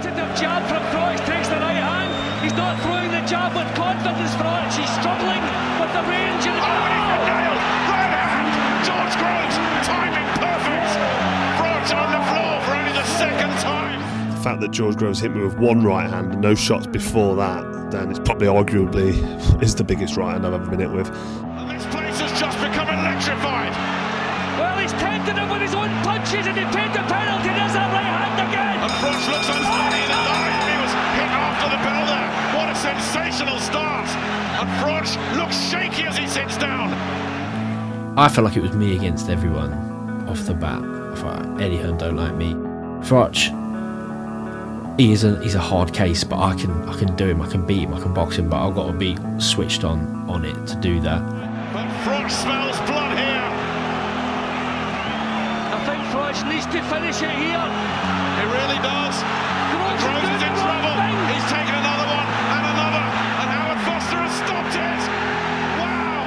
Tentative jab from Froch, takes the right hand. He's not throwing the jab with confidence, Froch. He's struggling with the range. And nailed! Right hand! George Groves, timing perfect! Froch on the floor for only the second time. The fact that George Groves hit me with one right hand and no shots before that, then it's probably arguably is the biggest right hand I've ever been hit with. And this place has just become electrified. Well, he's tentative with his own punches and he paid the penalty. There's that right hand again. And Froch looks unsteady in the line. He was hit after the bell there. What a sensational start. And Froch looks shaky as he sits down. I felt like it was me against everyone off the bat. I thought Eddie Hearn don't like me. Froch, he's a hard case, but I can do him, I can beat him, I can box him, but I've got to be switched on it to do that. But Froch smells blood here. I think Froch needs to finish it here. He really does. Groves is in trouble. He's taken another one and another, and Howard Foster has stopped it. Wow,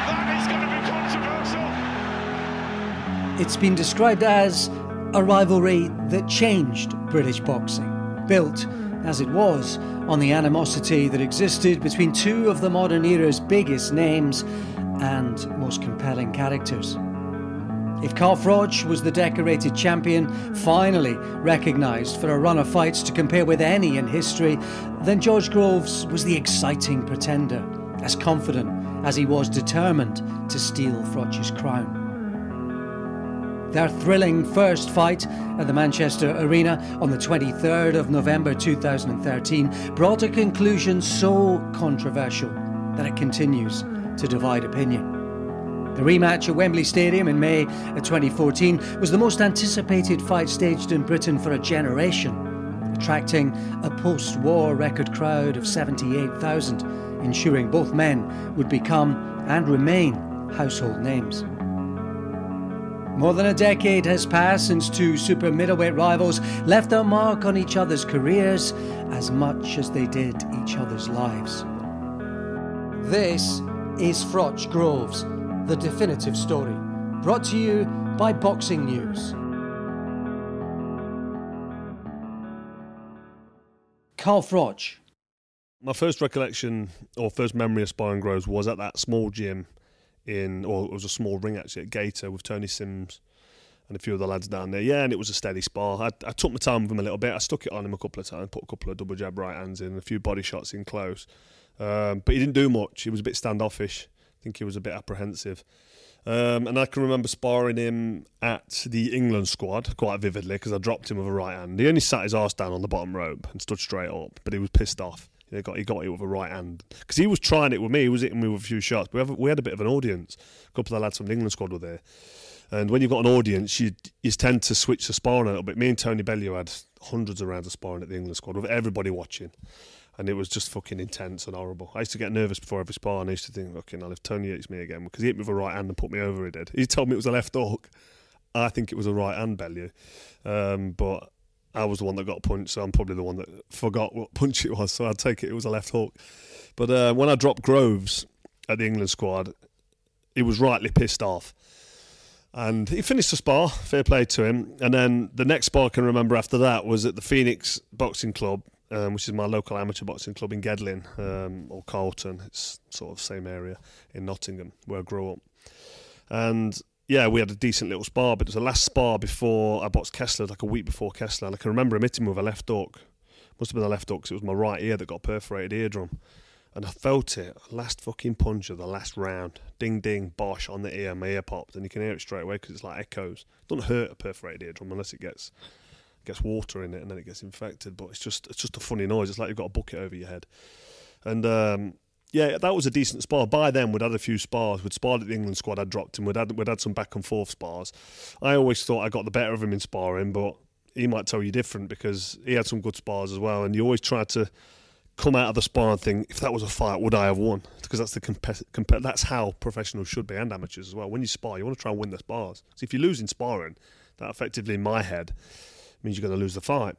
that is going to be controversial. It's been described as a rivalry that changed British boxing, built as it was on the animosity that existed between two of the modern era's biggest names and most compelling characters. If Carl Froch was the decorated champion, finally recognised for a run of fights to compare with any in history, then George Groves was the exciting pretender, as confident as he was determined to steal Froch's crown. Their thrilling first fight at the Manchester Arena on the 23rd of November 2013 brought a conclusion so controversial that it continues to divide opinion. The rematch at Wembley Stadium in May of 2014 was the most anticipated fight staged in Britain for a generation, attracting a post-war record crowd of 78,000, ensuring both men would become and remain household names. More than a decade has passed since two super middleweight rivals left their mark on each other's careers as much as they did each other's lives. This is Froch Groves, the definitive story, brought to you by Boxing News. Carl Froch. My first recollection or first memory of sparring Groves was at that small gym it was a small ring actually at Gator with Tony Sims and a few of the lads down there. Yeah, and it was a steady spar. I took my time with him a little bit. I stuck it on him a couple of times, put a couple of double jab right hands in, a few body shots in close. But he didn't do much. He was a bit standoffish. I think he was a bit apprehensive. And I can remember sparring him at the England squad quite vividly because I dropped him with a right hand. He only sat his arse down on the bottom rope and stood straight up, but he was pissed off. He got it with a right hand because he was trying it with me. He was hitting me with a few shots. We had a bit of an audience. A couple of the lads from the England squad were there, and when you've got an audience, you tend to switch the sparring a little bit. Me and Tony Bellew had hundreds of rounds of sparring at the England squad with everybody watching, and it was just fucking intense and horrible. I used to get nervous before every spar, and I used to think, okay, now if Tony hits me again, because he hit me with a right hand and put me over, he did. He told me it was a left hook. I think it was a right hand Bellew, but I was the one that got punched, so I'm probably the one that forgot what punch it was, so I'd take it was a left hook. But when I dropped Groves at the England squad, he was rightly pissed off. And he finished the spar, fair play to him. And then the next spar I can remember after that was at the Phoenix Boxing Club, which is my local amateur boxing club in Gedling, or Carlton. It's sort of same area in Nottingham, where I grew up. And yeah, we had a decent little spar, but it was the last spar before I boxed Kessler, like a week before Kessler, and I can remember him hitting me with a left hook. Must have been a left hook, because it was my right ear that got perforated eardrum. And I felt it, last fucking punch of the last round. Ding, ding, bosh, on the ear, my ear popped, and you can hear it straight away, because it's like echoes. It doesn't hurt a perforated eardrum unless it gets water in it, and then it gets infected, but it's just a funny noise. It's like you've got a bucket over your head. And yeah, that was a decent spar. By then, we'd had a few spars. We'd sparred at the England squad. I'd dropped him. We'd had some back and forth spars. I always thought I got the better of him in sparring, but he might tell you different because he had some good spars as well. And you always try to come out of the spar and think, if that was a fight, would I have won? Because that's that's how professionals should be, and amateurs as well. When you spar, you want to try and win the spars. So if you lose in sparring, that effectively, in my head, means you're going to lose the fight.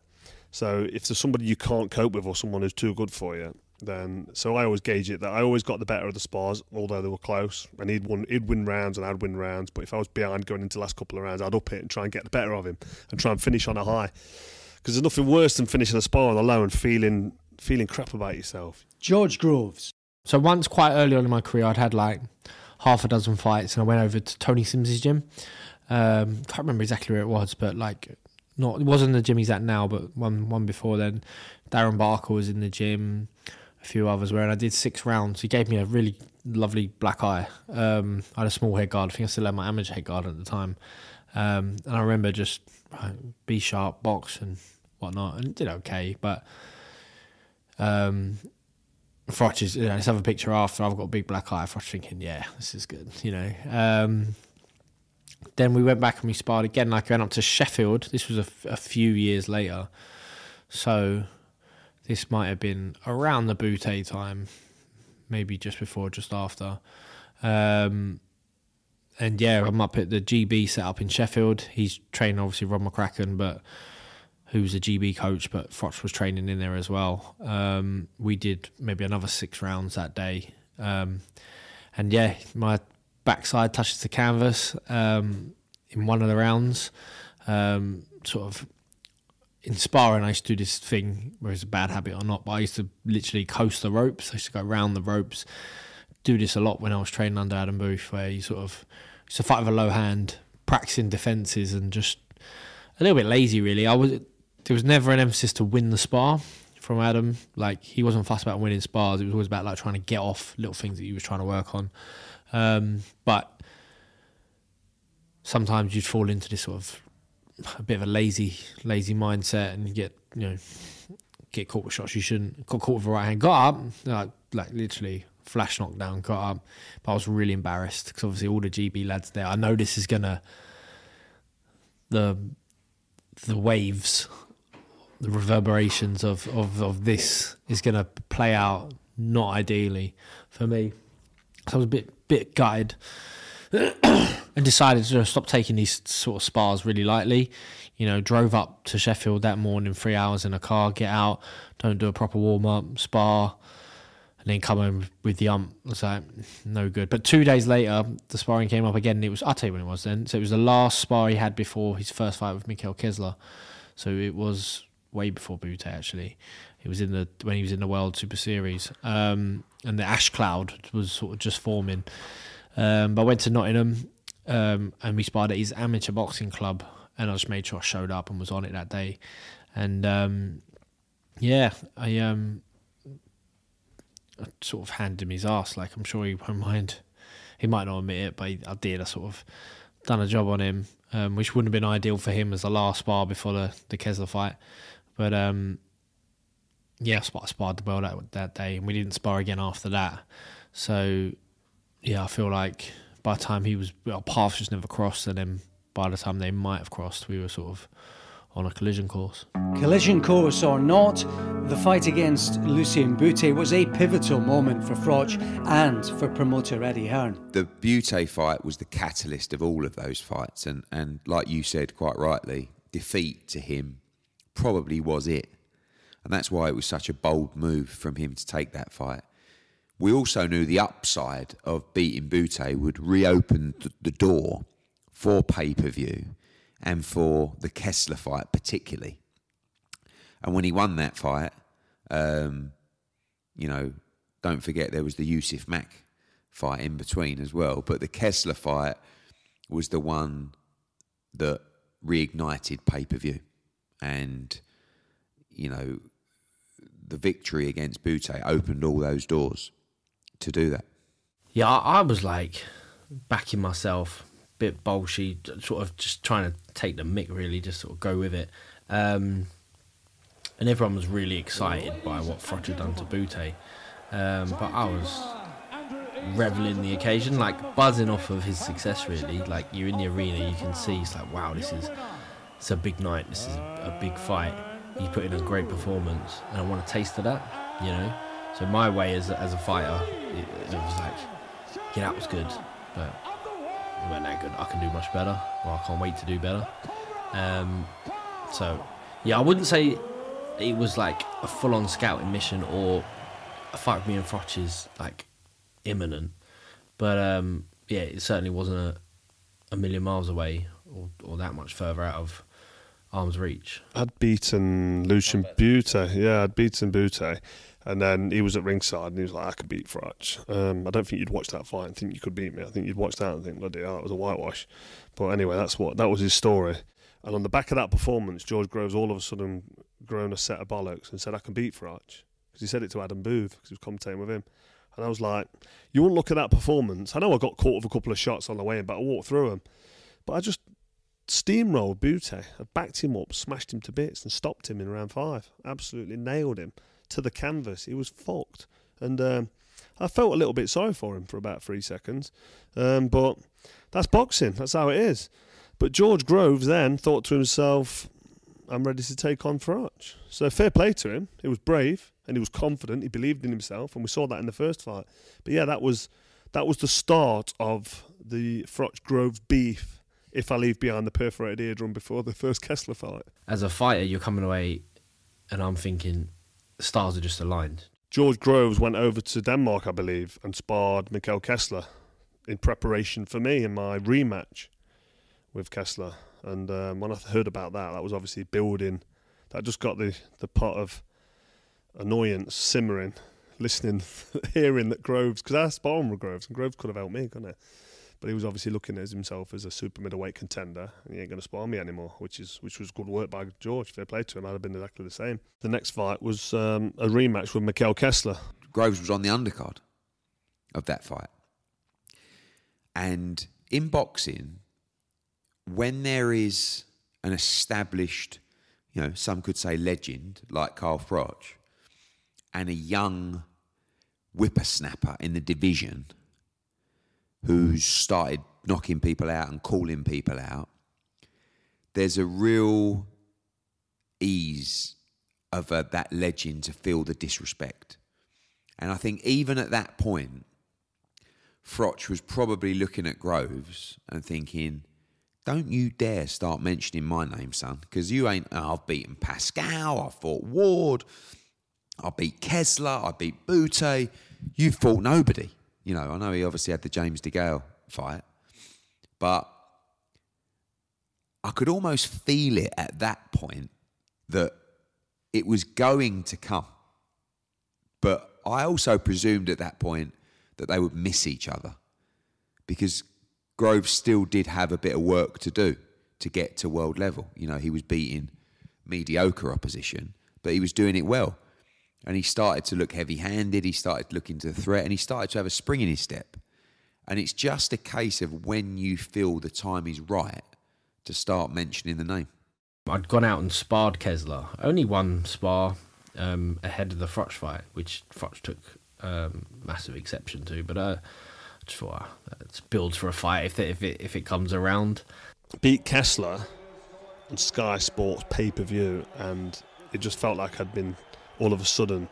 So if there's somebody you can't cope with or someone who's too good for you, then so I always gauge it that I always got the better of the spars, although they were close, and he'd win rounds and I'd win rounds. But if I was behind going into the last couple of rounds, I'd up it and try and get the better of him and try and finish on a high. Because there's nothing worse than finishing a spar on the low and feeling crap about yourself. George Groves. So once, quite early on in my career, I'd had like half a dozen fights, and I went over to Tony Sims's gym. Can't remember exactly where it was, but like, it wasn't the gym he's at now, but one before then. Darren Barker was in the gym, a few others were, and I did 6 rounds. He gave me a really lovely black eye. I had a small head guard. I think I still had my amateur head guard at the time. And I remember just be sharp, box and whatnot, and did okay. But Froch is, let's have a picture after. I've got a big black eye. Froch thinking, yeah, this is good, Then we went back and we sparred again. Like, I went up to Sheffield. This was a few years later. So this might have been around the Boutte time, maybe just before, just after. And yeah, I'm up at the GB set up in Sheffield. He's training, obviously, Rob McCracken, but who's a GB coach, but Froch was training in there as well. We did maybe another 6 rounds that day. And yeah, my backside touches the canvas in one of the rounds. Sort of in sparring, I used to do this thing, whether it's a bad habit or not, but I used to literally coast the ropes. I used to go round the ropes. Do this a lot when I was training under Adam Booth, where you sort of used to fight with a low hand, practicing defences, and just a little bit lazy, really. There was never an emphasis to win the spar from Adam. Like, he wasn't fussed about winning spars. It was always about like trying to get off little things that he was trying to work on. But sometimes you'd fall into this sort of a bit of a lazy mindset, and you get caught with shots you shouldn't. Got caught with a right hand, got up, like literally flash knockdown, got up. But I was really embarrassed because obviously all the GB lads there. I know this is gonna the waves, the reverberations of this is gonna play out not ideally for me. So I was a bit gutted and decided to stop taking these sort of spars really lightly. Drove up to Sheffield that morning, 3 hours in a car, get out, don't do a proper warm-up, spar, and then come home with the ump. I was like, no good. But 2 days later, the sparring came up again, and I'll tell you when it was then. So it was the last spar he had before his first fight with Mikhail Kessler. So it was way before Boutte, actually. It was when he was in the World Super Series. And the ash cloud was sort of just forming. But I went to Nottingham, and we sparred at his amateur boxing club, and I just made sure I showed up and was on it that day. And I sort of handed him his ass. Like, I'm sure he won't mind. He might not admit it, but I did. I sort of done a job on him, which wouldn't have been ideal for him as the last spar before the Kessler fight. But I sparred the bell that day, and we didn't spar again after that. So yeah, I feel like by the time our paths just never crossed, and then by the time they might have crossed, we were sort of on a collision course. Collision course or not, the fight against Lucien Boutte was a pivotal moment for Froch and for promoter Eddie Hearn. The Boutte fight was the catalyst of all of those fights, and like you said quite rightly, defeat to him probably was it. And that's why it was such a bold move from him to take that fight. We also knew the upside of beating Boutte would reopen the door for pay-per-view and for the Kessler fight particularly. And when he won that fight, don't forget there was the Yusuf Mack fight in between as well. But the Kessler fight was the one that reignited pay-per-view. And, the victory against Boutte opened all those doors to do that. Yeah, I was like backing myself, a bit bolshy, sort of just trying to take the mick, really, just sort of go with it. And everyone was really excited by what Froch had done to Boutte. But I was reveling the occasion, like buzzing off of his success, really. Like, you're in the arena, you can see, it's like, wow, it's a big night, this is a big fight. He put in a great performance, and I want a taste of that, So my way as a fighter, it was like, yeah, that was good, but it wasn't that good. I can do much better, or I can't wait to do better. So, yeah, I wouldn't say it was like a full-on scouting mission or a fight with me and Froch is like imminent, but it certainly wasn't a million miles away or that much further out of arm's reach. I'd beaten Lucian Bute. Yeah, I'd beaten Bute. And then he was at ringside and he was like, I could beat Froch. I don't think you'd watch that fight and think you could beat me. I think you'd watch that and think, bloody hell, that was a whitewash. But anyway, that was his story. And on the back of that performance, George Groves all of a sudden grown a set of bollocks and said, I can beat Froch. Because he said it to Adam Booth, because he was commentating with him. And I was like, you wouldn't look at that performance. I know I got caught with a couple of shots on the way in, but I walked through them. But I just steamrolled Bute. I backed him up, smashed him to bits and stopped him in round 5. Absolutely nailed him to the canvas. He was fucked. And I felt a little bit sorry for him for about 3 seconds. But that's boxing. That's how it is. But George Groves then thought to himself, I'm ready to take on Froch. So fair play to him. He was brave and he was confident. He believed in himself, and we saw that in the first fight. But yeah, that was the start of the Froch Groves beef, if I leave behind the perforated eardrum before the first Kessler fight. As a fighter, you're coming away and I'm thinking the stars are just aligned. George Groves went over to Denmark, I believe, and sparred Mikkel Kessler in preparation for me in my rematch with Kessler. And when I heard about that was obviously building. That just got the pot of annoyance simmering, listening, hearing that Groves, because I sparred with Groves, and Groves could have helped me, couldn't he? But he was obviously looking at himself as a super middleweight contender, and he ain't going to spar me anymore, which was good work by George. Fair play to him. I'd have been exactly the same. The next fight was a rematch with Mikkel Kessler. Groves was on the undercard of that fight. And in boxing, when there is an established, some could say legend, like Carl Froch, and a young whippersnapper in the division who's started knocking people out and calling people out, there's a real ease of that legend to feel the disrespect. And I think even at that point, Froch was probably looking at Groves and thinking, don't you dare start mentioning my name, son, because you ain't, I've beaten Pascal, I fought Ward, I beat Kessler, I beat Bute, you fought nobody. I know he obviously had the James DeGale fight, but I could almost feel it at that point that it was going to come. But I also presumed at that point that they would miss each other, because Groves still did have a bit of work to do to get to world level. He was beating mediocre opposition, but he was doing it well. And he started to look heavy-handed, he started looking to the threat, and he started to have a spring in his step. And it's just a case of when you feel the time is right to start mentioning the name. I'd gone out and sparred Kessler. Only one spar ahead of the Froch fight, which Froch took massive exception to. But I just thought, it builds for a fight if it comes around. Beat Kessler on Sky Sports pay-per-view, and it just felt like I'd been... all of a sudden,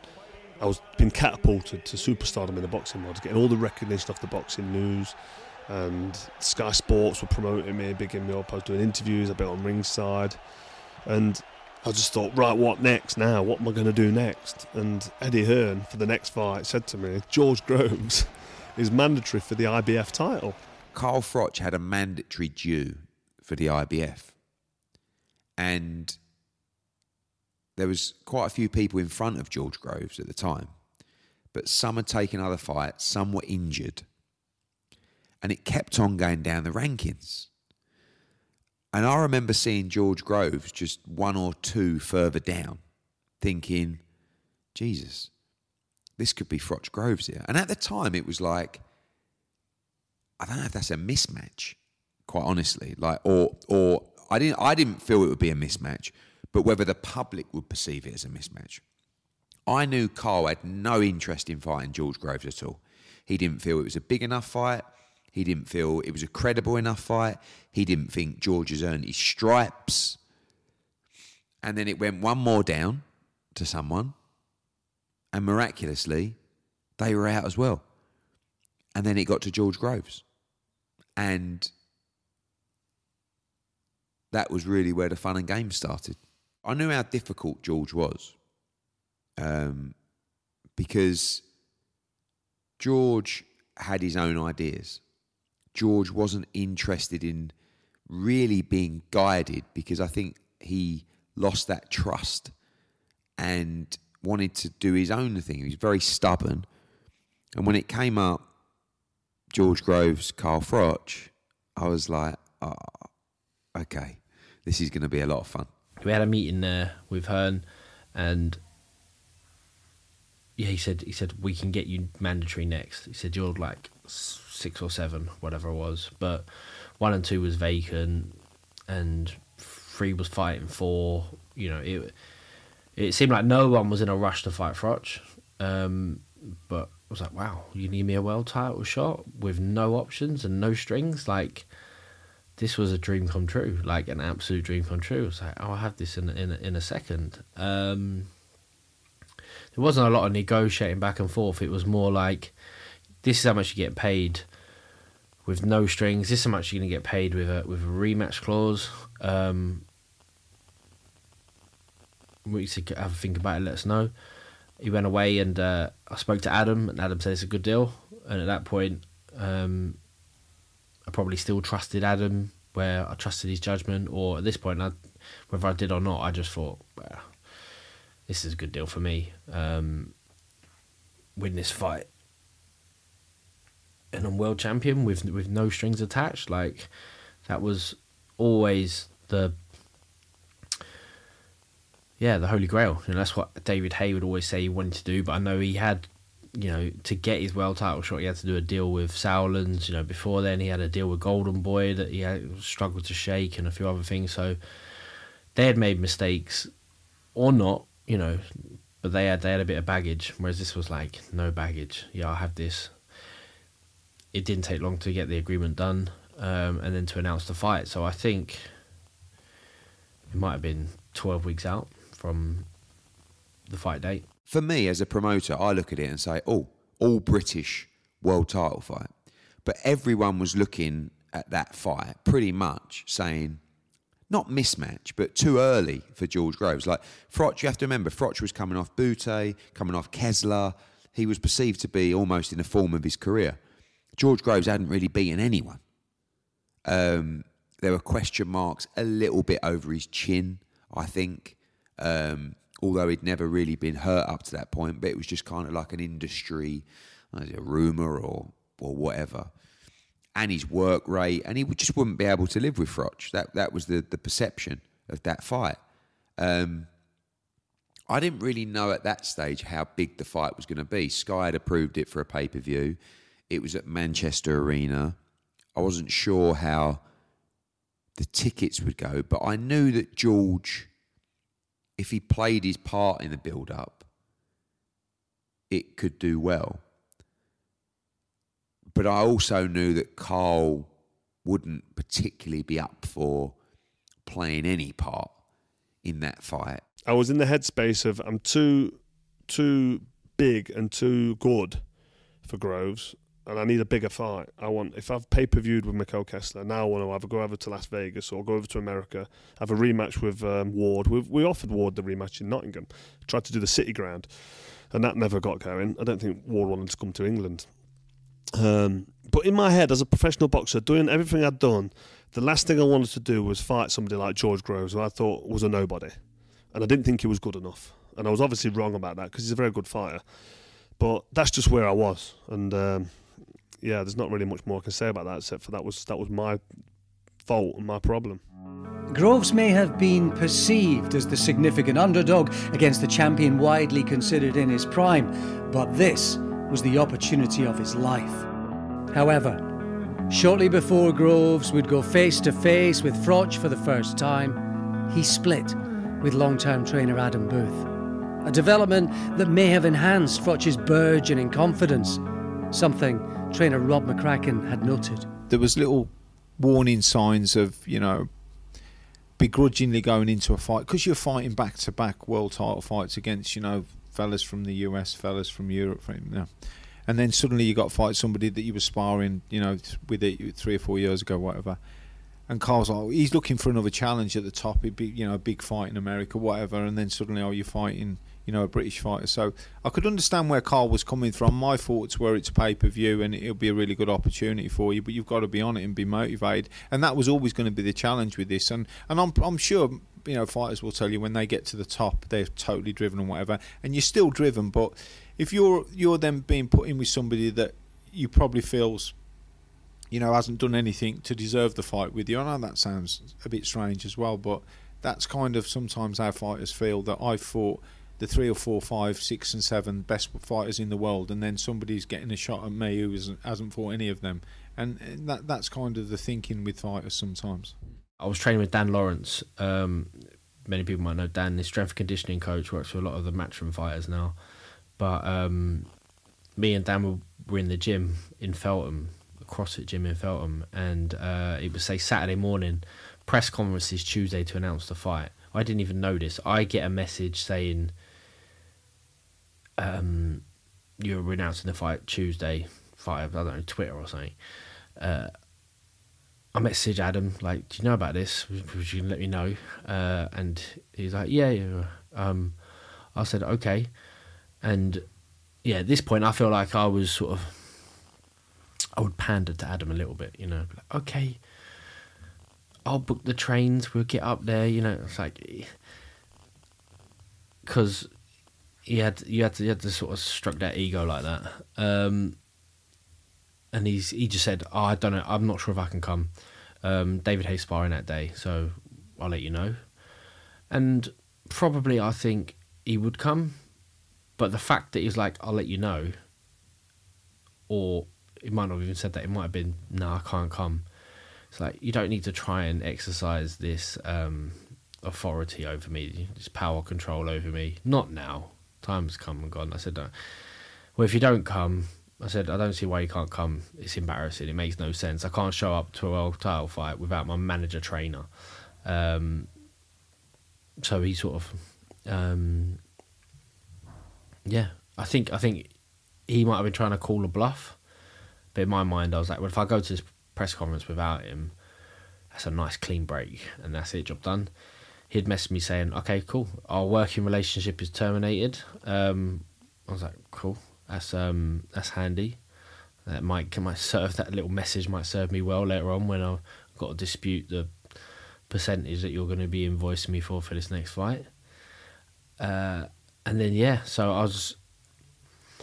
I was being catapulted to superstardom in the boxing world, getting all the recognition off the boxing news, and Sky Sports were promoting me, bigging me up. I was doing interviews, I've been on ringside, and I just thought, right, what next now? What am I going to do next? And Eddie Hearn, for the next fight, said to me, George Groves is mandatory for the IBF title. Carl Froch had a mandatory due for the IBF, and there was quite a few people in front of George Groves at the time, but some had taken other fights, some were injured, and it kept on going down the rankings. And I remember seeing George Groves just 1 or 2 further down, thinking, Jesus, this could be Froch Groves here. And at the time, it was like, I don't know if that's a mismatch, quite honestly. Or I didn't feel it would be a mismatch, but whether the public would perceive it as a mismatch. I knew Carl had no interest in fighting George Groves at all. He didn't feel it was a big enough fight. He didn't feel it was a credible enough fight. He didn't think George has earned his stripes. And then it went one more down to someone, and miraculously, they were out as well. And then it got to George Groves. And that was really where the fun and games started. I knew how difficult George was, because George had his own ideas. George wasn't interested in really being guided, because I think he lost that trust and wanted to do his own thing. He was very stubborn. And when it came up, George Groves, Carl Froch, I was like, oh, okay, this is going to be a lot of fun. We had a meeting there with Hearn, and yeah, he said we can get you mandatory next. He said you're like 6 or 7, whatever it was, but 1 and 2 was vacant, and 3 was fighting 4. You know, it seemed like no one was in a rush to fight Froch, but I was like, wow, you need me a world title shot with no options and no strings? Like, this was a dream come true, like an absolute dream come true. It's like, oh, I'll have this in a second. There wasn't a lot of negotiating back and forth. It was more like, this is how much you get paid with no strings. This is how much you're going to get paid with a rematch clause. We should have a think about it, let us know. He went away, and I spoke to Adam, and Adam said it's a good deal. And at that point, I probably still trusted Adam, where I trusted his judgment, or at this point, whether I did or not, I just thought, well, this is a good deal for me. Win this fight, and I'm world champion with no strings attached. Like, that was always the Holy Grail. You know, that's what David Hay would always say he wanted to do. But I know he had, you know, to get his world title shot, he had to do a deal with Sauerlands. You know, before then he had a deal with Golden Boy that he had struggled to shake, and a few other things. So they had made mistakes, or not, you know, but they had a bit of baggage. Whereas this was like, no baggage. Yeah, I have this. It didn't take long to get the agreement done, and then to announce the fight. So I think it might have been 12 weeks out from the fight date. For me, as a promoter, I look at it and say, oh, all British world title fight. But everyone was looking at that fight pretty much saying, not mismatch, but too early for George Groves. Like, Froch, you have to remember, Froch was coming off Butte, coming off Kessler. He was perceived to be almost in the form of his career. George Groves hadn't really beaten anyone. There were question marks a little bit over his chin, I think. Although he'd never really been hurt up to that point, but it was just kind of like an industry, a rumour or whatever. And his work rate, and he just wouldn't be able to live with Froch. That was the perception of that fight. I didn't really know at that stage how big the fight was going to be. Sky had approved it for a pay-per-view. It was at Manchester Arena. I wasn't sure how the tickets would go, but I knew that George, if he played his part in the build-up, it could do well. But I also knew that Carl wouldn't particularly be up for playing any part in that fight. I was in the headspace of, I'm too big and too good for Groves, and I need a bigger fight. If I've pay-per-viewed with Mikkel Kessler, now I want to either go over to Las Vegas or go over to America, have a rematch with Ward. We offered Ward the rematch in Nottingham, tried to do the City Ground, and that never got going. I don't think Ward wanted to come to England. But in my head, as a professional boxer, doing everything I'd done, the last thing I wanted to do was fight somebody like George Groves, who I thought was a nobody. And I didn't think he was good enough. And I was obviously wrong about that, because he's a very good fighter. But that's just where I was. And there's not really much more I can say about that, except for that was my fault and my problem. Groves may have been perceived as the significant underdog against the champion widely considered in his prime, but this was the opportunity of his life. However, shortly before Groves would go face-to-face with Froch for the first time, he split with long-term trainer Adam Booth. A development that may have enhanced Froch's burgeoning confidence, something trainer Rob McCracken had noted. There was little warning signs of, begrudgingly going into a fight, because you're fighting back-to-back world title fights against, fellas from the US, fellas from Europe, and then suddenly you got to fight somebody that you were sparring, with it 3 or 4 years ago, whatever. And Carl's like, he's looking for another challenge at the top. It'd be, a big fight in America, whatever. And then suddenly, you're fighting, a British fighter. So I could understand where Carl was coming from. My thoughts were it's pay-per-view and it'll be a really good opportunity for you, but you've got to be on it and be motivated. And that was always going to be the challenge with this. And I'm sure fighters will tell you when they get to the top, they're totally driven and whatever, and you're still driven. But if you're then being put in with somebody that you probably feels, hasn't done anything to deserve the fight with you. I know that sounds a bit strange as well, but that's kind of sometimes how fighters feel. That I've fought the 3 or 4, 5, 6 and 7 best fighters in the world, and then somebody's getting a shot at me who hasn't fought any of them. And that's kind of the thinking with fighters sometimes. I was training with Dan Lawrence. Many people might know Dan, the strength and conditioning coach, works for a lot of the matchroom fighters now. But me and Dan were in the gym in Feltham, a CrossFit gym in Feltham, and it was, say, Saturday morning, press conferences Tuesday to announce the fight. I didn't even know this. I get a message saying, you're announcing the fight Tuesday, I don't know, Twitter or something. I messaged Adam, like, do you know about this? Would you let me know? And he's like, yeah. I said, okay. And yeah, at this point, I feel like I would pander to Adam a little bit, like, okay, I'll book the trains, we'll get up there, it's like, because you had to sort of struck that ego like that. And he just said, oh, I don't know, I'm not sure if I can come. David Hayes sparring that day, so I'll let you know. And probably I think he would come, but the fact that he's like, I'll let you know, or he might not have even said that, it might have been, no, I can't come. It's like, you don't need to try and exercise this authority over me, this power control over me. Not now. Time's come and gone. I said, no. Well, if you don't come, I said, I don't see why you can't come. It's embarrassing. It makes no sense. I can't show up to a world title fight without my manager trainer. So he sort of, I think he might have been trying to call a bluff. But in my mind, I was like, well, if I go to this press conference without him, that's a nice clean break, and that's it, job done. He'd messaged me saying, okay, cool, our working relationship is terminated. I was like, cool, that's handy. That might serve, that little message might serve me well later on when I've got to dispute the percentage that you're going to be invoicing me for this next fight. And then, so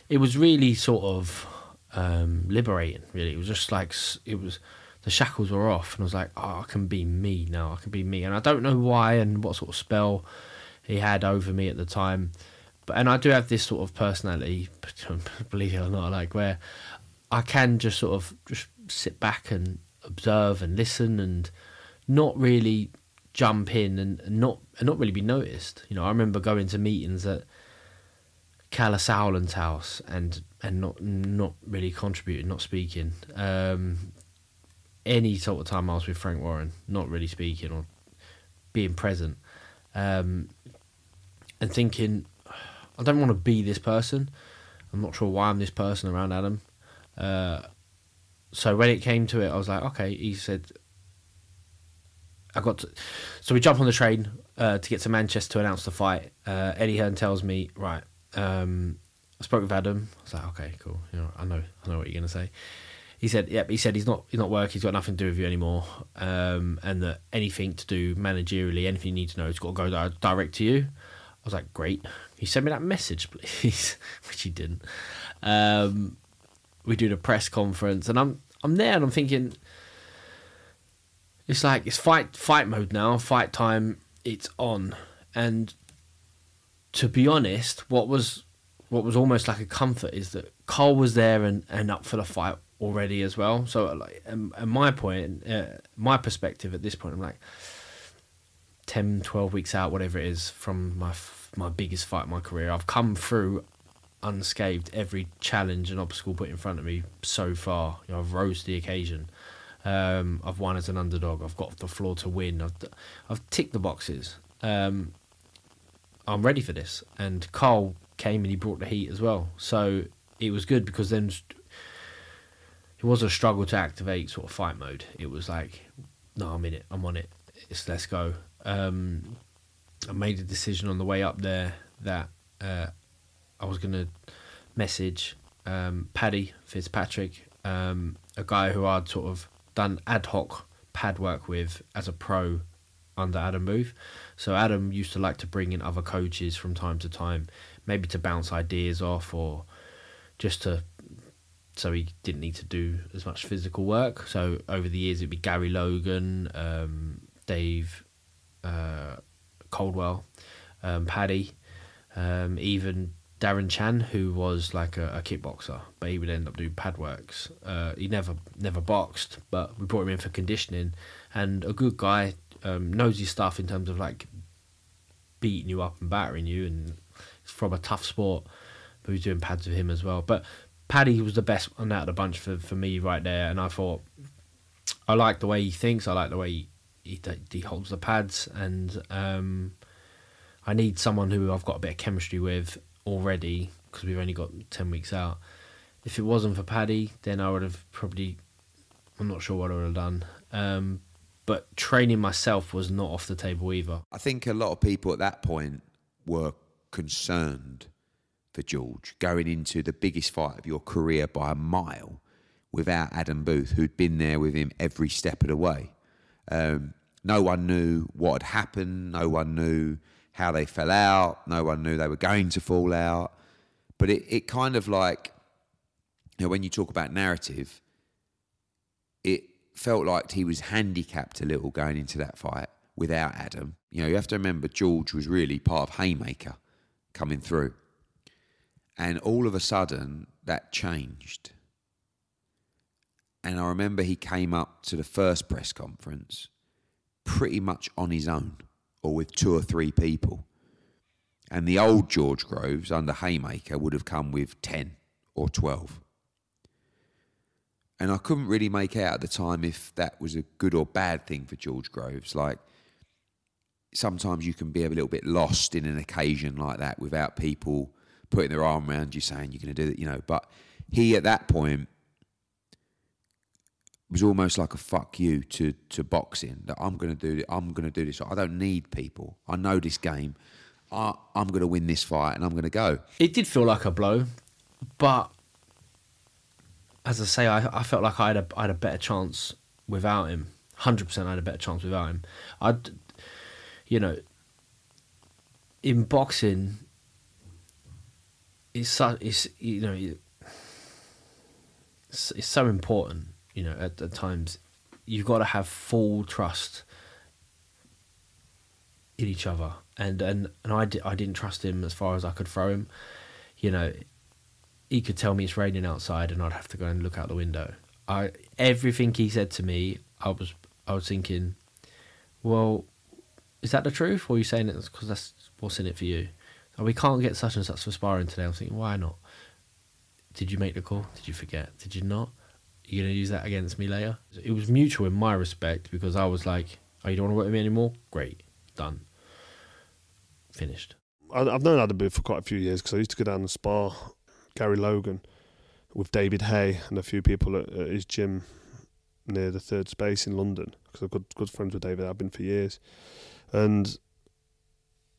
it was really sort of liberating, really. It was just like, the shackles were off, and I was like, oh, I can be me now, I can be me. And I don't know why and what sort of spell he had over me at the time, and I do have this sort of personality, believe it or not, like, where I can just sort of just sit back and observe and listen and not really jump in and not really be noticed. I remember going to meetings at Calla Sowland's house and not really contributing, not speaking. Any sort of time I was with Frank Warren, not really speaking or being present, and thinking, I don't want to be this person. I'm not sure why I'm this person around Adam. So when it came to it, I was like, okay. He said, so we jump on the train to get to Manchester to announce the fight. Eddie Hearn tells me, right, I spoke with Adam. I was like, okay, cool. I know what you're going to say. He said, yep. He said he's not working. He's got nothing to do with you anymore, and that anything to do managerially, anything you need to know, it's got to go direct to you. I was like, great. He sent me that message, please, which he didn't. We do the press conference, and I'm there, and I'm thinking, it's like, it's fight mode now, fight time. It's on, and to be honest, what was almost like a comfort is that Cole was there and up for the fight already as well. So, like, at my point, my perspective at this point, I'm like 10, 12 weeks out, whatever it is, from my biggest fight in my career. I've come through unscathed every challenge and obstacle put in front of me so far. I've rose to the occasion. I've won as an underdog. I've got off the floor to win. I've ticked the boxes. I'm ready for this. And Carl came and he brought the heat as well. So it was good, because then it was a struggle to activate sort of fight mode. It was like, no, I'm in it. I'm on it. Let's go. I made a decision on the way up there that I was going to message Paddy, Fitzpatrick, a guy who I'd sort of done ad hoc pad work with as a pro under Adam Booth. So Adam used to like to bring in other coaches from time to time, maybe to bounce ideas off or just so he didn't need to do as much physical work. So over the years, it'd be Gary Logan, Dave Caldwell, Paddy, even Darren Chan, who was like a kickboxer, but he would end up doing pad works. He never boxed, but we brought him in for conditioning, and a good guy, knows his stuff in terms of like beating you up and battering you, and it's from a tough sport, but he's doing pads with him as well. But Paddy was the best one out of the bunch for me right there, and I thought, I like the way he thinks, I like the way he holds the pads, and I need someone who I've got a bit of chemistry with already, because we've only got 10 weeks out. If it wasn't for Paddy, then I would have probably, I'm not sure what I would have done. But training myself was not off the table either. I think a lot of people at that point were concerned for George going into the biggest fight of your career by a mile without Adam Booth, who'd been there with him every step of the way. No one knew what had happened. No one knew how they fell out. No one knew they were going to fall out. But it kind of like, you know, when you talk about narrative, it felt like he was handicapped a little going into that fight without Adam. You know, you have to remember George was really part of Haymaker coming through. And all of a sudden, that changed. And I remember he came up to the first press conference pretty much on his own, or with 2 or 3 people. And the old George Groves under Haymaker would have come with 10 or 12. And I couldn't really make out at the time if that was a good or bad thing for George Groves. Like, sometimes you can be a little bit lost in an occasion like that without people putting their arm around you saying you're going to do it, you know. But he, at that point, was almost like a fuck you to boxing. That I'm going to do this. I don't need people. I know this game. I'm going to win this fight and I'm going to go. It did feel like a blow, but as I say, I felt like I had a better chance without him. 100% I had a better chance without him. In boxing, it's so important. You know, at times, you've got to have full trust in each other, and I didn't trust him as far as I could throw him. You know, he could tell me it's raining outside, and I'd have to go and look out the window. Everything he said to me, I was thinking, well, is that the truth, or are you saying it because that's what's in it for you? So we can't get such and such for sparring today. I'm thinking, why not? Did you make the call? Did you forget? Did you not? Are you going to use that against me later? It was mutual in my respect, because I was like, oh, you don't want to work with me anymore? Great. Done. Finished. I've known Adam Booth for quite a few years, because I used to go down and spar Gary Logan with David Hay and a few people at his gym near the Third Space in London, because I'm good friends with David. I've been for years. And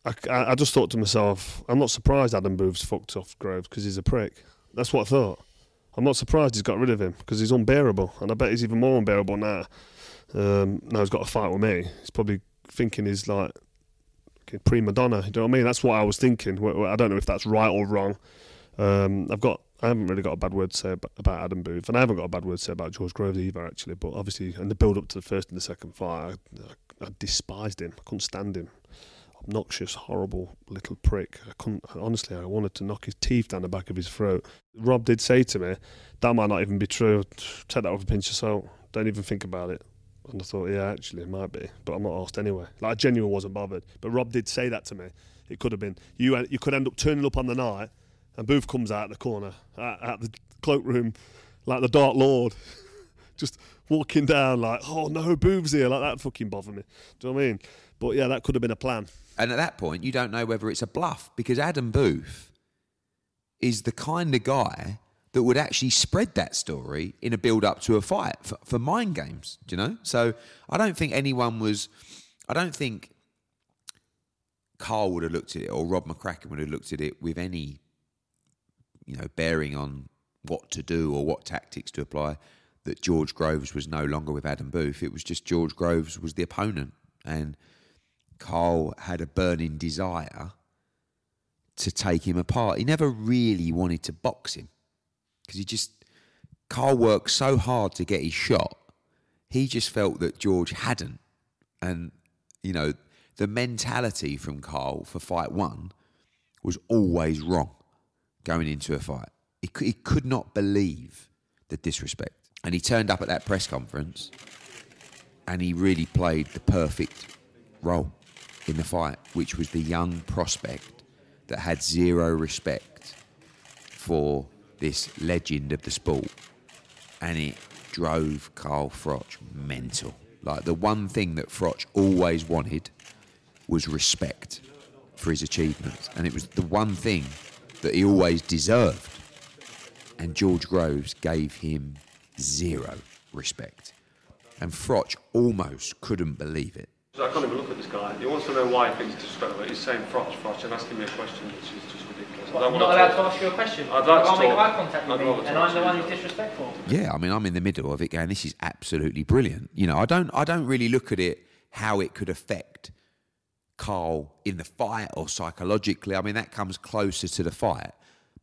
I just thought to myself, I'm not surprised Adam Booth's fucked off Groves, because he's a prick. That's what I thought. I'm not surprised he's got rid of him, because he's unbearable, and I bet he's even more unbearable now. Now he's got a fight with me. He's probably thinking he's like prima donna. You know what I mean? That's what I was thinking. I don't know if that's right or wrong. I haven't really got a bad word to say about Adam Booth, and I haven't got a bad word to say about George Groves either, actually. But obviously, in the build up to the first and the second fight, I despised him. I couldn't stand him. Obnoxious, horrible little prick. Honestly, I wanted to knock his teeth down the back of his throat. Rob did say to me, that might not even be true. Take that with a pinch of salt. Don't even think about it. And I thought, yeah, actually, it might be. But I'm not asked anyway. Like, I genuinely wasn't bothered. But Rob did say that to me. It could have been. You could end up turning up on the night, and Booth comes out the corner, out the cloakroom, like the Dark Lord, just walking down like, oh no, Booth's here. Like, that'd fucking bother me. Do you know what I mean? But yeah, that could have been a plan. And at that point, you don't know whether it's a bluff, because Adam Booth is the kind of guy that would actually spread that story in a build-up to a fight for mind games, do you know? So I don't think I don't think Carl would have looked at it, or Rob McCracken would have looked at it with any, bearing on what to do or what tactics to apply, that George Groves was no longer with Adam Booth. It was just George Groves was the opponent. And Carl had a burning desire to take him apart. He never really wanted to box him because Carl worked so hard to get his shot. He just felt that George hadn't. And, you know, the mentality from Carl for fight one was always wrong going into a fight. He could not believe the disrespect. And he turned up at that press conference and he really played the perfect role in the fight, which was the young prospect that had zero respect for this legend of the sport. And it drove Carl Froch mental. Like, the one thing that Froch always wanted was respect for his achievements. And it was the one thing that he always deserved. And George Groves gave him zero respect. And Froch almost couldn't believe it. I can't even look at this guy. He wants to know why he thinks it's disrespectful. He's saying Froch, and asking me a question which is just ridiculous. What, I'm not allowed to ask you a question? I'd like to make eye contact with me, and I'm the one who's disrespectful. Yeah, I mean, I'm in the middle of it going, this is absolutely brilliant. You know, I don't really look at it how it could affect Carl in the fight or psychologically. I mean, that comes closer to the fight.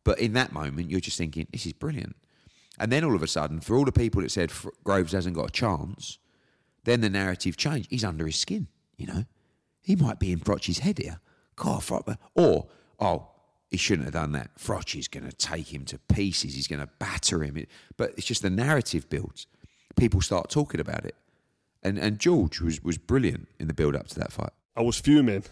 But in that moment, you're just thinking, this is brilliant. And then all of a sudden, for all the people that said Groves hasn't got a chance, then the narrative changed. He's under his skin, you know. He might be in Froch's head here. God, or, he shouldn't have done that. Froch is going to take him to pieces. He's going to batter him. But it's just the narrative builds. People start talking about it. And George was brilliant in the build-up to that fight. I was fuming.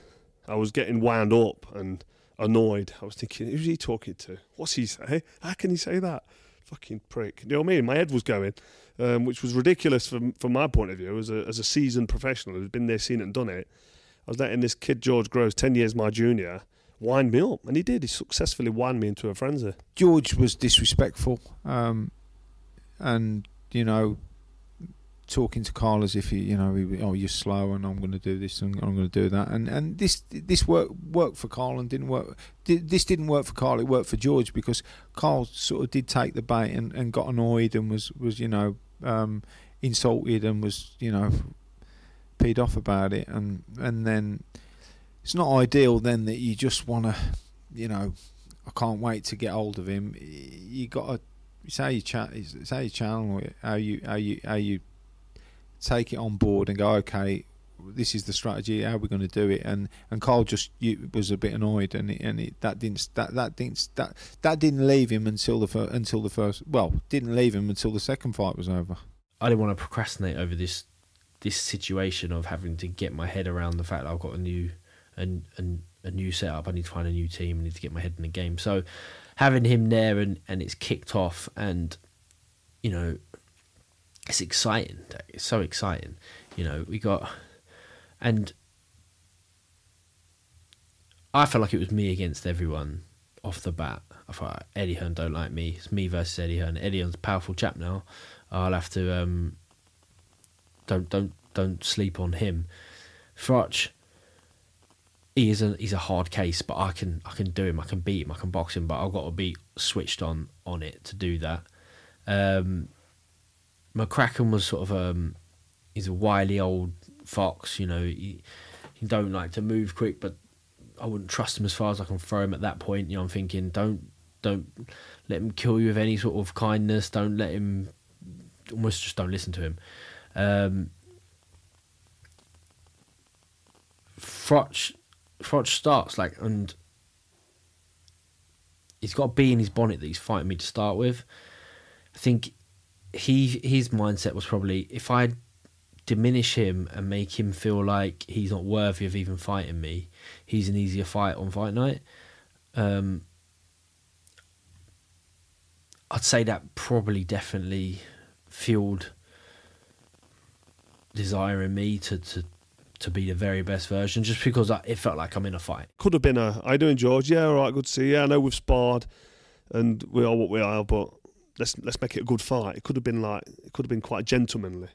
I was getting wound up and annoyed. I was thinking, who's he talking to? What's he say? How can he say that? Fucking prick. You know what I mean? My head was going, which was ridiculous from my point of view as a seasoned professional who's been there, seen it and done it. I was letting this kid, George Groves, 10 years my junior, wind me up. And he did. He successfully wound me into a frenzy. George was disrespectful. And, you know, talking to Carl as if you're slow and I'm going to do this and I'm going to do that, and this worked for Carl and didn't work. This didn't work for Carl. It worked for George because Carl sort of did take the bait and got annoyed and was insulted and was peed off about it, and then it's not ideal then that you just want to I can't wait to get hold of him. You got to. It's how you chat. It's how you channel it. How you take it on board and go, okay, this is the strategy. How are we going to do it? And Carl just was a bit annoyed, and that didn't leave him until the first. Well, didn't leave him until the second fight was over. I didn't want to procrastinate over this situation of having to get my head around the fact that I've got a new setup. I need to find a new team. I need to get my head in the game. So having him there and it's kicked off, and it's exciting. It's so exciting. We got, and I felt like it was me against everyone off the bat. I thought Eddie Hearn don't like me. It's me versus Eddie Hearn. Eddie Hearn's a powerful chap now. I'll have to don't sleep on him. Froch, he's a hard case, but I can do him. I can beat him. I can box him, but I've got to be switched on it to do that. McCracken was sort of he's a wily old fox. He don't like to move quick, but I wouldn't trust him as far as I can throw him at that point. I'm thinking don't let him kill you with any sort of kindness. Don't let him. Almost just don't listen to him. Froch starts and he's got a bee in his bonnet that he's fighting me to start with. I think his mindset was probably, if I diminish him and make him feel like he's not worthy of even fighting me, he's an easier fight on fight night. I'd say that probably definitely fueled desire in me to be the very best version, just because it felt like I'm in a fight. Could have been how you doing, George? Yeah, all right, good to see you. I know we've sparred and we are what we are, but let's make it a good fight. It could have been quite gentlemanly,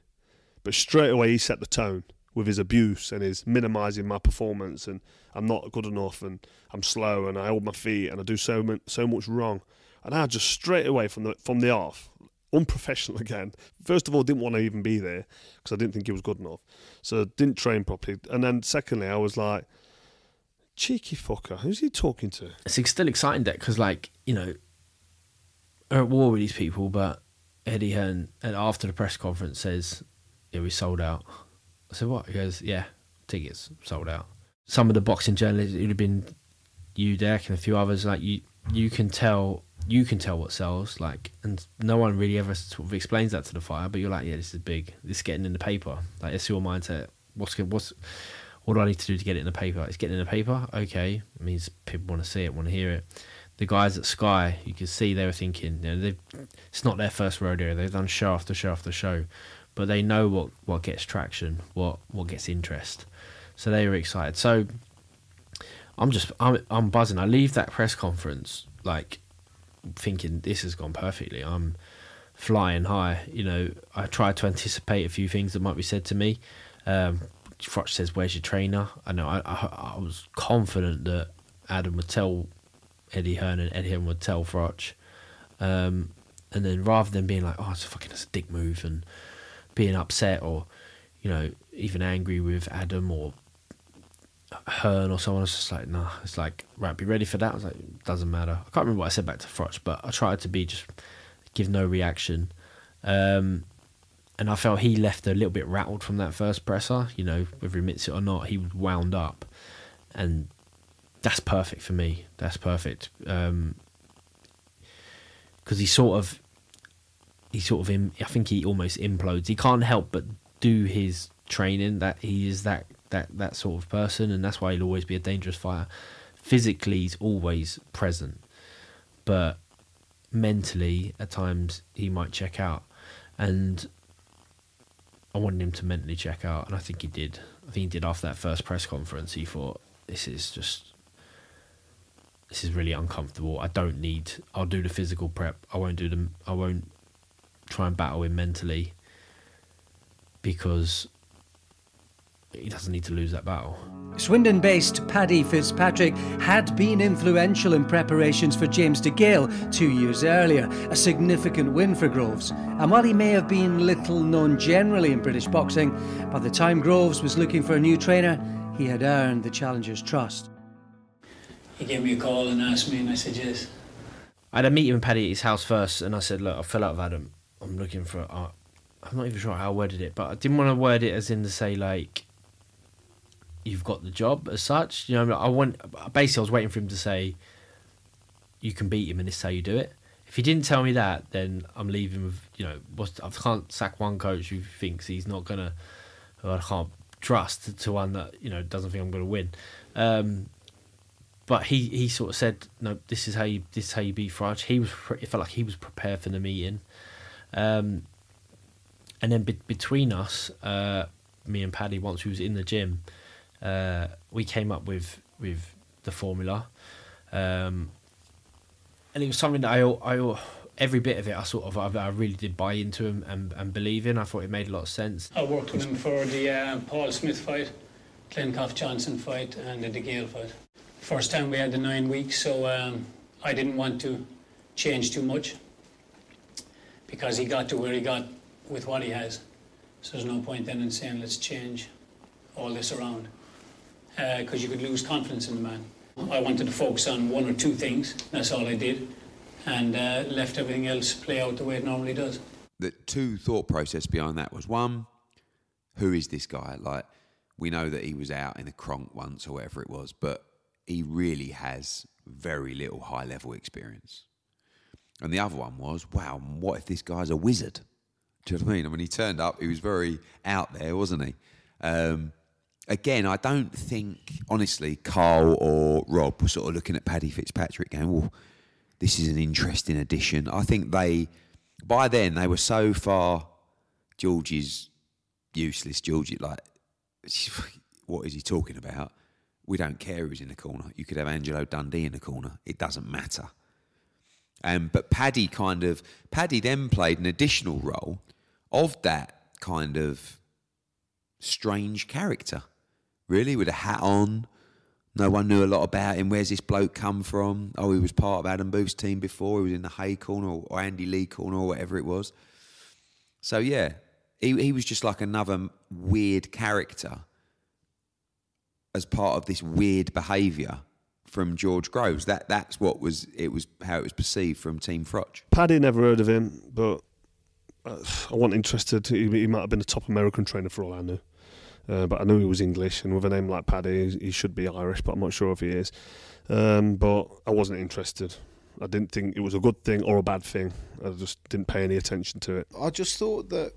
but straight away he set the tone with his abuse and his minimising my performance, and I'm not good enough, and I'm slow, and I hold my feet, and I do so much wrong. And I just straight away from the off, unprofessional again. First of all, didn't want to even be there because I didn't think he was good enough. So didn't train properly. And then secondly, I was like, cheeky fucker, who's he talking to? It's still exciting, that because, like, you know, are at war with these people, but Eddie Hearn, after the press conference, says, yeah, we sold out. I said, what? He goes, yeah, tickets sold out. Some of the boxing journalists, it would have been you, Derek, and a few others, like, you can tell what sells, like, and no one really ever sort of explains that to the fighter, but you're like, yeah, this is big, this is getting in the paper. Like, it's your mindset. What do I need to do to get it in the paper? It's getting in the paper? Okay. It means people want to see it, want to hear it. The guys at Sky, you could see they were thinking, you know, it's not their first rodeo. They've done show after show after show, but they know what gets traction, what gets interest. So they were excited. So I'm buzzing. I leave that press conference like thinking this has gone perfectly. I'm flying high. You know, I tried to anticipate a few things that might be said to me. Froch says, "Where's your trainer?" I know I was confident that Adam would tell Eddie Hearn and Eddie Hearn would tell Froch. And then rather than being like, "Oh, it's a dick move," and being upset or, you know, even angry with Adam or Hearn or someone, I was just like, nah. It's like, right, be ready for that. I was like, doesn't matter. I can't remember what I said back to Froch, but I tried to give no reaction. And I felt he left a little bit rattled from that first presser. You know, whether he admits it or not, he was wound up, and that's perfect for me. That's perfect, because I think he almost implodes. He can't help but do his training. That he is that sort of person, and that's why he'll always be a dangerous fighter. Physically, he's always present, but mentally, at times, he might check out. And I wanted him to mentally check out, and I think he did. I think he did after that first press conference. He thought, this is really uncomfortable. I'll do the physical prep. I won't try and battle him mentally, because he doesn't need to lose that battle. Swindon-based Paddy Fitzpatrick had been influential in preparations for James DeGale 2 years earlier, a significant win for Groves. And while he may have been little known generally in British boxing, by the time Groves was looking for a new trainer, he had earned the challenger's trust. He gave me a call and asked me, and I said yes. I had a meeting with Paddy at his house first, and I said, look, I fell out of Adam. I'm looking for... I'm not even sure how I worded it, but I didn't want to word it as in to say, like, you've got the job as such. You know, I was waiting for him to say, you can beat him and this is how you do it. If he didn't tell me that, then I'm leaving with, you know, I can't sack one coach who thinks he's not going to, I can't trust to one that, you know, doesn't think I'm going to win. But he sort of said, no, this is how you beat Froch. It felt like he was prepared for the meeting. And then between us, me and Paddy, once we was in the gym, we came up with the formula, and it was something that I every bit of it I really did buy into and believe in. I thought it made a lot of sense. I worked with him for the Paul Smith fight, Glencoff Johnson fight, and the DeGale fight. First time we had the 9 weeks, so I didn't want to change too much, because he got to where he got with what he has. So there's no point then in saying let's change all this around, because you could lose confidence in the man. I wanted to focus on one or two things. That's all I did, and left everything else play out the way it normally does. The two thought process behind that was, one, who is this guy? Like, we know that he was out in a cronk once or whatever it was, but he really has very little high-level experience. And the other one was, wow, what if this guy's a wizard? Do you know what I mean? I mean, he turned up, he was very out there, wasn't he? Again, I don't think, honestly, Carl or Rob were sort of looking at Paddy Fitzpatrick going, well, this is an interesting addition. I think by then, they were so far, George is useless. George, like, what is he talking about? We don't care who's in the corner. You could have Angelo Dundee in the corner. It doesn't matter. But Paddy then played an additional role of that kind of strange character, really, with a hat on, No one knew a lot about him. Where's this bloke come from? Oh, he was part of Adam Booth's team before. He was in the Hay corner or Andy Lee corner or whatever it was. So, yeah, he was just like another weird character as part of this weird behaviour from George Groves. That's what how it was perceived from Team Froch. Paddy, never heard of him, but I wasn't interested. He might have been a top American trainer for all I knew. But I knew he was English, and with a name like Paddy, he should be Irish, but I'm not sure if he is. But I wasn't interested. I didn't think it was a good thing or a bad thing. I just didn't pay any attention to it. I just thought that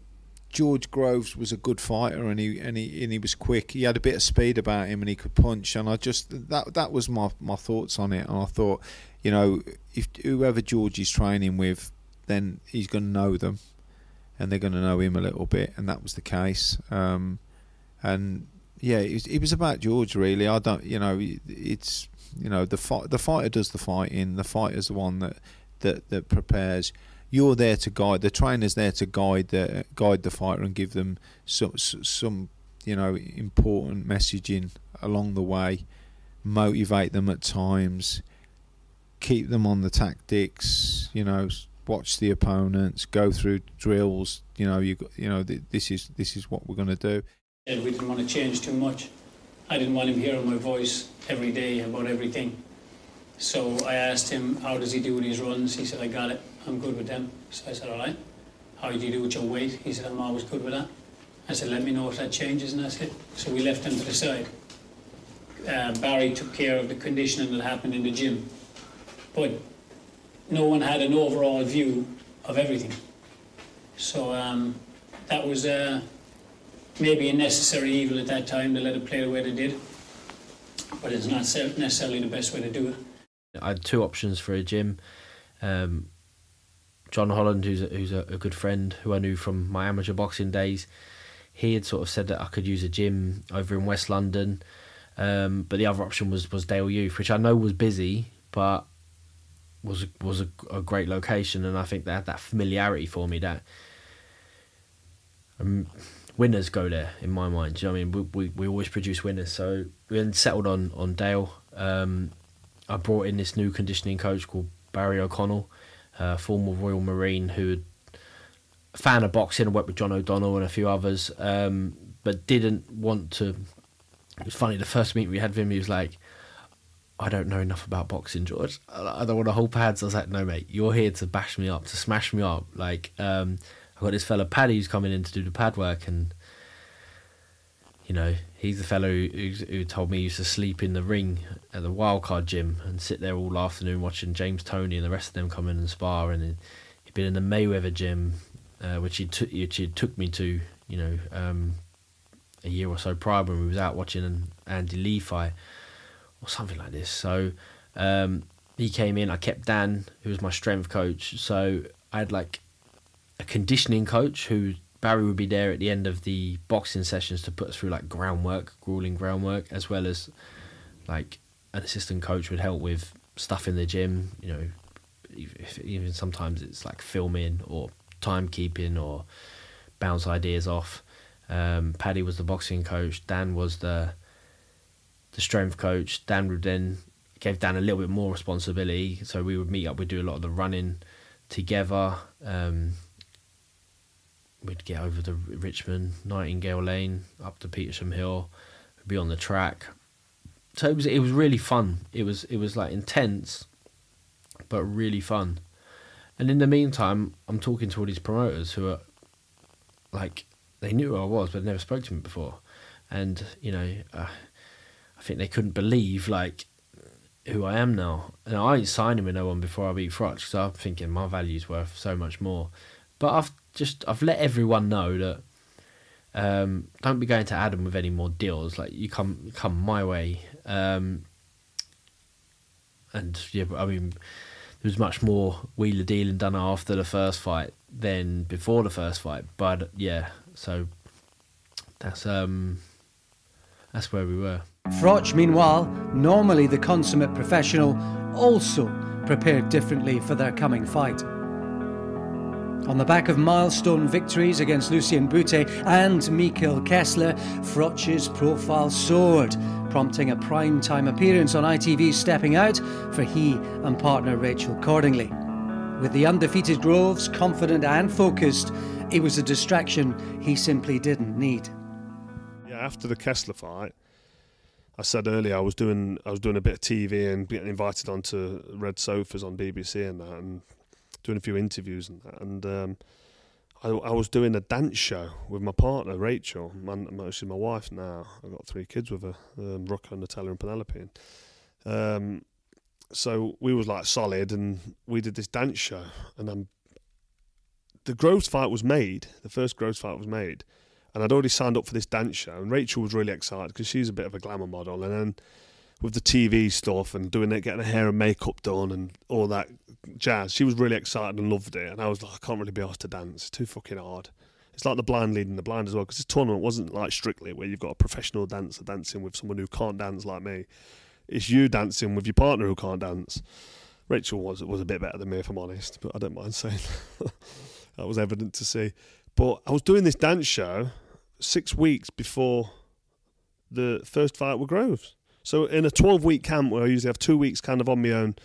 George Groves was a good fighter, and he was quick. He had a bit of speed about him, and he could punch. And I just that was my thoughts on it. And I thought, you know, if whoever George is training with, then he's going to know them, and they're going to know him a little bit. And that was the case. And yeah, it was about George, really. I don't, you know, it's, you know, the fighter does the fighting. The fighter's the one that prepares. You're there to guide. The trainer's there to guide the fighter and give them some you know, important messaging along the way. Motivate them at times. Keep them on the tactics. You know, watch the opponents. Go through drills. You know, this is what we're going to do. And we didn't want to change too much. I didn't want him hearing my voice every day about everything. So I asked him, how does he do with his runs? He said, I got it. I'm good with them. So I said, all right. How do you do with your weight? He said, I'm always good with that. I said, let me know if that changes, and that's it. So we left him to the side. Barry took care of the conditioning that happened in the gym. But no one had an overall view of everything. So that was maybe a necessary evil at that time to let it play the way they did. But it's not necessarily the best way to do it. I had two options for a gym. John Holland, who's a good friend who I knew from my amateur boxing days, he had sort of said that I could use a gym over in West London. But the other option was Dale Youth, which I know was busy, but was a great location, and I think they had that familiarity for me that winners go there in my mind. Do you know what I mean? We always produce winners, so we then settled on Dale. I brought in this new conditioning coach called Barry O'Connell, former Royal Marine, who had a fan of boxing and worked with John O'Donnell and a few others, but didn't want to. It was funny, the first meeting we had with him, he was like, I don't know enough about boxing, George. I don't want to hold pads. I was like, no, mate, you're here to bash me up, to smash me up. Like, I've got this fella Paddy who's coming in to do the pad work, and you know, he's the fellow who told me he used to sleep in the ring at the Wildcard gym and sit there all afternoon watching James Toney and the rest of them come in and spar. And he'd been in the Mayweather gym, which he took me to, you know, a year or so prior when we was out watching an Andy Lee fight or something like this. So he came in. I kept Dan, who was my strength coach. So I had like a conditioning coach who Barry would be there at the end of the boxing sessions to put us through like grueling groundwork, as well as like an assistant coach would help with stuff in the gym. You know, even sometimes it's like filming or timekeeping or bounce ideas off. Paddy was the boxing coach. Dan was the strength coach. Dan would then gave Dan a little bit more responsibility, so we would meet up. We'd do a lot of the running together. We'd get over to Richmond, Nightingale Lane, up to Petersham Hill, we'd be on the track. So it was really fun. It was like intense, but really fun. And in the meantime, I'm talking to all these promoters who are like, they knew who I was, but never spoke to me before. And you know, I think they couldn't believe like who I am now. And I ain't signing with no one before I beat Froch, because I'm thinking my value's worth so much more. But I've let everyone know that don't be going to Adam with any more deals. Like, you come my way. And yeah, I mean, there was much more wheeler dealing done after the first fight than before the first fight. But yeah, so that's where we were. Froch, meanwhile, normally the consummate professional, also prepared differently for their coming fight. On the back of milestone victories against Lucien Boutte and Mikkel Kessler, Froch's profile soared, prompting a prime-time appearance on ITV's Stepping Out for he and partner Rachel Cordingley. With the undefeated Groves confident and focused, it was a distraction he simply didn't need. Yeah, after the Kessler fight, I said earlier I was doing a bit of TV and getting invited onto Red Sofas on BBC and that, and doing a few interviews and that. And I was doing a dance show with my partner Rachel. She's my wife now. I've got 3 kids with her, Rocco, Natalia and Penelope. So we was like solid, and we did this dance show. And the Groves fight was made. The first Groves fight was made. And I'd already signed up for this dance show, and Rachel was really excited because she's a bit of a glamour model. And then with the TV stuff and doing it, getting her hair and makeup done and all that jazz, she was really excited and loved it. And I was like, I can't really be asked to dance. It's too fucking hard. It's like the blind leading the blind as well, because this tournament wasn't like Strictly where you've got a professional dancer dancing with someone who can't dance like me. It's you dancing with your partner who can't dance. Rachel was a bit better than me, if I'm honest, but I don't mind saying that was evident to see. But I was doing this dance show 6 weeks before the first fight with Groves. So in a 12-week camp where I usually have 2 weeks kind of on my own,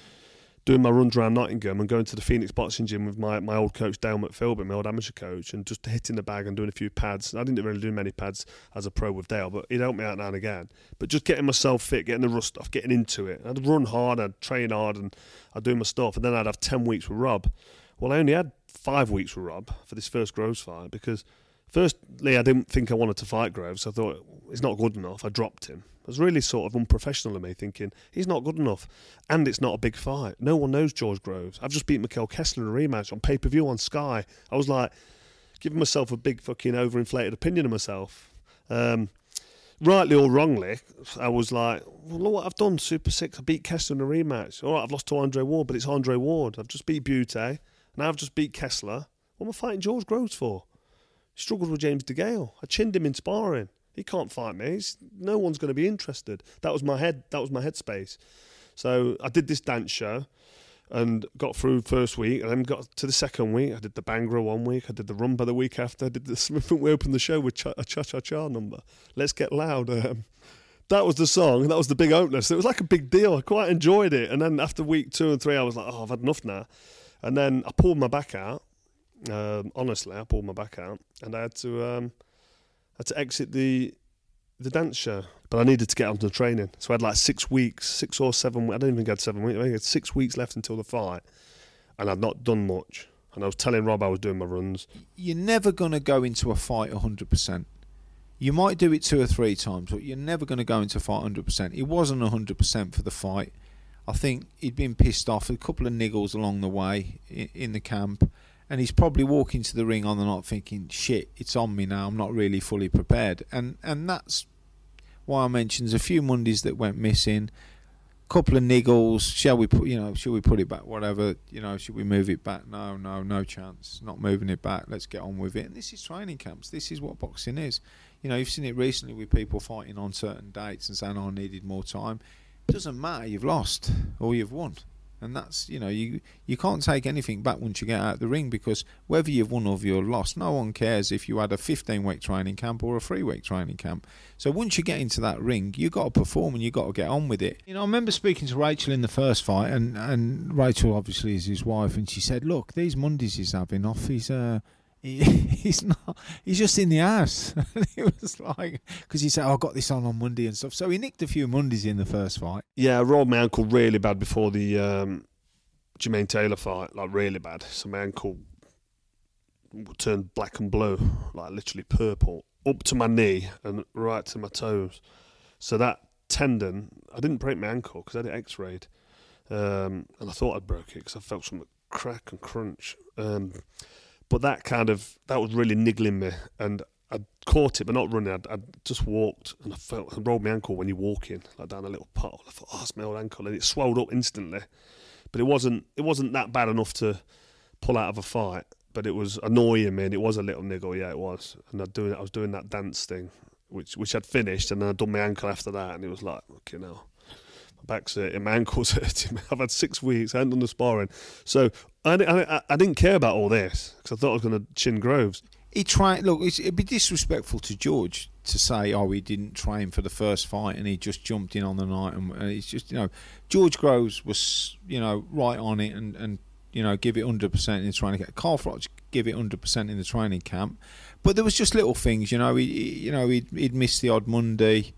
doing my runs around Nottingham and going to the Phoenix boxing gym with my old coach Dale McPhilbin, my old amateur coach, and just hitting the bag and doing a few pads. I didn't really do many pads as a pro with Dale, but he'd help me out now and again. But just getting myself fit, getting the rust off, getting into it. I'd run hard, I'd train hard, and I'd do my stuff. And then I'd have 10 weeks with Rob. Well, I only had 5 weeks with Rob for this first Groves fight because firstly, I didn't think I wanted to fight Groves. I thought, he's not good enough. I dropped him. It was really sort of unprofessional of me, thinking, he's not good enough. And it's not a big fight. No one knows George Groves. I've just beat Mikhail Kessler in a rematch on pay-per-view on Sky. I was like, giving myself a big fucking overinflated opinion of myself. Rightly or wrongly, I was like, well, look what I've done, Super 6. I beat Kessler in a rematch. All right, I've lost to Andre Ward, but it's Andre Ward. I've just beat Butte. Now I've just beat Kessler. What am I fighting George Groves for? He struggled with James DeGale. I chinned him in sparring. He can't fight me. No one's going to be interested. That was my headspace. So I did this dance show and got through first week, and then got to the second week. I did the Bangra one week. I did the Rumba the week after. I did we opened the show with a cha-cha-cha number. Let's Get Loud. That was the song. That was the big opener. So it was like a big deal. I quite enjoyed it. And then after week 2 and 3, I was like, oh, I've had enough now. And then I pulled my back out. Honestly, I pulled my back out, and I had to exit the dance show. But I needed to get onto the training, so I had like 6 weeks, 6 or 7 weeks. I don't even get 7 weeks. I had 6 weeks left until the fight, and I'd not done much. And I was telling Rob I was doing my runs. You're never going to go into a fight 100%. You might do it 2 or 3 times, but you're never going to go into a fight 100%. It wasn't 100% for the fight. I think he'd been pissed off, a couple of niggles along the way in the camp. And he's probably walking to the ring on the night thinking, shit, it's on me now, I'm not really fully prepared. And that's why I mentioned there's a few Mondays that went missing, a couple of niggles, shall we put it back, whatever, should we move it back? No chance, not moving it back, let's get on with it. And this is training camps, this is what boxing is. You've seen it recently with people fighting on certain dates and saying, I needed more time. It doesn't matter, you've lost or you've won. And that's, you can't take anything back once you get out of the ring, because whether you've won or you've lost, no one cares if you had a 15-week training camp or a 3-week training camp. So once you get into that ring, you've got to perform and you've got to get on with it. I remember speaking to Rachel in the first fight, and Rachel obviously is his wife, and she said, look, these Mondays he's having off, he's not. He's just in the house. It was like, because he said, I got this on Monday and stuff. So he nicked a few Mondays in the first fight. Yeah, I rolled my ankle really bad before the Jermaine Taylor fight, like really bad. So my ankle turned black and blue, like literally purple, up to my knee and right to my toes. So that tendon, I didn't break my ankle because I had it x-rayed, and I thought I'd broke it because I felt some crack and crunch. But that was really niggling me, and I caught it, but not running. I just walked, and I rolled my ankle when you're walking, like down a little puddle. I thought, oh, it's my old ankle, and it swelled up instantly. But it wasn't that bad enough to pull out of a fight. But it was annoying me, and it was a little niggle, yeah, it was. And I was doing that dance thing, which I'd finished, and then I'd done my ankle after that, and it was like, okay, now. My back's hurting, my ankle's hurting. I've had 6 weeks, I hadn't done the sparring. So I didn't care about all this because I thought I was going to chin Groves. he tried. Look, it'd be disrespectful to George to say, "Oh, he didn't train for the first fight and he just jumped in on the night." And it's just, George Groves was, right on it and give it 100% in the training camp. Carl Froch give it 100% in the training camp, but there was just little things. He'd missed the odd Monday.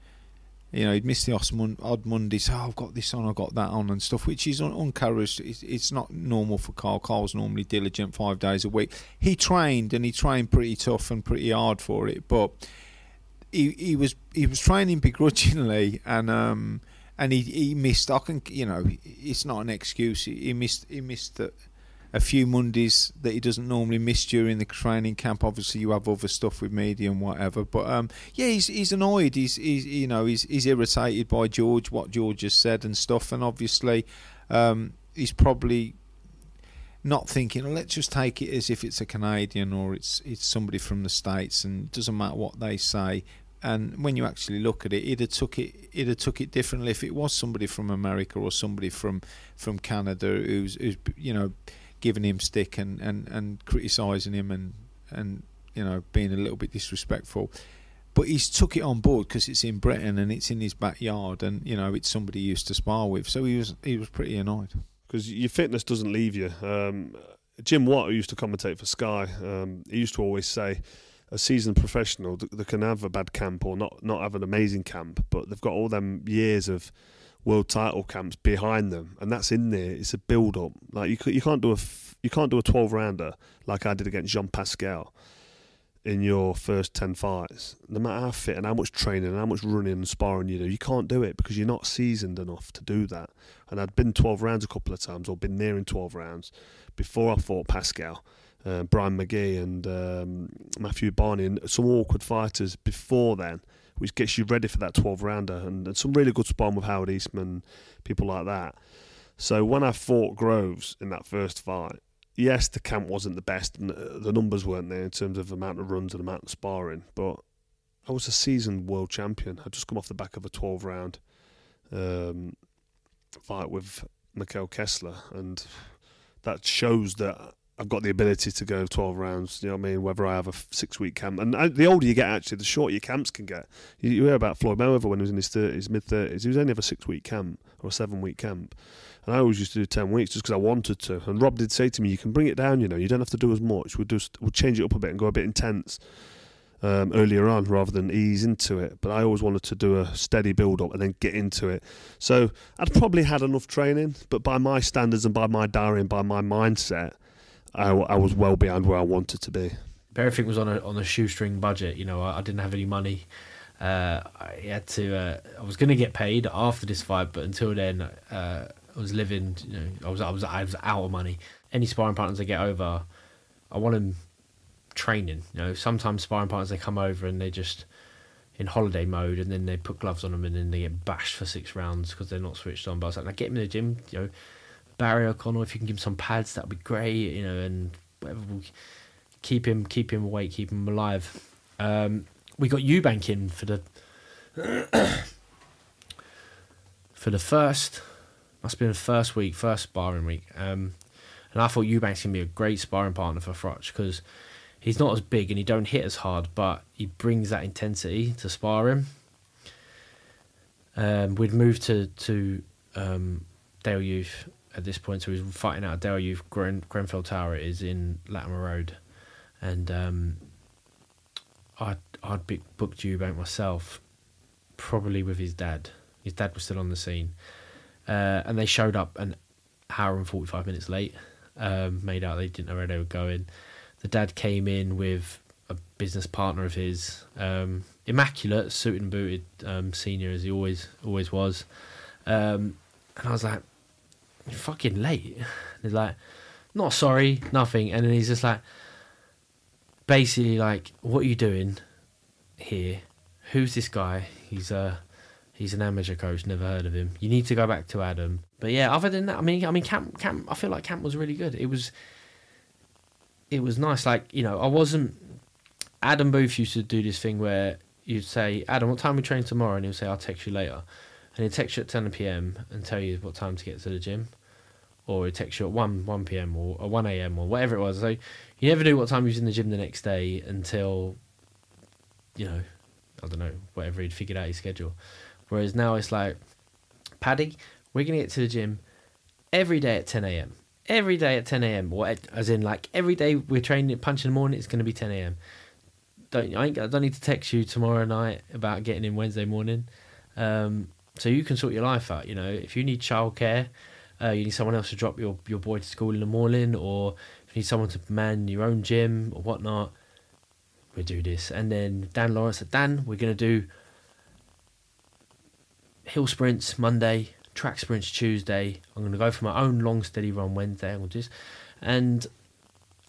He'd missed the odd Monday. So I've got this on, I've got that on, and stuff, which is uncharacteristic. It's not normal for Carl. Carl's normally diligent 5 days a week. He trained pretty tough and pretty hard for it, but he was training begrudgingly, and he missed. It's not an excuse. He missed a few Mondays that he doesn't normally miss during the training camp. Obviously, you have other stuff with media and whatever. But he's annoyed. He's irritated by George, what George has said and stuff. And obviously, he's probably not thinking, let's just take it as if it's a Canadian or it's somebody from the States, and it doesn't matter what they say. And when you actually look at it, he'd have took it differently if it was somebody from America or somebody from Canada who's giving him stick and criticising him and being a little bit disrespectful. But he's took it on board because it's in Britain and it's in his backyard, and it's somebody he used to spar with. So he was pretty annoyed. Because your fitness doesn't leave you. Jim Watt, who used to commentate for Sky, he used to always say, a seasoned professional, they can have a bad camp or not have an amazing camp, but they've got all them years of world title camps behind them, and that's in there. It's a build up. Like you can't do a 12-rounder like I did against Jean Pascal in your first 10 fights. No matter how fit and how much training and how much running and sparring you do, you can't do it because you're not seasoned enough to do that. And I'd been 12 rounds a couple of times, or been near in 12 rounds before I fought Pascal. Brian McGee and Matthew Barney, and some awkward fighters before then, which gets you ready for that 12-rounder, and some really good sparring with Howard Eastman, people like that. So when I fought Groves in that first fight, yes, the camp wasn't the best, and the numbers weren't there in terms of the amount of runs and the amount of sparring, but I was a seasoned world champion. I'd just come off the back of a 12-round fight with Mikhail Kessler, and that shows that I've got the ability to go 12 rounds, you know what I mean, whether I have a 6-week camp. And the older you get, actually, the shorter your camps can get. You hear about Floyd Mayweather when he was in his 30s, mid-30s. He was only have a 6-week camp or a 7-week camp. And I always used to do 10 weeks just because I wanted to. And Rob did say to me, you can bring it down, you don't have to do as much. We'll change it up a bit and go a bit intense earlier on rather than ease into it. But I always wanted to do a steady build-up and then get into it. So I'd probably had enough training, but by my standards and by my diary and by my mindset, I was well behind where I wanted to be. Everything was on a shoestring budget. I didn't have any money. I was going to get paid after this fight, but until then, I was living. I was out of money. Any sparring partners I get over, I want them training. Sometimes sparring partners, they come over and they're just in holiday mode, and then they put gloves on them and then they get bashed for 6 rounds because they're not switched on. But I was like, now get him in the gym. Barry O'Connell, if you can give him some pads, that'd be great, and whatever, we'll keep him awake, keep him alive. We got Eubank in for the first, must have been the first sparring week, and I thought Eubank's gonna be a great sparring partner for Froch because he's not as big and he don't hit as hard, but he brings that intensity to sparring. We'd moved to Dale Youth at this point, so he was fighting out of Dale Youth. Grenfell Tower it is in Latimer Road, and I'd booked Eubank myself, probably with his dad. His dad was still on the scene, and they showed up an hour and 45 minutes late. Made out they didn't know where they were going. The dad came in with a business partner of his, immaculate, suited and booted, senior as he always was, and I was like, "You're fucking late." And he's like, "Not sorry, nothing." And then he's just like, basically like, "What are you doing here? Who's this guy? He's an amateur coach, never heard of him. You need to go back to Adam." But yeah, other than that, I mean, camp. I feel like camp was really good. It was nice. Like, I wasn't. Adam Booth used to do this thing where you'd say, "Adam, what time we train tomorrow?" And he'll say, "I'll text you later." And he'll text you at 10 p.m. and tell you what time to get to the gym. or he'd text you at 1 p.m. or 1 a.m. or whatever it was. So you never knew what time he was in the gym the next day until, you know, I don't know, whatever he'd figured out his schedule. Whereas now it's like, Paddy, we're going to get to the gym every day at 10 a.m. Every day at 10 a.m. Or as in, like, every day we're training at punch in the morning, it's going to be 10 a.m. I don't need to text you tomorrow night about getting in Wednesday morning. So you can sort your life out, you know. If you need childcare, you need someone else to drop your boy to school in the morning, or if you need someone to man your own gym or whatnot, we do this. And then Dan Lawrence said, Dan, we're going to do hill sprints Monday, track sprints Tuesday. I'm going to go for my own long steady run Wednesday. I'm going to do this. And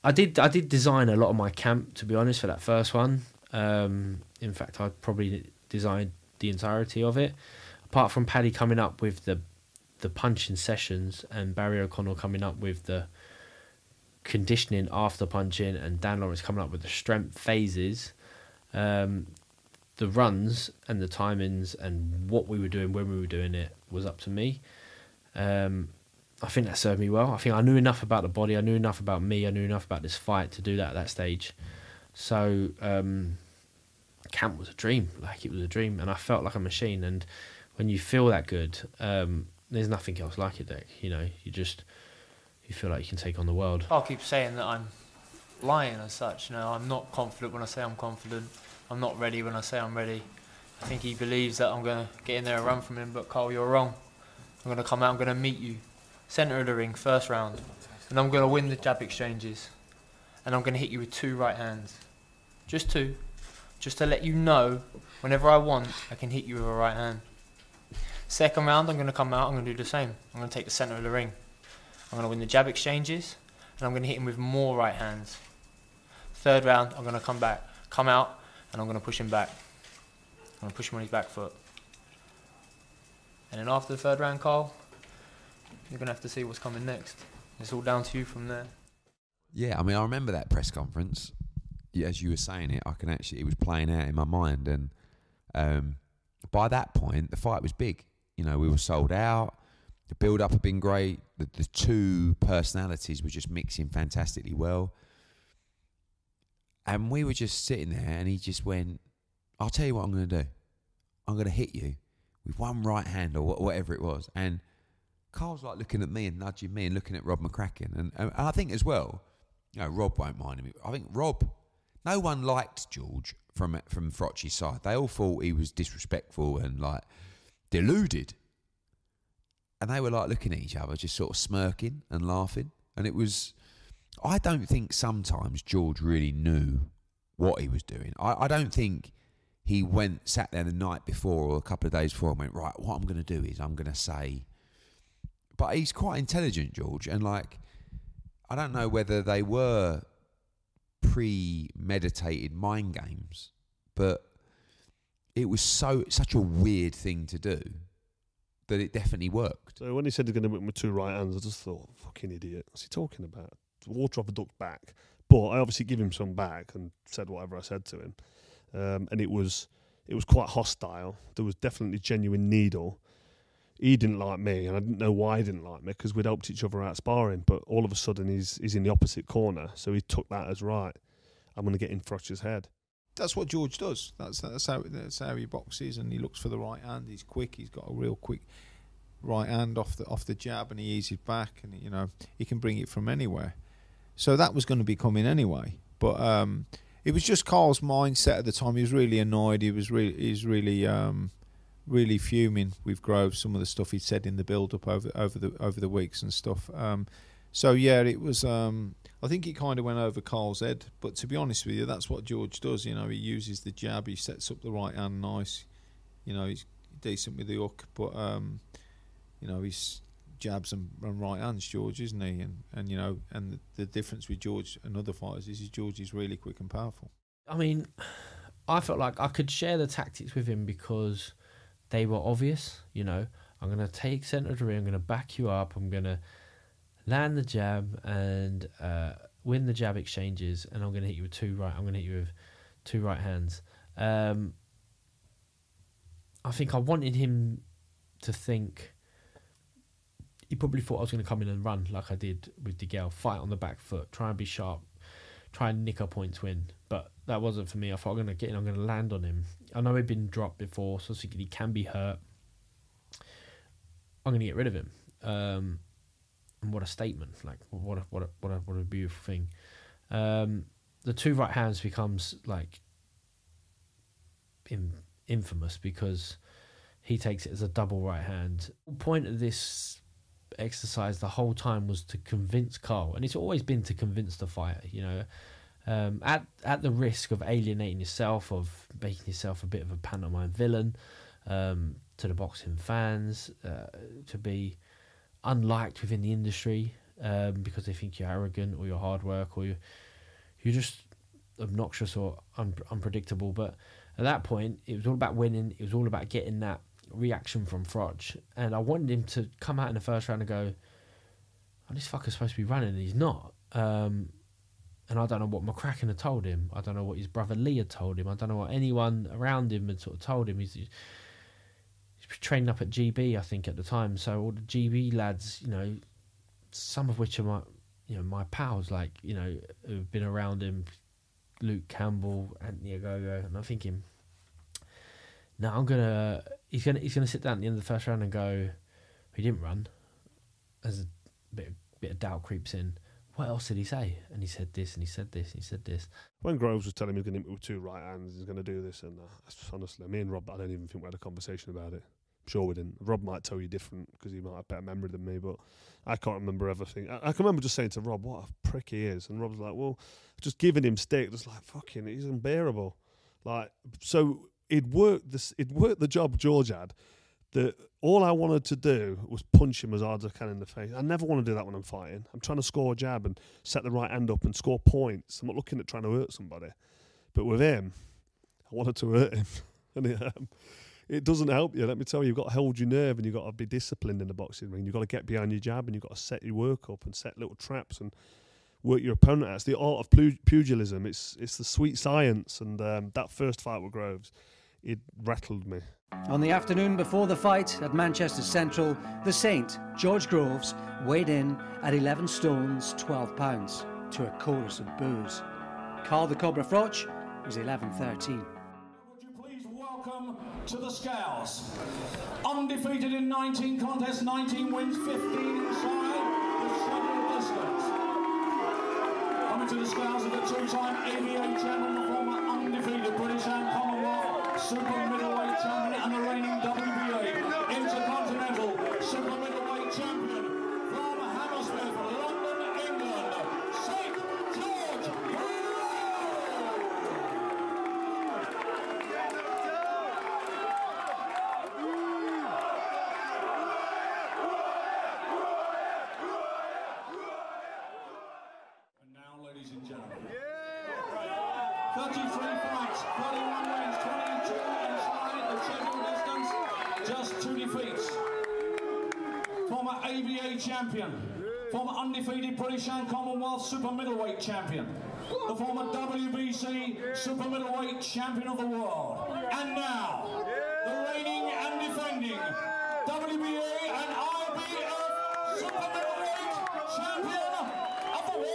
I did design a lot of my camp, to be honest, for that first one. In fact, I probably designed the entirety of it, apart from Paddy coming up with the punching sessions and Barry O'Connell coming up with the conditioning after punching, and Dan Lawrence coming up with the strength phases. The runs and the timings and what we were doing when we were doing it was up to me. I think that served me well. I think I knew enough about the body, I knew enough about me, I knew enough about this fight to do that at that stage. So camp was a dream, like it was a dream, and I felt like a machine. And when you feel that good, there's nothing else like it, Dick. You know, you feel like you can take on the world. I'll keep saying that I'm lying as such. You know, I'm not confident when I say I'm confident. I'm not ready when I say I'm ready. I think he believes that I'm going to get in there and run from him, but Carl, you're wrong. I'm going to come out, I'm going to meet you, centre of the ring, first round, and I'm going to win the jab exchanges, and I'm going to hit you with 2 right hands. Just 2. Just to let you know, whenever I want, I can hit you with a right hand. Second round, I'm going to come out, I'm going to do the same. I'm going to take the centre of the ring. I'm going to win the jab exchanges, and I'm going to hit him with more right hands. Third round, I'm going to come out, and I'm going to push him back. I'm going to push him on his back foot. And then after the third round, Carl, you're going to have to see what's coming next. It's all down to you from there. Yeah, I mean, I remember that press conference. Yeah, as you were saying it, it was playing out in my mind. And by that point, the fight was big. You know, we were sold out. The build-up had been great. The 2 personalities were just mixing fantastically well. And we were just sitting there, and he just went, I'll tell you what I'm going to do. I'm going to hit you with 1 right hand or whatever it was. And Carl's like looking at me and nudging me and looking at Rob McCracken. And I think as well, you know, Rob won't mind him. I think Rob, no one liked George from Froch's side. They all thought he was disrespectful and like deluded. And they were like looking at each other, just sort of smirking and laughing. And it was, I don't think sometimes George really knew what he was doing. I don't think he sat there the night before or a couple of days before and went, right, what I'm going to do is I'm going to say... But he's quite intelligent, George, and like, I don't know whether they were premeditated mind games, but it was such a weird thing to do that it definitely worked. So when he said he's going to win with 2 right hands, I just thought, fucking idiot, what's he talking about? Waterhofer ducked back, but I obviously give him some back and said whatever I said to him, and it was quite hostile. There was definitely genuine needle. He didn't like me, and I didn't know why he didn't like me, because we'd helped each other out sparring, but all of a sudden he's in the opposite corner, so he took that as right. I'm going to get in Froch's head. That's what George does. That's how he boxes, and he looks for the right hand. He's quick. He's got a real quick right hand off the jab, and he eases back, and you know he can bring it from anywhere. So that was going to be coming anyway. But it was just Carl's mindset at the time. He was really annoyed. He's really fuming with Groves. Some of the stuff he'd said in the build-up over the weeks and stuff. So yeah, it was. I think it kind of went over Carl's head. But to be honest with you, that's what George does. You know, he uses the jab. He sets up the right hand nice. You know, he's decent with the hook, but you know, he's jabs and right hands, George, isn't he? And you know, and the difference with George and other fighters is George is really quick and powerful. I mean, I felt like I could share the tactics with him because they were obvious. You know, I'm going to take centre of the ring, I'm going to back you up, I'm going to land the jab and win the jab exchanges, and I'm going to hit you with 2 right. I'm going to hit you with 2 right hands. I think I wanted him to think he probably thought I was going to come in and run like I did with DeGale, fight on the back foot, try and be sharp, try and nick a points win. But that wasn't for me. I thought I'm going to get in, I'm going to land on him. I know he'd been dropped before, so he can be hurt. I'm going to get rid of him. And what a statement! Like what a beautiful thing. The two right hands becomes like infamous because he takes it as a double right hand. The point of this exercise the whole time was to convince Carl, and it's always been to convince the fighter, you know, at the risk of alienating yourself, of making yourself a bit of a pantomime villain to the boxing fans, to be unliked within the industry because they think you're arrogant or you're hard work or you're just obnoxious or unpredictable. But at that point, it was all about winning. It was all about getting that reaction from Froch. And I wanted him to come out in the first round and go, oh, this fucker's supposed to be running and he's not. And I don't know what McCracken had told him. I don't know what his brother Lee had told him. I don't know what anyone around him had sort of told him. He's training up at GB, I think, at the time. So all the GB lads, you know, some of which are my pals, like, you know, who've been around him, Luke Campbell, Anthony Ogogo, and I'm thinking, no, he's gonna sit down at the end of the first round and go, he didn't run. As a bit of doubt creeps in. What else did he say? And he said this, and he said this, and he said this. When Groves was telling me he's going to hit me with two right hands, he's going to do this, and honestly, me and Rob, I don't even think we had a conversation about it. I'm sure we didn't. Rob might tell you different because he might have better memory than me, but I can't remember everything. I can remember just saying to Rob, what a prick he is. And Rob's like, well, just giving him stick, just like, fucking, he's unbearable. Like, so it worked the job George had, that all I wanted to do was punch him as hard as I can in the face. I never want to do that when I'm fighting. I'm trying to score a jab and set the right hand up and score points. I'm not looking at trying to hurt somebody. But with him, I wanted to hurt him. And it doesn't help you. Let me tell you, you've got to hold your nerve and you've got to be disciplined in the boxing ring. You've got to get behind your jab and you've got to set your work up and set little traps and work your opponent out. It's the art of pugilism. It's the sweet science. And that first fight with Groves, it rattled me. On the afternoon before the fight at Manchester Central, the Saint, George Groves, weighed in at 11 stones, 12 pounds, to a chorus of boos. Carl the Cobra Froch was 11-13. Would you please welcome to the scales, undefeated in 19 contests, 19 wins, 15 inside the shuttle distance. Coming to the scales of the two-time ABA champion, the former undefeated British and Commonwealth super middleweight champion and the reigning WBA intercontinental super middleweight champion from Hammersmith, London, England, St. George. And now, ladies and gentlemen, 33 fights, 31 wins, 22 inside the champion distance, just 2 defeats. Former ABA champion, former undefeated British and Commonwealth super middleweight champion, the former WBC super middleweight champion of the world, and now the reigning and defending WBA and IBF super middleweight champion of the world.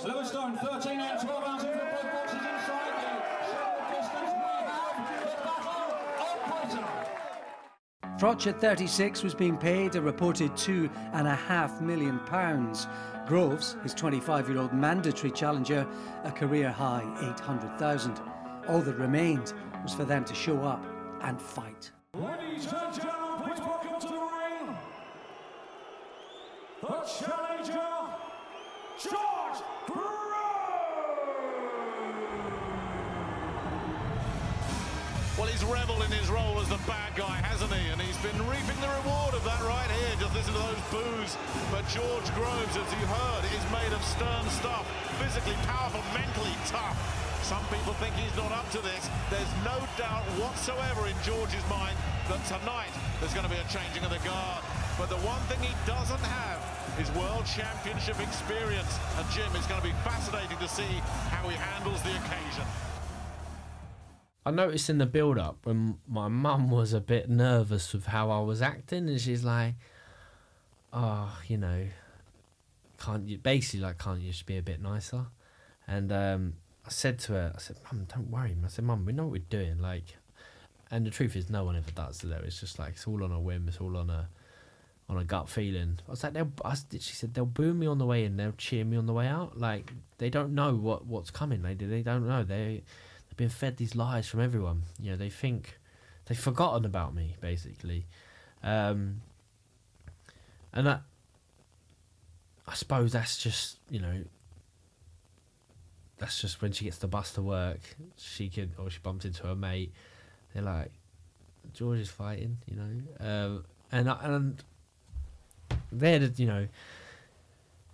Livingstone, 13 and 12 ounces with both boxes inside the short distance. We have the Battle of Britain. Froch at 36 was being paid a reported £2.5 million. Groves, his 25-year-old mandatory challenger, a career-high 800,000. All that remained was for them to show up and fight. Ladies and gentlemen, please welcome to the ring, the challenger, George Groves. revel in his role as the bad guy, hasn't he? And he's been reaping the reward of that right here. Just listen to those boos. But George Groves, as you heard, is made of stern stuff. Physically powerful, mentally tough. Some people think he's not up to this. There's no doubt whatsoever in George's mind that tonight there's going to be a changing of the guard. But the one thing he doesn't have is World Championship experience. And Jim, it's going to be fascinating to see how he handles the occasion. I noticed in the build-up when my mum was a bit nervous with how I was acting, and she's like, "Oh, you know, can't you just be a bit nicer?" And I said to her, I said, "Mum, don't worry." I said, "Mum, we know what we're doing." Like, and the truth is, no one ever does, though. It's just like it's all on a whim. It's all on a gut feeling. I was like, she said they'll boo me on the way in, they'll cheer me on the way out. Like they don't know what's coming. They don't know. They've been fed these lies from everyone. You know, they think they've forgotten about me, basically. And that, I suppose that's just, you know, that's just when she gets the bus to work, she bumps into her mate. They're like, George is fighting, you know, and they're the, you know,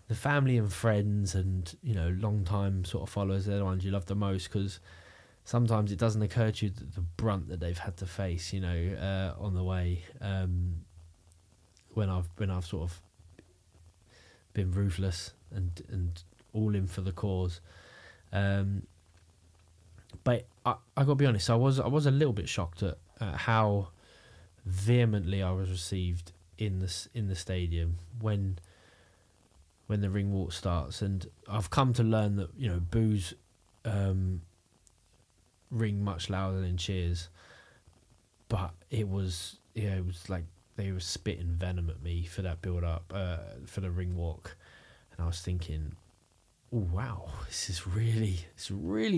the family and friends and, you know, long time sort of followers. They're the ones you love the most, because sometimes it doesn't occur to you the brunt that they've had to face, you know, on the way. When I've sort of been ruthless and all in for the cause. But I got to be honest, I was a little bit shocked at how vehemently I was received in the stadium when the ring walk starts, and I've come to learn that, you know, boos ring much louder than cheers, but it was like they were spitting venom at me for that build up for the ring walk, and I was thinking, oh wow, this is really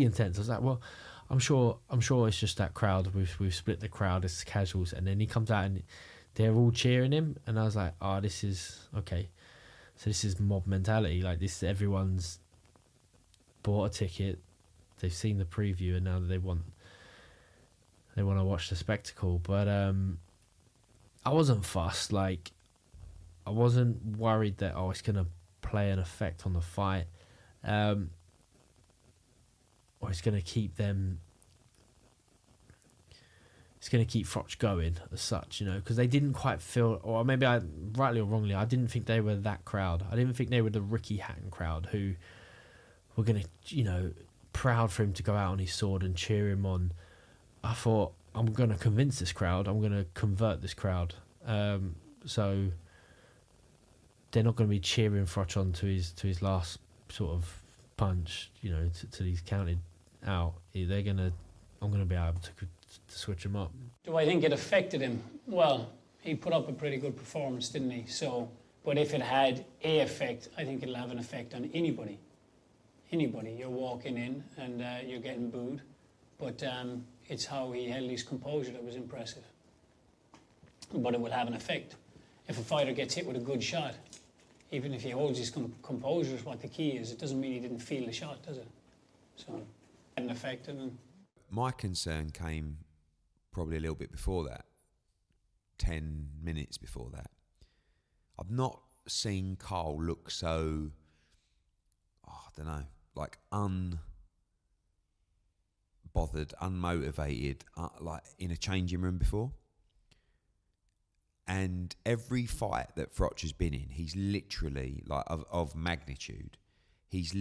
intense. I was like, well, I'm sure it's just that crowd. We've split the crowd. It's casuals, and then he comes out and they're all cheering him, and I was like, oh, this is okay. So this is mob mentality. Like this, everyone's bought a ticket. They've seen the preview, and now they want to watch the spectacle. But I wasn't fussed. Like I wasn't worried that it's going to play an effect on the fight. Or it's going to keep them. It's going to keep Froch going as such, you know, because they didn't quite feel, or maybe rightly or wrongly, I didn't think they were that crowd. I didn't think they were the Ricky Hatton crowd who were going to, you know, proud for him to go out on his sword and cheer him on. I thought, I'm going to convince this crowd. I'm going to convert this crowd. So they're not going to be cheering Froch on to his last sort of punch, you know, till he's counted out. I'm going to be able to switch him up. Do I think it affected him? Well, he put up a pretty good performance, didn't he? So, but if it had a effect, I think it'll have an effect on anybody. Anybody. You're walking in and you're getting booed, but it's how he held his composure that was impressive. But it will have an effect. If a fighter gets hit with a good shot, even if he holds his composure is what the key is, it doesn't mean he didn't feel the shot, does it? So, it had an effect on him. My concern came probably a little bit before that, 10 minutes before that. I've not seen Carl look so, I don't know, like unbothered, unmotivated, like in a changing room before. And every fight that Froch has been in, he's literally, like, of magnitude, his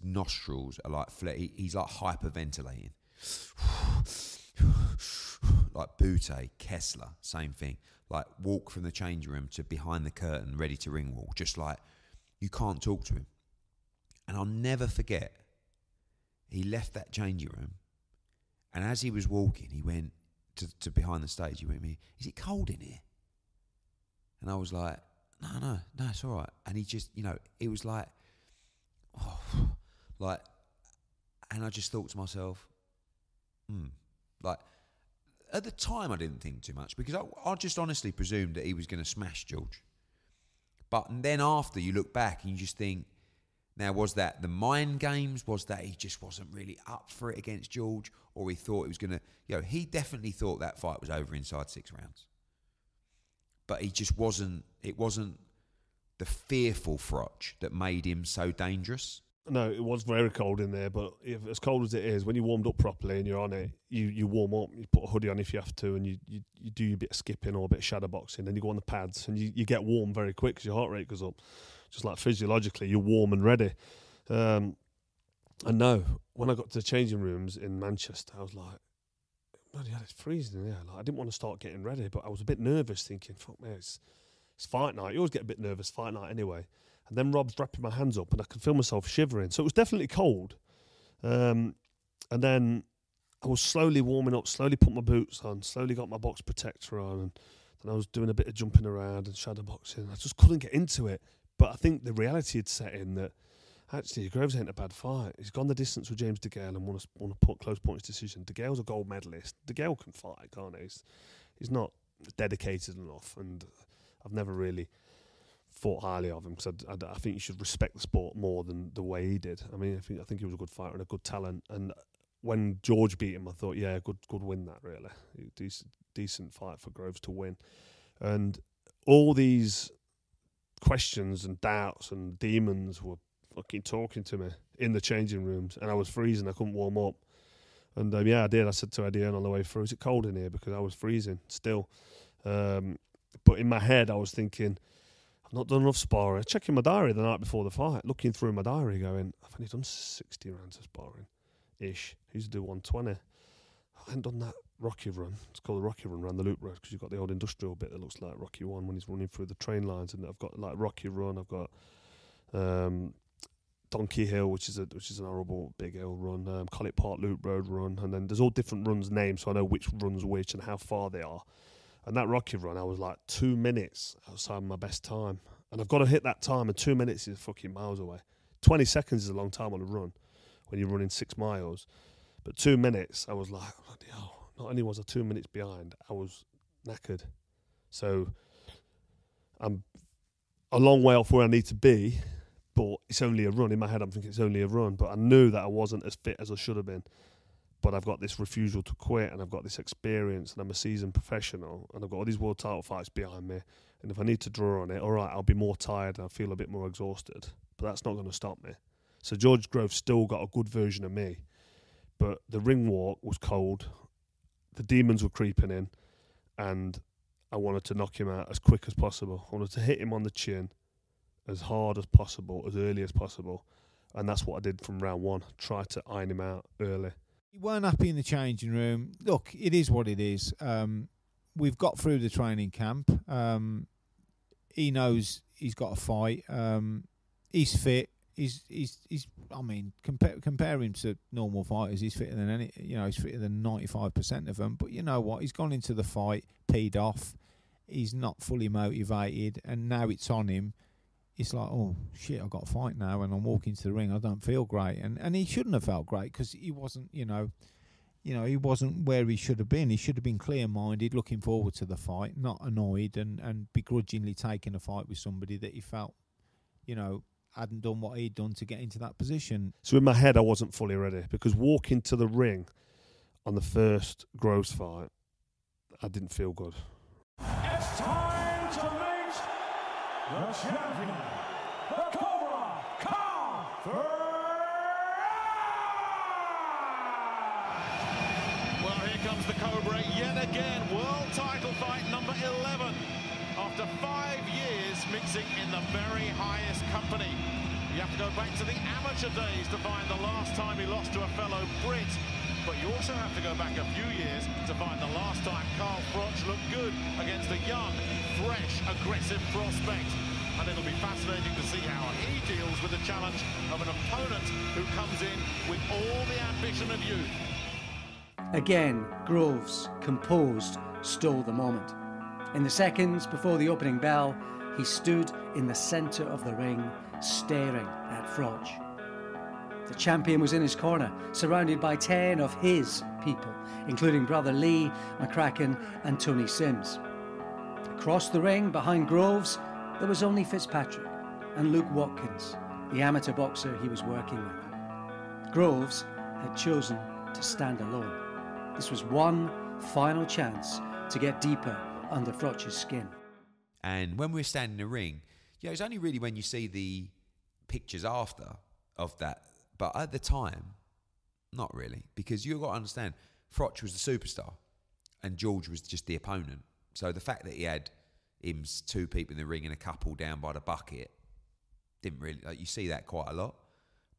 nostrils are like, he's like hyperventilating. Like Bute, Kessler, same thing. Like walk from the changing room to behind the curtain, ready to ring walk. Just like, you can't talk to him. And I'll never forget, he left that changing room, and as he was walking, he went to behind the stage. He went to me, "Is it cold in here?" And I was like, no, it's all right. And he just, you know, it was like, like, and I just thought to myself, like, at the time I didn't think too much, because I just honestly presumed that he was going to smash George. But then after, you look back and you just think, Now, was that the mind games? Was that he just wasn't really up for it against George? Or he thought it was going to... he definitely thought that fight was over inside 6 rounds. But he just wasn't... It wasn't the fearful Froch that made him so dangerous. No, it was very cold in there, but as cold as it is, when you warmed up properly and you're on it, you warm up, you put a hoodie on if you have to, and you do a bit of skipping or a bit of shadow boxing, then you go on the pads, and you get warm very quick because your heart rate goes up. Just like physiologically, you're warm and ready. And no, when I got to the changing rooms in Manchester, I was like, bloody hell, it's freezing in here. Like, I didn't want to start getting ready, but I was a bit nervous, thinking, fuck me, it's fight night. You always get a bit nervous fight night anyway. And then Rob's wrapping my hands up and I could feel myself shivering. So it was definitely cold. And then I was slowly warming up, slowly put my boots on, slowly got my box protector on. And then I was doing a bit of jumping around and shadow boxing. I just couldn't get into it. But I think the reality had set in that actually Groves ain't a bad fight. He's gone the distance with James DeGale and won a close points decision. DeGale's a gold medalist. DeGale can fight, can't he? He's not dedicated enough. And I've never really thought highly of him because I think you should respect the sport more than the way he did. I mean, I think he was a good fighter and a good talent. And when George beat him, I thought, yeah, good win that really. Decent fight for Groves to win. And all these questions and doubts and demons were fucking talking to me in the changing rooms, and I was freezing. I couldn't warm up. And I did. I said to Eddie Hearn on the way through, is it cold in here? Because I was freezing still. But in my head, I was thinking, I've not done enough sparring. Checking my diary the night before the fight, looking through my diary, going, I've only done 60 rounds of sparring-ish. I used to do 120. I hadn't done that Rocky run. It's called the Rocky run around the loop road because you've got the old industrial bit that looks like Rocky 1 when he's running through the train lines. And I've got like Rocky run. I've got Donkey Hill, which is an horrible big hill run. Collett Park Loop Road run. And then there's all different runs named, so I know which run's which and how far they are. And that Rocky run, I was like 2 minutes outside my best time. And I've got to hit that time, and 2 minutes is fucking miles away. 20 seconds is a long time on a run when you're running 6 miles. But 2 minutes, I was like, bloody hell. Not only was I 2 minutes behind, I was knackered. So I'm a long way off where I need to be, but it's only a run. In my head, I'm thinking it's only a run. But I knew that I wasn't as fit as I should have been. But I've got this refusal to quit, and I've got this experience, and I'm a seasoned professional, and I've got all these world title fights behind me. And if I need to draw on it, all right, I'll be more tired and I'll feel a bit more exhausted. But that's not going to stop me. So George Groves still got a good version of me. But the ring walk was cold. The demons were creeping in, and I wanted to knock him out as quick as possible. I wanted to hit him on the chin as hard as possible, as early as possible. And that's what I did from round one. Try to iron him out early. You weren't happy in the changing room. Look, it is what it is. We've got through the training camp. He knows he's got a fight. He's fit. He's. I mean, compare him to normal fighters. He's fitter than any. He's fitter than 95% of them. But you know what? He's gone into the fight peed off. He's not fully motivated, and now it's on him. It's like, oh shit, I've got to fight now, and I'm walking to the ring. I don't feel great, and he shouldn't have felt great because he wasn't, he wasn't where he should have been. He should have been clear-minded, looking forward to the fight, not annoyed and begrudgingly taking a fight with somebody that he felt, hadn't done what he'd done to get into that position. So in my head, I wasn't fully ready because walking to the ring on the first Groves fight, I didn't feel good. It's time to meet the champion, the Cobra, Carl. Well, here comes the Cobra yet again. World title fight number 11. After 5 years mixing in the very highest company. You have to go back to the amateur days to find the last time he lost to a fellow Brit. But you also have to go back a few years to find the last time Carl Froch looked good against a young, fresh, aggressive prospect. And it'll be fascinating to see how he deals with the challenge of an opponent who comes in with all the ambition of youth. Again, Groves, composed, stole the moment. In the seconds before the opening bell, he stood in the centre of the ring, staring at Froch. The champion was in his corner, surrounded by 10 of his people, including brother Lee, McCracken and Tony Sims. Across the ring, behind Groves, there was only Fitzpatrick and Luke Watkins, the amateur boxer he was working with. Groves had chosen to stand alone. This was one final chance to get deeper under Froch's skin. And when we were standing in the ring, it's only really when you see the pictures after of that, but at the time, not really, because you've got to understand, Froch was the superstar and George was just the opponent. So the fact that he had him, two people in the ring and a couple down by the bucket, didn't really, you see that quite a lot,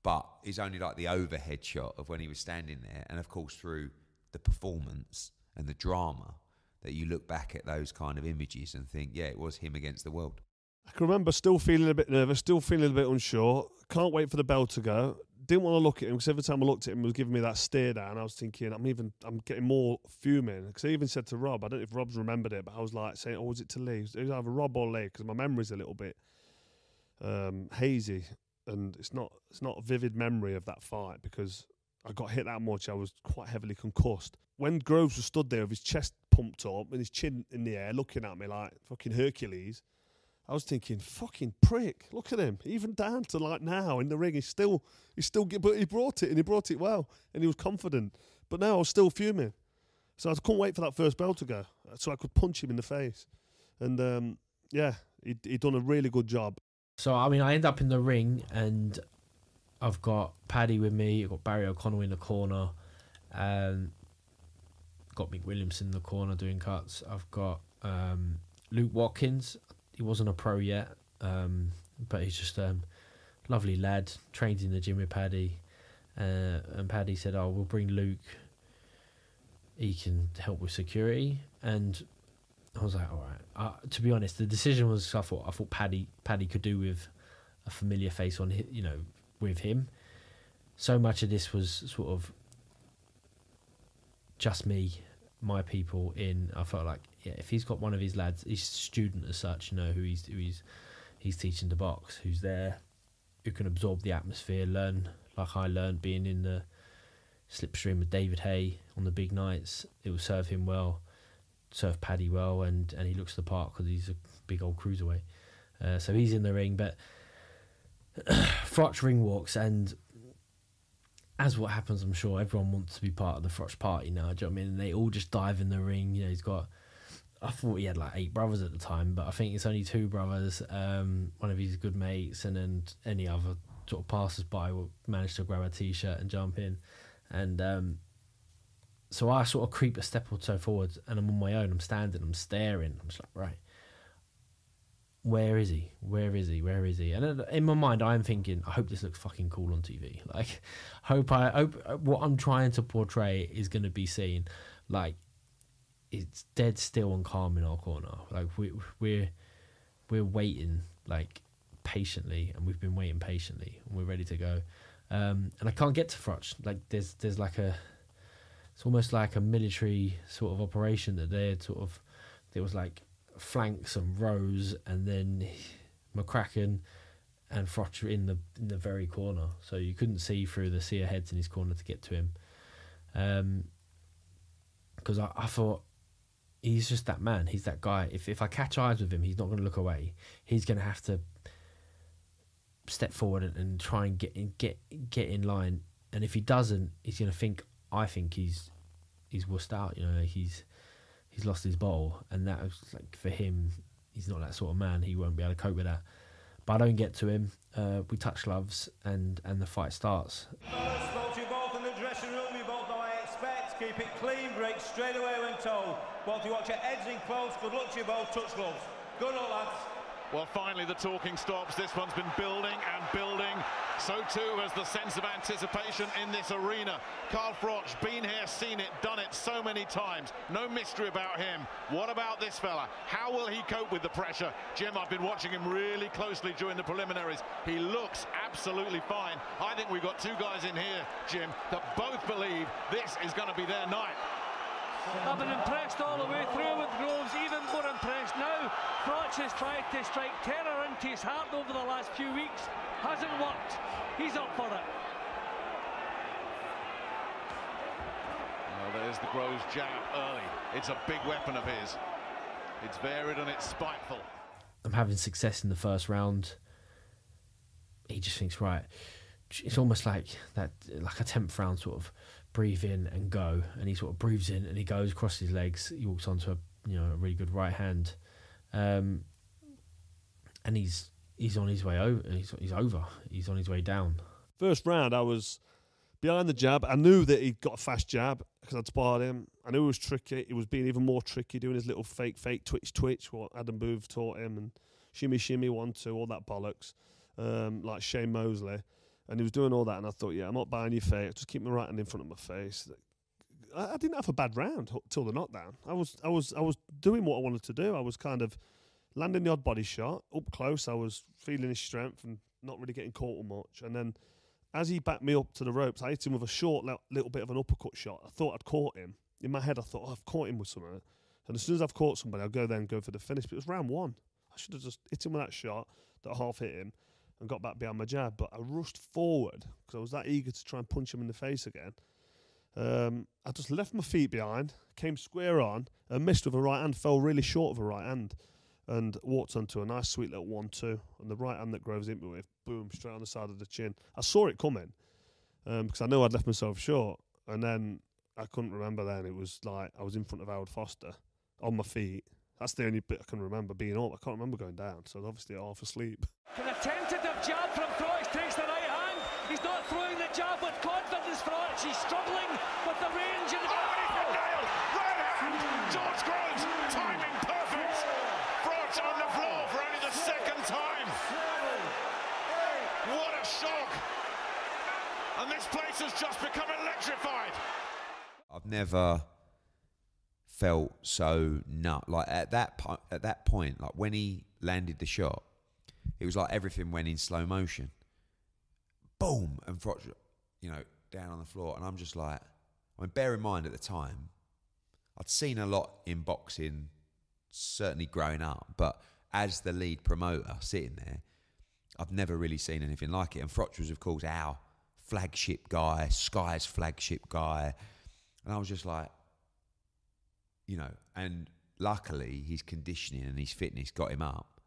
but it's only like the overhead shot of when he was standing there, and of course through the performance and the drama that you look back at those kind of images and think, yeah, it was him against the world. I can remember still feeling a bit nervous, still feeling a bit unsure. Can't wait for the bell to go. Didn't want to look at him because every time I looked at him, he was giving me that stare down. I was thinking, I'm getting more fuming. Because I even said to Rob, I don't know if Rob's remembered it, but I was like saying, oh, was it to Lee? It was either Rob or Lee, because my memory's a little bit hazy, and it's not a vivid memory of that fight because I got hit that much. I was quite heavily concussed. When Groves was stood there with his chest pumped up and his chin in the air, looking at me like fucking Hercules, I was thinking, fucking prick, look at him. Even down to like now in the ring, but he brought it, and he brought it well, and he was confident. But now I was still fuming. So I couldn't wait for that first bell to go so I could punch him in the face. And he'd done a really good job. So, I end up in the ring, and I've got Paddy with me, I've got Barry O'Connell in the corner, got Mick Williamson in the corner doing cuts. I've got Luke Watkins. He wasn't a pro yet, but he's just a lovely lad, trains in the gym with Paddy. And Paddy said, oh, we'll bring Luke. He can help with security. And I was like, all right. To be honest, the decision was, I thought Paddy could do with a familiar face on, with him. So much of this was sort of just me, my people in. I felt like, yeah, if he's got one of his lads, his student as such, who he's teaching to box, who's there, who can absorb the atmosphere, learn like I learned being in the slipstream with David Hay on the big nights. It will serve him well, serve Paddy well, and he looks the part because he's a big old cruiserweight. So he's in the ring, but Froch ring walks, and as what happens, I'm sure everyone wants to be part of the Froch party now. Do you know what I mean? And they all just dive in the ring. He's got, I thought he had like 8 brothers at the time, but I think it's only 2 brothers, one of his good mates, and then any other sort of passers-by will manage to grab a T-shirt and jump in. And so I sort of creep a step or so forward, and I'm on my own. I'm standing, I'm staring. I'm just like, right, where is he? Where is he? Where is he? And in my mind, I'm thinking, I hope this looks fucking cool on TV. Like, hope what I'm trying to portray is going to be seen. Like, it's dead still and calm in our corner. Like, we're waiting, like, patiently, and we've been waiting patiently, and we're ready to go. And I can't get to Froch. Like, there's like it's almost like a military sort of operation that there was like flanks and rows, and then McCracken and Froch in the very corner, so you couldn't see through the sea of heads in his corner to get to him. Because I thought, he's just that man, he's that guy. If I catch eyes with him, he's not going to look away. He's going to have to step forward and try and get in line. And if he doesn't, he's going to think, I think he's wussed out. He's lost his ball, and that was like, for him, he's not that sort of man. He won't be able to cope with that. But I don't get to him. We touch gloves, and the fight starts. Spoke to you both in the dressing room. You both know I expect. Keep it clean, break straight away when told. Both you watch your heads in close. Good luck to you both. Touch gloves. Good luck, lads. Well, finally the talking stops. This one's been building and building. So too has the sense of anticipation in this arena. Carl Froch, been here, seen it, done it so many times. No mystery about him. What about this fella? How will he cope with the pressure? Jim, I've been watching him really closely during the preliminaries. He looks absolutely fine. I think we've got 2 guys in here, Jim, that both believe this is going to be their night. I've been impressed all the way through with Groves, even more impressed now. Froch has tried to strike terror into his heart over the last few weeks. Hasn't worked. He's up for it. Well, there's the Groves jab early. It's a big weapon of his. It's varied and it's spiteful. I'm having success in the first round. he just thinks, right, it's almost like that, like a 10th round sort of breathe in and go, and he sort of breathes in and he goes across his legs. He walks onto a really good right hand, and he's on his way over. He's over. He's on his way down. First round, I was behind the jab. I knew that he'd got a fast jab because I'd sparred him. I knew it was tricky. It was being even more tricky, doing his little fake twitch, what Adam Booth taught him, and shimmy, 1-2, all that bollocks, like Shane Mosley. And he was doing all that, and I thought, yeah, I'm not buying your face. Just keep my right hand in front of my face. I didn't have a bad round till the knockdown. I was doing what I wanted to do. I was kind of landing the odd body shot up close. I was feeling his strength and not really getting caught much. And then as he backed me up to the ropes, I hit him with a short little bit of an uppercut shot. I thought I'd caught him. In my head, I thought, I've caught him with something. And as soon as I've caught somebody, I'll go there and go for the finish. But it was round 1. I should have just hit him with that shot that half hit him and got back behind my jab, but I rushed forward because I was that eager to try and punch him in the face again. I just left my feet behind, came square on, and missed with a right hand, fell really short of a right hand, and walked onto a nice sweet little 1-2, and the right hand that Groves hit me with, boom, straight on the side of the chin. I saw it coming because I know I'd left myself short, and then I couldn't remember then. It was like I was in front of Howard Foster on my feet. That's the only bit I can remember being up. I can't remember going down, so I was obviously half asleep. A tentative jab from Froch takes the right hand. He's not throwing the jab with confidence, Froch. He's struggling with the range and the nailed! Right hand! George Groves, timing perfect! Froch on the floor for only the second time! What a shock! And this place has just become electrified! I've never felt so like at that point, like when he landed the shot, it was like everything went in slow motion. Boom, and Froch, down on the floor, and I'm just like, I mean, bear in mind at the time, I'd seen a lot in boxing, certainly growing up, but as the lead promoter sitting there, I've never really seen anything like it. And Froch was, of course, our flagship guy, Sky's flagship guy, and I was just like, and luckily his conditioning and his fitness got him up.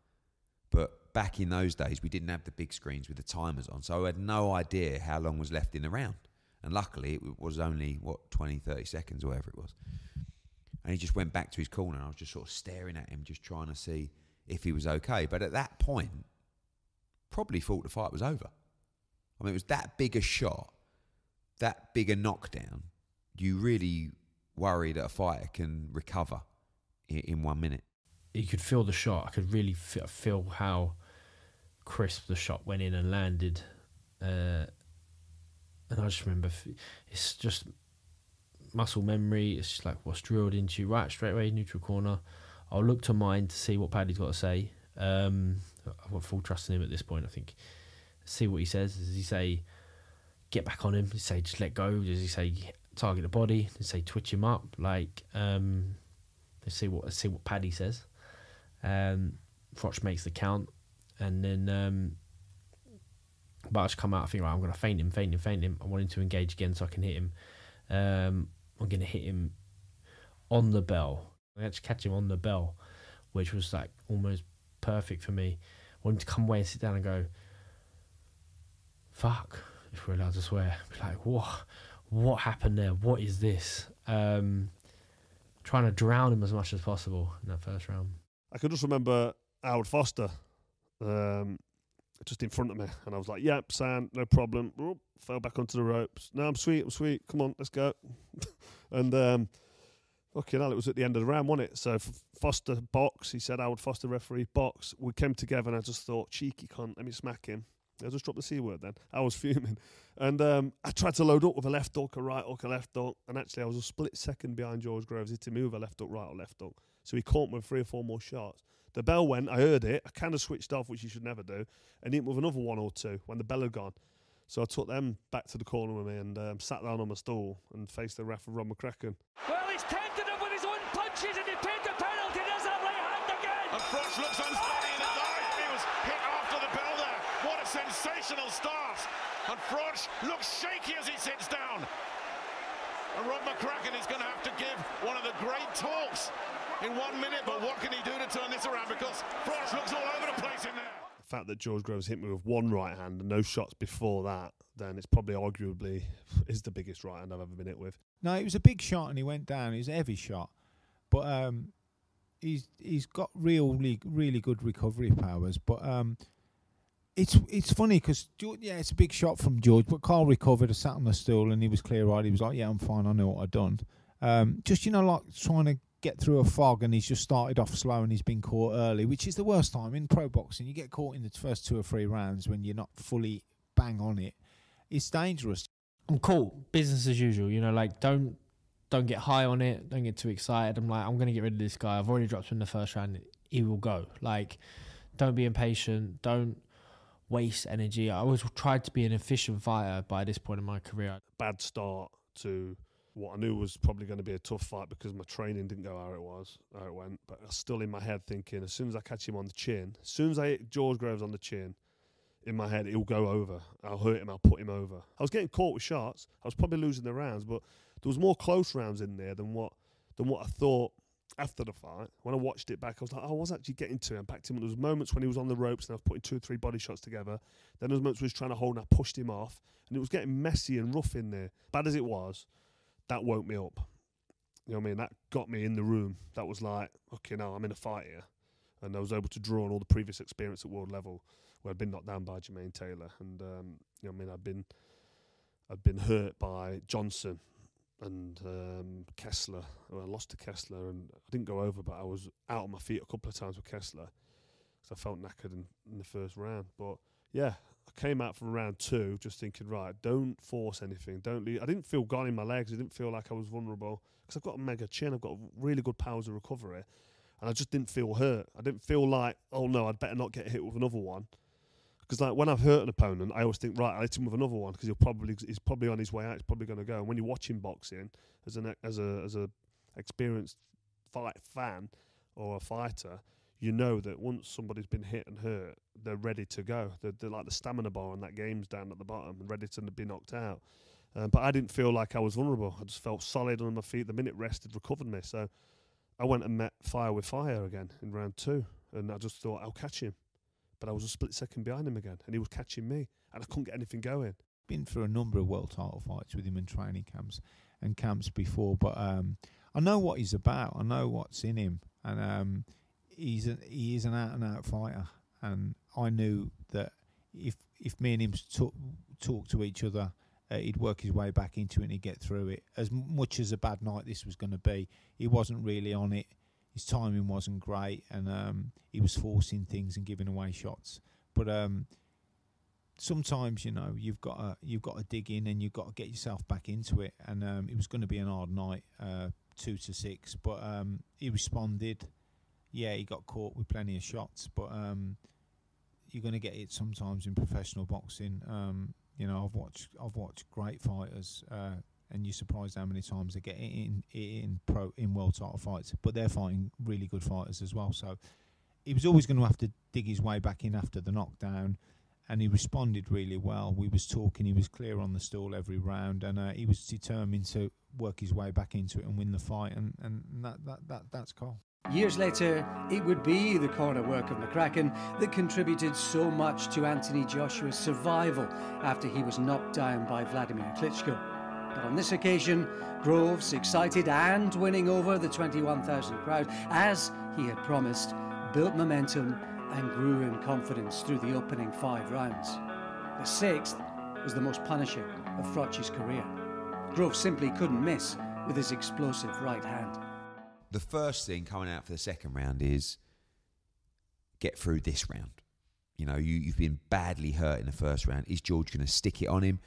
But back in those days, we didn't have the big screens with the timers on, so I had no idea how long was left in the round. And luckily, it was only, 20, 30 seconds or whatever it was. And he just went back to his corner, and I was just sort of staring at him, just trying to see if he was okay. But at that point, probably thought the fight was over. I mean, it was that big a shot, that big a knockdown, you really worry that a fighter can recover in 1 minute. You could feel the shot. I could really feel how crisp the shot went in and landed. And I just remember, it's just muscle memory. It's just like what's drilled into you, right, straight away, neutral corner. I'll look to mine to see what Paddy's got to say. I've got full trust in him at this point, I think. See what he says. Does he say, get back on him? Does he say, just let go? Does he say, target the body? Does he say, twitch him up? Let's see what Paddy says. Froch makes the count, and then but I just come out, I think, right, I'm going to feint him. I want him to engage again so I can hit him. I'm going to hit him on the bell. I had to catch him on the bell, which was like almost perfect for me. I want him to come away and sit down and go, fuck, if we're allowed to swear. Like, what happened there? What is this? Trying to drown him as much as possible in that first round. I can just remember Howard Foster just in front of me, and I was like, yep, sound, no problem. Oop, fell back onto the ropes. No, I'm sweet, come on, let's go. And fucking hell, it was at the end of the round, wasn't it? So Foster box, he said, Howard Foster referee, box. We came together, and I just thought, cheeky cunt, let me smack him. I just dropped the C word then. I was fuming. And I tried to load up with a left hook, a right hook, a left hook. And actually, I was a split second behind George Groves, hitting me with a left hook, right or left hook. So he caught me with 3 or 4 more shots. The bell went, I heard it. I kind of switched off, which you should never do. And hit with another 1 or 2 when the bell had gone. So I took them back to the corner with me and sat down on my stool and faced the ref, Rob McCracken. Well, he's tempted him with his own punches and he paid the penalty. There's that right hand again. And Froch looks unsteady in his eyes. He was hit after the bell there. What a sensational start. And Froch looks shaky as he sits down. And Rob McCracken is going to have to give one of the great talks in 1 minute. But what can he do to turn this around? Because Froch looks all over the place in there. the fact that George Groves hit me with one right hand and no shots before that, then it's probably arguably is the biggest right hand I've ever been hit with. No, it was a big shot and he went down. It was a heavy shot, but he's got really good recovery powers. But it's funny because it's a big shot from George, but Carl recovered, sat on the stool, and he was clear-eyed. He was like, "Yeah, I'm fine. I know what I've done." Just like trying to get through a fog, and he's just started off slow and he's been caught early, which is the worst time in pro boxing. You get caught in the first 2 or 3 rounds when you're not fully bang on it. It's dangerous. I'm cool. Business as usual. Don't get high on it. Don't get too excited. I'm going to get rid of this guy. I've already dropped him in the first round. He will go. Don't be impatient. Don't waste energy. I always tried to be an efficient fighter by this point in my career. Bad start to what I knew was probably going to be a tough fight because my training didn't go how it went. But I was still in my head thinking, as soon as I catch him on the chin, as soon as I hit George Groves on the chin, in my head, he'll go over. I'll hurt him. I'll put him over. I was getting caught with shots. I was probably losing the rounds, but there was more close rounds in there than what I thought after the fight. When I watched it back, I was like, I was actually getting to him. Back to him. There was moments when he was on the ropes and I was putting 2 or 3 body shots together. Then there was moments where he was trying to hold and I pushed him off. And it was getting messy and rough in there. Bad as it was, that woke me up. You know what I mean? That got me in the room. That was like, okay, now I'm in a fight here. And I was able to draw on all the previous experience at world level where I'd been knocked down by Jermaine Taylor. And, you know what I mean? I'd been hurt by Johnson and Kessler. Well, I lost to Kessler and I didn't go over, but I was out on my feet a couple of times with Kessler because I felt knackered in the first round. But yeah, I came out from round 2 just thinking, right, don't force anything. Don't leave. I didn't feel gone in my legs. I didn't feel like I was vulnerable because I've got a mega chin. I've got really good powers of recovery. And I just didn't feel hurt. I didn't feel like, oh no, I'd better not get hit with another one. Because like when I've hurt an opponent, I always think, right, I'll hit him with another one because he's probably on his way out. He's probably going to go. And when you're watching boxing as a experienced fight fan or a fighter, you know that once somebody's been hit and hurt, they're ready to go. They're like the stamina bar on that game's down at the bottom and ready to be knocked out. But I didn't feel like I was vulnerable. I just felt solid on my feet. The minute rest had recovered me. So I went and met fire with fire again in round 2. And I just thought, I'll catch him. But I was a split second behind him again. And he was catching me. And I couldn't get anything going. Been through a number of world title fights with him in training camps and camps before. But I know what he's about. I know what's in him. And he is an out-and-out fighter. And I knew that if me and him talked to each other, he'd work his way back into it and he'd get through it. As much as a bad night this was going to be, he wasn't really on it. His timing wasn't great, and he was forcing things and giving away shots. But sometimes, you've got to dig in and you've got to get yourself back into it. And it was going to be an hard night, 2-6. But he responded. Yeah, he got caught with plenty of shots, but you're going to get it sometimes in professional boxing. I've watched great fighters, and you're surprised how many times they get in world title fights. But they're fighting really good fighters as well. So he was always going to have to dig his way back in after the knockdown, and he responded really well. We was talking. He was clear on the stool every round, and he was determined to work his way back into it and win the fight. And that's Carl. Years later, it would be the corner work of McCracken that contributed so much to Anthony Joshua's survival after he was knocked down by Vladimir Klitschko. But on this occasion, Groves, excited and winning over the 21,000 crowd, as he had promised, built momentum and grew in confidence through the opening 5 rounds. The 6th was the most punishing of Froch's career. Groves simply couldn't miss with his explosive right hand. The first thing coming out for the second round is get through this round. You've been badly hurt in the first round. Is George going to stick it on him?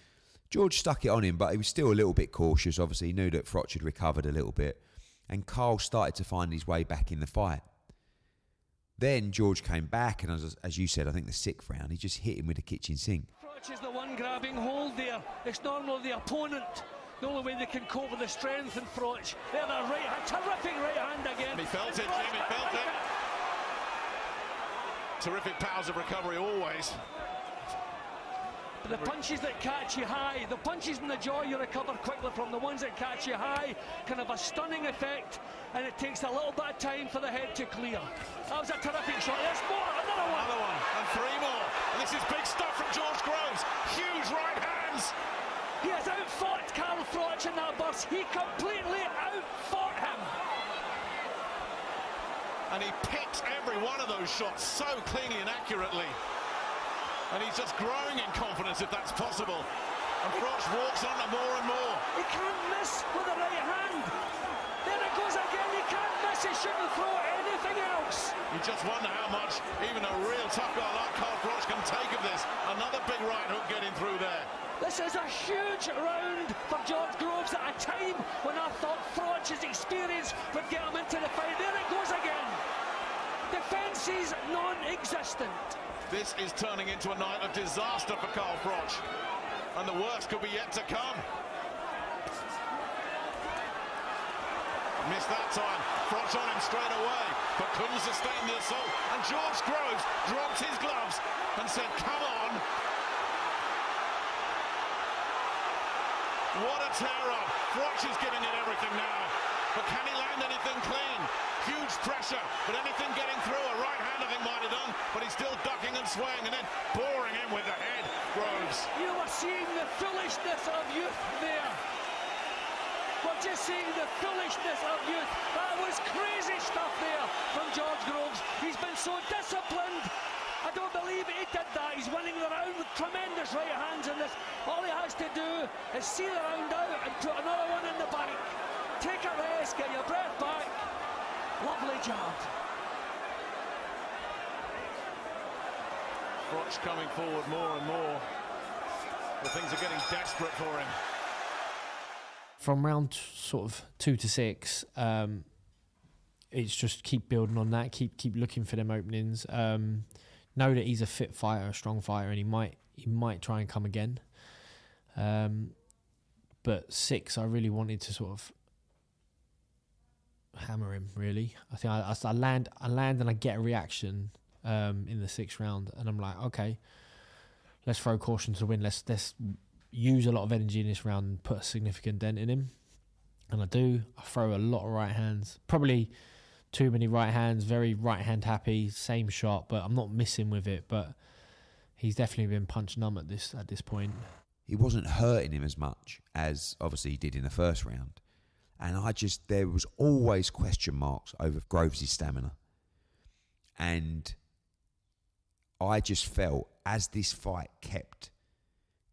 George stuck it on him, but he was still a little bit cautious. Obviously, he knew that Froch had recovered a little bit. And Carl started to find his way back in the fight. Then George came back, and as you said, I think the 6th round, he just hit him with a kitchen sink. Froch is the one grabbing hold there. It's normally the opponent. The only way they can cope with the strength in Froch. There, the right hand, terrific right hand again. He felt it, Jim, he felt it. Terrific powers of recovery always. But the punches that catch you high, the punches in the jaw you recover quickly from, the ones that catch you high can have a stunning effect, and it takes a little bit of time for the head to clear. That was a terrific shot. There's more, another one. Another one, and three more. And this is big stuff from George Groves. Huge right hands. He has outfought Carl Froch in that burst. He completely outfought him. And he picks every one of those shots so cleanly and accurately. And he's just growing in confidence, if that's possible. And Froch walks on to more and more. He can't miss with the right hand. There it goes again. He can't miss. He shouldn't throw anything else. You just wonder how much even a real tough guy like Carl Froch can take of this. Another big right hook getting through there. This is a huge round for George Groves at a time when I thought Froch's experience would get him into the fight. There it goes again. Defence is non-existent. This is turning into a night of disaster for Carl Froch. And the worst could be yet to come. Missed that time. Froch on him straight away, but couldn't sustain the assault. And George Groves dropped his gloves and said, come on. What a tear-up. Froch is giving it everything now. But can he land anything clean? Huge pressure, but anything getting through, a right hand I think might have done, but he's still ducking and swaying and then boring in with the head, Groves. You were seeing the foolishness of youth there. We're just seeing the foolishness of youth. That was crazy stuff there from George Groves. He's been so disciplined. I don't believe he did that. He's winning the round with tremendous right hands in this. All he has to do is see the round out and put another one in the bank. Take a rest, get your breath back. Lovely job. Froch coming forward more and more. But things are getting desperate for him. From round sort of 2 to 6, it's just keep building on that, keep looking for them openings. Know that he's a fit fighter, a strong fighter, and he might try and come again. But 6, I really wanted to sort of hammer him. Really, I think I land and I get a reaction in the 6th round, and I'm like, okay, let's throw caution to the wind. Let's use a lot of energy in this round and put a significant dent in him. And I do. I throw a lot of right hands. Probably too many right hands. Very right hand happy. Same shot, but I'm not missing with it. But he's definitely been punch numb at this point. He wasn't hurting him as much as obviously he did in the first round. And there was always question marks over Groves' stamina. And I just felt as this fight kept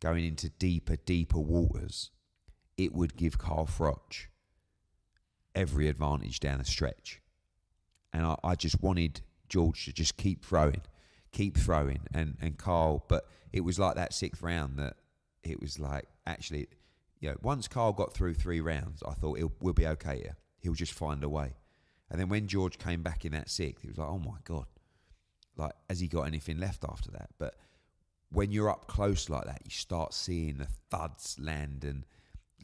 going into deeper waters, it would give Carl Froch every advantage down the stretch. And I just wanted George to just keep throwing. And Carl, but it was like that 6th round that it was like, actually, once Carl got through 3 rounds, I thought we'll be okay here. He'll just find a way. And then when George came back in that 6th, it was like, oh my God. Like, has he got anything left after that? But when you're up close like that, you start seeing the thuds land and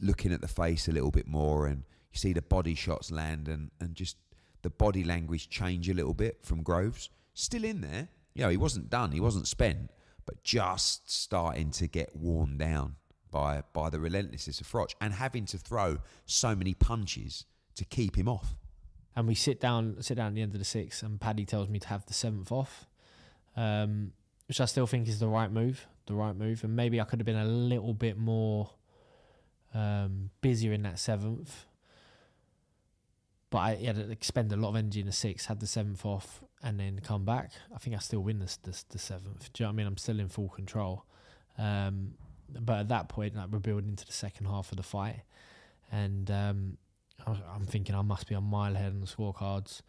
looking at the face a little bit more, and you see the body shots land and just the body language change a little bit from Groves. Still in there. He wasn't done. He wasn't spent, but just starting to get worn down by the relentlessness of Froch and having to throw so many punches to keep him off. And we sit down at the end of the 6th, and Paddy tells me to have the 7th off, which I still think is the right move. And maybe I could have been a little bit more busier in that 7th. But I had to expend a lot of energy in the 6th, had the 7th off, and then come back. I think I still win the 7th. Do you know what I mean? I'm still in full control. But at that point, we're building into the second half of the fight. And I'm thinking I must be a mile ahead on the scorecards.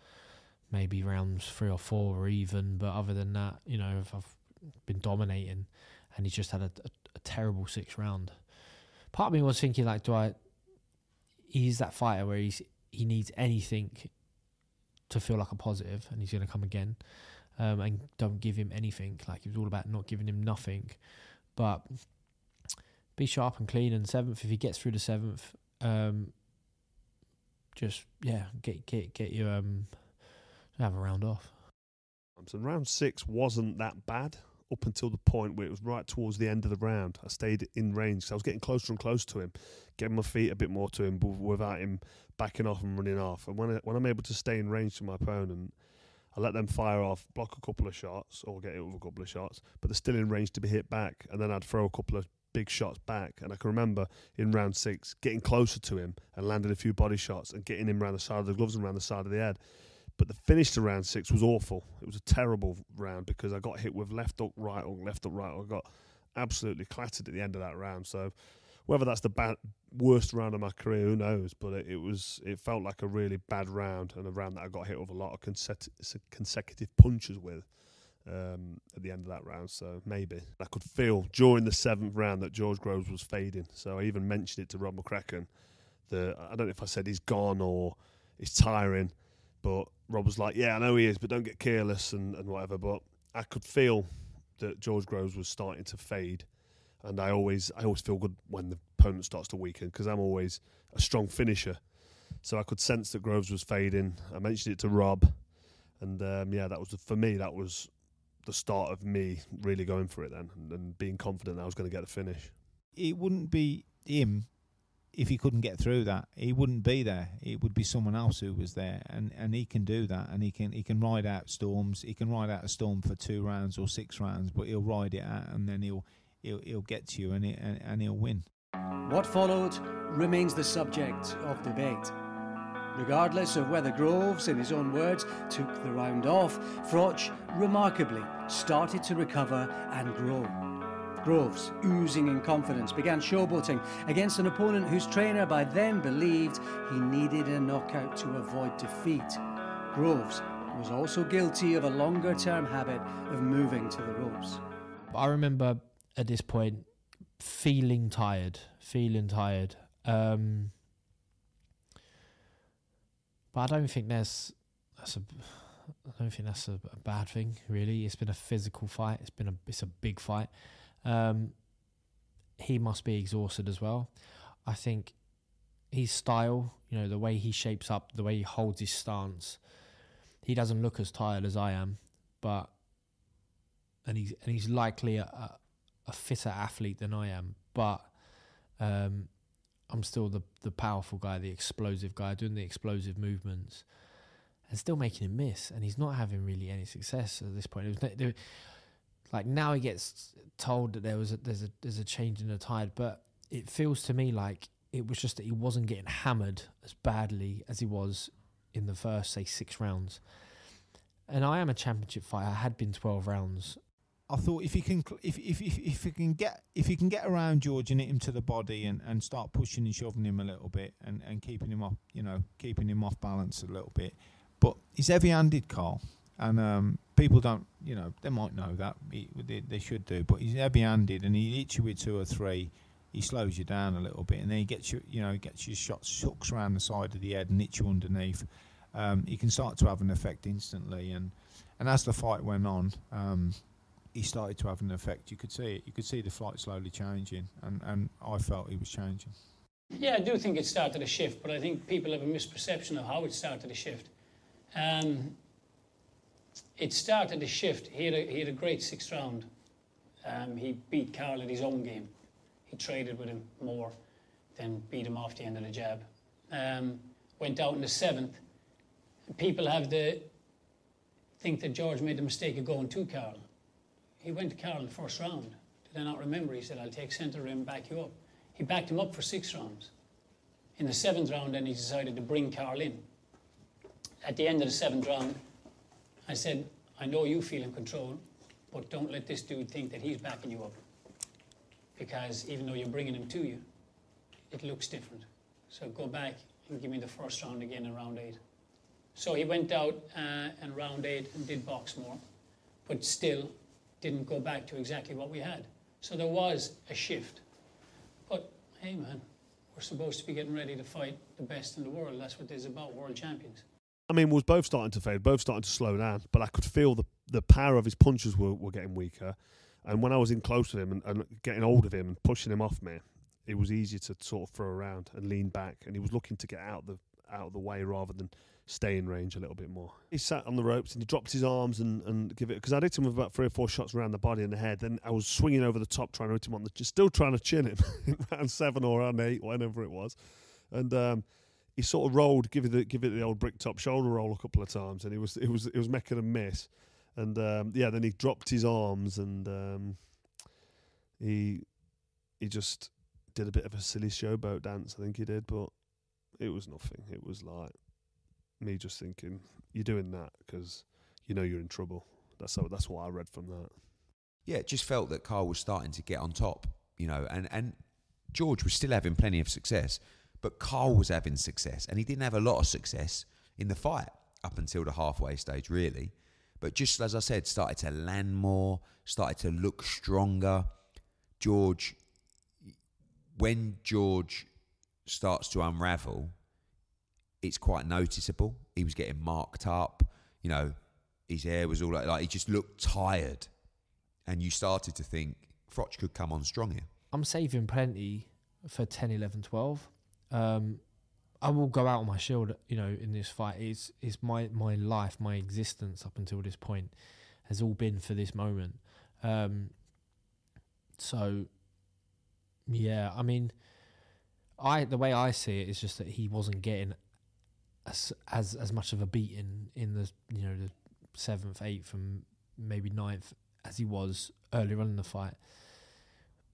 Maybe rounds 3 or 4 or even. But other than that, I've been dominating. And he's just had a terrible 6th round. Part of me was thinking, he's that fighter where he needs anything to feel like a positive, and he's going to come again. And don't give him anything. It was all about not giving him nothing. But be sharp and clean. And 7th, if he gets through the 7th, get your have a round off. So round 6 wasn't that bad. up until the point where it was right towards the end of the round. I stayed in range, so I was getting closer and closer to him, getting my feet a bit more to him, but without him backing off and running off. And when I'm able to stay in range to my opponent, I let them fire off, block a couple of shots, or get hit with a couple of shots, but they're still in range to be hit back. And then I'd throw a couple of big shots back. And I can remember in round 6 getting closer to him and landing a few body shots and getting him around the side of the gloves and around the side of the head. But the finish to round 6 was awful. It was a terrible round because I got hit with left hook, right hook, left hook, right hook. I got absolutely clattered at the end of that round. So whether that's the worst round of my career, who knows? But it felt like a really bad round, and a round that I got hit with a lot of consecutive punches with at the end of that round. So maybe. I could feel during the 7th round that George Groves was fading. So I even mentioned it to Rob McCracken. I don't know if I said he's gone or he's tiring, but Rob was like, yeah, I know he is, but don't get careless and whatever. But I could feel that George Groves was starting to fade. And I always feel good when the opponent starts to weaken because I'm always a strong finisher. So I could sense that Groves was fading. I mentioned it to Rob. And that was, for me, that was the start of me really going for it then and being confident that I was going to get the finish. It wouldn't be him if he couldn't get through that. He wouldn't be there. It would be someone else who was there, and he can do that, and he can ride out storms. He can ride out a storm for 2 rounds or 6 rounds, but he'll ride it out, and then he'll get to you, and he'll win. What followed remains the subject of debate. Regardless of whether Groves, in his own words, took the round off, Froch remarkably started to recover and grow. Groves, oozing in confidence, began showboating against an opponent whose trainer by then believed he needed a knockout to avoid defeat. Groves was also guilty of a longer-term habit of moving to the ropes. I remember at this point feeling tired. But I don't think that's a bad thing, really. It's been a physical fight. It's a big fight. He must be exhausted as well. I think his style, the way he shapes up, the way he holds his stance, he doesn't look as tired as I am, and he's likely a fitter athlete than I am, but I'm still the powerful guy, the explosive guy, doing the explosive movements and still making him miss, and he's not having really any success at this point. Like now he gets told that there's a change in the tide, but it feels to me like it was just that he wasn't getting hammered as badly as he was in the first, say, 6 rounds. And I am a championship fighter. I had been 12 rounds. I thought if he can get around George and hit him to the body and start pushing and shoving him a little bit and keeping him off balance a little bit, but he's heavy-handed, Carl. And people don't, they might know that. They should do. But he's heavy-handed, and he hits you with 2 or 3. He slows you down a little bit, and then he gets you, gets your shots, hooks around the side of the head and hits you underneath. He can start to have an effect instantly. And as the fight went on, he started to have an effect. You could see it. You could see the fight slowly changing, and I felt he was changing. Yeah, I do think it started a shift, but I think people have a misperception of how it started a shift. It started a shift. He had a great 6th round. He beat Carl at his own game. He traded with him more, then beat him off the end of the jab. Went out in the 7th. People think that George made the mistake of going to Carl. He went to Carl in the 1st round. Did I not remember? He said, I'll take centre rim, back you up. He backed him up for 6 rounds. In the 7th round, then he decided to bring Carl in. At the end of the 7th round, I said, I know you feel in control, but don't let this dude think that he's backing you up. Because even though you're bringing him to you, it looks different. So go back and give me the 1st round again in round 8. So he went out in round 8 and did box more, but still didn't go back to exactly what we had. So there was a shift. But hey man, we're supposed to be getting ready to fight the best in the world. That's what this is about, world champions. I mean, we was both starting to fade, both starting to slow down, but I could feel the power of his punches were getting weaker. And when I was in close to him and getting hold of him and pushing him off me, it was easier to sort of throw around and lean back. And he was looking to get out of the way rather than stay in range a little bit more. He sat on the ropes and he dropped his arms and give it, because I'd hit him with about 3 or 4 shots around the body and the head. Then I was swinging over the top trying to hit him on just still trying to chin him in round 7 or round 8, whenever it was. And he sort of rolled, give it the old brick top shoulder roll a couple of times, and it was making a miss. And then he dropped his arms and he just did a bit of a silly showboat dance, I think he did, but it was nothing. It was like me just thinking, you're doing that because you know you're in trouble. That's what I read from that. Yeah, it just felt that Carl was starting to get on top, and George was still having plenty of success, but Carl was having success, and he didn't have a lot of success in the fight up until the halfway stage, really. But just as I said, started to land more, started to look stronger. When George starts to unravel, it's quite noticeable. He was getting marked up, his hair was all like he just looked tired. And you started to think Froch could come on strong here. I'm saving plenty for 10, 11, 12. I will go out on my shield, in this fight. It's my life, my existence up until this point has all been for this moment. So, yeah, I mean, the way I see it is just that he wasn't getting as much of a beating in the the 7th, 8th, and maybe 9th as he was earlier on in the fight.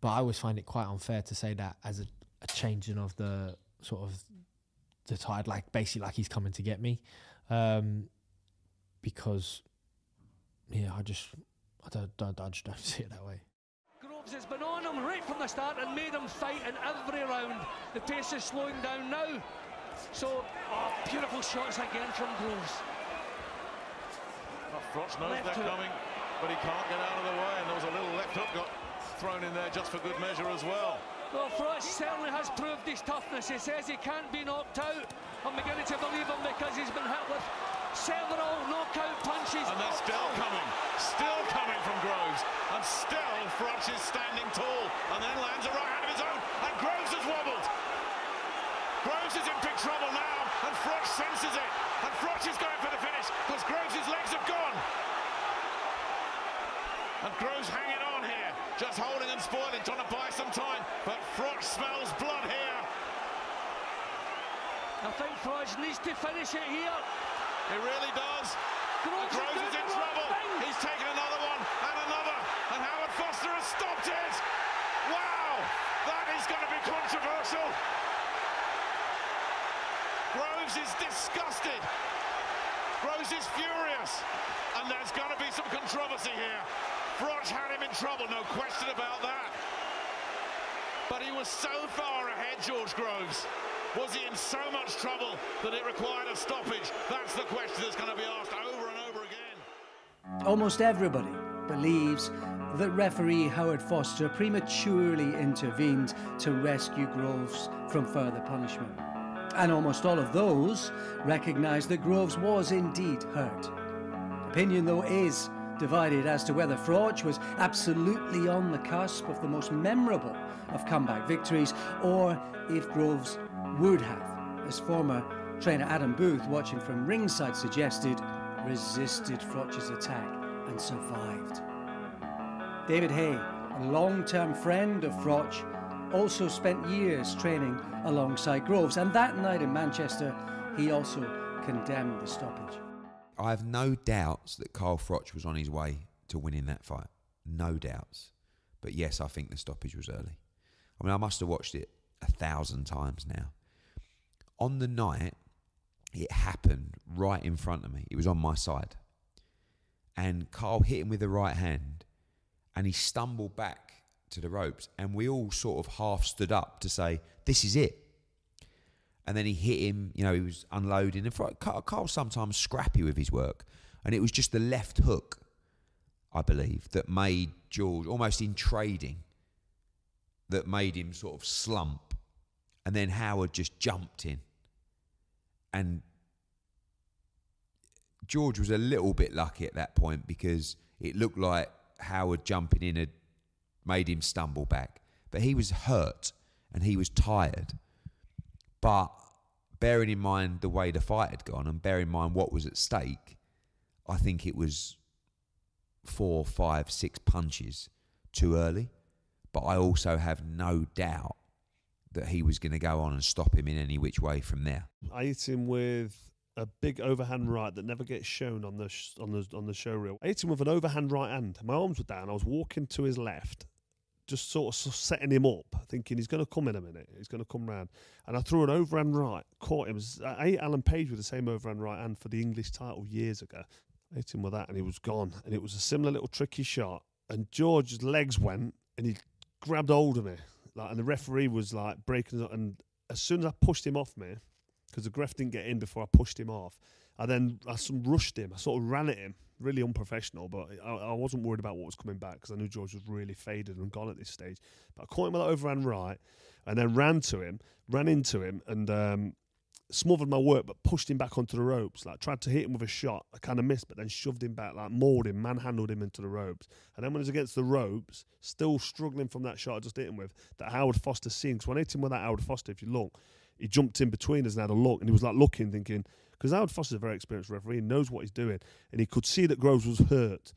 But I always find it quite unfair to say that as a changing of the sort of the tide, like basically like he's coming to get me, because I just don't see it that way. Groves has been on him right from the start and made him fight in every round. The pace is slowing down now. So, beautiful shots again from Groves. Froch knows they're coming, but he can't get out of the way, and there was a little left hook got thrown in there just for good measure as well. Well, Froch certainly has proved his toughness. He says he can't be knocked out. I'm beginning to believe him because he's been hit with several knockout punches. And they're still coming from Groves. And still Froch is standing tall and then lands a right hand of his own. And Groves has wobbled. Groves is in big trouble now, and Froch senses it. And Froch is going for the finish because Groves' legs have gone. And Groves hanging on here, just holding and spoiling, trying to buy some time. But Froch smells blood here. I think Froch needs to finish it here. He really does. Groves is in trouble. He's taken another one and another. And Howard Foster has stopped it. Wow, that is going to be controversial. Groves is disgusted. Groves is furious. And there's going to be some controversy here. Froch had him in trouble, no question about that. But he was so far ahead, George Groves. Was he in so much trouble that it required a stoppage? That's the question that's going to be asked over and over again. Almost everybody believes that referee Howard Foster prematurely intervened to rescue Groves from further punishment. And almost all of those recognise that Groves was indeed hurt. Opinion, though, is divided as to whether Froch was absolutely on the cusp of the most memorable of comeback victories, or if Groves would have, as former trainer Adam Booth, watching from ringside, suggested, resisted Froch's attack and survived. David Hay, a long-term friend of Froch, also spent years training alongside Groves, and that night in Manchester he also condemned the stoppage. I have no doubts that Carl Froch was on his way to winning that fight. No doubts. But yes, I think the stoppage was early. I mean, I must have watched it 1,000 times now. On the night, it happened right in front of me. It was on my side. And Carl hit him with the right hand, and he stumbled back to the ropes, and we all sort of half stood up to say, this is it. And then he hit him, he was unloading. And Carl's sometimes scrappy with his work. And it was just the left hook, I believe, that made George, almost in trading, that made him sort of slump. And then Howard just jumped in. And George was a little bit lucky at that point because it looked like Howard jumping in had made him stumble back. But he was hurt and he was tired. But bearing in mind the way the fight had gone and bearing in mind what was at stake, I think it was 4, 5, 6 punches too early. But I also have no doubt that he was going to go on and stop him in any which way from there. I hit him with a big overhand right that never gets shown on the show reel. I hit him with an overhand right hand. My arms were down. I was walking to his left, just sort of setting him up, thinking he's going to come in a minute. He's going to come round. And I threw an overhand right, caught him. I hit Alan Page with the same overhand right hand for the English title years ago. I hit him with that and he was gone. And it was a similar little tricky shot. And George's legs went and he grabbed hold of me. And the referee was like breaking it. And as soon as I pushed him off me, because the ref didn't get in before I pushed him off, I rushed him. I sort of ran at him. Really unprofessional, but I wasn't worried about what was coming back because I knew George was really faded and gone at this stage. But I caught him with that overhand right and then ran into him and smothered my work but pushed him back onto the ropes. Like tried to hit him with a shot. I kind of missed, but then shoved him back, like mauled him, manhandled him into the ropes. And then when he was against the ropes, still struggling from that shot I just hit him with, that Howard Foster seen. Because when I hit him with that Howard Foster, if you look, he jumped in between us and had a look, and he was like looking, thinking, because Howard Foster's a very experienced referee, he knows what he's doing, and he could see that Groves was hurt.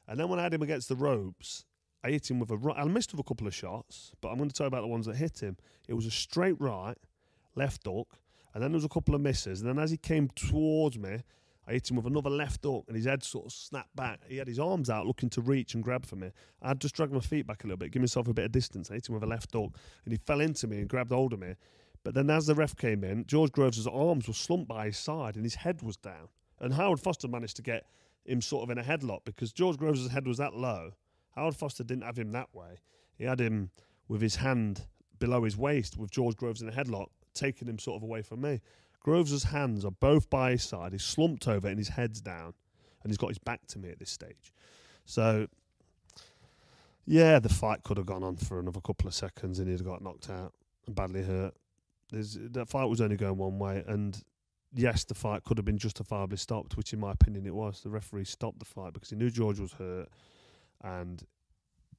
And then when I had him against the ropes, I hit him with a right. I missed with a couple of shots, but I'm going to tell you about the ones that hit him. It was a straight right, left hook, and then there was a couple of misses. And then as he came towards me, I hit him with another left hook, and his head sort of snapped back. He had his arms out looking to reach and grab for me. I'd just dragged my feet back a little bit, give myself a bit of distance. I hit him with a left hook, and he fell into me and grabbed hold of me. But then as the ref came in, George Groves' arms were slumped by his side and his head was down. And Howard Foster managed to get him sort of in a headlock because George Groves' head was that low. Howard Foster didn't have him that way. He had him with his hand below his waist with George Groves in a headlock, taking him sort of away from me. Groves' hands are both by his side. He's slumped over and his head's down. And he's got his back to me at this stage. So, yeah, the fight could have gone on for another couple of seconds and he'd have got knocked out and badly hurt. That fight was only going one way, and yes, the fight could have been justifiably stopped, which in my opinion it was. The referee stopped the fight because he knew George was hurt and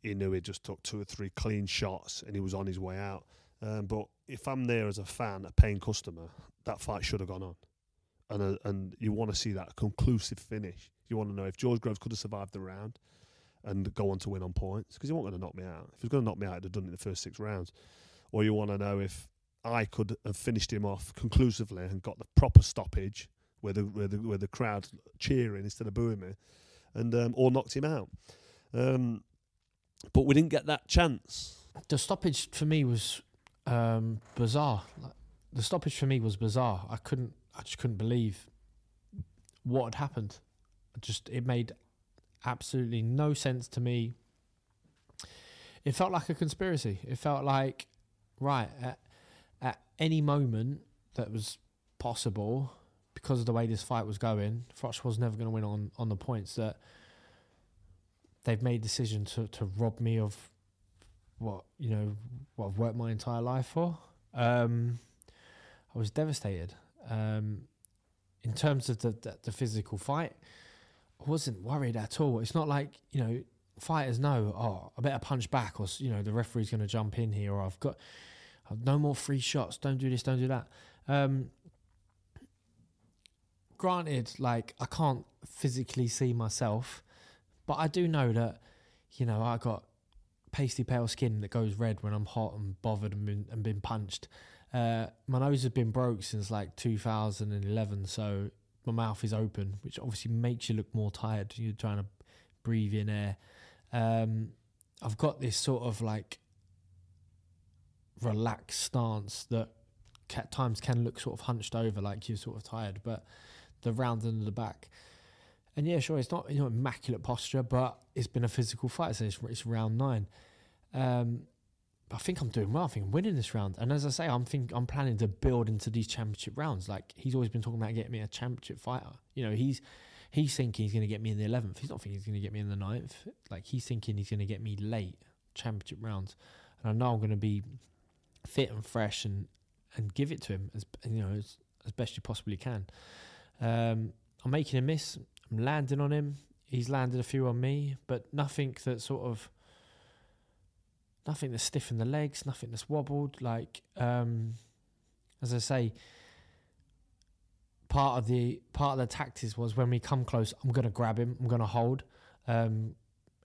he knew he just took 2 or 3 clean shots and he was on his way out. But if I'm there as a fan, a paying customer, that fight should have gone on. And you want to see that conclusive finish. You want to know if George Groves could have survived the round and go on to win on points, because he wasn't going to knock me out. If he was going to knock me out, he'd have done it in the first 6 rounds. Or you want to know if I could have finished him off conclusively and got the proper stoppage where the crowd cheering instead of booing me, and or knocked him out. But we didn't get that chance. The stoppage for me was bizarre. The stoppage for me was bizarre. I just couldn't believe what had happened. It made absolutely no sense to me. It felt like a conspiracy. It felt like, right, at any moment that was possible, because of the way this fight was going, Froch was never going to win on the points, that they've made a decision to rob me of what I've worked my entire life for. I was devastated. In terms of the physical fight, I wasn't worried at all. It's not like, fighters know, I better punch back, or the referee's going to jump in here, or I've got no more free shots, don't do this, don't do that. Granted, I can't physically see myself, but I do know that, I got pasty pale skin that goes red when I'm hot and bothered and been punched. My nose has been broke since 2011, so my mouth is open, which obviously makes you look more tired. You're trying to breathe in air. I've got this sort of relaxed stance that at times can look sort of hunched over, like you're sort of tired, but the round under the back. And yeah, sure, it's not immaculate posture, but it's been a physical fight, so it's round 9. But I think I'm doing well. I think I'm winning this round. And as I say, I'm planning to build into these championship rounds. He's always been talking about getting me a championship fighter. He's thinking he's going to get me in the 11th. He's not thinking he's going to get me in the 9th. He's thinking he's going to get me late championship rounds. And I know I'm going to be fit and fresh and give it to him as best you possibly can. I'm making a miss. I'm landing on him. He's landed a few on me, but nothing that's stiffened the legs, nothing that's wobbled. As I say, part of the tactics was when we come close, I'm going to grab him, I'm going to hold, and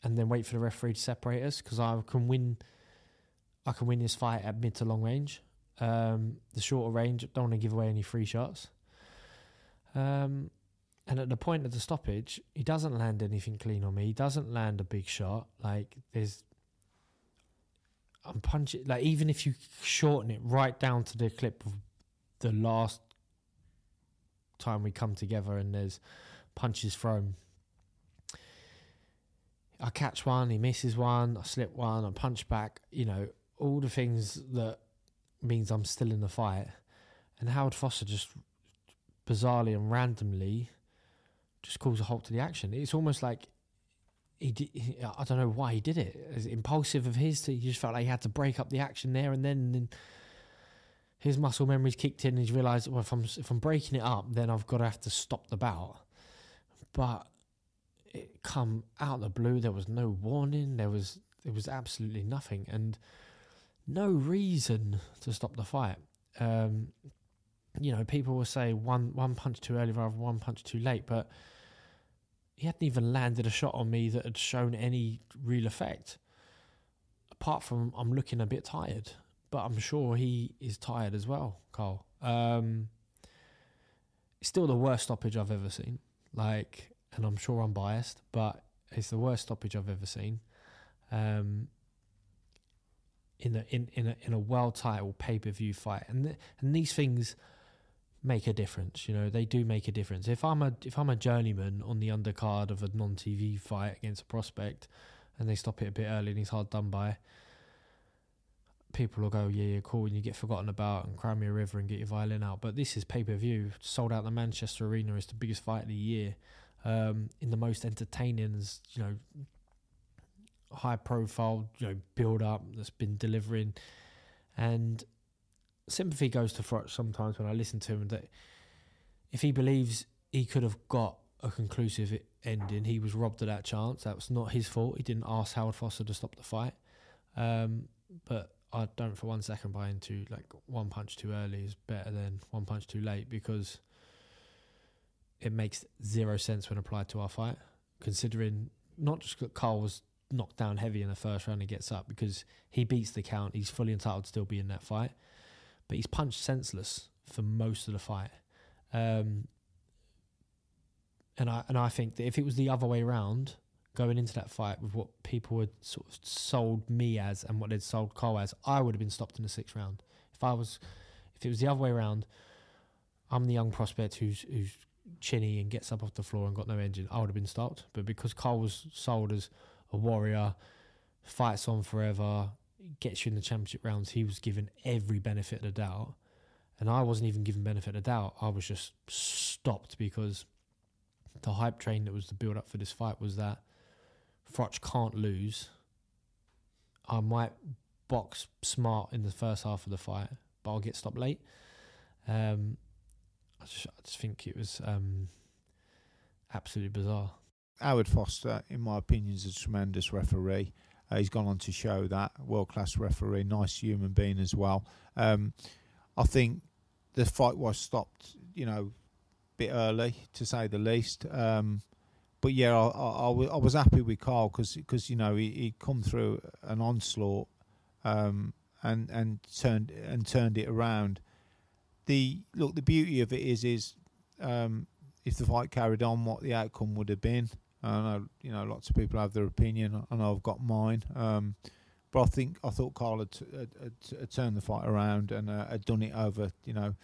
then wait for the referee to separate us, because I can win this fight at mid to long range. The shorter range, don't want to give away any free shots. And at the point of the stoppage, he doesn't land anything clean on me. He doesn't land a big shot. Like, I'm punching, like, even if you shorten it right down to the clip of the last time we come together and there's punches thrown, I catch one, he misses one, I slip one, I punch back, you know, all the things that means I'm still in the fight. And Howard Foster just bizarrely and randomly just calls a halt to the action. It's almost like I don't know why he did it. It's impulsive of his. He just felt like he had to break up the action there and then. And his muscle memories kicked in and he's realised, well, if I'm breaking it up, then I've got to have to stop the bout. But it come out of the blue. There was no warning. There was absolutely nothing and no reason to stop the fight. You know, people will say one punch too early rather than one punch too late, but he hadn't even landed a shot on me that had shown any real effect. Apart from I'm looking a bit tired, but I'm sure he is tired as well, Carl. It's still the worst stoppage I've ever seen. Like, and I'm sure I'm biased, but it's the worst stoppage I've ever seen. In a world title pay-per-view fight, and these things make a difference. You know, they do make a difference. If I'm a journeyman on the undercard of a non-TV fight against a prospect, and they stop it a bit early and he's hard done by, people will go, yeah, cool, and you get forgotten about and cry me a river and get your violin out. But this is pay-per-view, sold out the Manchester Arena. It's the biggest fight of the year, in the most entertaining, you know, high profile, you know, build up that's been delivering. And sympathy goes to Froch sometimes when I listen to him, that if he believes he could have got a conclusive ending, he was robbed of that chance. That was not his fault. He didn't ask Howard Foster to stop the fight. But I don't for 1 second buy into like one punch too early is better than one punch too late, because it makes zero sense when applied to our fight, considering not just that Carl was knocked down heavy in the first round, he gets up because he beats the count, he's fully entitled to still be in that fight, but he's punched senseless for most of the fight. And I think that if it was the other way around, going into that fight with what people had sort of sold me as and what they'd sold Carl as, I would have been stopped in the 6th round. If it was the other way around, I'm the young prospect who's chinny and gets up off the floor and got no engine, I would have been stopped. But because Carl was sold as a warrior, fights on forever, gets you in the championship rounds, he was given every benefit of the doubt. And I wasn't even given benefit of the doubt. I was just stopped because the hype train that was the build up for this fight was that Froch can't lose. I might box smart in the first half of the fight, but I'll get stopped late. I just think it was absolutely bizarre. Howard Foster, in my opinion, is a tremendous referee. He's gone on to show that, world-class referee, nice human being as well. I think the fight was stopped, you know, a bit early, to say the least. But yeah, I was happy with Carl because you know he'd come through an onslaught and turned it around. The beauty of it is if the fight carried on, what the outcome would have been. I know, you know, lots of people have their opinion. I know I've got mine. But I thought Carl had turned the fight around and had done it over, you know,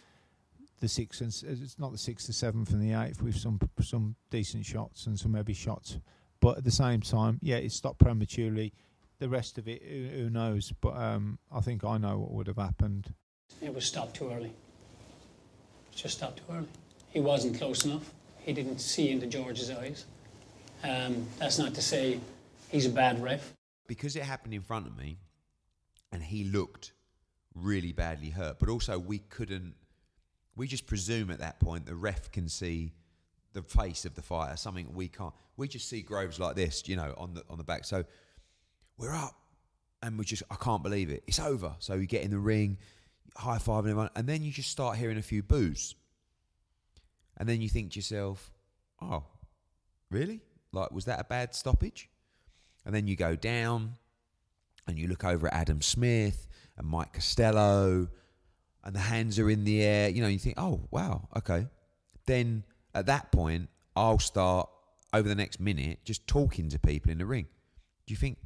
the 6th and it's not the 6th, the 7th and the 8th with some decent shots and some heavy shots. But at the same time, yeah, it stopped prematurely. The rest of it, who knows? But I think I know what would have happened. It was stopped too early. Just stopped too early. He wasn't close enough. He didn't see into George's eyes. That's not to say he's a bad ref. Because it happened in front of me and he looked really badly hurt, but also we just presume at that point the ref can see the face of the fighter, something we can't. We just see Groves like this, you know, on the back. So we're up and I can't believe it. It's over. So you get in the ring, high-fiving everyone, and then you just start hearing a few boos. And then you think to yourself, oh, really? Like, was that a bad stoppage? And then you go down and you look over at Adam Smith and Mike Costello, and the hands are in the air. You know, you think, oh, wow, okay. Then at that point, I'll start over the next minute just talking to people in the ring.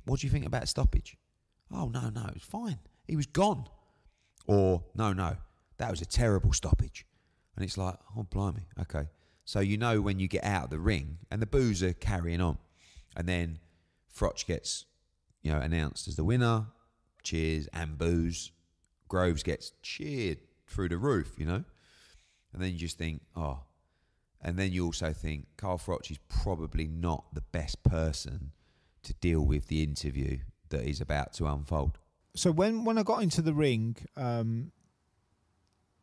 What do you think about stoppage? Oh, no, it was fine. He was gone. Or, no, that was a terrible stoppage. And it's like, oh, blimey, okay. So you know when you get out of the ring and the boos are carrying on. And then Froch gets, announced as the winner, cheers and boos. Groves gets cheered through the roof, And then you just think, oh. And then you also think Carl Froch is probably not the best person to deal with the interview that is about to unfold. So when I got into the ring,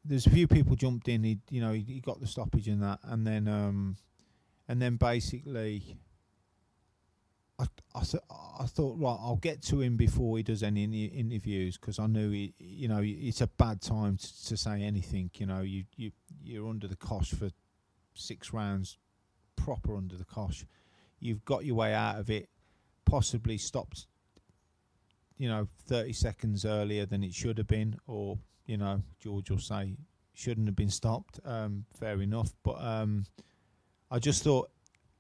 there's a few people jumped in. He got the stoppage and that, and then basically, I thought, right, I'll get to him before he does any interviews, because I knew it's a bad time to say anything. You're under the cosh for 6 rounds, proper under the cosh. You've got your way out of it. Possibly stopped, 30 seconds earlier than it should have been, or George will say shouldn't have been stopped. Fair enough, but I just thought,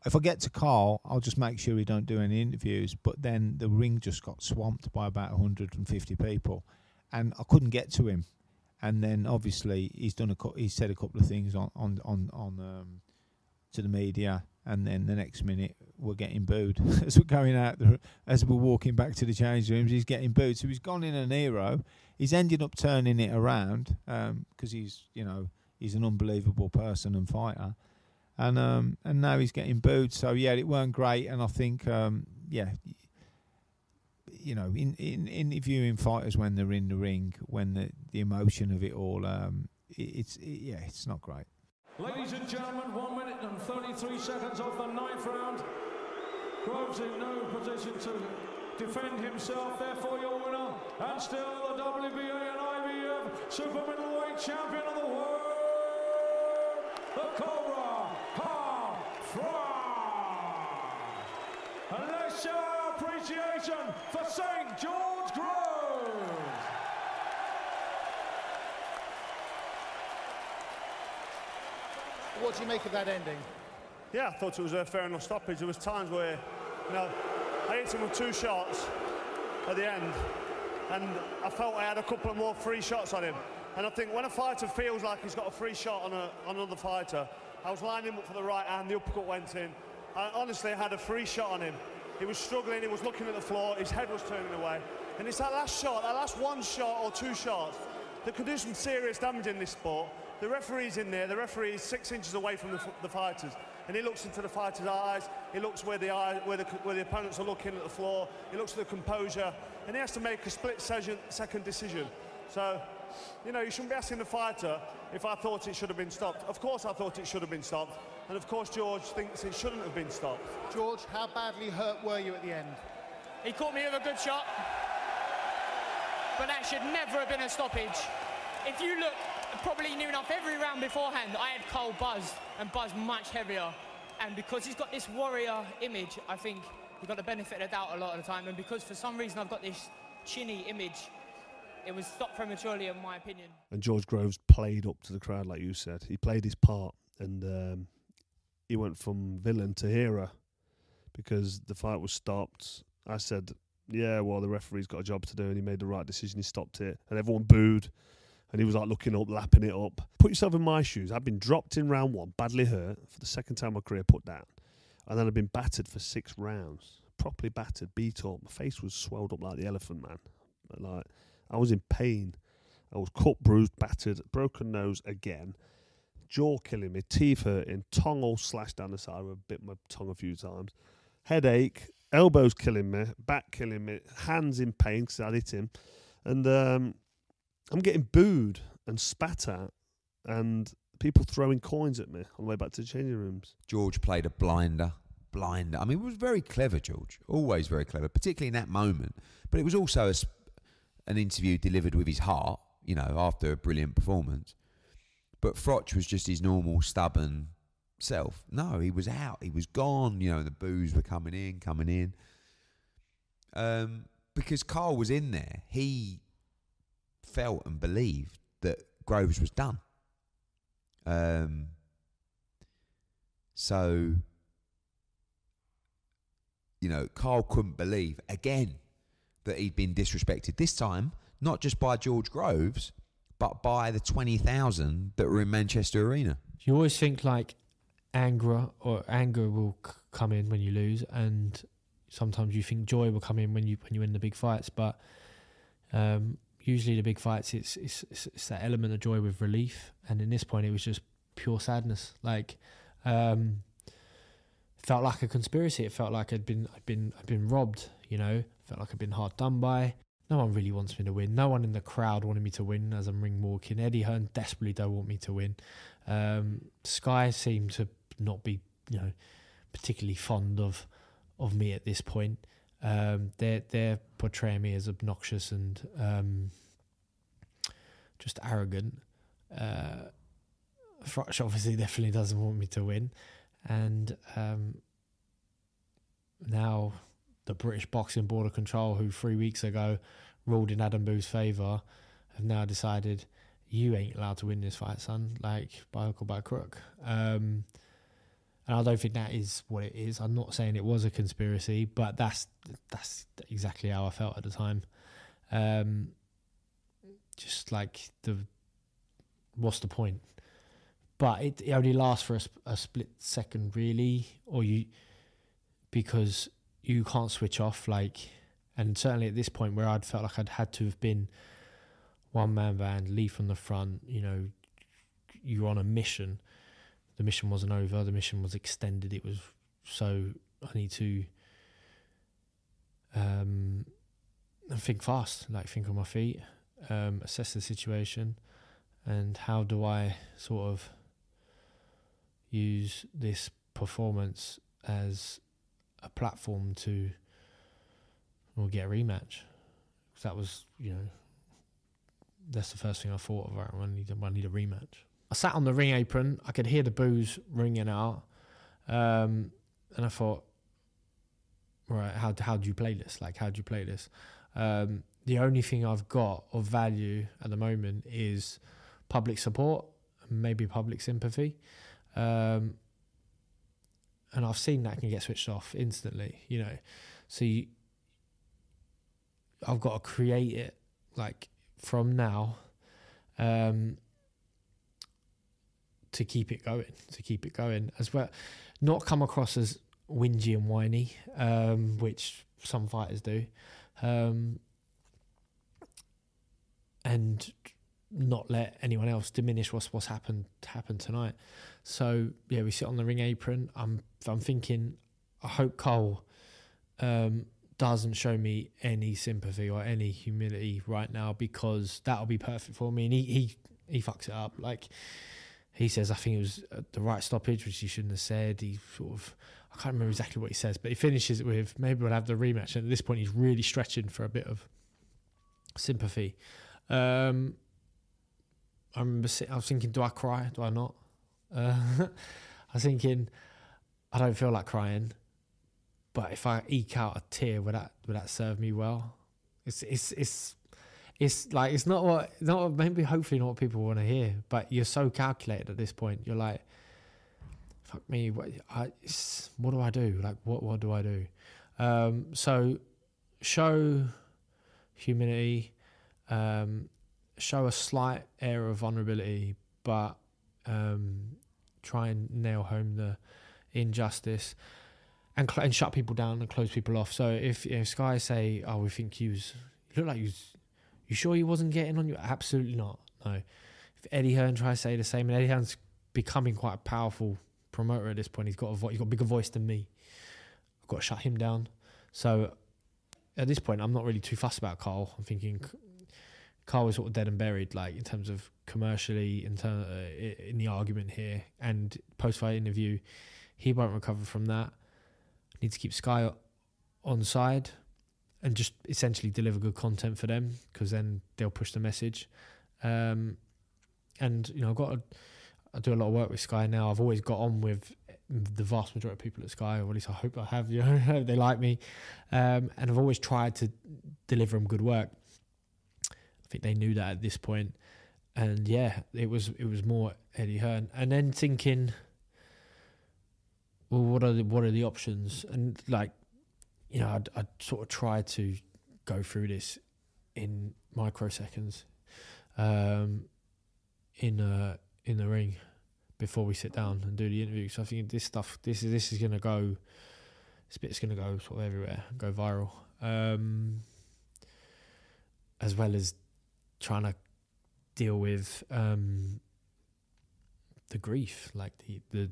if I get to Carl, I'll just make sure he don't do any interviews. But then the ring just got swamped by about 150 people, and I couldn't get to him. And then obviously he said a couple of things on to the media, and then the next minute we're getting booed as we're going out as we're walking back to the change rooms. He's getting booed, so he's gone in an hero. He's ended up turning it around because he's an unbelievable person and fighter. And now he's getting booed. So yeah, it weren't great. And I think in interviewing fighters when they're in the ring, when the emotion of it all, it's not great. Ladies and gentlemen, 1 minute and 33 seconds of the 9th round. Groves in no position to defend himself. Therefore, your winner, and still the WBA and IBF super middleweight champion of the world, the Cobra, Carl Froch. And let's show our appreciation for St. George Groves. What do you make of that ending? Yeah, I thought it was a fair enough stoppage. There was times where, I hit him with 2 shots at the end, and I felt I had a couple of more free shots on him. And I think when a fighter feels like he's got a free shot on another fighter, I was lining him up for the right hand, the uppercut went in. I honestly had a free shot on him. He was struggling, he was looking at the floor, his head was turning away. And it's that last shot, that last 1 shot or 2 shots that could do some serious damage in this sport. The referee's in there, the referee is 6 inches away from the fighters, and he looks into the fighters' eyes, he looks where the opponents are looking at the floor, he looks at the composure, and he has to make a split-second decision. So, you shouldn't be asking the fighter if I thought it should have been stopped. Of course I thought it should have been stopped, and of course George thinks it shouldn't have been stopped. George, how badly hurt were you at the end? He caught me with a good shot, but that should never have been a stoppage. If you look, probably knew enough every round beforehand, I had Cole buzzed, and buzzed much heavier. And because he's got this warrior image, I think he got the benefit of the doubt a lot of the time. And because for some reason I've got this chinny image, it was stopped prematurely, in my opinion. And George Groves played up to the crowd, like you said. He played his part, and he went from villain to hero because the fight was stopped. I said, yeah, well, the referee's got a job to do, and he made the right decision. He stopped it, and everyone booed. And he was like looking up, lapping it up. Put yourself in my shoes. I've been dropped in round 1, badly hurt, for the second time in my career, put down. And then I've been battered for 6 rounds. Properly battered, beat up. My face was swelled up like the elephant, man. Like, I was in pain. I was cut, bruised, battered, broken nose again. Jaw killing me, teeth hurting, tongue all slashed down the side. I bit my tongue a few times. Headache, elbows killing me, back killing me, hands in pain because I'd hit him. And I'm getting booed and spat at, and people throwing coins at me on the way back to the changing rooms. George played a blinder. I mean, it was very clever, George. Always very clever, particularly in that moment. But it was also an interview delivered with his heart, after a brilliant performance. But Froch was just his normal stubborn, himself. No, he was out. He was gone. You know, the boos were coming in. Because Carl was in there. He felt and believed that Groves was done. So, you know, Carl couldn't believe, again, that he'd been disrespected. This time, not just by George Groves, but by the 20,000 that were in Manchester Arena. You always think like anger will come in when you lose, and sometimes you think joy will come in when you win the big fights. But usually the big fights, it's that element of joy with relief, and in this point, it was just pure sadness. Like, felt like a conspiracy. It felt like I'd been robbed. You know, felt like I'd been hard done by. No one really wants me to win. No one in the crowd wanted me to win as I'm ring walking. Eddie Hearn desperately don't want me to win. Sky seemed to not be, you know, particularly fond of me at this point. They're portraying me as obnoxious and just arrogant. Froch obviously definitely doesn't want me to win, and now the British Boxing Board of Control, who 3 weeks ago ruled in Adam Boo's favour, have now decided you ain't allowed to win this fight, son, like by hook or by crook. And I don't think that is what it is. I'm not saying it was a conspiracy, but that's exactly how I felt at the time. Just like what's the point? But it only lasts for a split second, really, because you can't switch off. Like, and certainly at this point where I'd felt like I'd had to have been one-man band, lead from the front, you know, you're on a mission. The mission wasn't over. The mission was extended. It was so I need to think fast, like think on my feet, assess the situation, and how do I sort of use this performance as a platform to get a rematch. Because that was, you know, that's the first thing I thought of. Right, I need a rematch. I sat on the ring apron. I could hear the boos ringing out, and I thought, right, how do you play this? Like, how do you play this? The only thing I've got of value at the moment is public support, maybe public sympathy, and I've seen that can get switched off instantly. You know, so I've got to create it like from now. To keep it going as well, not come across as whingy and whiny, which some fighters do, and not let anyone else diminish what's happened tonight. So yeah, we sit on the ring apron. I'm thinking, I hope Cole doesn't show me any sympathy or any humility right now, because that'll be perfect for me. And he fucks it up. Like, he says, I think it was the right stoppage, which he shouldn't have said. He sort of, I can't remember exactly what he says, but he finishes it with, maybe we'll have the rematch. And at this point, he's really stretching for a bit of sympathy. I remember I was thinking, do I cry? Do I not? I was thinking, I don't feel like crying, but if I eke out a tear, would that serve me well? It's like, it's not maybe hopefully not what people want to hear, but you're so calculated at this point. You're like, fuck me, what do I do? Like, what do I do? So show humility, show a slight air of vulnerability, but try and nail home the injustice and shut people down and close people off. So if Sky say, oh, we think you look like you sure he wasn't getting on you? Absolutely not. No. If Eddie Hearn tries to say the same, and Eddie Hearn's becoming quite a powerful promoter at this point. He's got a bigger voice than me. I've got to shut him down. So at this point, I'm not really too fussed about Carl. I'm thinking Carl is sort of dead and buried, like in terms of commercially, in the argument here, and post-fight interview, he won't recover from that. Need to keep Sky on side and just essentially deliver good content for them, because then they'll push the message. And you know, I do a lot of work with Sky now. I've always got on with the vast majority of people at Sky, or at least I hope I have. You know, they like me, and I've always tried to deliver them good work. I think they knew that at this point, and yeah, it was more Eddie Hearn, and then thinking, well, what are the options? And like, you know, I'd sort of try to go through this in microseconds, in the ring before we sit down and do the interview. So I think this is going to go, this bit's going to go sort of everywhere, go viral, as well as trying to deal with the grief, like the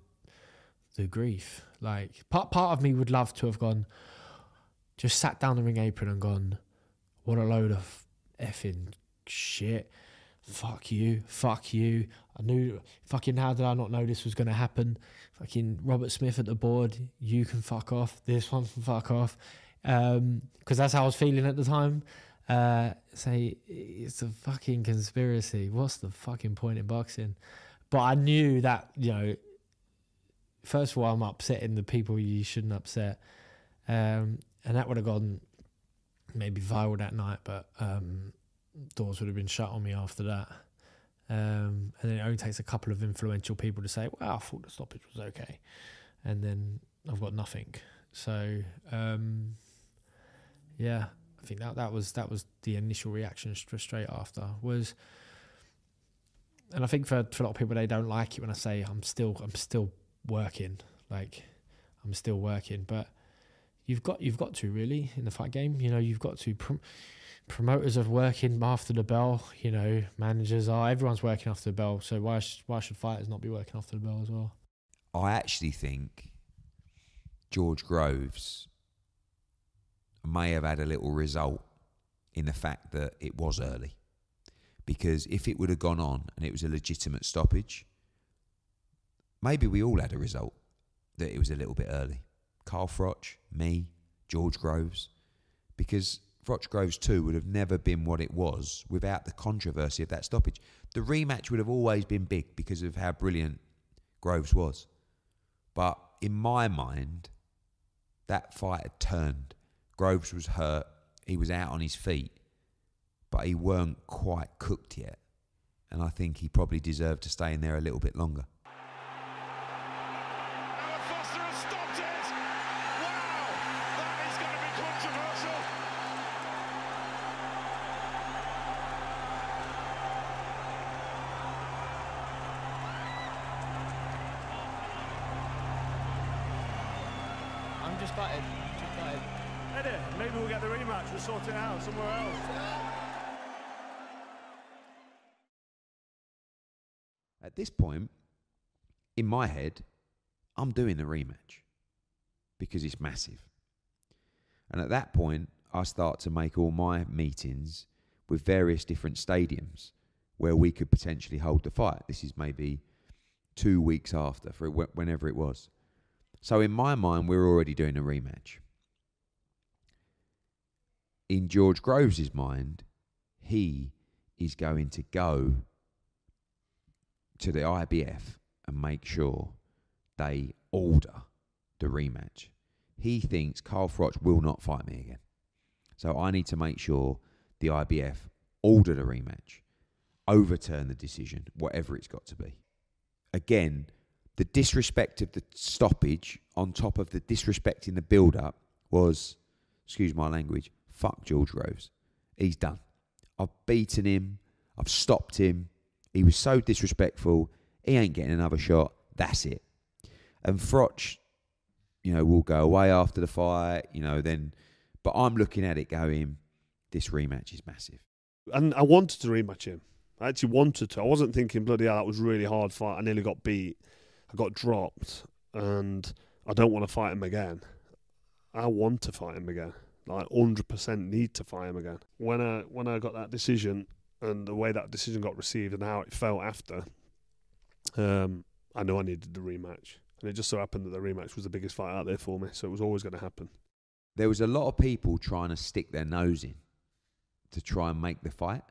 grief. Like part of me would love to have gone, just sat down the ring apron and gone, what a load of effing shit. Fuck you. I knew, fucking, how did I not know this was going to happen? Fucking Robert Smith at the board, you can fuck off. This one can fuck off. Because that's how I was feeling at the time. Say, it's a fucking conspiracy. What's the fucking point in boxing? But I knew that, you know, first of all, I'm upsetting the people you shouldn't upset. And that would have gone maybe viral that night, but doors would have been shut on me after that. And then it only takes a couple of influential people to say, well, I thought the stoppage was okay. And then I've got nothing. So, yeah, I think that was the initial reaction straight after was, and I think for a lot of people, they don't like it when I say I'm still working, like I'm still working, but you've got to really in the fight game, you know, you've got to. Promoters are working after the bell, you know, managers are, everyone's working after the bell, so why should fighters not be working after the bell as well? I actually think George Groves may have had a little result in the fact that it was early, because if it would have gone on and it was a legitimate stoppage, maybe we all had a result that it was a little bit early. Carl Froch, me, George Groves, because Froch Groves 2 would have never been what it was without the controversy of that stoppage. The rematch would have always been big because of how brilliant Groves was. But in my mind, that fight had turned. Groves was hurt. He was out on his feet. But he weren't quite cooked yet. And I think he probably deserved to stay in there a little bit longer. Eddie, maybe we'll get the rematch, we'll sort it out somewhere else. At this point, in my head, I'm doing the rematch because it's massive. And at that point, I start to make all my meetings with various different stadiums where we could potentially hold the fight. This is maybe 2 weeks after, for whenever it was. So in my mind, we're already doing a rematch. In George Groves' mind, he is going to go to the IBF and make sure they order the rematch. He thinks Carl Froch will not fight me again. So I need to make sure the IBF order the rematch, overturn the decision, whatever it's got to be. Again, the disrespect of the stoppage on top of the disrespect in the build-up was, excuse my language, fuck George Groves. He's done. I've beaten him. I've stopped him. He was so disrespectful. He ain't getting another shot. That's it. And Froch, you know, will go away after the fight, you know, then. But I'm looking at it going, this rematch is massive. And I wanted to rematch him. I actually wanted to. I wasn't thinking, bloody hell, that was a really hard fight. I nearly got beat. I got dropped. And I don't want to fight him again. I want to fight him again. Like 100% need to fight him again. When I got that decision and the way that decision got received and how it felt after, I knew I needed the rematch. And it just so happened that the rematch was the biggest fight out there for me, so it was always going to happen. There was a lot of people trying to stick their nose in to try and make the fight.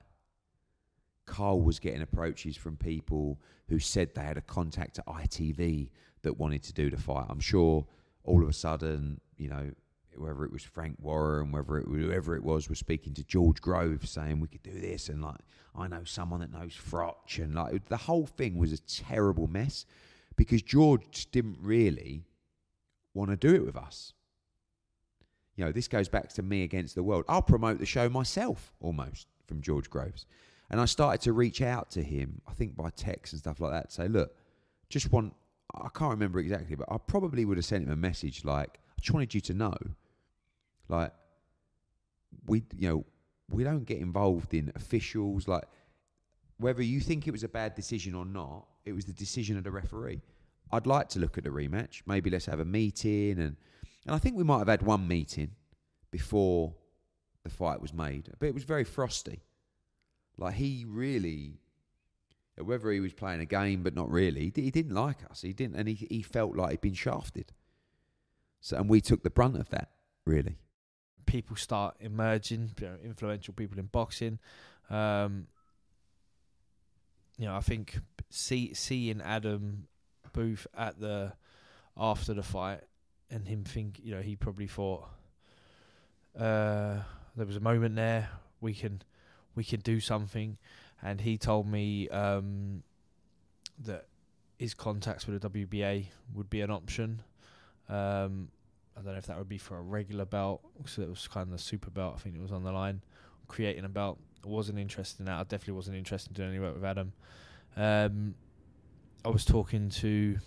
Carl was getting approaches from people who said they had a contact at ITV that wanted to do the fight. I'm sure all of a sudden, you know, whether it was Frank Warren, whoever it was speaking to George Groves saying we could do this, and like, I know someone that knows Froch, and like the whole thing was a terrible mess because George didn't really want to do it with us. You know, this goes back to me against the world. I'll promote the show myself, almost, from George Groves. And I started to reach out to him, I think by text and stuff like that, to say, look, I can't remember exactly, but I probably would have sent him a message like, I just wanted you to know, like, we don't get involved in officials, like, whether you think it was a bad decision or not, it was the decision of the referee. I'd like to look at the rematch. Maybe let's have a meeting. And I think we might have had one meeting before the fight was made, but it was very frosty. Like, he really, whether he was playing a game, but not really, he didn't like us. He didn't, and he felt like he'd been shafted. So, and we took the brunt of that, really. People start emerging, you know, influential people in boxing. I think seeing Adam Booth after the fight, and him think, you know, he probably thought there was a moment there we can do something, and he told me that his contacts with the WBA would be an option. I don't know if that would be for a regular belt, so it was kind of a super belt. I think it was on the line, creating a belt. I wasn't interested in that. I definitely wasn't interested in doing any work with Adam. I was talking to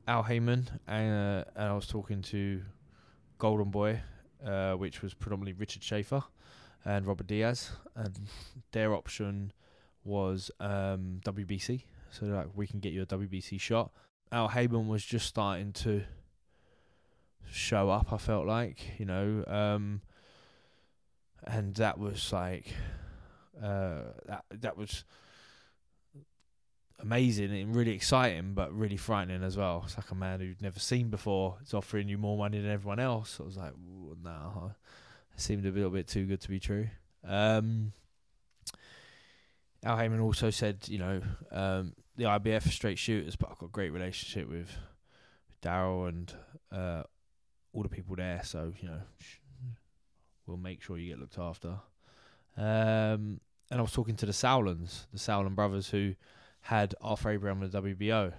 Al Heyman, and I was talking to Golden Boy, which was predominantly Richard Schaefer and Robert Diaz, and their option was WBC. So like, we can get you a WBC shot. Al Heyman was just starting to show up, I felt like, you know, and that was like that was amazing and really exciting, but really frightening as well. It's like a man who'd never seen before. It's offering you more money than everyone else. I was like, no, it seemed a little bit too good to be true. Al Heyman also said, you know, the IBF are straight shooters, but I've got a great relationship with Daryl and all the people there, so, you know, we'll make sure you get looked after. And I was talking to the Sauerland brothers, who had Arthur Abraham with the WBO.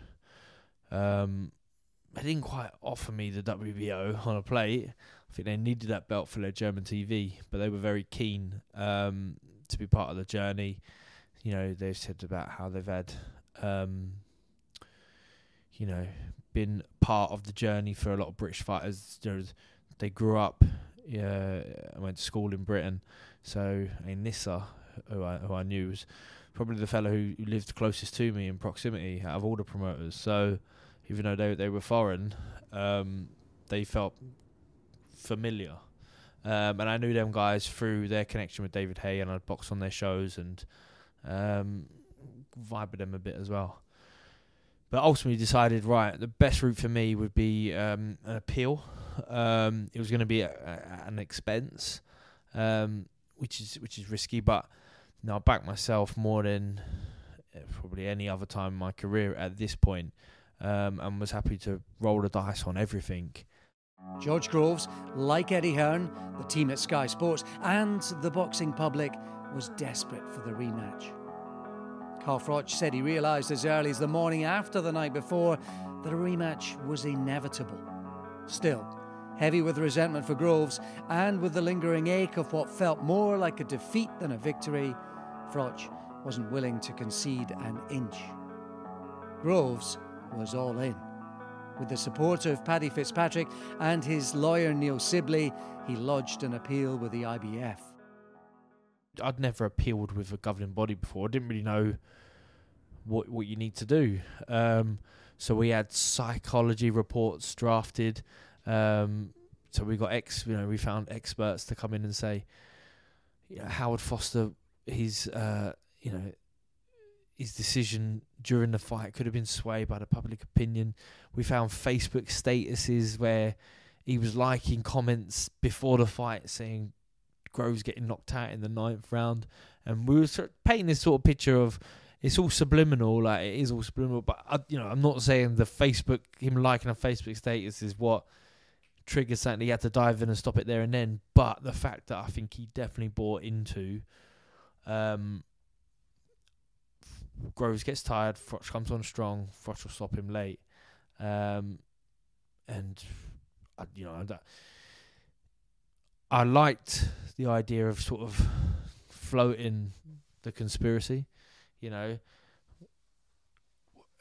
They didn't quite offer me the WBO on a plate. I think they needed that belt for their German TV, but they were very keen to be part of the journey. You know, they've said about how they've had, you know, been part of the journey for a lot of British fighters. You know, they grew up, I went to school in Britain, so Nissa, who I knew, was probably the fellow who lived closest to me in proximity out of all the promoters. So even though they were foreign, they felt familiar. And I knew them guys through their connection with David Hay, and I'd box on their shows and vibe with them a bit as well. But ultimately decided, right, the best route for me would be an appeal. It was going to be an expense, which is risky, but I backed myself more than probably any other time in my career at this point, and was happy to roll the dice on everything. George Groves, like Eddie Hearn, the team at Sky Sports, and the boxing public, was desperate for the rematch. Carl Froch said he realised as early as the morning after the night before that a rematch was inevitable. Still, heavy with resentment for Groves and with the lingering ache of what felt more like a defeat than a victory, Froch wasn't willing to concede an inch. Groves was all in. With the support of Paddy Fitzpatrick and his lawyer Neil Sibley, he lodged an appeal with the IBF. I'd never appealed with a governing body before. I didn't really know what you need to do. So we had psychology reports drafted. So we got we found experts to come in and say, Howard Foster, his decision during the fight could have been swayed by the public opinion. We found Facebook statuses where he was liking comments before the fight saying Groves getting knocked out in the 9th round, and we were sort of painting this sort of picture of it's all subliminal, like it is all subliminal. But I'm not saying him liking a Facebook status is what triggers something. He had to dive in and stop it there and then. But the fact that I think he definitely bought into, Groves gets tired, Froch comes on strong, Froch will stop him late, and I liked the idea of sort of floating the conspiracy,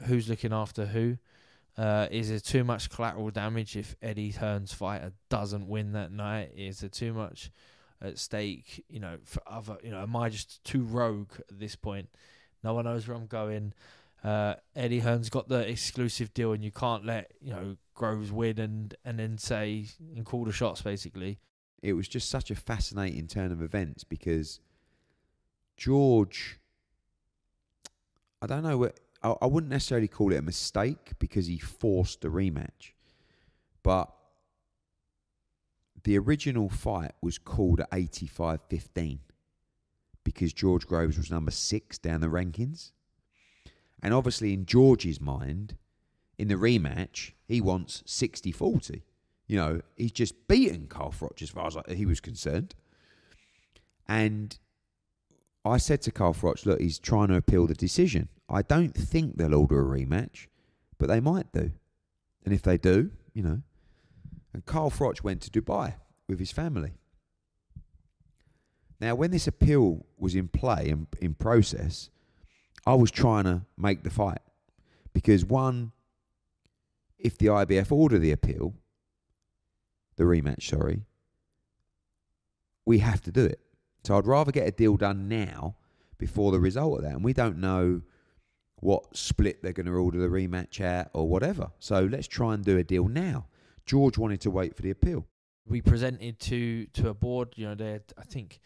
who's looking after who. Is there too much collateral damage if Eddie Hearn's fighter doesn't win that night? Is there too much at stake, for other, am I just too rogue at this point? No one knows where I'm going. Eddie Hearn's got the exclusive deal, and you can't let Groves win and then say and call the shots. Basically, it was just such a fascinating turn of events because George, I don't know, I wouldn't necessarily call it a mistake because he forced a rematch, but the original fight was called at 85-15. Because George Groves was number 6 down the rankings. And obviously in George's mind, in the rematch, he wants 60-40. He's just beaten Carl Froch as far as he was concerned. And I said to Carl Froch, look, he's trying to appeal the decision. I don't think they'll order a rematch, but they might do. And if they do, And Carl Froch went to Dubai with his family. Now, when this appeal was in play and in process, I was trying to make the fight. Because one, if the IBF order the appeal, the rematch, we have to do it. So I'd rather get a deal done now before the result of that. And we don't know what split they're going to order the rematch at or whatever. So let's try and do a deal now. George wanted to wait for the appeal. We presented to a board, I think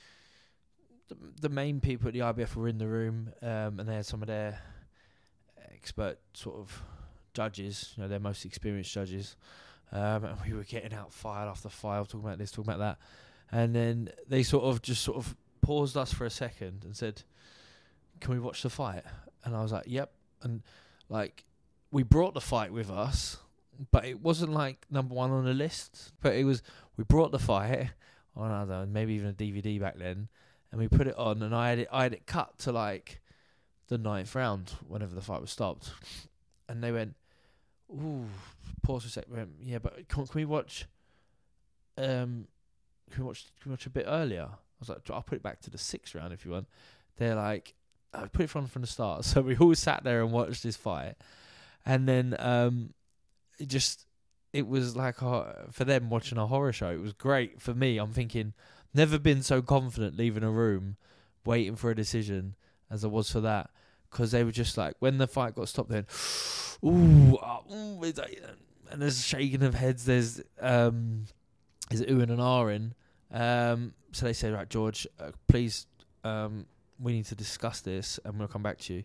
the main people at the IBF were in the room, and they had some of their expert sort of judges, their most experienced judges, and we were getting out file after file, talking about this, talking about that, and then they sort of paused us for a second and said, "Can we watch the fight?" And I was like, "Yep." And we brought the fight with us, but it wasn't number 1 on the list. But we brought the fight on, I don't know, maybe even a DVD back then. And we put it on, and I had it cut to the 9th round, whenever the fight was stopped. And they went, "Ooh," pause for a sec. Went, "Yeah, but can we watch? Can we watch a bit earlier?" I was like, "I'll put it back to the 6th round if you want." They're like, "I put it from the start." So we all sat there and watched this fight, and then it was like for them watching a horror show. It was great for me. I'm thinking, never been so confident leaving a room, waiting for a decision as I was for that, because they were just when the fight got stopped, then, and there's shaking of heads. There's is it oohing and ahhing. So they said, "Right, George, please, we need to discuss this, and we'll come back to you."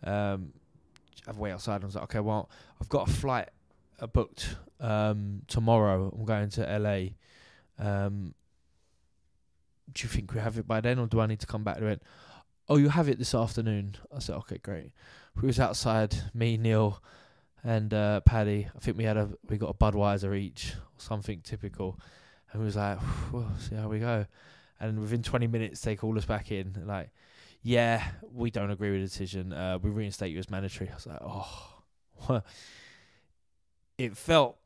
Have a way outside. And I was like, "Okay, well, I've got a flight booked tomorrow. I'm going to LA. Do you think we have it by then, or do I need to come back?" They went, "Oh, you have it this afternoon." I said, "Okay, great." We was outside, me, Neil, and Paddy. I think we got a Budweiser each, or something typical, and we was like, "Well, see how we go." And within 20 minutes, they called us back in, "Yeah, we don't agree with the decision. We reinstate you as mandatory." I was like, "Oh." It felt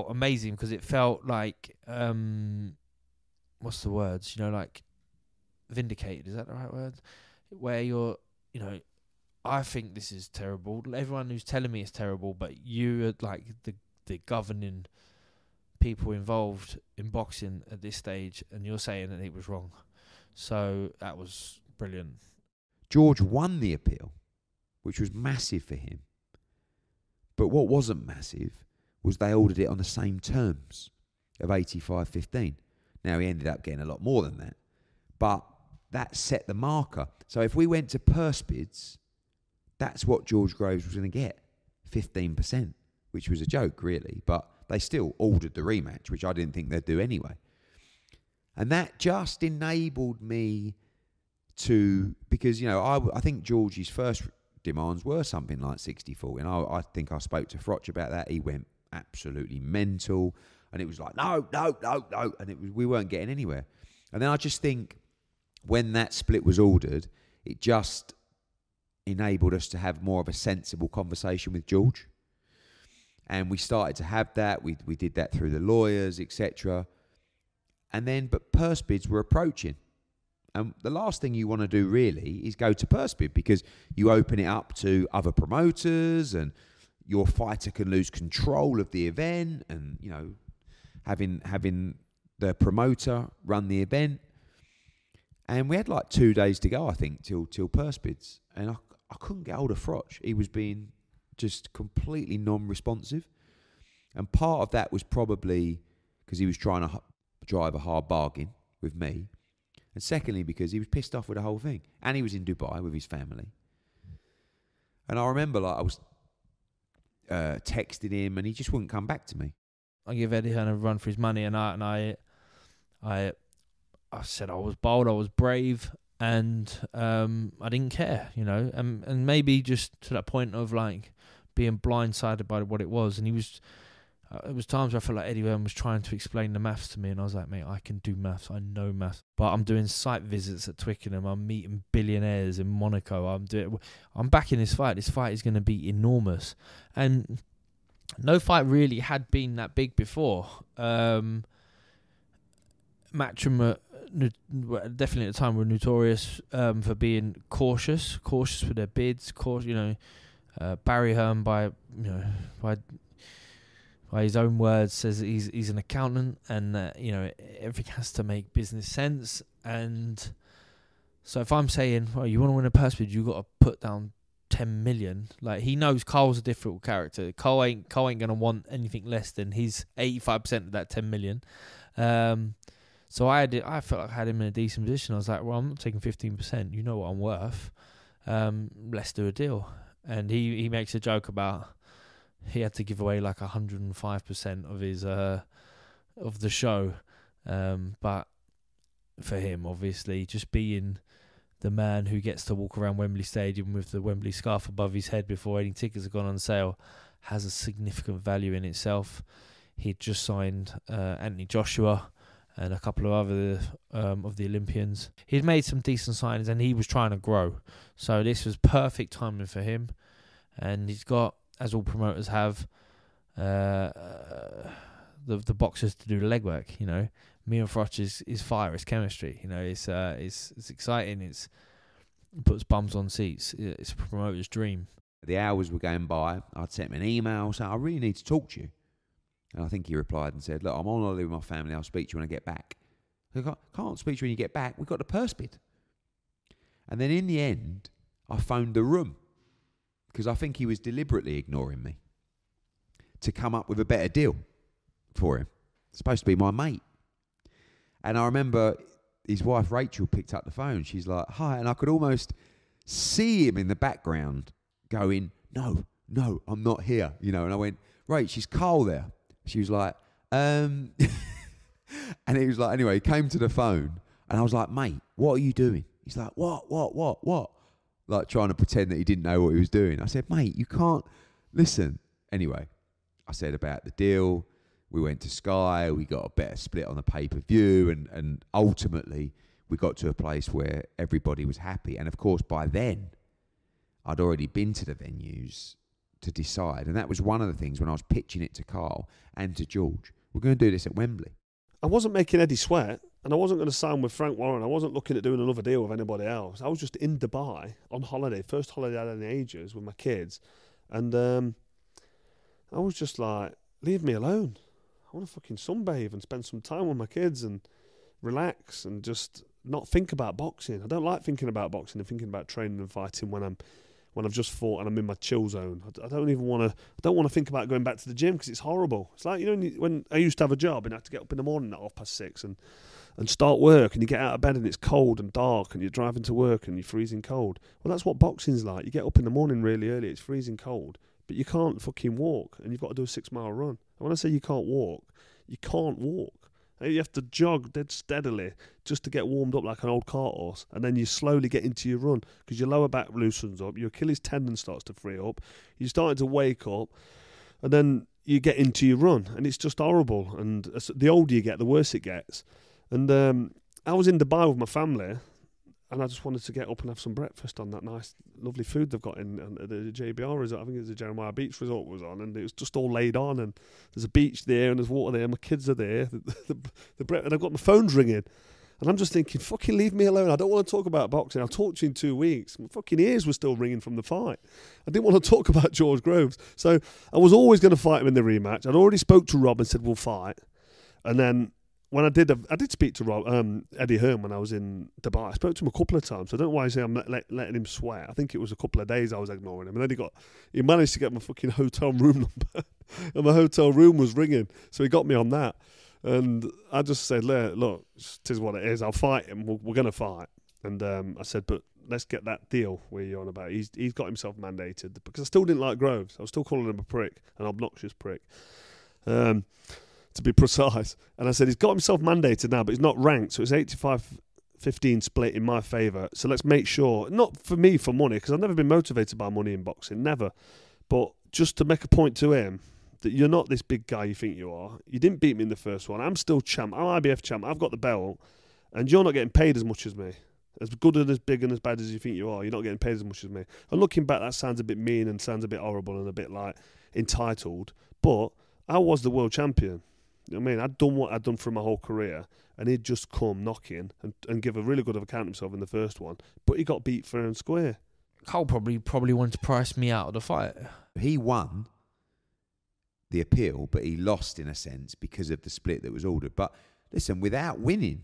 amazing because it felt like what's the words? Vindicated. Is that the right word? Where you're, I think this is terrible. Everyone who's telling me it's terrible, but you are the governing people involved in boxing at this stage, and you're saying that it was wrong. So that was brilliant. George won the appeal, which was massive for him. But what wasn't massive was they ordered it on the same terms of 85-15. Now, he ended up getting a lot more than that. But that set the marker. So if we went to purse bids, that's what George Groves was going to get, 15%, which was a joke, really. But they still ordered the rematch, which I didn't think they'd do anyway. And that just enabled me to, because, you know, I think Georgie's first demands were something like 60-40. And I think I spoke to Froch about that. He went absolutely mental. And it was like, no. And we weren't getting anywhere. And then I just think when that split was ordered, it just enabled us to have more of a sensible conversation with George. And we started to have that. We did that through the lawyers, etc. And then, but purse bids were approaching. And the last thing you want to do really is go to purse bid, because you open it up to other promoters and your fighter can lose control of the event, and, you know, having the promoter run the event. And we had like 2 days to go, I think, till purse bids. And I couldn't get hold of Froch. He was being just completely non-responsive. And part of that was probably because he was trying to drive a hard bargain with me. And secondly, because he was pissed off with the whole thing. And he was in Dubai with his family. And I remember, like, I was texting him and he just wouldn't come back to me. I give Eddie Hearn a run for his money, and I said I was bold, I was brave, and I didn't care, you know. And maybe just to that point of, like, being blindsided by what it was. And he was... it was times where I felt like Eddie Hearn was trying to explain the maths to me, and I was like, mate, I can do maths, I know maths, but I'm doing site visits at Twickenham, I'm meeting billionaires in Monaco, I'm backing this fight. This fight is going to be enormous, and no fight really had been that big before. Matchroom, definitely at the time, were notorious for being cautious with their bids, Barry Hearn, by his own words, says that he's an accountant, and that, you know, everything has to make business sense. And so if I'm saying, well, you want to win a purse bid, you got to put down 10 million. Like, he knows Cole's a difficult character. Cole ain't gonna want anything less than his 85% of that 10 million. So I felt like I had him in a decent position. I was like, well, I'm not taking 15%. You know what I'm worth. Let's do a deal. And he makes a joke about he had to give away like 105% of his of the show, but for him, obviously, just being the man who gets to walk around Wembley Stadium with the Wembley scarf above his head before any tickets have gone on sale has a significant value in itself. He'd just signed Joshua and a couple of other of the Olympians. He'd made some decent signings, and he was trying to grow. So this was perfect timing for him, and he's got, as all promoters have, the boxers to do the legwork. You know, me and Froch is fire, it's chemistry. You know, it's exciting. It puts bums on seats. It's a promoter's dream. The hours were going by. I'd sent him an email saying, I really need to talk to you. And I think he replied and said, look, I'm on holiday with my family. I'll speak to you when I get back. I can't speak to you when you get back. We've got the purse bid. And then in the end, I phoned the room, because I think he was deliberately ignoring me to come up with a better deal for him. It's supposed to be my mate. And I remember his wife Rachel picked up the phone. She's like, hi. And I could almost see him in the background going, no, I'm not here. You know, and I went, Rach, she's Carl there. She was like, and he was like, anyway, he came to the phone and I was like, mate, what are you doing? He's like, what? Like, trying to pretend that he didn't know what he was doing. I said, mate, you can't listen. Anyway, I said about the deal. We went to Sky. We got a better split on the pay-per-view. And ultimately, we got to a place where everybody was happy. And, of course, by then, I'd already been to the venues to decide. And that was one of the things when I was pitching it to Carl and to George. We're going to do this at Wembley. I wasn't making Eddie sweat, and I wasn't going to sign with Frank Warren. I wasn't looking at doing another deal with anybody else. I was just in Dubai on holiday, first holiday I had in ages with my kids, and I was just like, leave me alone. I want to fucking sunbathe and spend some time with my kids and relax and just not think about boxing. I don't like thinking about boxing and thinking about training and fighting when I've just fought and I'm in my chill zone. I don't want to think about going back to the gym because it's horrible. It's like, you know, when I used to have a job and I had to get up in the morning at 6:30 and start work, and you get out of bed and it's cold and dark and you're driving to work and you're freezing cold. Well, that's what boxing's like. You get up in the morning really early, it's freezing cold, but you can't fucking walk and you've got to do a 6-mile run. And when I say you can't walk, you can't walk. You have to jog dead steadily just to get warmed up like an old cart horse, and then you slowly get into your run because your lower back loosens up, your Achilles tendon starts to free up, you're starting to wake up, and then you get into your run, and it's just horrible. And the older you get, the worse it gets. And I was in Dubai with my family, and I just wanted to get up and have some breakfast on that nice, lovely food they've got in the JBR resort. I think it's the Jeremiah Beach Resort was on, and it was just all laid on, and there's a beach there, and there's water there, and my kids are there, and I've got my phone's ringing, and I'm just thinking, fucking leave me alone. I don't want to talk about boxing. I'll talk to you in 2 weeks. My fucking ears were still ringing from the fight. I didn't want to talk about George Groves. So I was always going to fight him in the rematch. I'd already spoke to Rob and said, we'll fight. And then when I did speak to Rob, Eddie Hearn when I was in Dubai. I spoke to him a couple of times. I don't know why I say I'm letting him sweat. I think it was a couple of days I was ignoring him. And then he managed to get my fucking hotel room number. And my hotel room was ringing. So he got me on that. And I just said, look, it is what it is. I'll fight him. We're going to fight. And I said, but let's get that deal where you're on about. He's got himself mandated. Because I still didn't like Groves. I was still calling him a prick, an obnoxious prick. To be precise. And I said, he's got himself mandated now, but he's not ranked. So it's 85-15 split in my favour. So let's make sure, not for me for money, because I've never been motivated by money in boxing, never. But just to make a point to him that you're not this big guy you think you are. You didn't beat me in the first one. I'm still champ. I'm IBF champ. I've got the belt. And you're not getting paid as much as me. As good and as big and as bad as you think you are, you're not getting paid as much as me. And looking back, that sounds a bit mean and sounds a bit horrible and a bit like entitled. But I was the world champion. You know what I mean? I'd done what I'd done for my whole career, and he'd just come knocking and give a really good account of himself in the first one. But he got beat fair and square. Cole probably wanted to price me out of the fight. He won the appeal, but he lost in a sense because of the split that was ordered. But listen, without winning,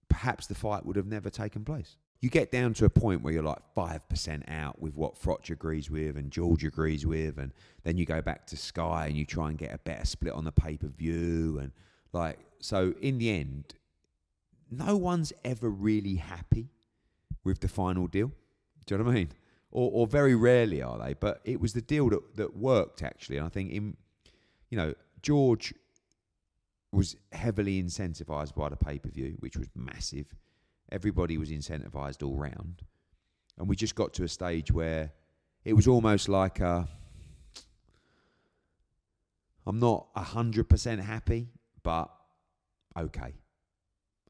perhaps the fight would have never taken place. You get down to a point where you're like 5% out with what Froch agrees with and George agrees with, and then you go back to Sky and you try and get a better split on the pay-per-view, and so in the end, no one's ever really happy with the final deal. Do you know what I mean? Or very rarely are they, but it was the deal that worked actually. And I think George was heavily incentivised by the pay-per-view, which was massive. Everybody was incentivised all round. And we just got to a stage where it was almost like I'm not 100% happy, but okay.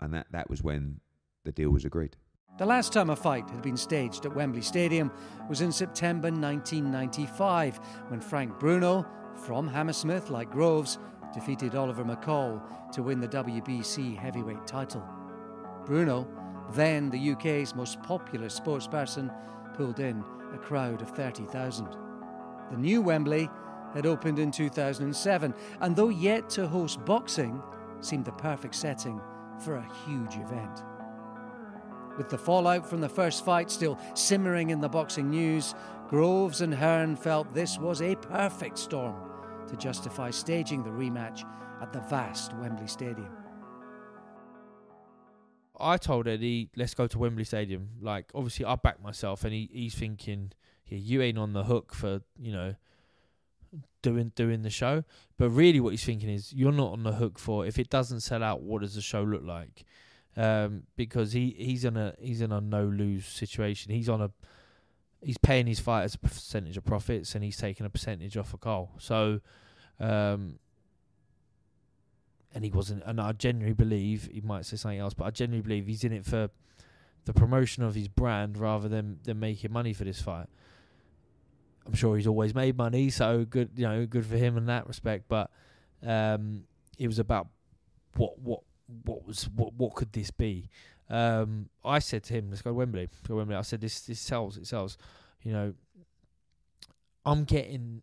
And that was when the deal was agreed. The last time a fight had been staged at Wembley Stadium was in September 1995, when Frank Bruno, from Hammersmith like Groves, defeated Oliver McCall to win the WBC heavyweight title. Bruno, then the UK's most popular sportsperson, pulled in a crowd of 30,000. The new Wembley had opened in 2007, and though yet to host boxing, seemed the perfect setting for a huge event. With the fallout from the first fight still simmering in the boxing news, Groves and Hearn felt this was a perfect storm to justify staging the rematch at the vast Wembley Stadium. I told Eddie, let's go to Wembley Stadium. Like, obviously, I backed myself, and he's thinking, yeah, you ain't on the hook for, doing the show. But really what he's thinking is, you're not on the hook for, if it doesn't sell out, what does the show look like? Because he's in a no-lose situation. He's paying his fighters a percentage of profits, and he's taking a percentage off of Cole. So, and he wasn't, and I genuinely believe, he might say something else, but I genuinely believe he's in it for the promotion of his brand rather than making money for this fight. I'm sure he's always made money, so good, good for him in that respect. But it was about what could this be? I said to him, let's go to Wembley. I said, this sells. It sells. I'm getting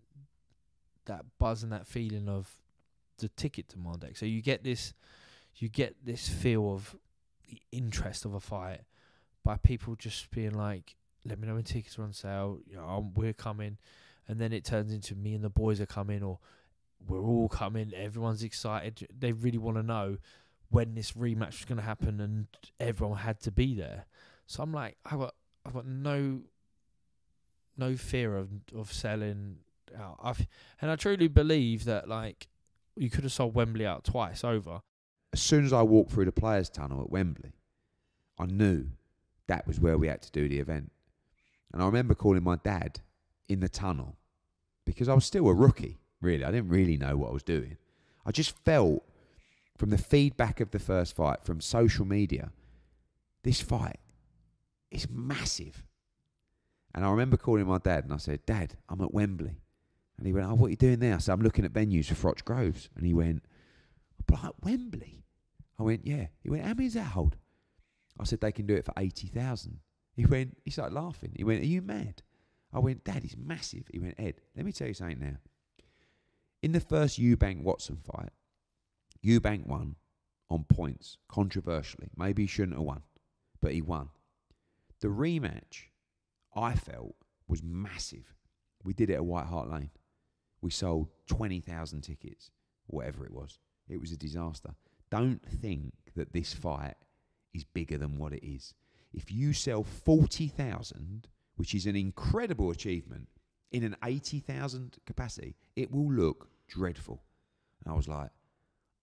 that buzz and that feeling of the ticket to Mondex. So you get this feel of the interest of a fight by people just being like, let me know when tickets are on sale, we're coming. And then it turns into me and the boys are coming, or we're all coming, everyone's excited. They really want to know when this rematch was going to happen, and everyone had to be there. So I'm like, I've got no fear of selling out. And I truly believe that, like, you could have sold Wembley out twice over. as soon as I walked through the players' tunnel at Wembley, I knew that was where we had to do the event. And I remember calling my dad in the tunnel because I was still a rookie, really. I didn't really know what I was doing. I just felt from the feedback of the first fight, from social media, this fight is massive. And I remember calling my dad and I said, Dad, I'm at Wembley. And he went, oh, what are you doing there? I said, I'm looking at venues for Froch Groves. And he went, but at Wembley? I went, yeah. He went, how many does that hold? I said, they can do it for 80,000. He started laughing. He went, are you mad? I went, Dad, it's massive. He went, Ed, let me tell you something now. In the first Eubank-Watson fight, Eubank won on points, controversially. Maybe he shouldn't have won, but he won. The rematch, I felt, was massive. We did it at White Hart Lane. We sold 20,000 tickets, whatever it was. It was a disaster. Don't think that this fight is bigger than what it is. If you sell 40,000, which is an incredible achievement, in an 80,000 capacity, it will look dreadful. And I was like,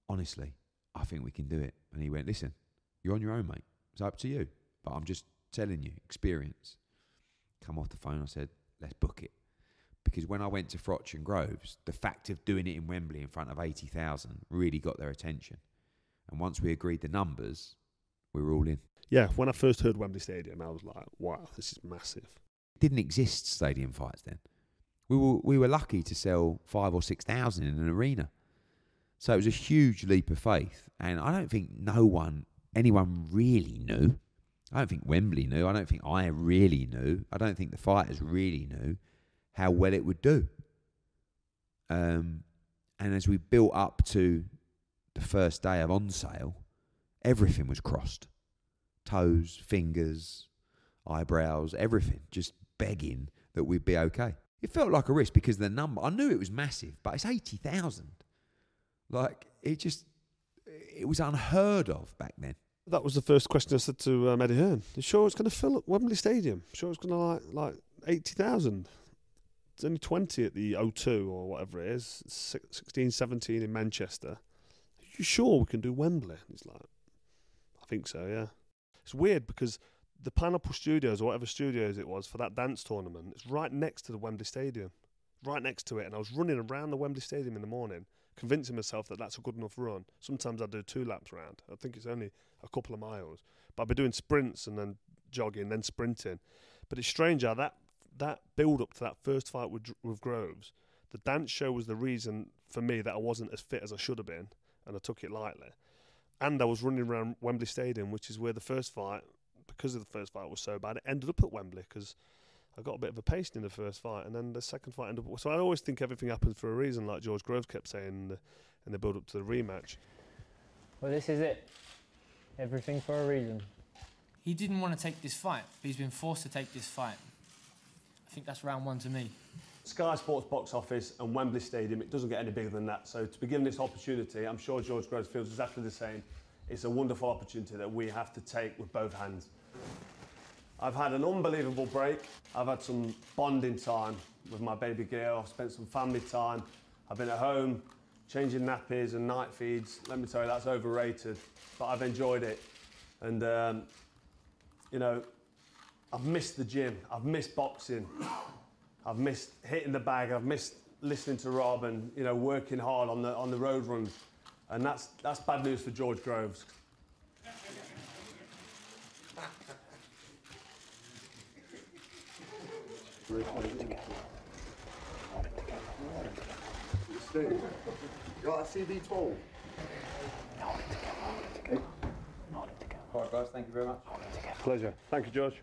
honestly, I think we can do it. And he went, listen, you're on your own, mate. It's up to you. But I'm just telling you, experience. Come off the phone, I said, let's book it. Because when I went to Froch and Groves, the fact of doing it in Wembley in front of 80,000 really got their attention. And once we agreed the numbers, we were all in. Yeah, when I first heard Wembley Stadium, I was like, wow, this is massive. Didn't exist stadium fights then. We were lucky to sell 5,000 or 6,000 in an arena. So it was a huge leap of faith. And I don't think anyone really knew. I don't think Wembley knew. I don't think I really knew. I don't think the fighters really knew how well it would do. And as we built up to the first day of on sale, everything was crossed. Toes, fingers, eyebrows, everything. Just begging that we'd be okay. It felt like a risk because the number, I knew it was massive, but it's 80,000. Like, it was unheard of back then. That was the first question I said to Eddie Hearn. You sure it's going to fill up Wembley Stadium? Sure it's going to like 80,000? It's only 20 at the O2 or whatever it is. 16, 17 in Manchester. Are you sure we can do Wembley? And he's like, I think so, yeah. It's weird because the Pineapple Studios or whatever studios it was for that dance tournament, it's right next to the Wembley Stadium. Right next to it. And I was running around the Wembley Stadium in the morning, convincing myself that that's a good enough run. Sometimes I do 2 laps round. I think it's only a couple of miles. But I'd be doing sprints and then jogging, then sprinting. But it's strange how that build-up to that first fight with Groves, the dance show was the reason for me that I wasn't as fit as I should have been, and I took it lightly. And I was running around Wembley Stadium, which is where the first fight, because of the first fight was so bad, it ended up at Wembley because I got a bit of a pace in the first fight, and then the second fight ended up... So I always think everything happens for a reason, like George Groves kept saying in the build-up to the rematch. Well, this is it. Everything for a reason. He didn't want to take this fight, but he's been forced to take this fight. I think that's round 1 to me. Sky Sports box office and Wembley Stadium, it doesn't get any bigger than that. So to be given this opportunity, I'm sure George Groves feels exactly the same. It's a wonderful opportunity that we have to take with both hands. I've had an unbelievable break. I've had some bonding time with my baby girl. I've spent some family time. I've been at home changing nappies and night feeds. Let me tell you, that's overrated, but I've enjoyed it. And, you know, I've missed the gym. I've missed boxing. I've missed hitting the bag. I've missed listening to Rob and, you know, working hard on the road runs. And that's bad news for George Groves. You got a CD12? All right, guys, thank you very much. Pleasure. Thank you, George.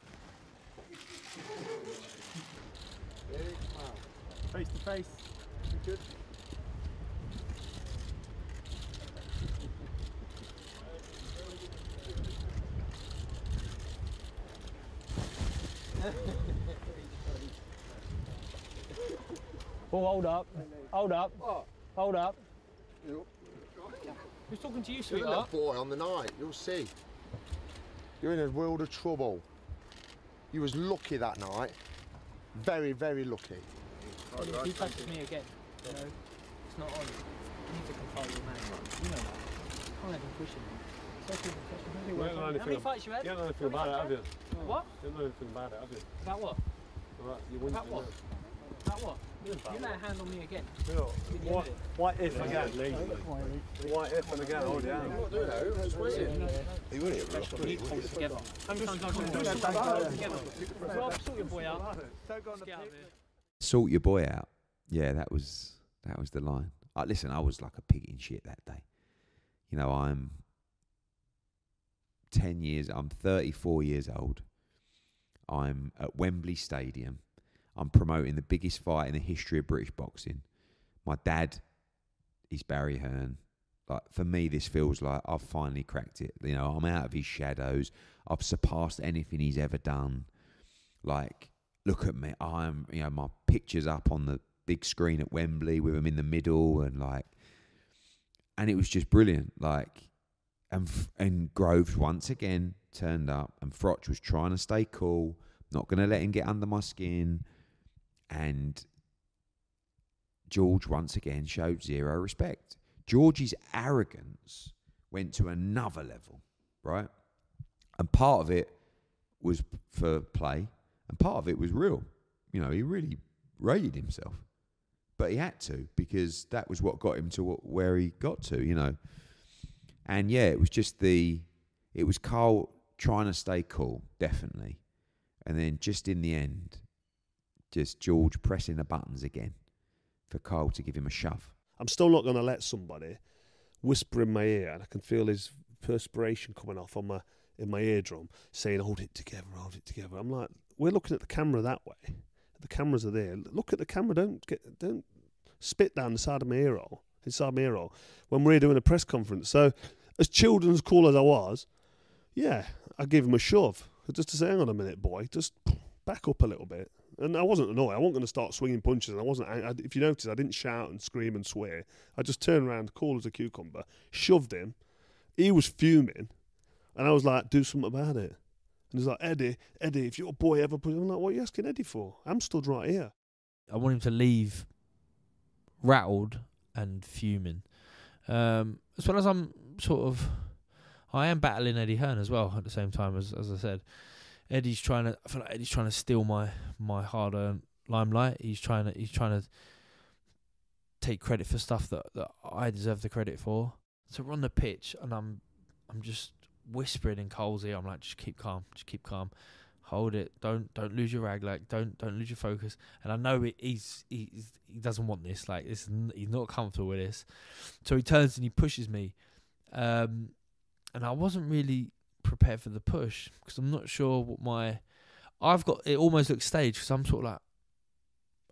Face to face. Good. Oh, hold up. Hold up. What? Hold up. Who's talking to you, You're sweetheart? in that boy on the night, you'll see. You're in a world of trouble. You was lucky that night. Very, very lucky. If he touches me again, you know, it's not on. You need to control your man. You know that. can't let him push him. You don't know anything about it, have you? What? You don't know anything about it, have you? About what? Right, you wouldn't About what? About what? You lay a hand on me again. What if again? What if and again? Oh, yeah. I'm not doing that. I'm just waiting. You wouldn't get hold it together. How many times I've got to together? Well, sort your boy out. Don't go on the pitch. Sort your boy out. Yeah, that was the line. Listen, I was like a pig in shit that day. You know, I'm 34 years old. I'm at Wembley Stadium. I'm promoting the biggest fight in the history of British boxing. My dad is Barry Hearn. Like, for me, this feels like I've finally cracked it. You know, I'm out of his shadows. I've surpassed anything he's ever done. Like, look at me. My picture's up on the big screen at Wembley with him in the middle, and it was just brilliant. Like, and Groves once again turned up, and Froch was trying to stay cool, not going to let him get under my skin, and George once again showed zero respect. George's arrogance went to another level, right? And part of it was for play, and part of it was real. You know, he really rated himself. But he had to, because that was what got him to where he got to, you know. And yeah, it was Carl trying to stay cool, definitely. And then just in the end, just George pressing the buttons again for Carl to give him a shove. I'm still not going to let somebody whisper in my ear, and I can feel his perspiration coming off in my eardrum, saying, hold it together, hold it together. I'm like, we're looking at the camera that way. The cameras are there. Look at the camera. Don't spit down the side of my ear hole, inside my ear hole, when we're doing a press conference. So, as children's cool as I was, yeah, I gave him a shove just to say, hang on a minute, boy, just back up a little bit. And I wasn't annoyed. I wasn't going to start swinging punches. And if you notice, I didn't shout and scream and swear. I just turned around, cool as a cucumber, shoved him. He was fuming, and I was like, do something about it. And he's like, Eddie, if your boy ever put... I'm like, what are you asking Eddie for? I'm stood right here. I want him to leave rattled and fuming. As well as I am battling Eddie Hearn as well at the same time, as I said. I feel like Eddie's trying to steal my hard-earned limelight. He's trying to take credit for stuff that I deserve the credit for. So we're on the pitch, and I'm just whispering in Cole's ear. I'm like, just keep calm, hold it, don't lose your rag, like don't lose your focus. And I know he doesn't want this, like he's not comfortable with this. So he turns and he pushes me, and I wasn't really prepared for the push, because I'm not sure what it almost looks staged, because I'm sort of like,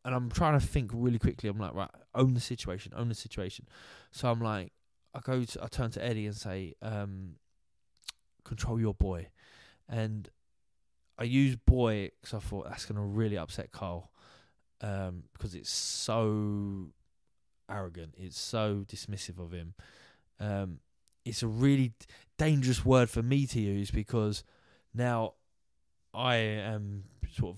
and I'm trying to think really quickly. I'm like, right, own the situation. So I'm like, I turn to Eddie and say, control your boy. And I use boy because I thought that's going to really upset Carl, because it's so arrogant, it's so dismissive of him. It's a really dangerous word for me to use, because now I am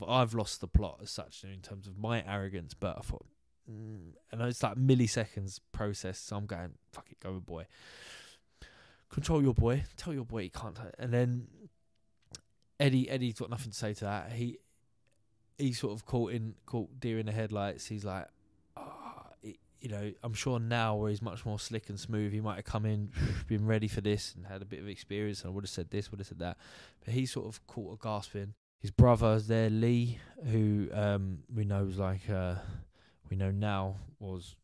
I've lost the plot as such in terms of my arrogance. But I thought, and it's like milliseconds process, so I'm going, fuck it, go with boy. Control your boy, tell your boy he can't. And then Eddie's got nothing to say to that. He sort of caught deer in the headlights. He's like, I'm sure now where he's much more slick and smooth, he might have come in, been ready for this and had a bit of experience, and I would have said this, would have said that. But he sort of caught a gasping. His brother's there, Lee, who we know now was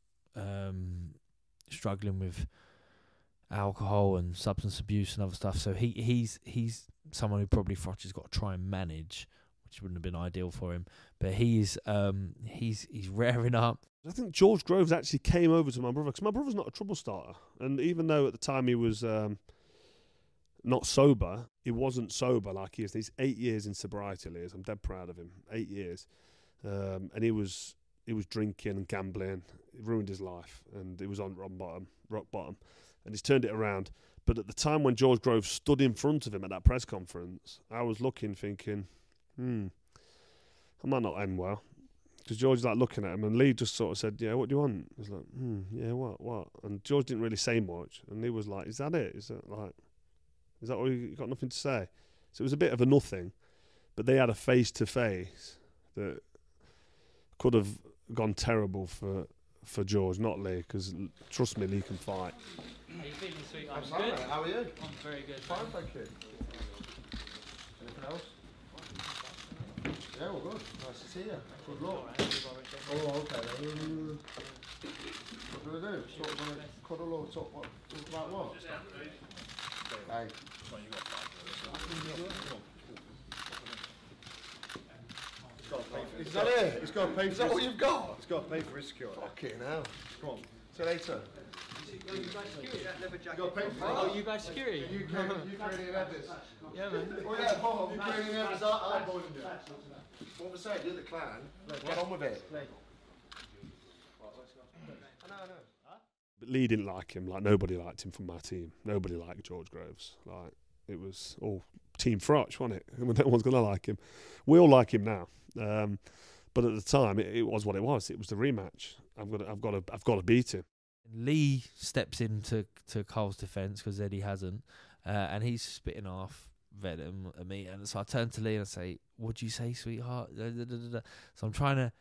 struggling with alcohol and substance abuse and other stuff. So he's someone who probably Froch has got to try and manage, which wouldn't have been ideal for him. But he's raring up. I think George Groves actually came over to my brother, because my brother's not a trouble starter. And even though at the time he was not sober, he wasn't sober like he is. He's 8 years in sobriety, Liz. I'm dead proud of him. 8 years. And he was drinking and gambling. It ruined his life. And he was on rock bottom. And he's turned it around. But at the time when George Groves stood in front of him at that press conference, I was looking, thinking, I might not end well. Because George was like looking at him, and Lee just sort of said, "Yeah, what do you want?" He was like, "Yeah, what?" And George didn't really say much, and Lee was like, "Is that it? Is that all you got? Nothing to say?" So it was a bit of a nothing, but they had a face-to-face that could have gone terrible for George, not Lee, because trust me, Lee can fight. How you feeling, sweetheart? I'm fine, mate. How are you? I'm very good. Fine, thank you. Anything else? Yeah, all good. Nice to see you. Good luck. Oh, okay. What do I do? Cuddle or talk about what? Hey. Is that it? He's got to pay for. Is that what you've got? He's got to pay for his security. Fucking hell. Come on. See you later. You guys security? You got to pay for it. Oh, you guys security? Ukrainian Evans. Yeah, man. Oh yeah, Bob. Ukrainian Evans. I'm going to do it. What was I saying? You're the clan. Get on with it. I know. But Lee didn't like him. Like, nobody liked him from my team. Nobody liked George Groves. Like, it was all Team Froch, wasn't it? No one's gonna like him. We all like him now. But at the time, it was what it was. It was the rematch. I've got to beat him. Lee steps into Cole's defence because Eddie hasn't, and he's spitting off venom at me. And so I turn to Lee and I say, "What'd you say, sweetheart?" So I'm trying to.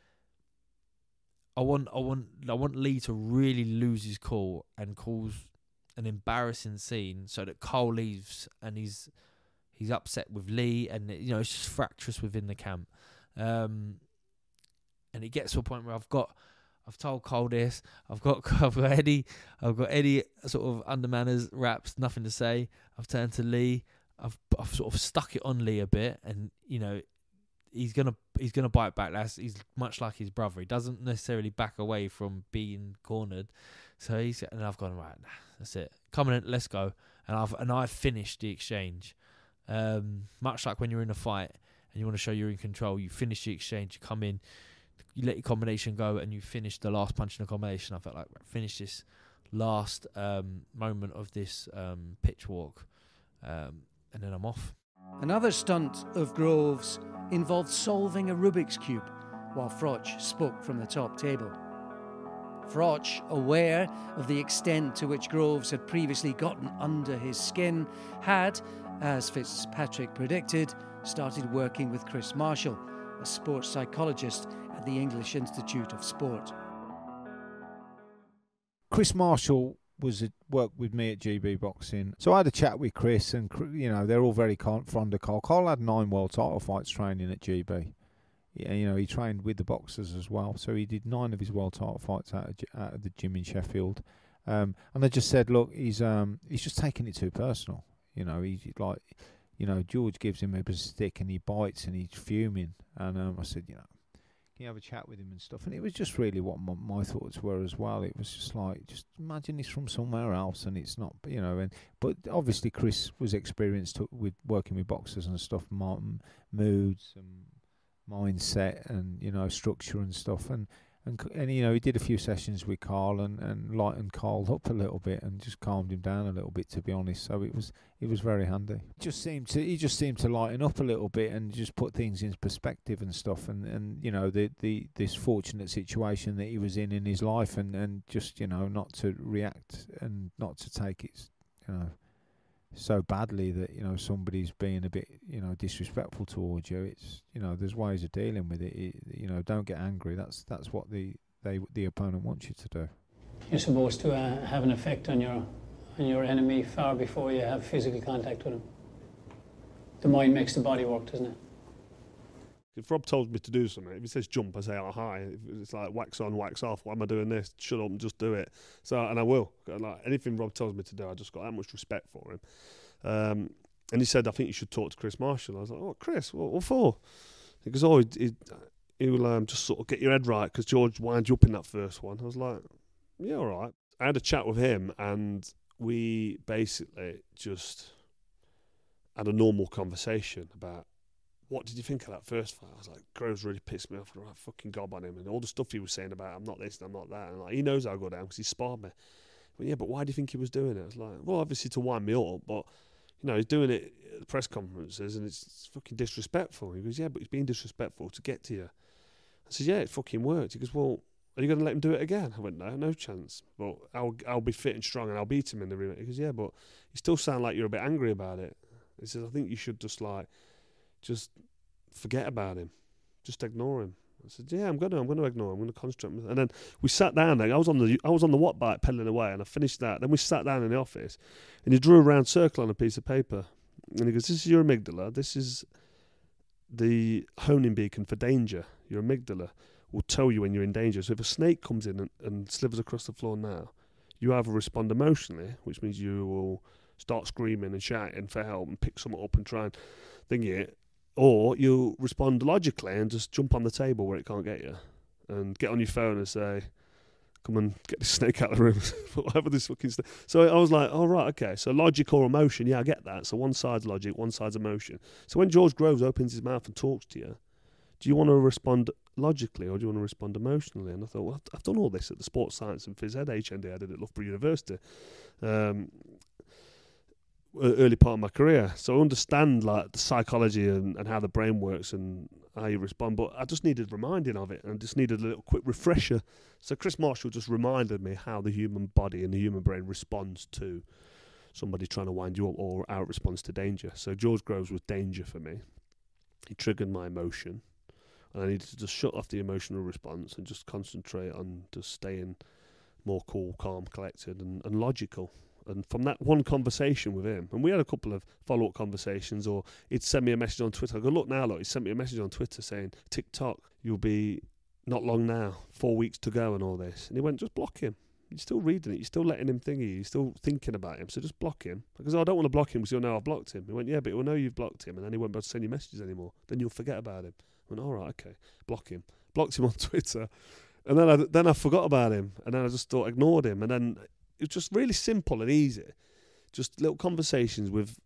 I want Lee to really lose his cool and cause an embarrassing scene so that Cole leaves and he's upset with Lee, and it's just fractious within the camp. And it gets to a point where I've told Cole this. I've got Eddie sort of under manners, raps, nothing to say. I've turned to Lee. I've sort of stuck it on Lee a bit, and he's gonna bite back. He's much like his brother. He doesn't necessarily back away from being cornered. So I've gone, right, that's it. Come on, let's go. And I've finished the exchange. Much like when you're in a fight and you want to show you're in control, you finish the exchange, you come in, you let your combination go, and you finish the last punch in the combination. I felt like finish this last moment of this pitch walk, and then I'm off. Another stunt of Groves involved solving a Rubik's Cube while Froch spoke from the top table. Froch, aware of the extent to which Groves had previously gotten under his skin, had, as Fitzpatrick predicted, started working with Chris Marshall, a sports psychologist at the English Institute of Sport. Chris Marshall worked with me at GB Boxing, so I had a chat with Chris, and they're all very fond of Carl. Carl had 9 world title fights training at GB. He trained with the boxers as well, so he did 9 of his world title fights out of the gym in Sheffield. And I just said, look, he's just taking it too personal. George gives him a stick and he bites and he's fuming. And I said, can you have a chat with him and stuff? And it was just really what my thoughts were as well. It was just like, just imagine he's from somewhere else and it's not, but obviously Chris was experienced with working with boxers and stuff, moods and mindset and structure and stuff, and he did a few sessions with Carl and lightened Carl up a little bit and just calmed him down a little bit, to be honest. So it was very handy. He just seemed to lighten up a little bit and just put things in perspective and stuff, and this fortunate situation that he was in his life, and just not to react and not to take it so badly that somebody's being a bit disrespectful towards you. It's there's ways of dealing with it. Don't get angry. That's what the opponent wants you to do. You're supposed to have an effect on your enemy far before you have physical contact with him. The mind makes the body work, doesn't it? If Rob tells me to do something, if he says jump, I say, oh, hi. If it's like wax on, wax off. Why am I doing this? Shut up and just do it. And I will. Like anything Rob tells me to do, I just got that much respect for him. And he said, I think you should talk to Chris Marshall. I was like, oh, Chris, what for? He goes, oh, he'll just sort of get your head right because George winds you up in that first one. I was like, yeah, all right. I had a chat with him and we basically just had a normal conversation about, what did you think of that first fight? I was like, Groves really pissed me off. I was fucking gob on him. And all the stuff he was saying about, I'm not this and I'm not that. And he knows how I go down because he sparred me. But yeah, but why do you think he was doing it? I was like, well, obviously to wind me up. But, he's doing it at the press conferences and it's fucking disrespectful. He goes, yeah, but he's being disrespectful to get to you. I said, yeah, it fucking worked. He goes, well, are you going to let him do it again? I went, no chance. But I'll be fit and strong and I'll beat him in the rematch. He goes, yeah, but you still sound like you're a bit angry about it. He says, I think you should just forget about him. Just ignore him. I said, yeah, I'm going to ignore him. I'm going to concentrate. And then we sat down there. I was on the watt bike pedaling away, and I finished that. Then we sat down in the office, and he drew a round circle on a piece of paper. And he goes, this is your amygdala. This is the honing beacon for danger. Your amygdala will tell you when you're in danger. So if a snake comes in and slithers across the floor now, you either respond emotionally, which means you will start screaming and shouting for help and pick someone up and try and thing it, or you'll respond logically and just jump on the table where it can't get you and get on your phone and say, come and get this snake out of the room. Whatever this fucking snake. So I was like, oh, right, okay. So logic or emotion, yeah, I get that. So one side's logic, one side's emotion. So when George Groves opens his mouth and talks to you, do you want to respond logically or do you want to respond emotionally? And I thought, well, I've done all this at the Sports Science and Phys Ed HND I did at Loughborough University. Early part of my career, so I understand like the psychology and how the brain works and how you respond, but I just needed reminding of it and just needed a little quick refresher. So Chris Marshall just reminded me how the human body and the human brain responds to somebody trying to wind you up or how it responds to danger. So George Groves was danger for me. He triggered my emotion and I needed to just shut off the emotional response and just concentrate on just staying more cool, calm, collected and logical. And from that one conversation with him, and we had a couple of follow-up conversations, or he'd send me a message on Twitter. I go, look, he sent me a message on Twitter saying, TikTok, you'll be not long now, 4 weeks to go and all this. And he went, just block him. You're still reading it. You're still letting him thingy. You're still thinking about him. So just block him. Because I don't want to block him because you'll know I've blocked him. He went, yeah, but he'll know you've blocked him. And then he won't be able to send you messages anymore. Then you'll forget about him. I went, all right, okay, block him. Blocked him on Twitter. And then I forgot about him. And then I just ignored him. And then it was just really simple and easy. Just little conversations with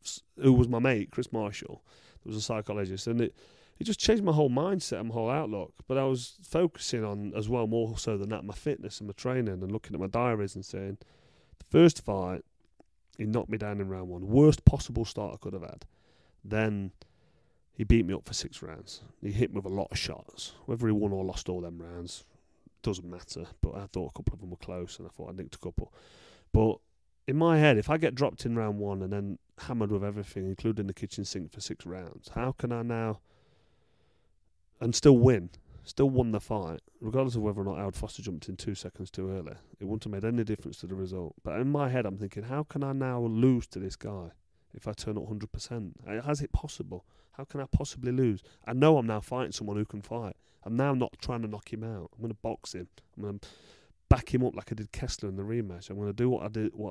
who was my mate, Chris Marshall, who was a psychologist, and it just changed my whole mindset and my whole outlook. But I was focusing on, as well, more so than that, my fitness and my training and looking at my diaries and saying, the first fight, he knocked me down in round one. Worst possible start I could have had. Then he beat me up for 6 rounds. He hit me with a lot of shots. Whether he won or lost all them rounds doesn't matter, but I thought a couple of them were close and I thought I nicked a couple. But in my head, if I get dropped in round one and then hammered with everything, including the kitchen sink for 6 rounds, how can I now and still win? Still won the fight, regardless of whether or not Howard Foster jumped in 2 seconds too early. It wouldn't have made any difference to the result. But in my head, I'm thinking, how can I now lose to this guy if I turn up 100%? How's it possible? How can I possibly lose? I know I'm now fighting someone who can fight. I'm now not trying to knock him out. I'm going to box him. I'm going to back him up like I did Kessler in the rematch. I'm going to do what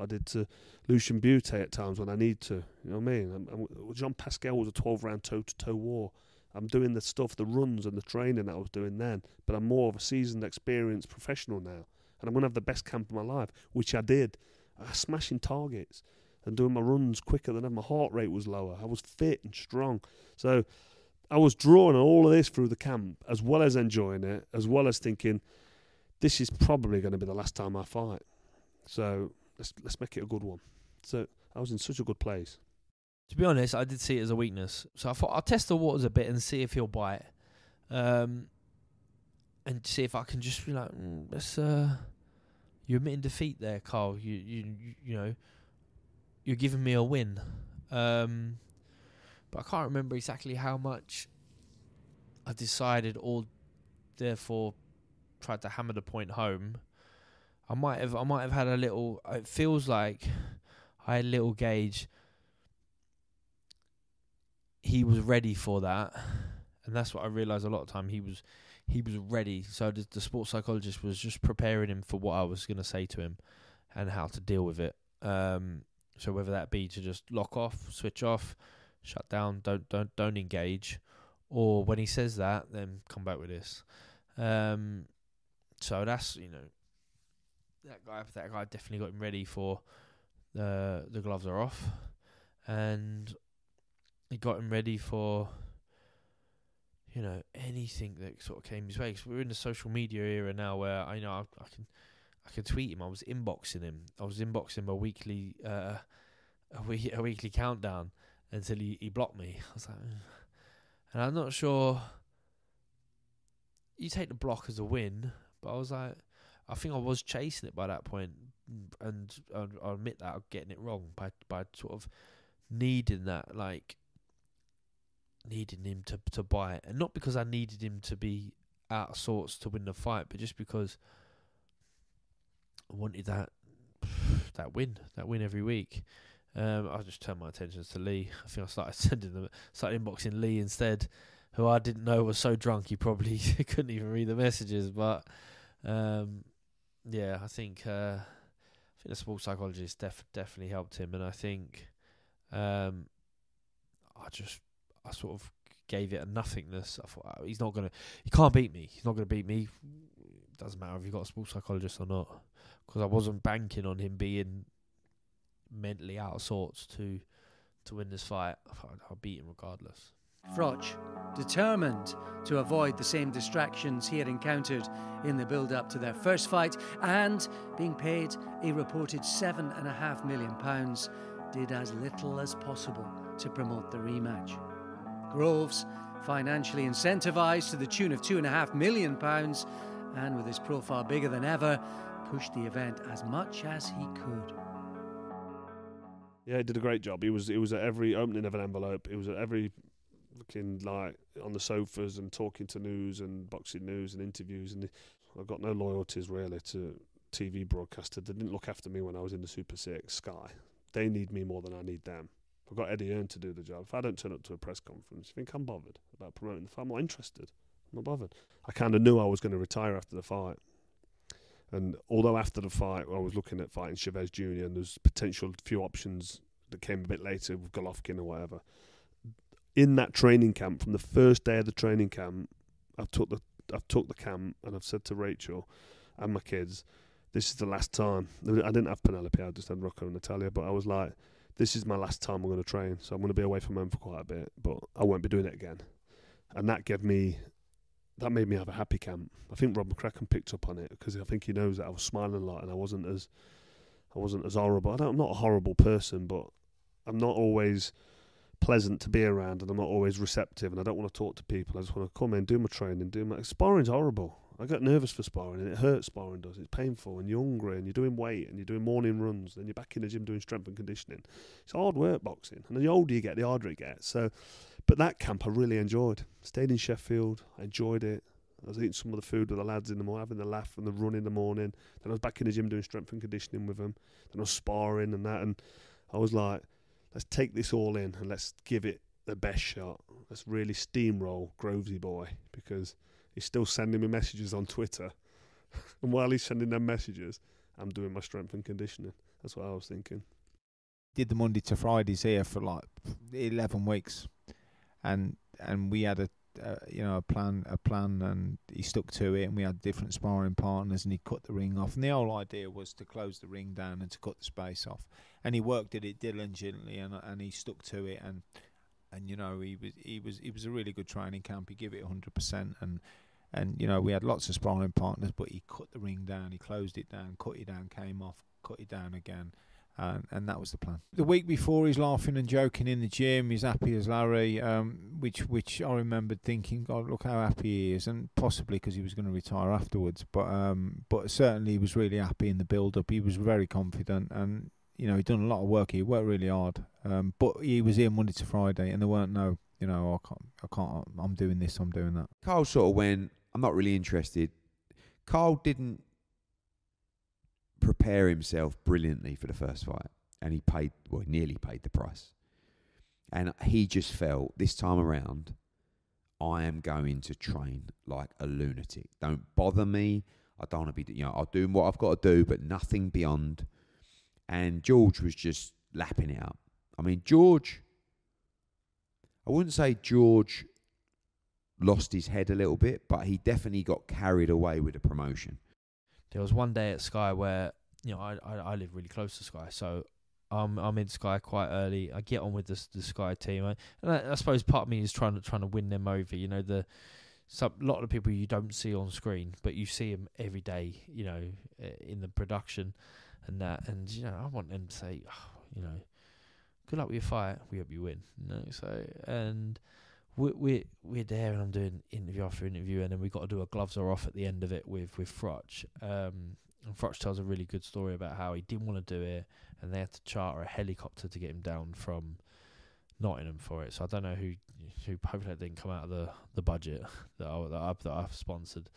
I did to Lucien Butte at times when I need to. You know what I mean? Jean Pascal was a 12-round toe-to-toe war. I'm doing the stuff, the runs and the training that I was doing then, but I'm more of a seasoned, experienced professional now. And I'm going to have the best camp of my life, which I did. I was smashing targets and doing my runs quicker than ever. My heart rate was lower. I was fit and strong. So I was drawing on all of this through the camp, as well as enjoying it, as well as thinking, this is probably going to be the last time I fight. So let's make it a good one. So I was in such a good place. To be honest, I did see it as a weakness. So I thought I'll test the waters a bit and see if he'll bite. And see if I can just be like, you're admitting defeat there, Carl. You know, you're giving me a win. But I can't remember exactly how much I decided or therefore tried to hammer the point home. I might have had a little. It feels like I had a little gauge. He was ready for that, and that's what I realised a lot of time. He was ready. So the sports psychologist was just preparing him for what I was going to say to him and how to deal with it. So whether that be to just lock off, switch off, shut down, don't engage, or when he says that, then come back with this. So that's, you know, that guy definitely got him ready for the gloves are off, and he got him ready for, you know, anything that sort of came his way. Because we're in the social media era now, where I can tweet him. I was inboxing him a weekly a weekly countdown until he blocked me. I was like, and I'm not sure you take the block as a win, but I was like, I think I was chasing it by that point, and I'll admit that I'm getting it wrong by sort of needing that, like needing him to bite, and not because I needed him to be out of sorts to win the fight, but just because I wanted that win every week. I just turned my attentions to Lee. I think I started inboxing Lee instead, who I didn't know was so drunk he probably couldn't even read the messages. But yeah, I think the sports psychologist definitely helped him, and I think I sort of gave it a nothingness. I thought he can't beat me. He's not gonna beat me. Doesn't matter if you've got a sports psychologist or not, because I wasn't banking on him being mentally out of sorts to win this fight. I'll beat him regardless. Froch, determined to avoid the same distractions he had encountered in the build-up to their first fight, and being paid a reported £7.5 million, did as little as possible to promote the rematch. Groves, financially incentivised to the tune of £2.5 million, and with his profile bigger than ever, pushed the event as much as he could. Yeah, he did a great job. He was at every opening of an envelope. He was at every looking like on the sofas and talking to news and boxing news and interviews. And I've got no loyalties really to TV broadcasters. They didn't look after me when I was in the Super 6, Sky. They need me more than I need them. I've got Eddie Hearn to do the job. If I don't turn up to a press conference, you think I'm bothered about promoting the fight? I'm not interested. I'm not bothered. I kind of knew I was going to retire after the fight. And although after the fight, I was looking at fighting Chavez Jr. and there's potential few options that came a bit later with Golovkin or whatever. In that training camp, from the first day of the training camp, I've took the camp and I've said to Rachel and my kids, this is the last time. I didn't have Penelope, I just had Rocco and Natalia, but I was like, this is my last time I'm going to train, so I'm going to be away from home for quite a bit, but I won't be doing it again. And that made me have a happy camp. I think Rob McCracken picked up on it because I think he knows that I was smiling a lot and I wasn't as horrible. I'm not a horrible person, but I'm not always pleasant to be around and I'm not always receptive and I don't want to talk to people. I just want to come in, do my training, sparring's horrible. I get nervous for sparring and it hurts, sparring does. It's painful and you're hungry and you're doing weight and you're doing morning runs, then you're back in the gym doing strength and conditioning. It's hard work, boxing, and the older you get, the harder it gets. So, but that camp I really enjoyed. Stayed in Sheffield, I enjoyed it. I was eating some of the food with the lads in the morning, having the laugh and the run in the morning. Then I was back in the gym doing strength and conditioning with them. Then I was sparring and that, and I was like, let's take this all in and let's give it the best shot. Let's really steamroll Grovesy boy, because he's still sending me messages on Twitter. And while he's sending them messages, I'm doing my strength and conditioning. That's what I was thinking. Did the Monday to Fridays here for like 11 weeks. And we had a plan, and he stuck to it, and we had different sparring partners, and he cut the ring off. And the whole idea was to close the ring down and to cut the space off. And he worked at it diligently, and he stuck to it, and you know, he was a really good training camp. He gave it 100%, and you know, we had lots of sparring partners, but he cut the ring down, he closed it down, cut it down, came off, cut it down again. And that was the plan. The week before, he's laughing and joking in the gym. He's happy as Larry, which I remembered thinking, God, look how happy he is, and possibly because he was going to retire afterwards. But certainly he was really happy in the build-up. He was very confident, and you know, he'd done a lot of work. He worked really hard. But he was here Monday to Friday, and there weren't I can't. I'm doing this. I'm doing that. Carl sort of went, I'm not really interested. Carl didn't prepare himself brilliantly for the first fight, and he nearly paid the price. And he just felt, this time around, I am going to train like a lunatic. Don't bother me. I don't want to be, I'll do what I've got to do, but nothing beyond. And George was just lapping it up. I mean, I wouldn't say George lost his head a little bit, but he definitely got carried away with the promotion. There was one day at Sky where, you know, I live really close to Sky, so I'm in Sky quite early. I get on with the Sky team, and I suppose part of me is trying to win them over. You know, a lot of the people you don't see on screen, but you see them every day. You know, in the production and that, and you know, I want them to say, oh, you know, good luck with your fight. We hope you win. You know, so and we're there, and I'm doing interview after interview, and then we got to do a gloves are off at the end of it with Froch. And Froch tells a really good story about how he didn't want to do it, and they had to charter a helicopter to get him down from Nottingham for it. So I don't know who hopefully that didn't come out of the budget that I've sponsored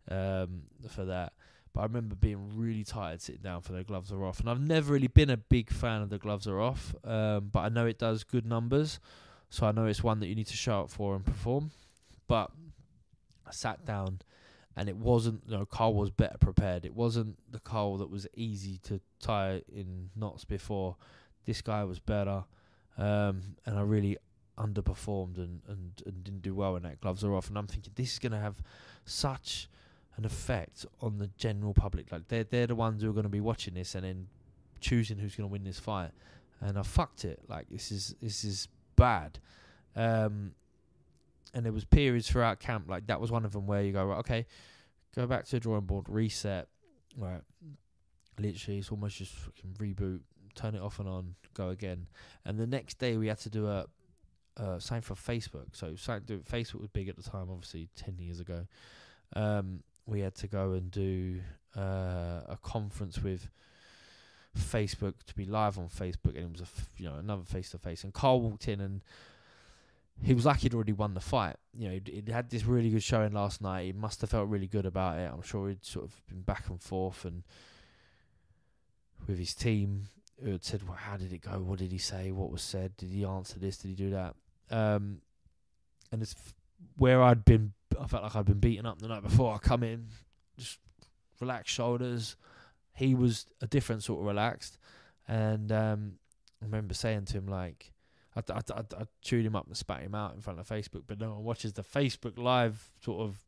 for that. But I remember being really tired sitting down for the gloves are off, and I've never really been a big fan of the gloves are off. But I know it does good numbers, so I know it's one that you need to show up for and perform. But I sat down, and it wasn't. Carl was better prepared. It wasn't the Carl that was easy to tie in knots before. This guy was better. And I really underperformed and didn't do well when that gloves are off. And I'm thinking, this is going to have such an effect on the general public. Like they're the ones who are going to be watching this and then choosing who's going to win this fight. And I fucked it. Like this is bad. And there was periods throughout camp, like that was one of them where you go, right, okay, go back to the drawing board, reset. Right, literally, it's almost just fucking reboot. Turn it off and on, go again. And the next day we had to do a something for Facebook. So Facebook was big at the time, obviously 10 years ago. We had to go and do a conference with Facebook to be live on Facebook, and it was another face-to-face. And Carl walked in, and he was like he'd already won the fight. He'd had this really good showing last night. He must have felt really good about it. I'm sure he'd sort of been back and forth and with his team. Who had said, well, how did it go? What did he say? What was said? Did he answer this? Did he do that? And it's where I felt like I'd been beaten up the night before. I come in, just relaxed shoulders. He was a different sort of relaxed. And I remember saying to him, like, I chewed him up and spat him out in front of Facebook, but no one watches the Facebook live sort of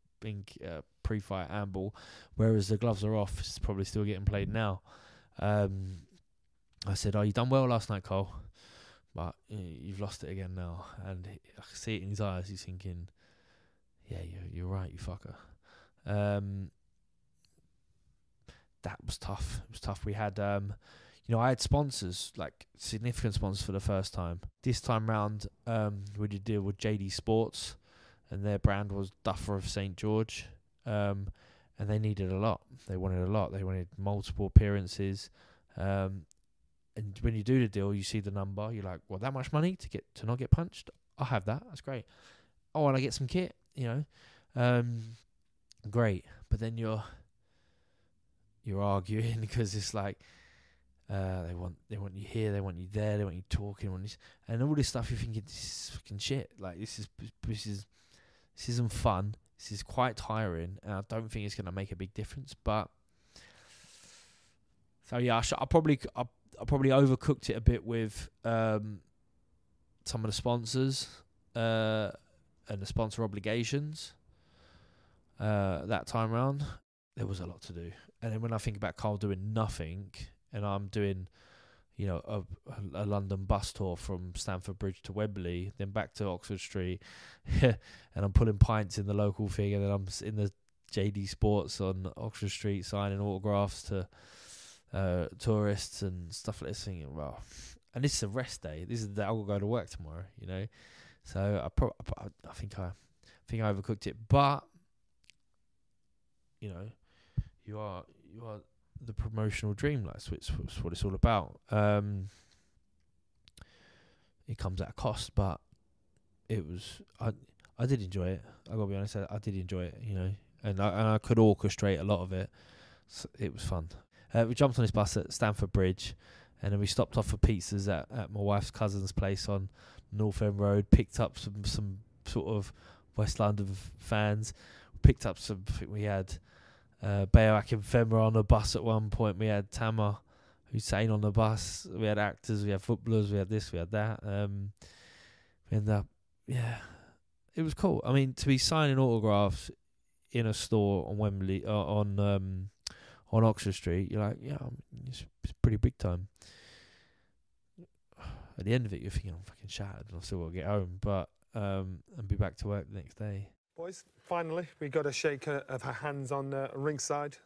pre-fight amble, whereas the gloves are off. It's probably still getting played now. I said, you done well last night, Cole, but you've lost it again now. And I can see it in his eyes. He's thinking, yeah, you're right, you fucker. That was tough. It was tough. We had, I had sponsors, like significant sponsors for the first time. This time round, we did deal with JD Sports, and their brand was Duffer of St. George. And they needed a lot. They wanted a lot. They wanted multiple appearances. And when you do the deal, you see the number. You're like, well, that much money to not get punched? I'll have that. That's great. Oh, and I get some kit, great. But then you're arguing because it's like they want you here, they want you there, they want you talking, and all this stuff. You're thinking, this is fucking shit. Like this isn't fun. This is quite tiring, and I don't think it's going to make a big difference. But so yeah, I probably overcooked it a bit with some of the sponsors and the sponsor obligations. That time round, there was a lot to do. And then when I think about Carl doing nothing, and I'm doing, a London bus tour from Stamford Bridge to Wembley, then back to Oxford Street, and I'm pulling pints in the local thing, and then I'm in the JD Sports on Oxford Street signing autographs to tourists and stuff like this. Thinking, well, and this is a rest day. This is the I will go to work tomorrow. So I think I overcooked it, but you are the promotional dream. Like it's what it's all about. It comes at a cost, but it was I did enjoy it. I gotta be honest, I did enjoy it. And I could orchestrate a lot of it. So it was fun. We jumped on this bus at Stamford Bridge, and then we stopped off for pizzas at my wife's cousin's place on North End Road. Picked up some sort of West London fans. Picked up some. I think we had Bayoak and Femra on the bus at one point. We had Tama Hussein on the bus. We had actors. We had footballers. We had this. We had that. We ended up, it was cool. I mean, to be signing autographs in a store on Wembley on Oxford Street, you're like, it's pretty big time. At the end of it, you're thinking, I'm fucking shattered and I've still got to get home, but and be back to work the next day. Boys, finally, we got a shake of her hands on ringside.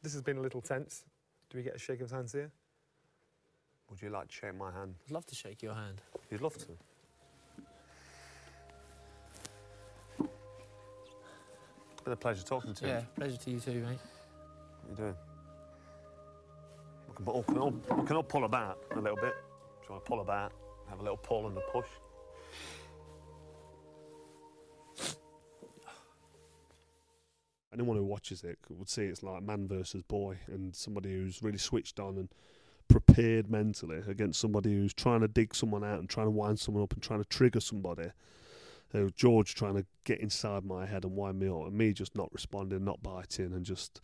This has been a little tense. Do we get a shake of hands here? Would you like to shake my hand? I'd love to shake your hand. You'd love to? It's been a pleasure talking to you. Yeah, pleasure to you too, mate. What are you doing? We can all pull about a little bit. Do you want to pull about? Have a little pull and a push. Anyone who watches it would see it's like man versus boy, and somebody who's really switched on and prepared mentally against somebody who's trying to dig someone out and trying to wind someone up and trying to trigger somebody. George trying to get inside my head and wind me up, and me just not responding, not biting, and just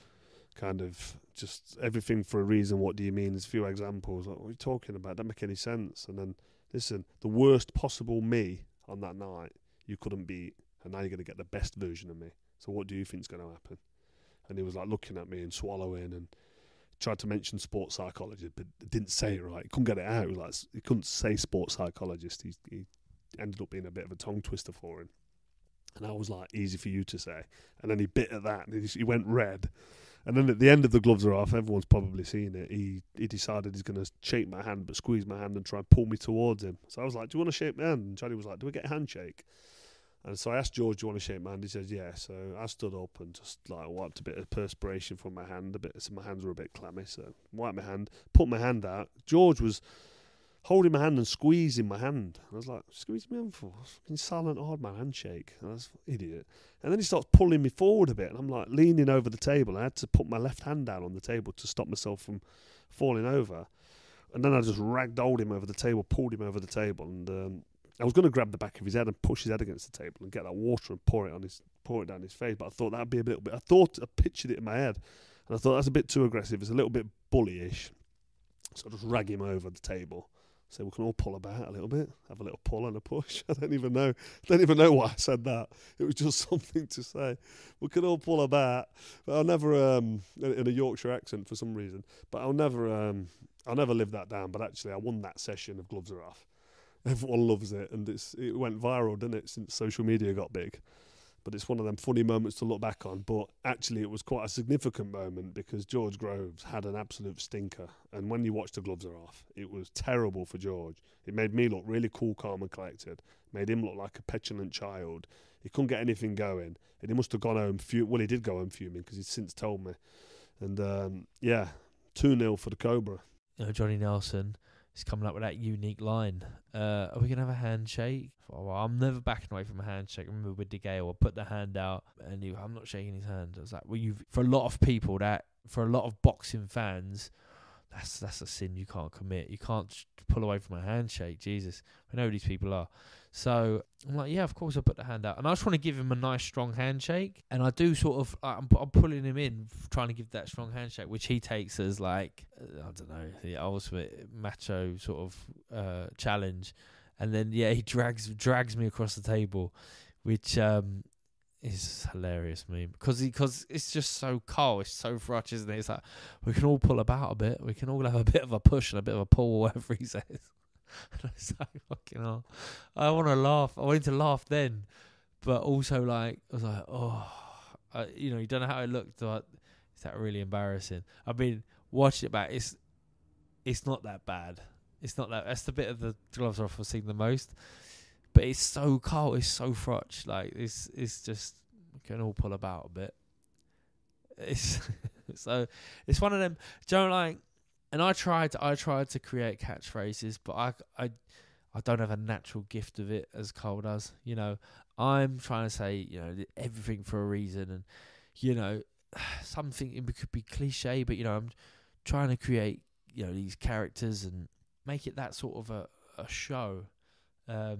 kind of just everything for a reason. What do you mean? There's a few examples. Like, what are you talking about? Don't make any sense. And then, listen, the worst possible me on that night you couldn't beat, and now you're going to get the best version of me. So what do you think's going to happen? And he was like looking at me and swallowing, and tried to mention sports psychologist, but didn't say it right. He couldn't get it out. He couldn't say sports psychologist. He ended up being a bit of a tongue twister for him. And I was like, easy for you to say. And then he bit at that, and he went red. And then at the end of the gloves are off, everyone's probably seen it, he decided he's going to shake my hand, but squeeze my hand and try and pull me towards him. So I was like, do you want to shake my hand? And Johnny was like, do we get a handshake? And so I asked George, do you want to shake my hand? He says, yeah. So I stood up and just like wiped a bit of perspiration from my hand, so my hands were a bit clammy. So wiped my hand, put my hand out. George was holding my hand and squeezing my hand. I was like, squeeze me hand for? Fucking silent hard man handshake. I was an idiot. And then he starts pulling me forward a bit, and I'm like leaning over the table. I had to put my left hand down on the table to stop myself from falling over. And then I just ragdolled him over the table, pulled him over the table, and I was going to grab the back of his head and push his head against the table and get that water and pour it down his face. But I thought that'd be a little bit. I pictured it in my head, and I thought that's a bit too aggressive. It's a little bit bullyish. So I just rag him over the table. So we can all pull about a little bit, have a little pull and a push. I don't even know why I said that. It was just something to say. We can all pull about. But I'll never, in a Yorkshire accent for some reason. But I'll never live that down. But actually, I won that session of Gloves Are Off. Everyone loves it, and it went viral, didn't it, since social media got big. But it's one of them funny moments to look back on. But actually, it was quite a significant moment because George Groves had an absolute stinker. And when you watch The Gloves Are Off, it was terrible for George. It made me look really cool, calm and collected. Made him look like a petulant child. He couldn't get anything going. And he must have gone home fuming. Well, he did go home fuming because he's since told me. And, 2-0 for the Cobra. You know, Johnny Nelson is coming up with that unique line. Are we going to have a handshake? Well, I'm never backing away from a handshake. I remember with De Gea, I put the hand out, and I'm not shaking his hand. I was like, well, for a lot of people, for a lot of boxing fans, that's a sin you can't commit. You can't pull away from a handshake. Jesus, I know who these people are. So I'm like, yeah, of course I put the hand out, and I just want to give him a nice strong handshake. And I do sort of, I'm pulling him in, trying to give that strong handshake, which he takes as like, I don't know, the ultimate macho sort of challenge. And then he drags me across the table, which is hilarious meme because it's just so cold, it's so Froch, isn't it? It's like we can all pull about a bit, we can all have a bit of a push and a bit of a pull, whatever he says. And it's like fucking hell. I want to laugh. I wanted to laugh then, but also like I was like, you don't know how it looked. Like, is that really embarrassing? I mean, watch it back. It's not that bad. It's not that. That's the bit of the Gloves Off I've seen the most. But it's so cold. It's so Froch. Like it's just we can all pull about a bit. It's so it's one of them. Don't like. And I tried to create catchphrases, but I don't have a natural gift of it as Cole does. You know, I'm trying to say everything for a reason, and something it could be cliche, but I'm trying to create these characters and make it that sort of a show, but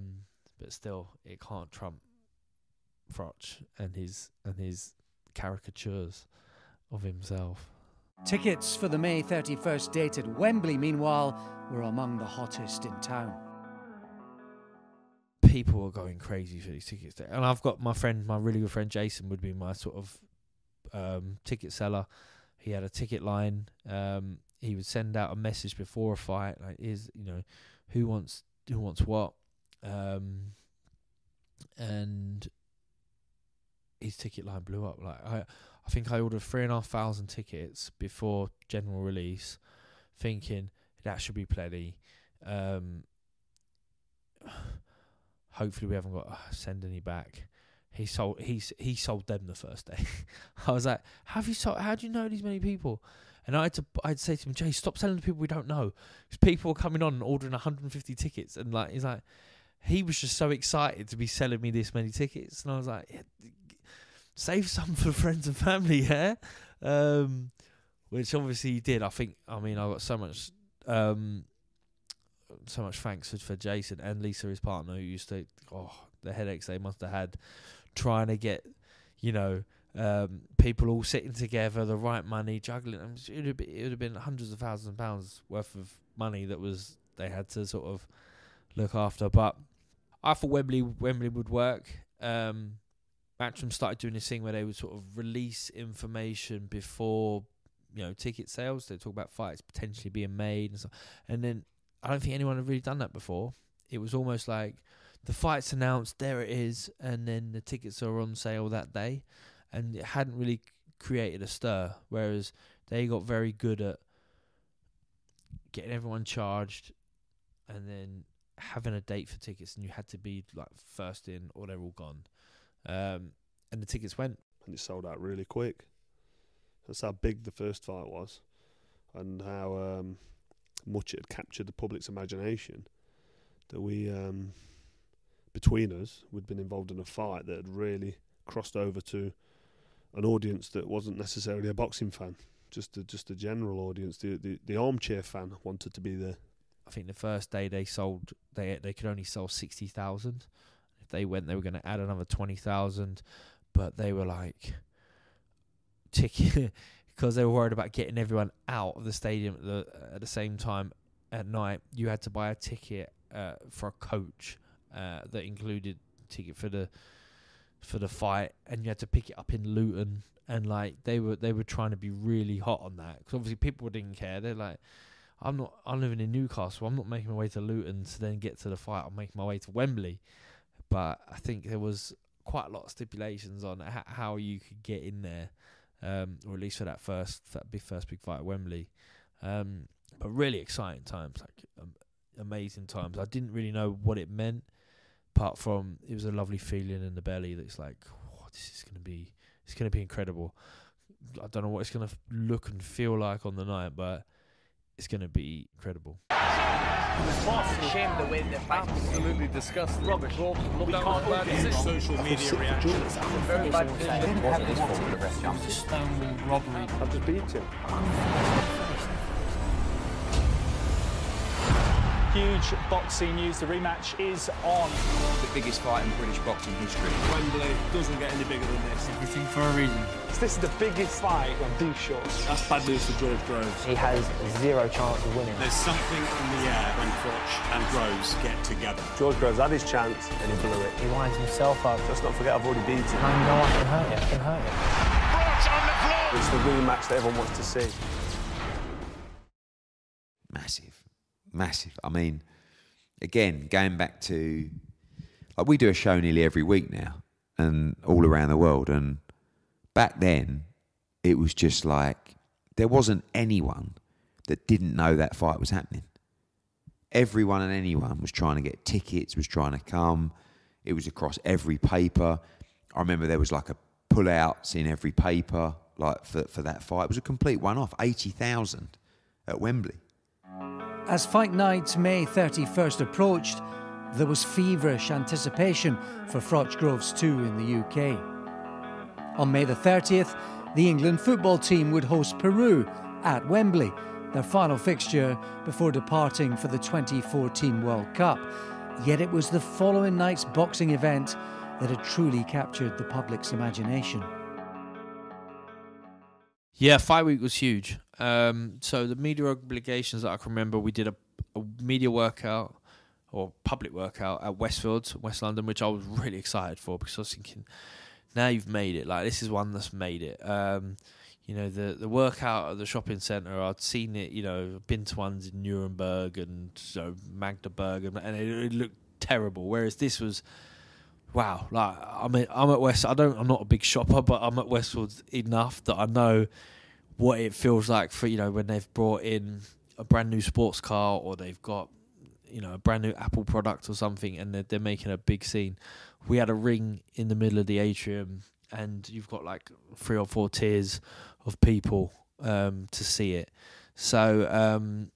still it can't trump Froch and his caricatures of himself. Tickets for the May 31st date at Wembley, meanwhile, were among the hottest in town. People are going crazy for these tickets, and I've got my really good friend Jason would be my sort of ticket seller. He had a ticket line. He would send out a message before a fight, like, who wants what, and his ticket line blew up. Like I think I ordered 3,500 tickets before general release, thinking that should be plenty. Hopefully we haven't got to send any back. he sold them the first day. I was like, how do you know these many people? And I'd say to him, Jay, stop selling to people we don't know. Because people were coming on and ordering 150 tickets. And like, he was just so excited to be selling me this many tickets. And I was like, yeah, save some for friends and family, yeah? Which obviously he did. I got so much thanks for Jason and Lisa, his partner, who used to, the headaches they must have had trying to get, people all sitting together, the right money, juggling. It would have been hundreds of thousands of pounds worth of money that they had to sort of look after. But I thought Wembley would work. Matchroom started doing this thing where they would sort of release information before, ticket sales. They talk about fights potentially being made and stuff. And then I don't think anyone had really done that before. It was almost like the fight's announced, there it is, and then the tickets are on sale that day. And it hadn't really created a stir, whereas they got very good at getting everyone charged and then having a date for tickets, and you had to be like first in or they're all gone. And the tickets went. And it sold out really quick. That's how big the first fight was and how much it had captured the public's imagination, that we, between us, we'd been involved in a fight that had really crossed over to an audience that wasn't necessarily a boxing fan, just a general audience. The armchair fan wanted to be there. I think the first day they could only sell 60,000. If they went, they were going to add another 20,000, but they were like ticket because they were worried about getting everyone out of the stadium at the same time at night. You had to buy a ticket for a coach that included a ticket for the fight, and you had to pick it up in Luton. And like they were trying to be really hot on that, because obviously people didn't care. They're like, I'm living in Newcastle. I'm not making my way to Luton to then get to the fight. I'm making my way to Wembley. But I think there was quite a lot of stipulations on how you could get in there, or at least for that big fight at Wembley. But really exciting times, like amazing times. I didn't really know what it meant, apart from it was a lovely feeling in the belly that's like, it's going to be incredible. I don't know what it's going to look and feel like on the night, but it's going to be incredible. It's a shame the way they're absolutely disgusting. Rubbish. We can't learn this. Social media reactions. Very bad decision. Have this for the rest of the Stonewall robbery. I've just beat him. Huge boxing news. The rematch is on. The biggest fight in British boxing history. Wembley doesn't get any bigger than this. Everything for a reason. This is the biggest fight on these shorts. That's bad news for George Groves. He has zero chance of winning. There's something in the air when Froch and Groves get together. George Groves had his chance and he blew it. He winds himself up. Let's not forget I've already beat him. I know I can hurt you. I can hurt you. Froch on the floor! It's the rematch that everyone wants to see. Massive. I mean, again, going back to, like, we do a show nearly every week now, and all around the world. And back then, it was just like there wasn't anyone that didn't know that fight was happening. Everyone and anyone was trying to get tickets, was trying to come. It was across every paper. I remember there was like a pull-outs in every paper, like for that fight. It was a complete one-off. 80,000 at Wembley. As fight night May 31st approached, there was feverish anticipation for Froch Groves 2 in the UK. On May the 30th, the England football team would host Peru at Wembley, their final fixture before departing for the 2014 World Cup. Yet it was the following night's boxing event that had truly captured the public's imagination. Yeah, fight week was huge. So the media obligations that I can remember, we did a media workout or public workout at Westfield, West London, which I was really excited for, because I was thinking, now you've made it. Like, this is one that's made it. The workout at the shopping centre, I'd seen it, been to ones in Nuremberg and Magdeburg, and it looked terrible. Whereas this was, wow, like, I'm at West. I'm not a big shopper, but I'm at Westfield enough that I know what it feels like for, when they've brought in a brand new sports car, or they've got a brand new Apple product or something, and they're making a big scene. We had a ring in the middle of the atrium, and you've got like 3 or 4 tiers of people to see it. So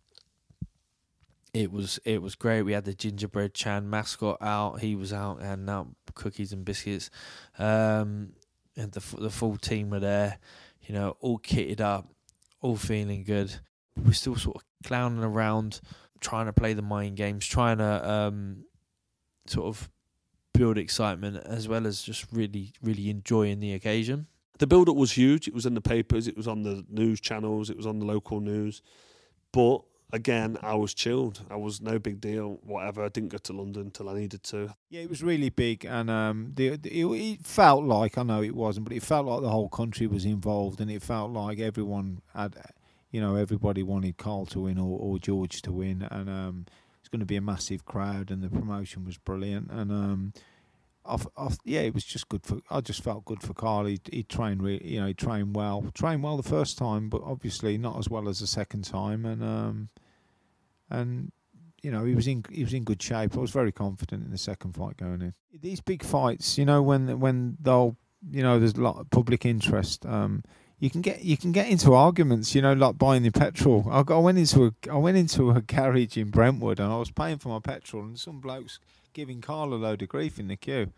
it was great. We had the Gingerbread Chan mascot out. He was out and out cookies and biscuits, and the full team were there. All kitted up, all feeling good. We're still sort of clowning around, trying to play the mind games, trying to sort of build excitement as well as just really, really enjoying the occasion. The build-up was huge. It was in the papers. It was on the news channels. It was on the local news. But again, I was chilled. I was no big deal, whatever. I didn't go to London until I needed to. Yeah, it was really big, and it felt like, I know it wasn't, but it felt like the whole country was involved, and it felt like everyone had, everybody wanted Carl to win or George to win, and it's going to be a massive crowd, and the promotion was brilliant, and it was just good I just felt good for Carl. He trained he trained well the first time, but obviously not as well as the second time, and he was in good shape. I was very confident in the second fight going in. These big fights, when they'll there's a lot of public interest. You can get into arguments, like buying the petrol. I went into a garage in Brentwood, and I was paying for my petrol, and some bloke's giving Carl a load of grief in the queue,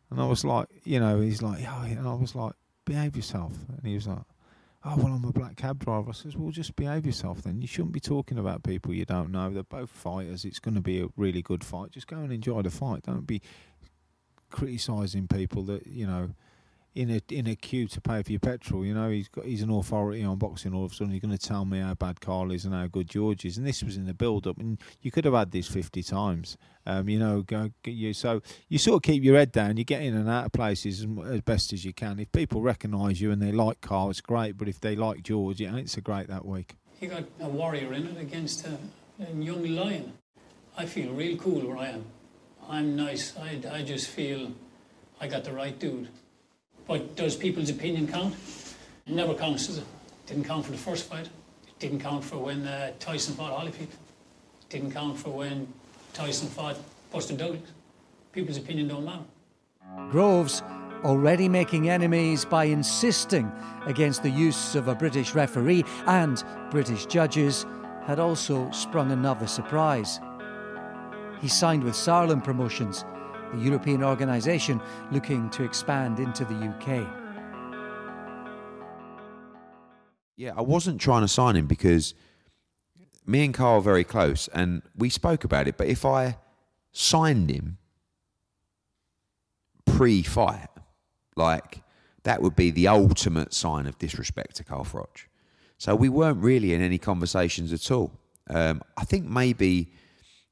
and I was like, he's like, oh, and I was like, behave yourself, and he was like, oh, well, I'm a black cab driver. I says, well, just behave yourself then. You shouldn't be talking about people you don't know. They're both fighters. It's going to be a really good fight. Just go and enjoy the fight. Don't be criticising people that in a queue to pay for your petrol. He's an authority on boxing. All of a sudden, he's going to tell me how bad Carl is and how good George is. And this was in the build-up, and you could have had this 50 times. So you sort of keep your head down. You get in and out of places as best as you can. If people recognise you and they like Carl, it's great. But if they like George, it ain't so great that week. He got a warrior in it against a young lion. I feel real cool where I am. I'm nice. I just feel I got the right dude. But does people's opinion count? It never counts, does it? Didn't count for the first fight. It didn't count for when Tyson fought Holyfield. It didn't count for when Tyson fought Buster Douglas. People's opinion don't matter. Groves, already making enemies by insisting against the use of a British referee and British judges, had also sprung another surprise. He signed with Sarlin Promotions, the European organisation looking to expand into the UK. Yeah, I wasn't trying to sign him because me and Carl are very close and we spoke about it, but if I signed him pre-fight, that would be the ultimate sign of disrespect to Carl Froch. So we weren't really in any conversations at all. I think maybe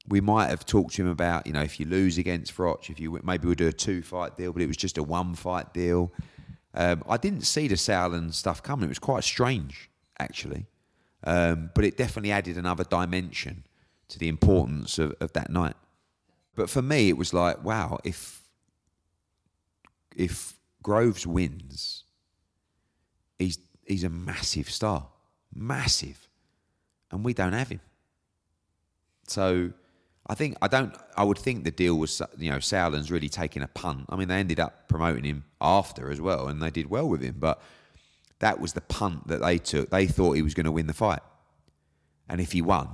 we might have talked to him about, if you lose against Froch, maybe we'll do a 2-fight deal, but it was just a 1-fight deal. I didn't see the Sauerland stuff coming. It was quite strange, actually. But it definitely added another dimension to the importance of that night. But for me, it was like, wow, if Groves wins, he's a massive star. Massive. And we don't have him. So I would think the deal was, Sauerland's really taking a punt. I mean, they ended up promoting him after as well, and they did well with him. But that was the punt that they took. They thought he was going to win the fight. And if he won,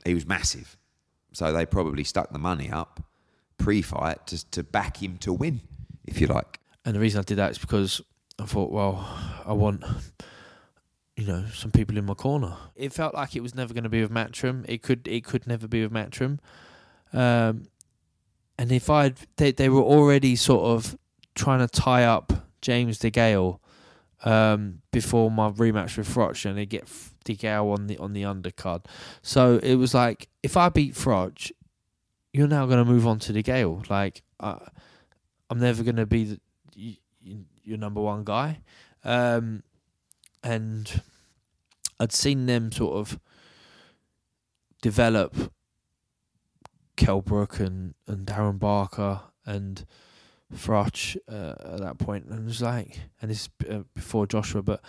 he was massive. So they probably stuck the money up pre-fight to back him to win, if you like. And the reason I did that is because I thought, well, I want, some people in my corner. It felt like it was never going to be with Matchroom. It could never be with Matchroom. And if they were already sort of trying to tie up James DeGale before my rematch with Froch, and they get DeGale on the undercard. So it was like, if I beat Froch, you're now going to move on to DeGale. I'm never going to be your number one guy. And I'd seen them sort of develop Kelbrook and Darren Barker and Froch at that point, and it was like, and this before Joshua, but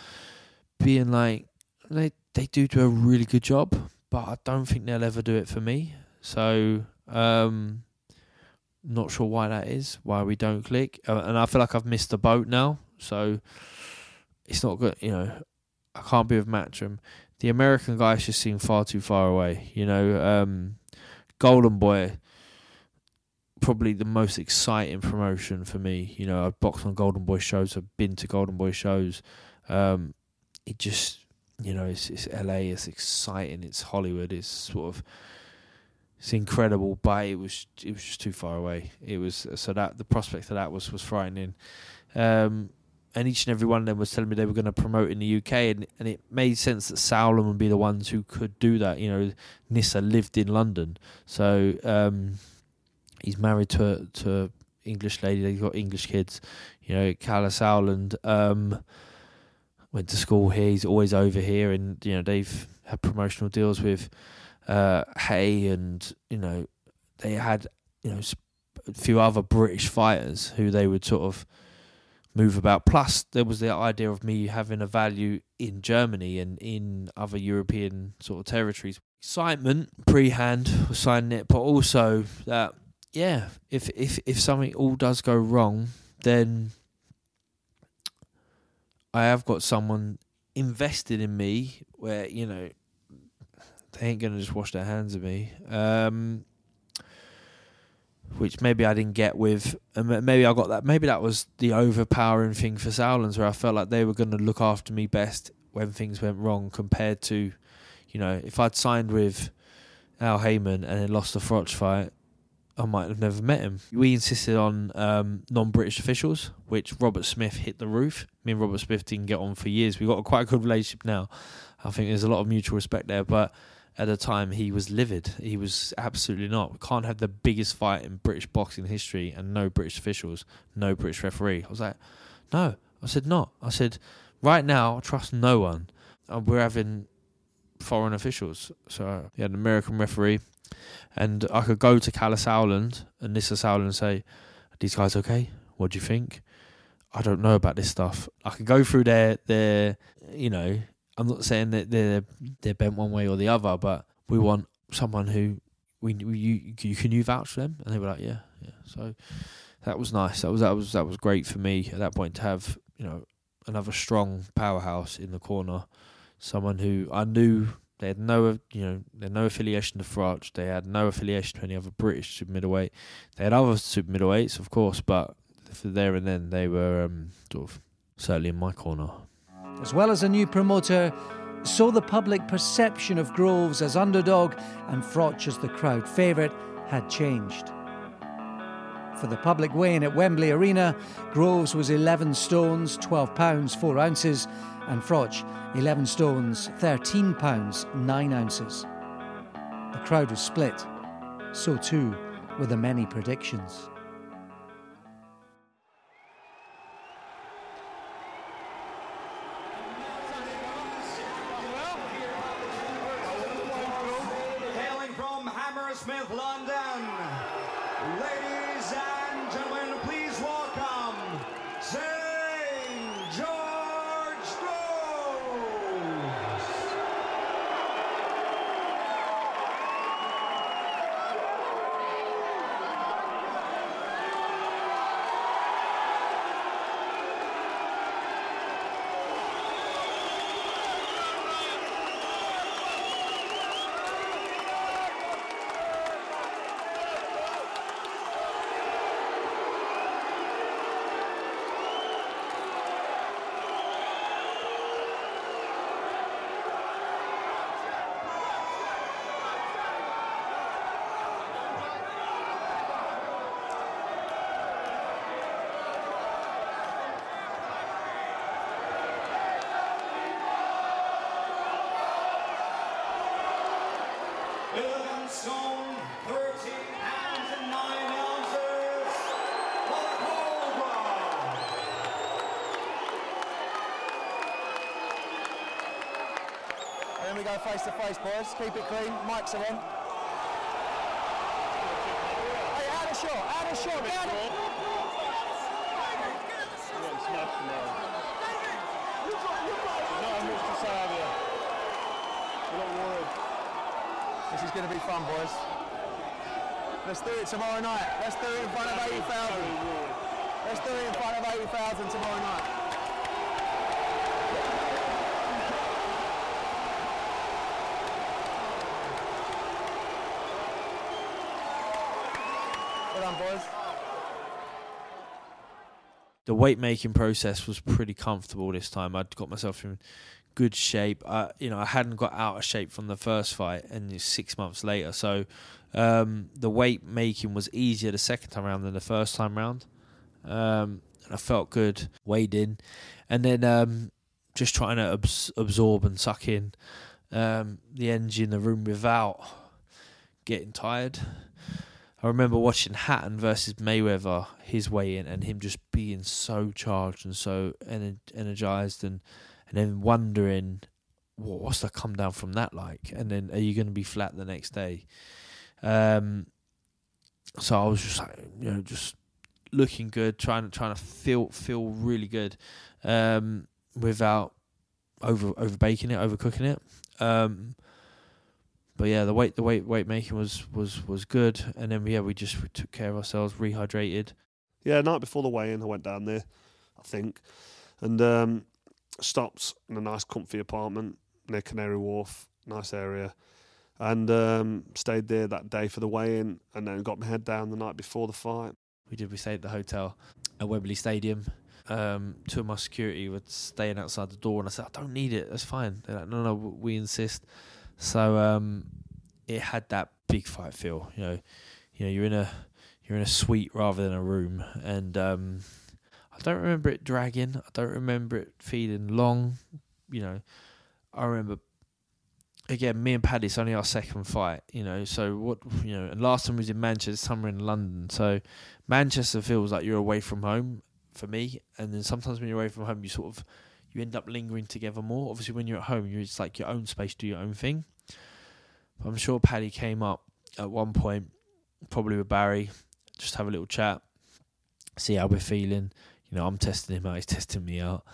being like, they do a really good job, but I don't think they'll ever do it for me. So, not sure why that is, why we don't click. And I feel like I've missed the boat now. So, it's not good, you know. I can't be with Matcham. The American guys just seem far too far away. You know, Golden Boy, probably the most exciting promotion for me. You know, I've boxed on Golden Boy shows. I've been to Golden Boy shows. It just, you know, it's LA. It's exciting. It's Hollywood. It's sort of, it's incredible. But it was just too far away. It was, so that the prospect of that was frightening. And each and every one of them was telling me they were going to promote in the UK, and it made sense that Sauerland would be the ones who could do that. You know, Nissa lived in London, so he's married to an English lady. They've got English kids. You know, Kalle Sauerland went to school here. He's always over here, and you know they've had promotional deals with Hay, and you know they had a few other British fighters who they would sort of move about. Plus, there was the idea of me having a value in Germany and in other European sort of territories. Excitement pre-hand was signing it, but also that, yeah, if something all does go wrong, then I have got someone invested in me where, you know, they ain't going to just wash their hands of me. Which maybe I didn't get with, and maybe I got that. Maybe that was the overpowering thing for Sauerland, where I felt like they were going to look after me best when things went wrong, compared to, you know, if I'd signed with Al Heyman and then lost the Froch fight, I might have never met him. We insisted on non-British officials, which Robert Smith hit the roof. Me and Robert Smith didn't get on for years. We've got a quite good relationship now. I think there's a lot of mutual respect there, but at the time, he was livid. He was absolutely not. We can't have the biggest fight in British boxing history and no British officials, no British referee. I was like, no. I said, not. I said, right now, I trust no one. We're having foreign officials. So he had an American referee, and I could go to Kalle Sauerland and Nissa Sauerland and say, are these guys okay? What do you think? I don't know about this stuff. I could go through their you know, I'm not saying that they're bent one way or the other, but we want someone who can you vouch for them? And they were like, yeah. So that was nice. That was great for me at that point to have, you know, another strong powerhouse in the corner, someone who I knew they had no affiliation to Froch. They had no affiliation to any other British super middleweight. They had other super middleweights, of course, but for there and then they were sort of certainly in my corner. As well as a new promoter, so the public perception of Groves as underdog and Froch as the crowd favourite had changed. For the public weigh-in at Wembley Arena, Groves was 11 stones, 12 pounds, 4 ounces, and Froch 11 stones, 13 pounds, 9 ounces. The crowd was split. So too were the many predictions. Smith, London. Ladies and gentlemen, please welcome St. George Groves. Stone, 13 pounds and 9 ounces, the Cobra. Here we go face to face, boys. Keep it clean. Mics are on. Hey, out of shot, out of shot, out of This is going to be fun, boys. Let's do it tomorrow night. Let's do it in front of 80,000. Let's do it in front of 80,000 tomorrow night. Well done, boys. The weight making process was pretty comfortable this time. I'd got myself in good shape. I hadn't got out of shape from the first fight, and it's 6 months later. So the weight making was easier the second time around than the first time round. And I felt good, weighed in, and then just trying to absorb and suck in the energy in the room without getting tired. I remember watching Hatton versus Mayweather, his weigh-in, and him just being so charged and so energized, and then wondering, what's the come down from that like? And then, are you going to be flat the next day? So I was just like, just looking good, trying to feel really good, without overbaking it, overcooking it. But yeah, the weight making was good, and then we took care of ourselves, rehydrated. Yeah, night before the weigh-in, I went down there, I think, and stopped in a nice, comfy apartment near Canary Wharf, nice area, and stayed there that day for the weigh-in, and then got my head down the night before the fight. We stayed at the hotel at Wembley Stadium. Two of my security were staying outside the door, and I said, I don't need it, that's fine. They're like, no, we insist. So it had that big fight feel. You're in a suite rather than a room, and I don't remember it dragging. I don't remember it feeling long. I remember, again, me and Paddy, it's only our second fight. So what? And last time we was in Manchester, this time we're in London. So Manchester feels like you're away from home for me, and then sometimes when you're away from home, you end up lingering together more. Obviously, when you're at home, it's like your own space, do your own thing. But I'm sure Paddy came up at one point, probably with Barry, just have a little chat, see how we're feeling. I'm testing him out, he's testing me out.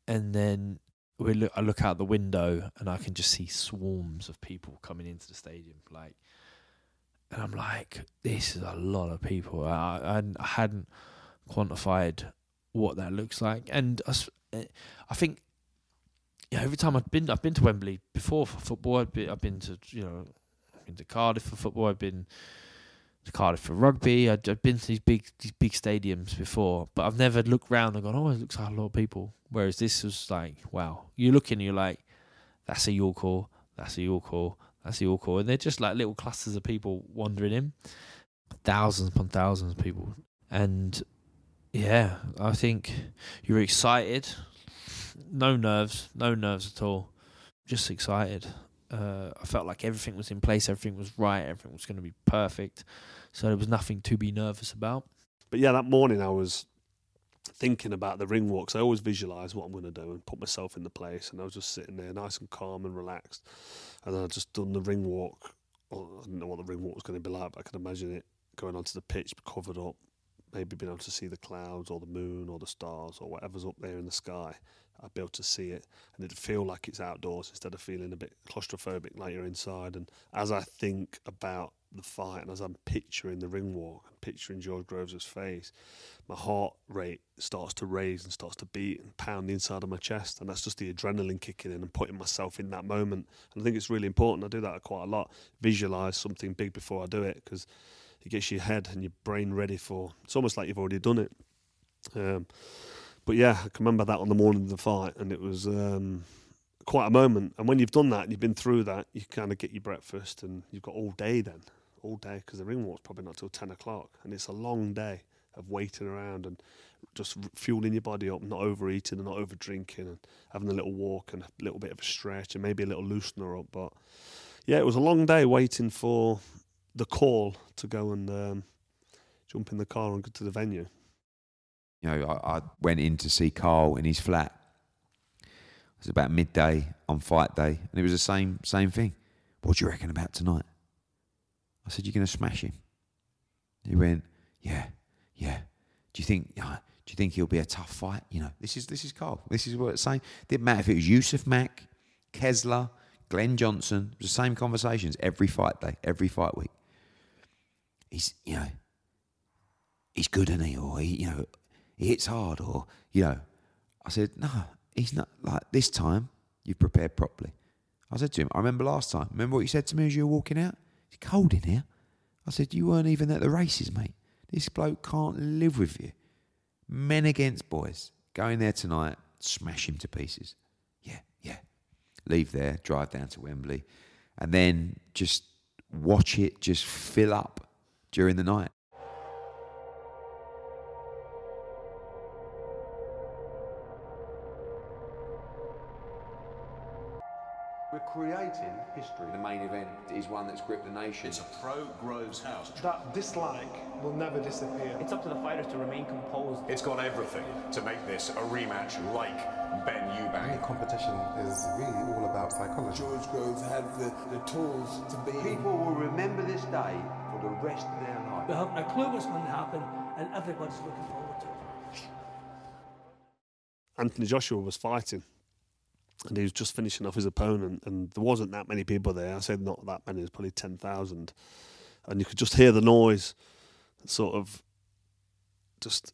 And then I look out the window and I can just see swarms of people coming into the stadium. And I'm like, this is a lot of people. I hadn't quantified what that looks like. And I think every time I've been to Wembley before for football. I've been to Cardiff for football. I've been to Cardiff for rugby. I've been to these big stadiums before, but I've never looked round and gone, oh, it looks like a lot of people. Whereas this was like, wow, you look and you're like, that's a York Hall, that's a York Hall, that's a York Hall, and they're just like little clusters of people wandering in, thousands upon thousands of people, and yeah, I think you're excited. No nerves at all. Just excited. I felt like everything was in place, everything was right, everything was going to be perfect. So there was nothing to be nervous about. But yeah, that morning I was thinking about the ring walks. I always visualise what I'm going to do and put myself in the place. And I was just sitting there nice and calm and relaxed. And then I just done the ring walk. Well, I didn't know what the ring walk was going to be like, but I could imagine it going onto the pitch, covered up, maybe being able to see the clouds or the moon or the stars or whatever's up there in the sky. I'd be able to see it, and it'd feel like it's outdoors instead of feeling a bit claustrophobic like you're inside. And as I think about the fight and as I'm picturing the ring walk and picturing George Groves' face, my heart rate starts to raise and starts to beat and pound the inside of my chest, and that's just the adrenaline kicking in and putting myself in that moment. And I think it's really important. I do that quite a lot. Visualise something big before I do it, because it gets your head and your brain ready for, it's almost like you've already done it. But yeah, I can remember that on the morning of the fight, and it was quite a moment. And when you've done that and you've been through that, you kind of get your breakfast, and you've got all day, because the ring walk's probably not till 10 o'clock, and it's a long day of waiting around and just fueling your body up, not overeating and not over drinking, and having a little walk and a little bit of a stretch and maybe a little loosener up. But yeah, it was a long day waiting for the call to go and jump in the car and go to the venue. I went in to see Carl in his flat. It was about midday on fight day, and it was the same thing. What do you reckon about tonight? I said, you're going to smash him. He went, yeah. Do you think he'll be a tough fight? This is Carl. This is what it's saying. Didn't matter if it was Yusuf Mack, Kessler, Glenn Johnson. It was the same conversations every fight day, every fight week. he's good, isn't he? Or he hits hard, or I said, no, he's not. Like this time, you've prepared properly. I said to him, I remember last time. Remember what you said to me as you were walking out? It's cold in here. I said, you weren't even at the races, mate. This bloke can't live with you. Men against boys. Go in there tonight, smash him to pieces. Yeah. Leave there, drive down to Wembley, and then just watch it just fill up during the night. We're creating history. The main event is one that's gripped the nation. It's a pro-Groves house. That dislike will never disappear. It's up to the fighters to remain composed. It's got everything to make this a rematch like Ben Eubank. The competition is really all about psychology. George Groves had the tools to be. People will remember this day for the rest of their life. We haven't a clue what's going to happen, and everybody's looking forward to it. Anthony Joshua was fighting, and he was just finishing off his opponent, and there wasn't that many people there. I said not that many, there's probably 10,000. And you could just hear the noise sort of just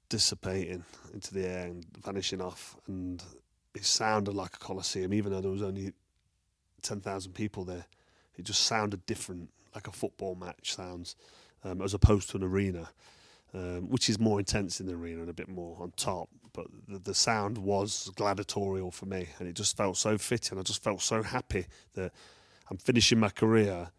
dissipating into the air and vanishing off. And it sounded like a coliseum, even though there was only 10,000 people there. It just sounded different, like a football match sounds, as opposed to an arena, which is more intense in the arena and a bit more on top. But the sound was gladiatorial for me, and it just felt so fitting. I just felt so happy that I'm finishing my career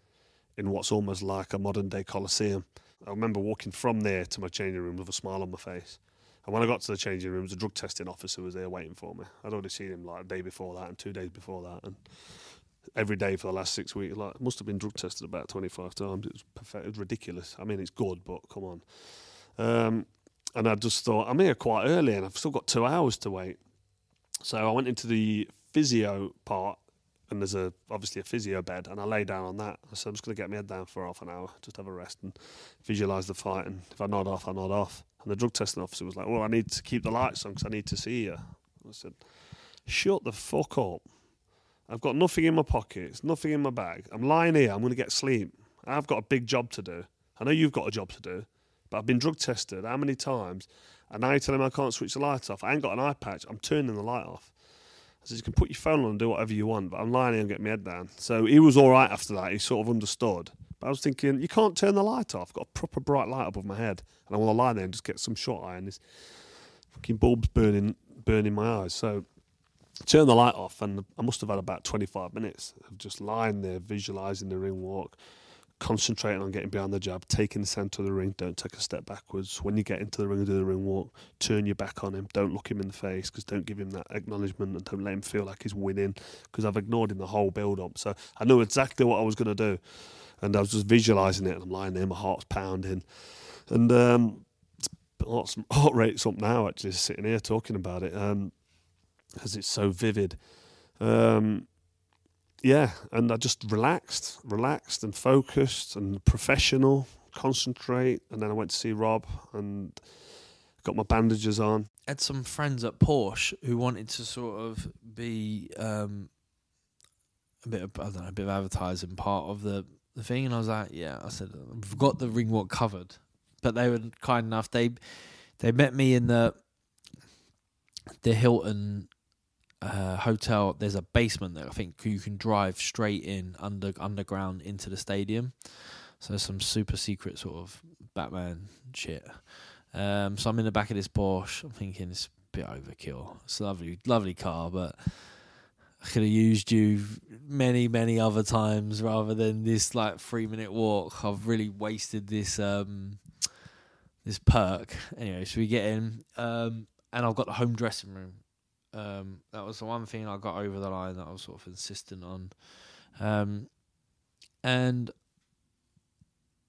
in what's almost like a modern-day coliseum. I remember walking from there to my changing room with a smile on my face. And when I got to the changing rooms, the drug testing officer was there waiting for me. I'd already seen him like a day before that and 2 days before that. And every day for the last 6 weeks, like, I must have been drug tested about 25 times. It was perfect. It was ridiculous. I mean, it's good, but come on. And I just thought, I'm here quite early and I've still got 2 hours to wait. So I went into the physio part, and there's obviously a physio bed, and I lay down on that. I said, I'm just going to get my head down for half an hour, just have a rest and visualise the fight. And if I nod off, I nod off. And the drug testing officer was like, well, I need to keep the lights on because I need to see you. I said, shut the fuck up. I've got nothing in my pockets, nothing in my bag. I'm lying here, I'm going to get sleep. I've got a big job to do. I know you've got a job to do. But I've been drug tested how many times, and now you're telling me I can't switch the light off. I ain't got an eye patch. I'm turning the light off. I said, you can put your phone on and do whatever you want, but I'm lying here and getting my head down. So he was all right after that. He sort of understood. But I was thinking, you can't turn the light off. I've got a proper bright light above my head, and I want to lie there and just get some short eye, and this fucking bulb's burning my eyes. So I turned the light off, and I must have had about 25 minutes of just lying there, visualising the ring walk, concentrating on getting behind the jab, taking the centre of the ring, don't take a step backwards. When you get into the ring and do the ring walk, turn your back on him, don't look him in the face, because don't give him that acknowledgement and don't let him feel like he's winning, because I've ignored him the whole build-up. So I knew exactly what I was going to do, and I was just visualising it, and I'm lying there, my heart's pounding. And heart rate's up now, actually, sitting here talking about it, because it's so vivid. Yeah, and I just relaxed and focused and professional, concentrate. And then I went to see Rob and got my bandages on. I had some friends at Porsche who wanted to sort of be a bit of advertising part of the thing, and I was like, yeah. I said, I've got the ring walk covered, but they were kind enough. They met me in the Hilton hotel. There's a basement there. I think you can drive straight in underground into the stadium. So some super secret sort of Batman shit. So I'm in the back of this Porsche. I'm thinking it's a bit overkill. It's a lovely car, but I could have used you many other times rather than this like 3-minute walk. I've really wasted this this perk. Anyway, so we get in, and I've got the home dressing room. That was the one thing I got over the line that I was sort of insistent on. And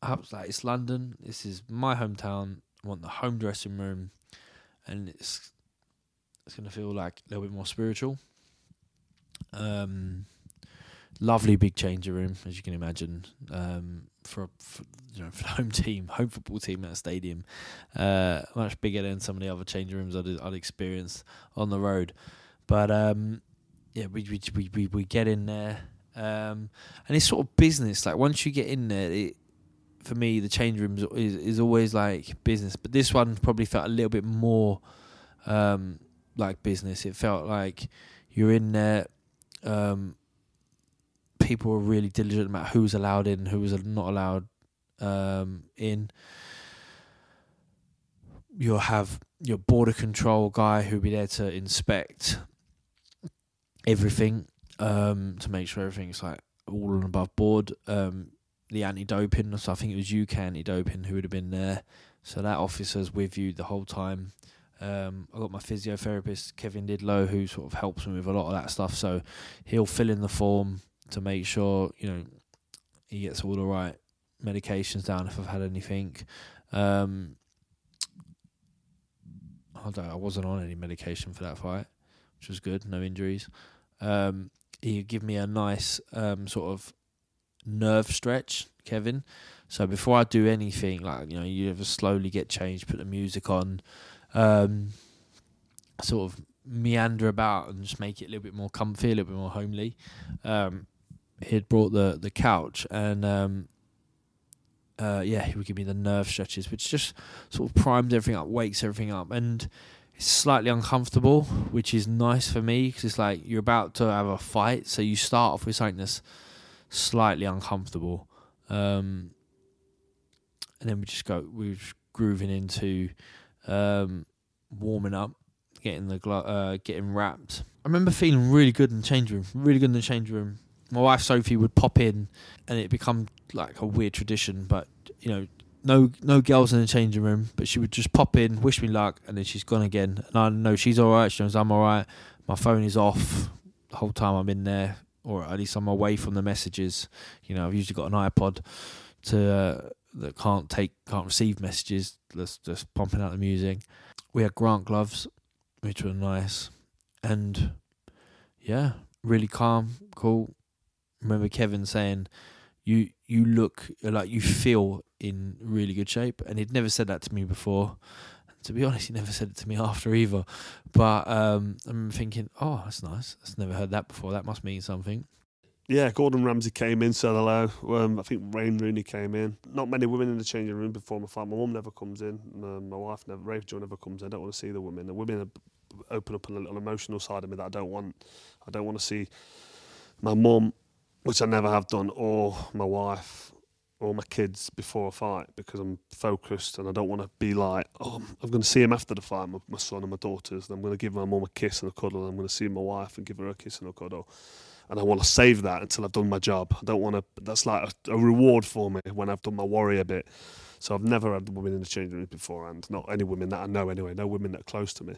I was like, it's London. This is my hometown. I want the home dressing room. And it's going to feel like a little bit more spiritual. Lovely big changing room, as you can imagine, for the home football team at a stadium, much bigger than some of the other changing rooms I'd experienced on the road. But yeah, we get in there, and it's sort of business. Like once you get in there, for me, the change room is always like business, but this one probably felt a little bit more like business. It felt like you're in there. People were really diligent about who was allowed in, who was not allowed in. You'll have your border control guy who'll be there to inspect everything, to make sure everything's like all and above board. The anti-doping, so I think it was UK anti-doping who would have been there. So that officer's with you the whole time. I got my physiotherapist, Kevin Didlow, who sort of helps me with a lot of that stuff. So he'll fill in the form to make sure, you know, he gets all the right medications down if I've had anything. I wasn't on any medication for that fight, which was good, no injuries. He'd give me a nice sort of nerve stretch, Kevin. So before I do anything, like, you know, you ever slowly get changed, put the music on, sort of meander about and just make it a little bit more comfy, a little bit more homely. He'd brought the couch and he would give me the nerve stretches, which just sort of primes everything up, wakes everything up, and it's slightly uncomfortable, which is nice for me because it's like you're about to have a fight, so you start off with something that's slightly uncomfortable, and then we just grooving into warming up, getting wrapped. I remember feeling really good in the change room. My wife Sophie would pop in, and it become like a weird tradition. But you know, no girls in the changing room. But she would just pop in, wish me luck, and then she's gone again. And I know she's all right. She knows I'm all right. My phone is off the whole time I'm in there, or at least I'm away from the messages. You know, I've usually got an iPod that can't receive messages. That's just pumping out the music. We had Grant gloves, which were nice, and yeah, really calm, cool. Remember Kevin saying, "You look like you feel in really good shape," and he'd never said that to me before. And to be honest, he never said it to me after either. But I'm thinking, oh, that's nice. I've never heard that before. That must mean something. Yeah, Gordon Ramsay came in, said hello. I think Wayne Rooney came in. Not many women in the changing room before my fight. My mum never comes in. My wife never. Rachel never comes in. I don't want to see the women. The women open up a little emotional side of me that I don't want. I don't want to see my mum, which I never have done, or my wife, or my kids before a fight, because I'm focused and I don't want to be like, oh, I'm going to see him after the fight, my son and my daughters, and I'm going to give my mum a kiss and a cuddle, and I'm going to see my wife and give her a kiss and a cuddle. And I want to save that until I've done my job. I don't want to. That's like a reward for me when I've done my warrior bit. So I've never had the women in the changing room beforehand. Not any women that I know anyway. No women that are close to me.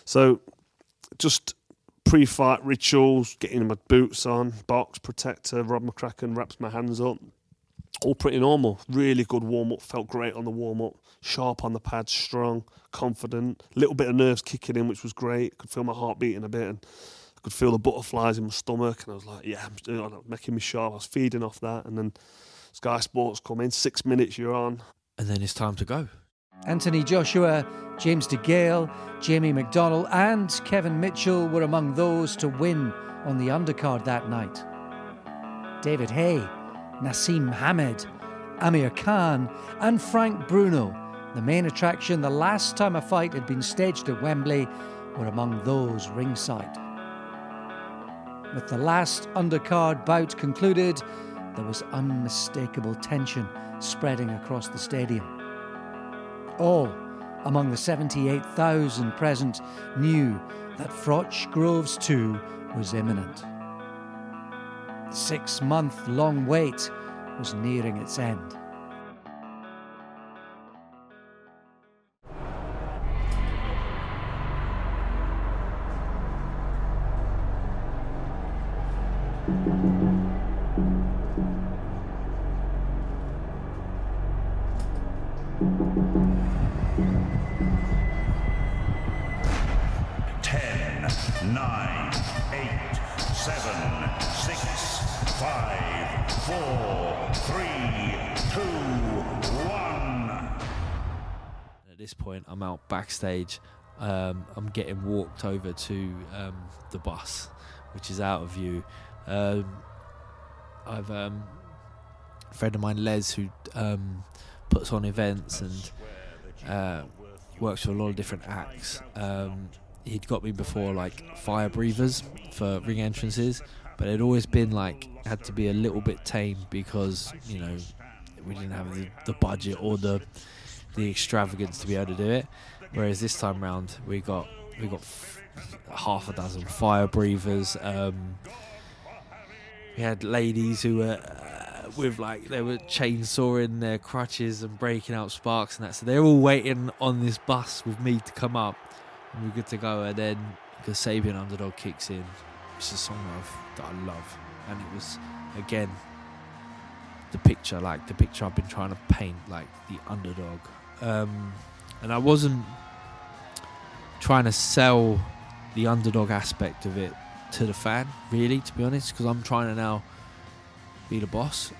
So just pre-fight rituals, getting my boots on, box protector. Rob McCracken wraps my hands up. All pretty normal. Really good warm up. Felt great on the warm up. Sharp on the pads, strong, confident. Little bit of nerves kicking in, which was great. Could feel my heart beating a bit, and I could feel the butterflies in my stomach, and I was like, yeah, I'm making me sharp. I was feeding off that, and then Sky Sports come in, 6 minutes you're on. And then it's time to go. Anthony Joshua, James DeGale, Jamie McDonnell and Kevin Mitchell were among those to win on the undercard that night. David Hay, Nassim Hamed, Amir Khan and Frank Bruno, the main attraction the last time a fight had been staged at Wembley, were among those ringside. With the last undercard bout concluded, there was unmistakable tension spreading across the stadium. All among the 78,000 present knew that Froch Groves 2 was imminent. The 6-month-long wait was nearing its end. I'm out backstage. I'm getting walked over to the bus, which is out of view. I've friend of mine, Les, who puts on events and works for a lot of different acts. He'd got me before like fire breathers for ring entrances, but it'd always been like had to be a little bit tame because, you know, we didn't have the budget or the extravagance to be able to do it. Whereas this time round we got half a dozen fire breathers. We had ladies who were with like, they were chainsawing their crutches and breaking out sparks and that, so they're all waiting on this bus with me to come up and we're good to go. And then Kasabian Underdog kicks in, which is a song that I love, and it was again the picture I've been trying to paint, like the underdog. And I wasn't trying to sell the underdog aspect of it to the fan, really, to be honest, because I'm trying to now be the boss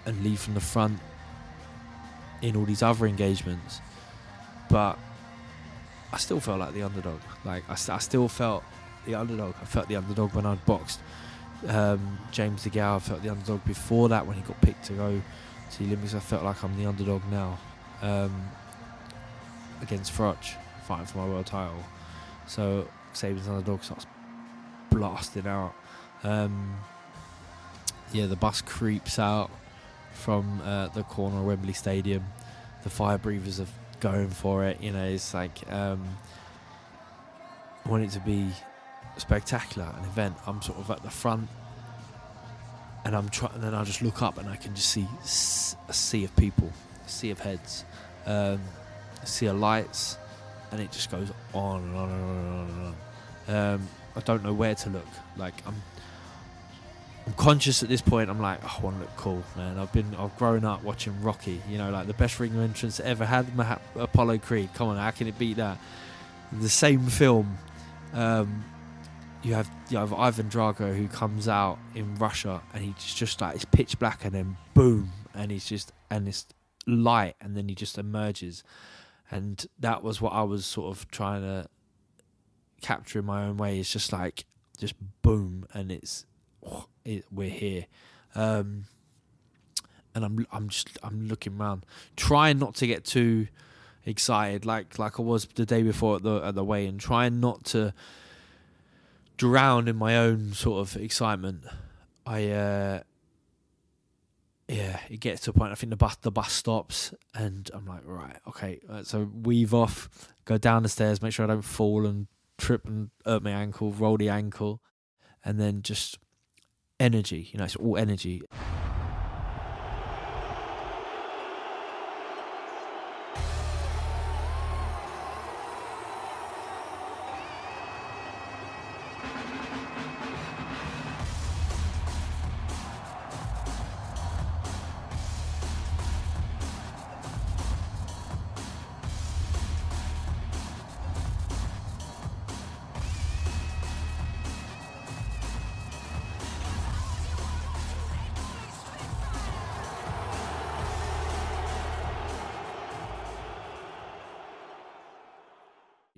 and lead from the front in all these other engagements. But I still felt like the underdog. Like I still felt the underdog. I felt the underdog when I'd boxed James DeGale. I felt the underdog before that when he got picked to go to the Olympics. I felt like I'm the underdog now against Froch, fighting for my world title. So Sabian's underdog starts blasting out. The bus creeps out from the corner of Wembley Stadium. The fire breathers are going for it. You know, it's like I want it to be spectacular, an event. I'm sort of at the front, and and then I just look up and I can just see a sea of people, a sea of heads, a sea of lights, and it just goes on and on and on and on and on. I don't know where to look. Like I'm conscious at this point. I'm like, oh, I want to look cool, man. I've grown up watching Rocky. You know, like the best ring entrance ever had, Apollo Creed. Come on, how can it beat that? The same film. You have Ivan Drago, who comes out in Russia, and he's just like, it's pitch black, and then boom, and it's light, and then he just emerges. And that was what I was sort of trying to capture in my own way. It's just like, just boom, and we're here. And I'm looking around, trying not to get too excited, like I was the day before at the weigh-in, trying not to drown in my own sort of excitement. It gets to a point. I think the bus stops, and I'm like, right, okay. So weave off, go down the stairs, make sure I don't fall and trip and hurt my ankle, roll the ankle, and then just energy. You know, it's all energy.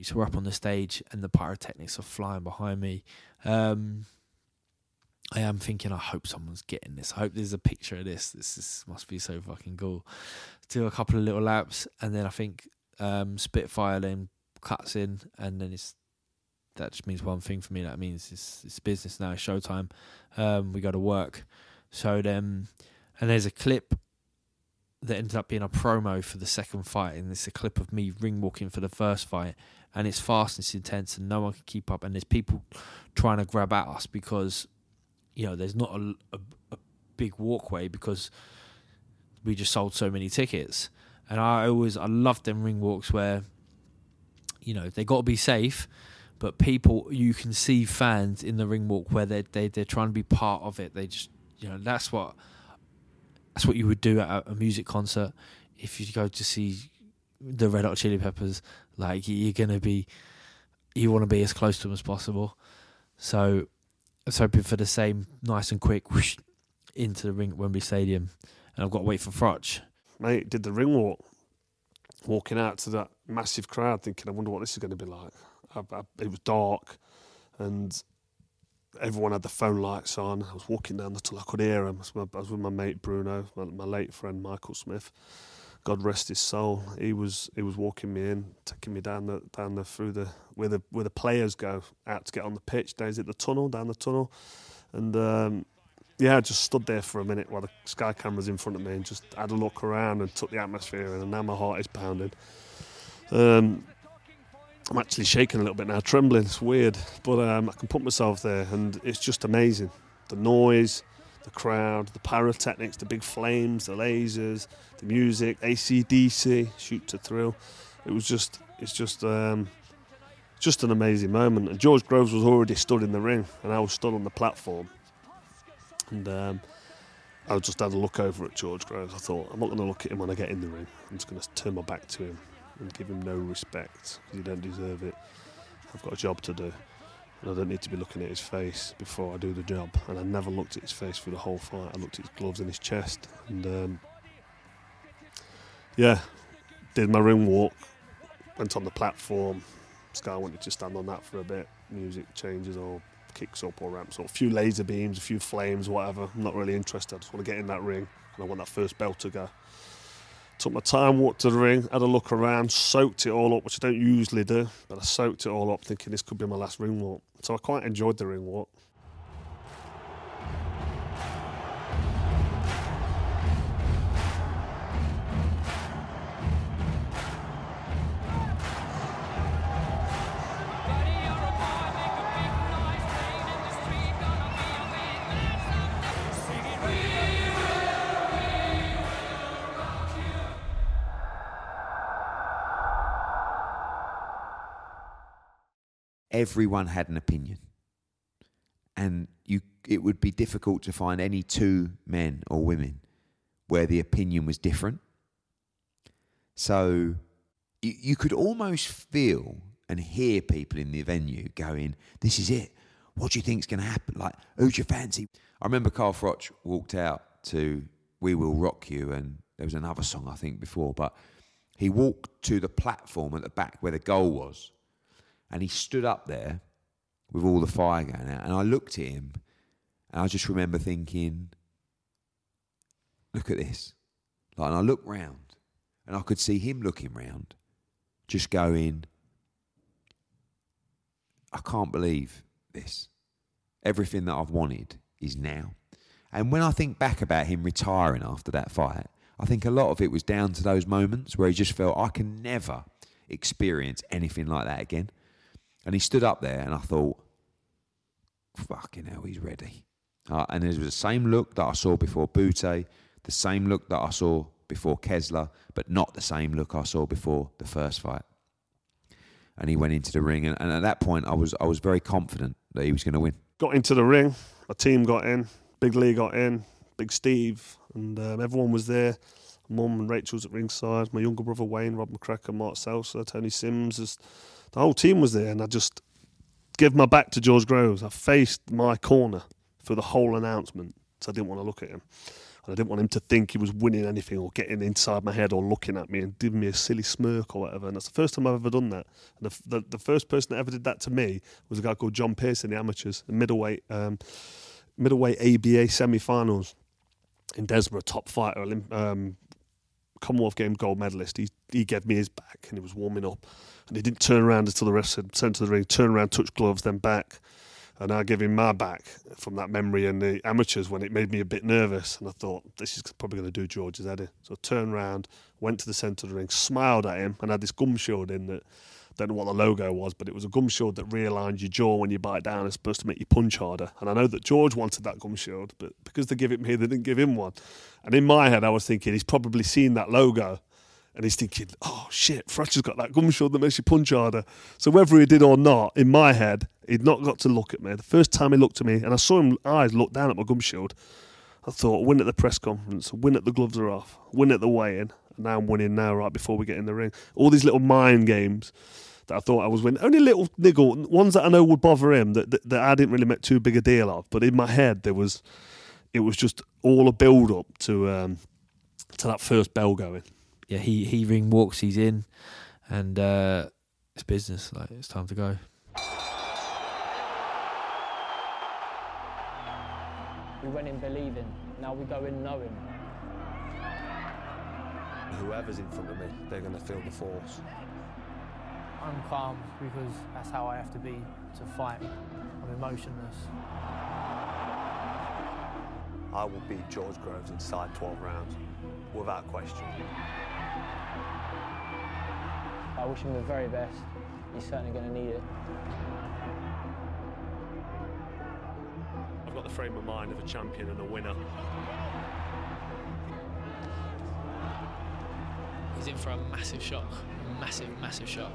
So we're up on the stage and the pyrotechnics are flying behind me. I am thinking, I hope someone's getting this. I hope there's a picture of this. This must be so fucking cool. Do a couple of little laps, and then I think Spitfire then cuts in, and then that just means one thing for me. That means it's business now. It's showtime. We go to work. So then, and there's a clip that ended up being a promo for the second fight, and it's a clip of me ring walking for the first fight, and it's fast and it's intense and no one can keep up, and there's people trying to grab at us because, you know, there's not a big walkway because we just sold so many tickets. And I love them ring walks where, you know, they got to be safe, but people, you can see fans in the ring walk where they're trying to be part of it. They just, you know, that's what you would do at a music concert. If you go to see the Red Hot Chili Peppers, like you want to be as close to them as possible. So I was hoping for the same nice and quick whoosh into the ring at Wembley Stadium, and I've got to wait for Froch. Mate, did the ring walk, walking out to that massive crowd, thinking, I wonder what this is going to be like. It was dark, and everyone had the phone lights on. I was walking down the tunnel. I could hear him. I was with my mate Bruno, my late friend Michael Smith. God rest his soul. He was walking me in, taking me down the through the where the players go out to get on the pitch. Down the tunnel, and I just stood there for a minute while the Sky camera's in front of me and just had a look around and took the atmosphere in. And now my heart is pounding. I'm actually shaking a little bit now, trembling. It's weird, but I can put myself there, and it's just amazing. The noise, the crowd, the pyrotechnics, the big flames, the lasers, the music, AC/DC, Shoot to Thrill. It's just an amazing moment. And George Groves was already stood in the ring, and I was stood on the platform. And I just had a look over at George Groves. I thought, I'm not going to look at him when I get in the ring. I'm just going to turn my back to him and give him no respect, because he don't deserve it. I've got a job to do, and I don't need to be looking at his face before I do the job. And I never looked at his face through the whole fight. I looked at his gloves and his chest, and did my ring walk, went on the platform. Sky wanted to stand on that for a bit. Music changes or kicks up or ramps up, a few laser beams, a few flames, whatever. I'm not really interested. I just want to get in that ring, and I want that first bell to go. Took my time, walked to the ring, had a look around, soaked it all up, which I don't usually do, but I soaked it all up thinking this could be my last ring walk. So I quite enjoyed the ring walk. Everyone had an opinion, and it would be difficult to find any two men or women where the opinion was different. So you could almost feel and hear people in the venue going, "This is it. What do you think's going to happen? Like, who'd you fancy?" I remember Carl Froch walked out to "We Will Rock You," and there was another song I think before, but he walked to the platform at the back where the goal was. And he stood up there with all the fire going out. And I looked at him, and I just remember thinking, look at this. Like, and I looked round, and I could see him looking round, just going, I can't believe this. Everything that I've wanted is now. And when I think back about him retiring after that fight, I think a lot of it was down to those moments where he just felt, I can never experience anything like that again. And he stood up there, and I thought, fucking hell, he's ready. And it was the same look that I saw before Bute, the same look that I saw before Kessler, but not the same look I saw before the first fight. And he went into the ring, and at that point, I was very confident that he was going to win. Got into the ring, my team got in, Big Lee got in, Big Steve, and everyone was there. Mum and Rachel's at ringside, my younger brother Wayne, Rob McCracken, Mark Seltzer, Tony Sims. The whole team was there, and I just gave my back to George Groves. I faced my corner for the whole announcement, so I didn't want to look at him. And I didn't want him to think he was winning anything or getting inside my head or looking at me and giving me a silly smirk or whatever. And that's the first time I've ever done that. And the first person that ever did that to me was a guy called John Pearce in the amateurs, the middleweight ABA semi-finals in Desborough, top fighter, Commonwealth Games gold medalist. He gave me his back, and he was warming up, and he didn't turn around until the ref said sent to the ring, turn around, touch gloves, then back. And I gave him my back from that memory in the amateurs when it made me a bit nervous, and I thought, this is probably going to do George's head in. So I turned around, went to the centre of the ring, smiled at him, and had this gum shield in that, don't know what the logo was, but it was a gum shield that realigns your jaw when you bite down. It's supposed to make you punch harder. And I know that George wanted that gum shield, but because they give it me, they didn't give him one. And in my head, I was thinking, he's probably seen that logo, and he's thinking, oh shit, Froch has got that gum shield that makes you punch harder. So whether he did or not, in my head, he'd not got to look at me. The first time he looked at me, and I saw him eyes look down at my gum shield, I thought, win at the press conference, win at the gloves are off, win at the weigh-in, and now I'm winning now right before we get in the ring. All these little mind games that I thought I was winning. Only little niggle, ones that I know would bother him, that I didn't really make too big a deal of. But in my head, it was just all a build-up to that first bell going. Yeah, he ring walks, he's in, and it's business. Like, it's time to go. We went in believing, now we go in knowing. Whoever's in front of me, they're going to feel the force. I'm calm because that's how I have to be to fight. I'm emotionless. I will beat George Groves inside 12 rounds, without question. I wish him the very best. He's certainly going to need it. I've got the frame of mind of a champion and a winner. He's in for a massive shock. Massive shock.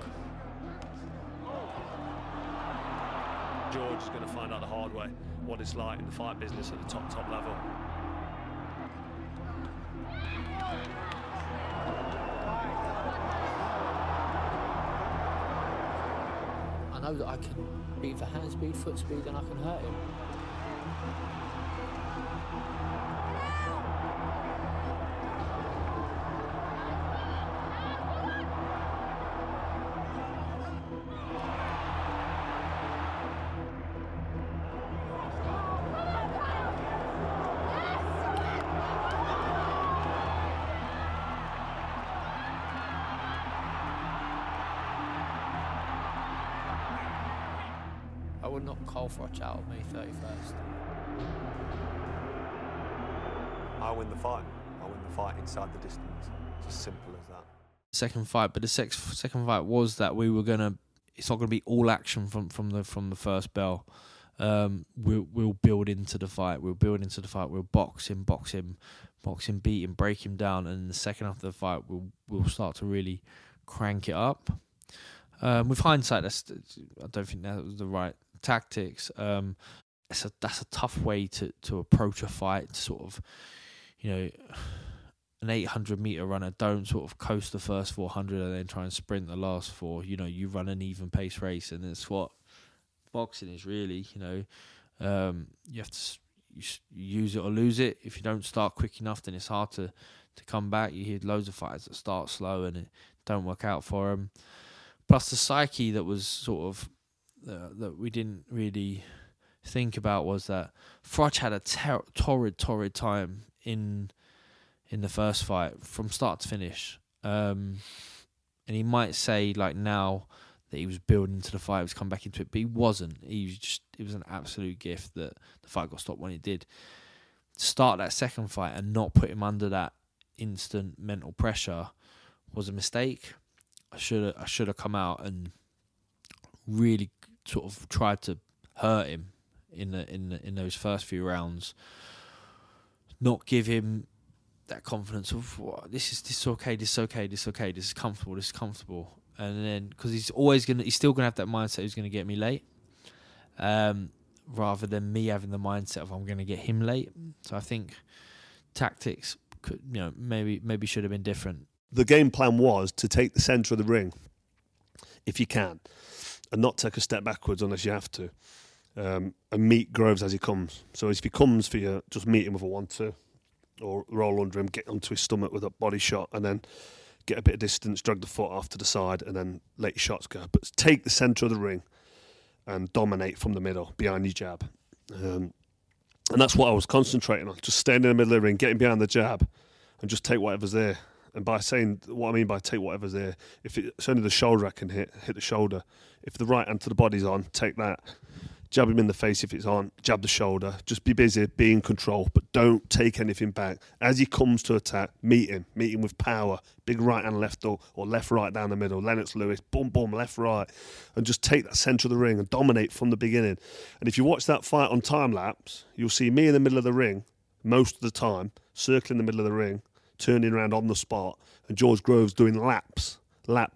George is going to find out the hard way what it's like in the fight business at the top level. I know that I can beat for hand speed, foot speed, and I can hurt him. I would knock Froch out of May 31st. I win the fight. I win the fight inside the distance. It's as simple as that. Second fight, but the second fight was that we were gonna. It's not gonna be all action from the first bell. We'll build into the fight. We'll box him, beat him, break him down, and in the second half of the fight, we'll start to really crank it up. With hindsight, I don't think that was the right tactics. That's a tough way to approach a fight. Sort of, an 800-meter runner don't sort of coast the first 400 and then try and sprint the last 4. You run an even pace race, and it's what boxing is really. You have to use it or lose it. If you don't start quick enough, then it's hard to come back. You hear loads of fighters that start slow and it don't work out for them. Plus the psyche that was sort of that we didn't really think about was that Froch had a torrid time in the first fight from start to finish, and he might say like now that he was building to the fight, he was come back into it, but he wasn't. It was an absolute gift that the fight got stopped when it did. To start that second fight and not put him under that instant mental pressure was a mistake. I should have come out and really sort of tried to hurt him in those first few rounds. Not give him that confidence of this is okay, this is comfortable, and then because he's still gonna have that mindset he's gonna get me late, rather than me having the mindset of I'm gonna get him late. So I think tactics could maybe should have been different. The game plan was to take the centre of the ring, if you can, and not take a step backwards unless you have to, and meet Groves as he comes. So if he comes for you, just meet him with a 1-2, or roll under him, get onto his stomach with a body shot, and then get a bit of distance, drag the foot off to the side, and then let your shots go. But take the centre of the ring and dominate from the middle, behind your jab. And that's what I was concentrating on, just staying in the middle of the ring, getting behind the jab, and just take whatever's there. And by saying what I mean by take whatever's there, if it's only the shoulder I can hit the shoulder. If the right hand to the body's on, take that. Jab him in the face if it's on, jab the shoulder. Just be busy, be in control, but don't take anything back. As he comes to attack, meet him with power. Big right hand, left or left, right down the middle. Lennox Lewis, boom, boom, left, right. And just take that centre of the ring and dominate from the beginning. And if you watch that fight on time lapse, you'll see me in the middle of the ring most of the time, circling the middle of the ring, turning around on the spot, and George Groves doing laps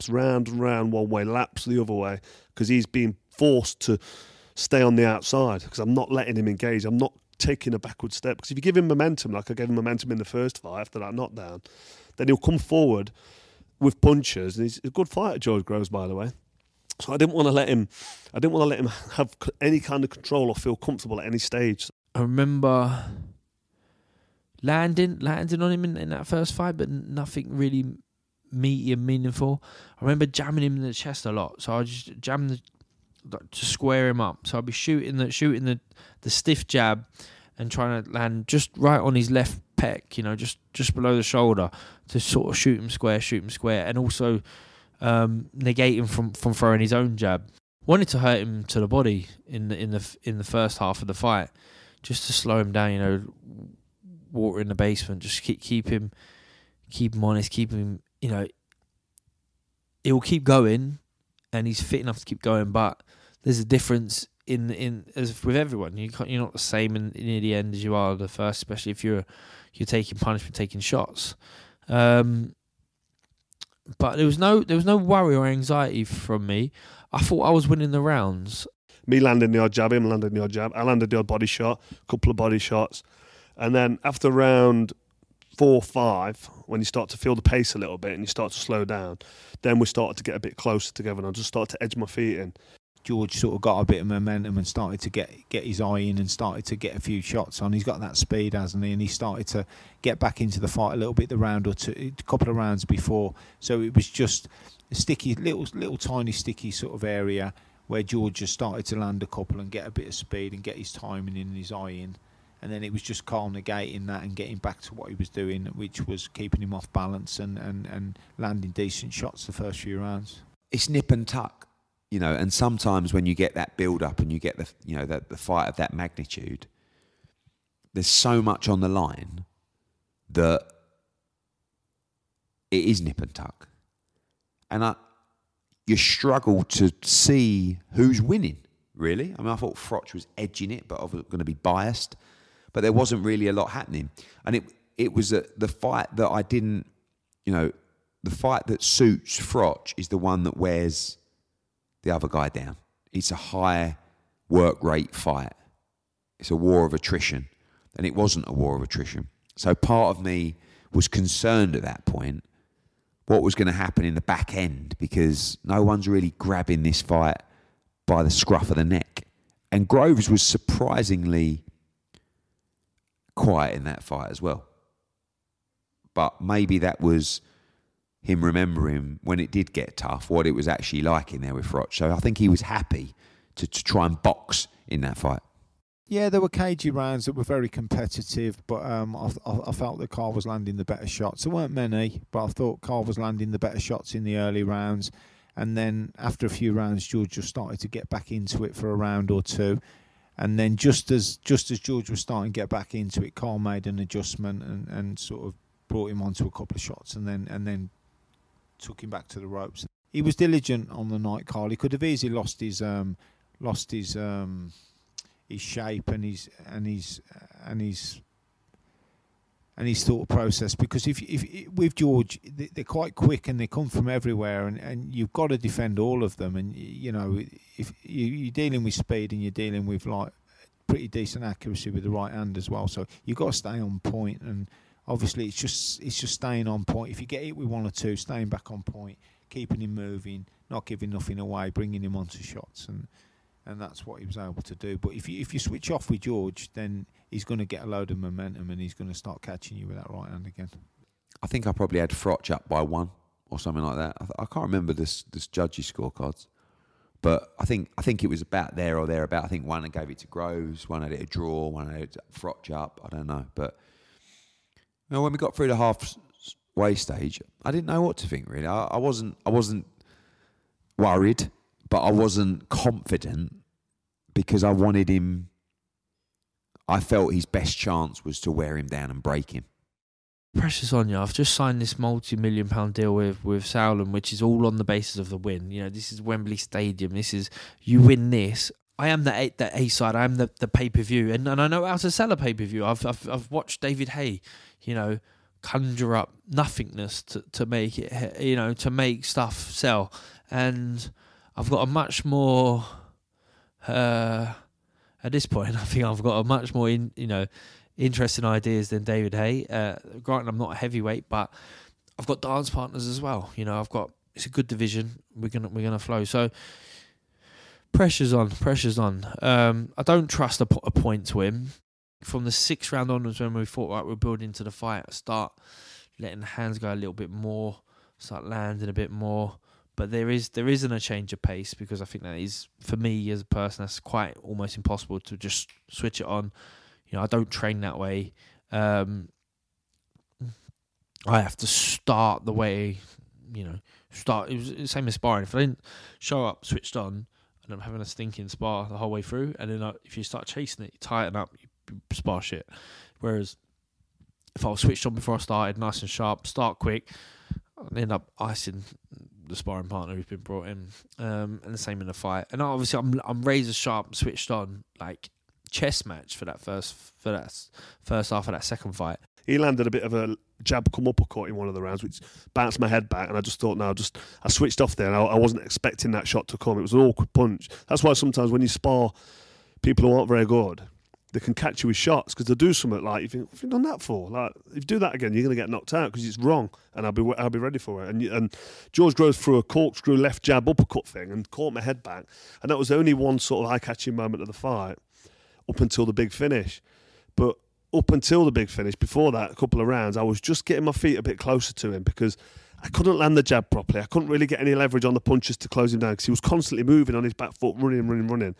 round and round one way, laps the other way, because he's being forced to stay on the outside, because I'm not letting him engage. I'm not taking a backward step, because if you give him momentum, like I gave him momentum in the first fight after that knockdown, then he'll come forward with punches, and he's a good fighter, George Groves, by the way. So I didn't want to let him have any kind of control or feel comfortable at any stage. I remember landing on him in that first fight, but nothing really meaty and meaningful. I remember jamming him in the chest a lot, so I just jammed to square him up. So I'd be shooting the stiff jab, and trying to land just right on his left pec, you know, just below the shoulder, to sort of shoot him square, and also negate him from throwing his own jab. Wanted to hurt him to the body in the first half of the fight, just to slow him down, you know, water in the basement, just keep him honest, keep him, you know, it will keep going, and he's fit enough to keep going, but there's a difference in as with everyone. You're not the same in the end as you are the first, especially if you're taking punishment, taking shots. But there was no worry or anxiety from me. I thought I was winning the rounds. Me landing the odd jab, him landing the odd jab. I landed the odd body shot, a couple of body shots. And then after round 4 or 5, when you start to feel the pace a little bit and you start to slow down, then we started to get a bit closer together, and I just started to edge my feet in. George sort of got a bit of momentum and started to get his eye in and started to get a few shots on. He's got that speed, hasn't he? And he started to get back into the fight a little bit the round or two, a couple of rounds before. So it was just a sticky, little tiny sticky sort of area where George just started to land a couple and get a bit of speed and get his timing in and his eye in. And then it was just Carl negating that and getting back to what he was doing, which was keeping him off balance and landing decent shots the first few rounds. It's nip and tuck. You know, and sometimes when you get that build-up and you get the fight of that magnitude, there's so much on the line that it is nip and tuck. And you struggle to see who's winning, really. I mean, I thought Froch was edging it, but I was going to be biased. But there wasn't really a lot happening. And it was the fight that I didn't, you know, the fight that suits Froch is the one that wears the other guy down. It's a high work rate fight. It's a war of attrition, and it wasn't a war of attrition. So part of me was concerned at that point what was going to happen in the back end, because no one's really grabbing this fight by the scruff of the neck. And Groves was surprisingly quiet in that fight as well. But maybe that was him remembering when it did get tough, what it was actually like in there with Froch. So I think he was happy to try and box in that fight. Yeah, there were cagey rounds that were very competitive, but I felt that Carl was landing the better shots. There weren't many, but I thought Carl was landing the better shots in the early rounds. And then after a few rounds, George just started to get back into it for a round or two. And then just as George was starting to get back into it, Carl made an adjustment and sort of brought him onto a couple of shots and then took him back to the ropes. He was diligent on the night, Carl. He could have easily lost his shape and his thought process, because if with George, they're quite quick and they come from everywhere, and you've got to defend all of them. And you know, if you're dealing with speed and you're dealing with like pretty decent accuracy with the right hand as well, so you've got to stay on point. And obviously, it's just staying on point. If you get hit with one or two, staying back on point, keeping him moving, not giving nothing away, bringing him onto shots, and that's what he was able to do. But if you switch off with George, then he's going to get a load of momentum and he's going to start catching you with that right hand again. I think I probably had Froch up by 1 or something like that. I can't remember this judges' scorecards, but I think it was about there or thereabout. I think one gave it to Groves, one had it a draw, one had it Froch up. I don't know, but you know, when we got through the halfway stage, I didn't know what to think really. I wasn't worried, but I wasn't confident, because I wanted him. I felt his best chance was to wear him down and break him. Pressure's on you. I've just signed this multi-million-pound deal with Sauerland, which is all on the basis of the win. You know, this is Wembley Stadium. This is, you win this. I am the A side. I am the pay-per-view, and I know how to sell a pay-per-view. I've watched David Hay, you know, conjure up nothingness to make it, you know, to make stuff sell, and I've got a much more. At this point, I think I've got a much more, interesting ideas than David Hay. Granted, I'm not a heavyweight, but I've got dance partners as well. You know, it's a good division. We're gonna flow. So pressure's on. I don't trust a point to him. From the 6th round onwards, when we thought, right, we're building to the fight, start letting the hands go a little bit more, start landing a bit more. But there isn't a change of pace, because I think that is, for me as a person, that's quite almost impossible to just switch it on. You know, I don't train that way. I have to start the way, you know, it was the same as sparring. If I didn't show up switched on and I'm having a stinking spar the whole way through, and then if you start chasing it, you tighten up, you spar shit. Whereas if I was switched on before I started, nice and sharp, start quick, I end up icing the sparring partner who's been brought in, and the same in the fight. And obviously, I'm razor sharp, switched on, like chess match for that first half of that second fight. He landed a bit of a jab come uppercut in one of the rounds, which bounced my head back, and I just thought, I switched off there, and I wasn't expecting that shot to come. It was an awkward punch. That's why sometimes when you spar people who aren't very good, they can catch you with shots, because they do something like, you think, what have you done that for? Like, if you do that again, you're going to get knocked out because it's wrong, and I'll be ready for it. And George Groves threw a corkscrew left jab uppercut thing and caught my head back, and that was the only one sort of eye-catching moment of the fight up until the big finish. But up until the big finish, before that, a couple of rounds, I was just getting my feet a bit closer to him because I couldn't land the jab properly. I couldn't really get any leverage on the punches to close him down because he was constantly moving on his back foot, running.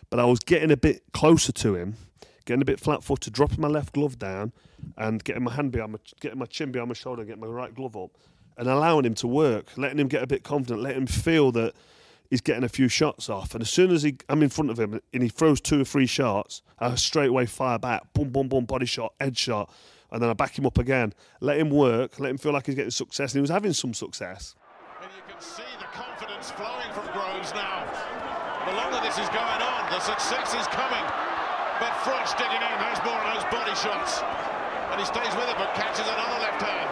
But I was getting a bit closer to him, getting a bit flat-footed, dropping my left glove down and getting my chin behind my shoulder, getting my right glove up and allowing him to work, letting him get a bit confident, letting him feel that he's getting a few shots off. And as soon as I'm in front of him and he throws 2 or 3 shots, I straight away fire back, boom, boom, boom, body shot, head shot, and then I back him up again, let him work, let him feel like he's getting success, and he was having some success. And you can see the confidence flowing from Groves now. The longer this is going on, the success is coming. But Froch digging in, has more of those body shots. And he stays with it, but catches another left hand.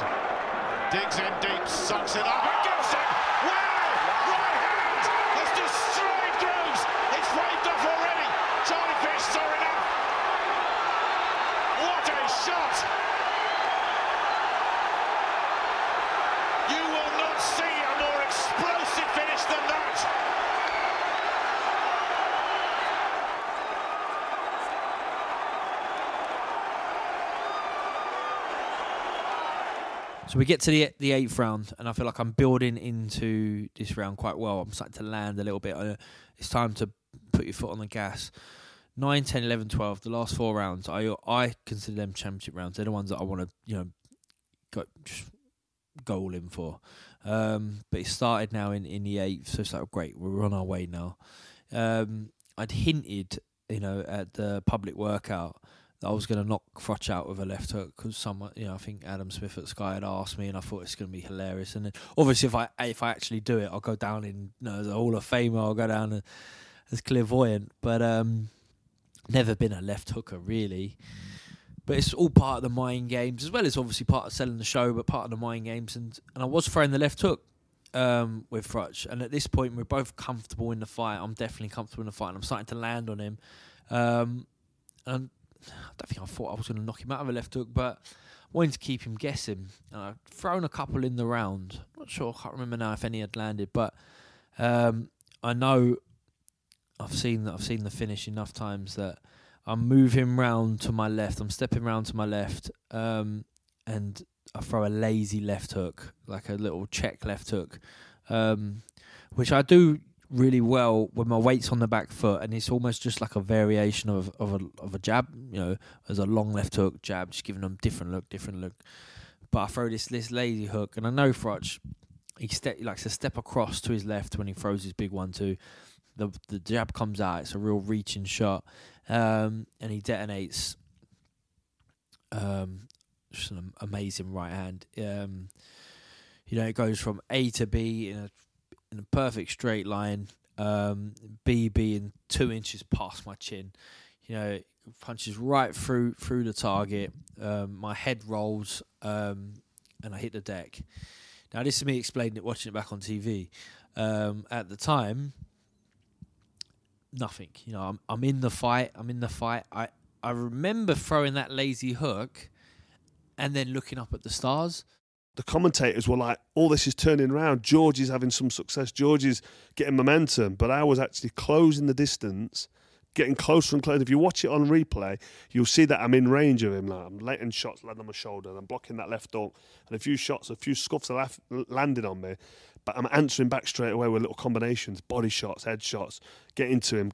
Digs in deep, sucks it up, and gives it! Wow! Right hand has destroyed Groves! It's waved off already! Charlie Fish saw enough! What a shot! You will not see a more explosive finish than that! So we get to the 8th round, and I feel like I'm building into this round quite well. I'm starting to land a little bit. It's time to put your foot on the gas. 9, 10, 11, 12, the last 4 rounds, I consider them championship rounds. They're the ones that I want to, go all in for. But it started now in the 8th, so it's like, great, we're on our way now. I'd hinted, at the public workout that I was going to knock Froch out with a left hook because someone, I think Adam Smith at Sky had asked me, and I thought it's going to be hilarious. And then obviously, if I actually do it, I'll go down in the Hall of Fame. I'll go down as clairvoyant, but never been a left hooker really. But it's all part of the mind games, as well as obviously part of selling the show, but part of the mind games. And I was throwing the left hook with Froch, and at this point, we're both comfortable in the fight. I'm definitely comfortable in the fight, and I'm starting to land on him. And I don't think I thought I was going to knock him out of a left hook, but I wanted to keep him guessing. And I've thrown a couple in the round. I'm not sure, I can't remember now if any had landed, but I know I've seen the finish enough times that I'm moving round to my left. I'm stepping round to my left, and I throw a lazy left hook, like a little check left hook, which I do really well when my weight's on the back foot, and it's almost just like a variation of a jab, as a long left hook, jab, just giving them different look. But I throw this lazy hook, and I know Froch, he likes to step across to his left when he throws his big 1-2. The jab comes out, it's a real reaching shot, and he detonates just an amazing right hand. It goes from A to B in a perfect straight line, B being 2 inches past my chin. Punches right through the target. My head rolls, and I hit the deck. Now, this is me explaining it, watching it back on TV. At the time, nothing. I'm in the fight. I remember throwing that lazy hook and then looking up at the stars. The commentators were like, all this is turning around. George is having some success. George is getting momentum. But I was actually closing the distance, getting closer and closer. If you watch it on replay, you'll see that I'm in range of him. Like, I'm letting shots land on my shoulder, and I'm blocking that left hook. And a few scuffs are landing on me. But I'm answering back straight away with little combinations, body shots, head shots, getting to him,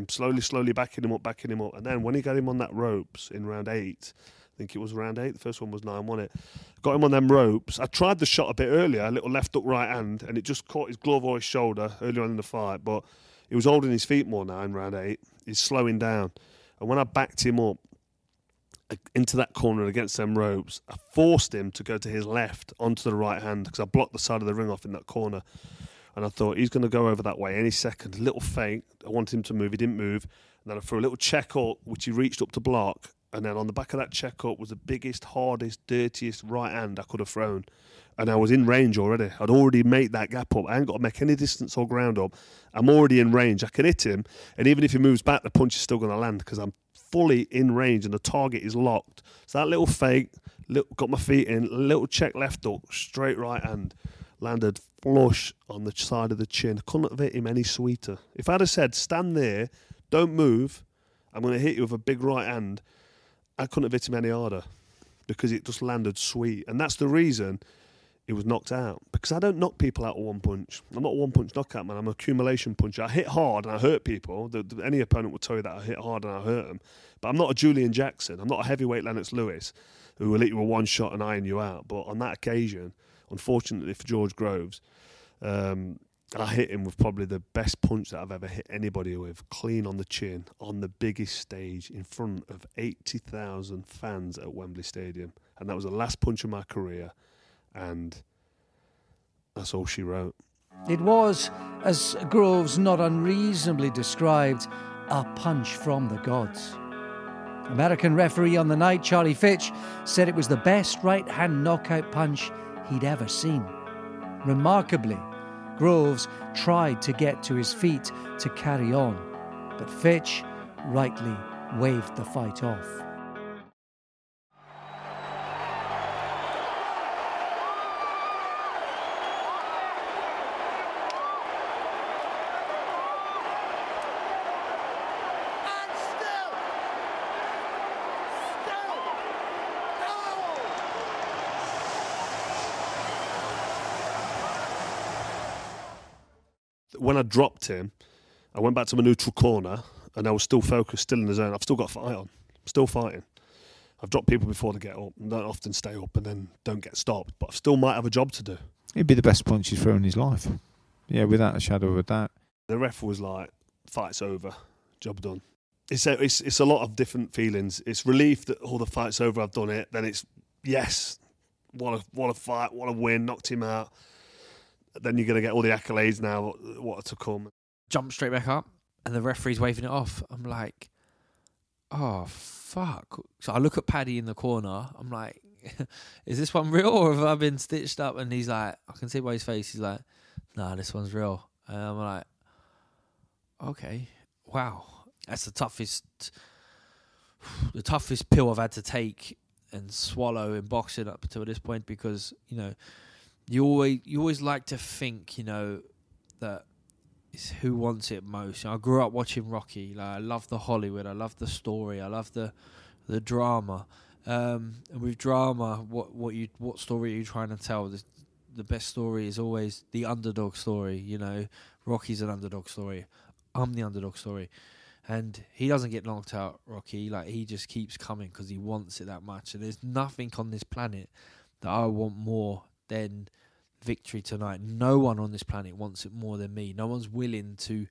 slowly backing him up. And then when he got him on that ropes in round 8, I think it was round 8, the first one was 9, wasn't it? Got him on them ropes. I tried the shot a bit earlier, a little left hook right hand, and it just caught his glove or his shoulder earlier on in the fight, but he was holding his feet more now in round 8. He's slowing down. And when I backed him up into that corner against them ropes, I forced him to go to his left onto the right hand because I blocked the side of the ring off in that corner. And I thought, he's going to go over that way any second. Little feint. I wanted him to move. He didn't move. And then I threw a little check up, which he reached up to block. And then on the back of that check up was the biggest, hardest, dirtiest right hand I could have thrown. And I was in range already. I'd already made that gap up. I ain't got to make any distance or ground up. I'm already in range. I can hit him. And even if he moves back, the punch is still going to land because I'm fully in range and the target is locked. So that little fake, got my feet in, little check left hook, straight right hand, landed flush on the side of the chin. Couldn't have hit him any sweeter. If I'd have said, stand there, don't move, I'm going to hit you with a big right hand, I couldn't have hit him any harder because it just landed sweet. And that's the reason he was knocked out. Because I don't knock people out with one punch. I'm not a one-punch knockout, man. I'm an accumulation puncher. I hit hard and I hurt people. Any opponent will tell you that I hit hard and I hurt them. But I'm not a Julian Jackson. I'm not a heavyweight Lennox Lewis who will hit you with one shot and iron you out. But on that occasion, unfortunately for George Groves, I hit him with probably the best punch that I've ever hit anybody with, clean on the chin, on the biggest stage in front of 80,000 fans at Wembley Stadium. And that was the last punch of my career. And that's all she wrote. It was, as Groves not unreasonably described, a punch from the gods. American referee on the night, Charlie Fitch, said it was the best right-hand knockout punch he'd ever seen. Remarkably, Groves tried to get to his feet to carry on, but Fitch rightly waved the fight off. When I dropped him, I went back to my neutral corner and I was still focused, still in the zone. I've still got a fight on. I'm still fighting. I've dropped people before they get up and don't often stay up and then don't get stopped. But I still might have a job to do. It'd be the best punch he's thrown in his life. Yeah, without a shadow of a doubt. The ref was like, fight's over, job done. It's a lot of different feelings. It's relief that the fight's over, I've done it. Then it's, yes, what a fight, what a win, knocked him out. Then you're going to get all the accolades now, what are to come. Jump straight back up, and the referee's waving it off. I'm like, oh, fuck. So I look at Paddy in the corner. I'm like, is this one real, or have I been stitched up? And he's like, I can see by his face, he's like, nah, this one's real. And I'm like, okay, wow. That's the toughest pill I've had to take and swallow in boxing up until this point, because, you know, you always like to think, you know, that it's who wants it most. You know, I grew up watching Rocky. Like, I love the Hollywood. I love the story. I love the drama. And with drama, what story are you trying to tell? The best story is always the underdog story. You know, Rocky's an underdog story. I'm the underdog story. And he doesn't get knocked out, Rocky. Like, he just keeps coming because he wants it that much. And there's nothing on this planet that I want more than victory tonight. No one on this planet wants it more than me. No one's willing to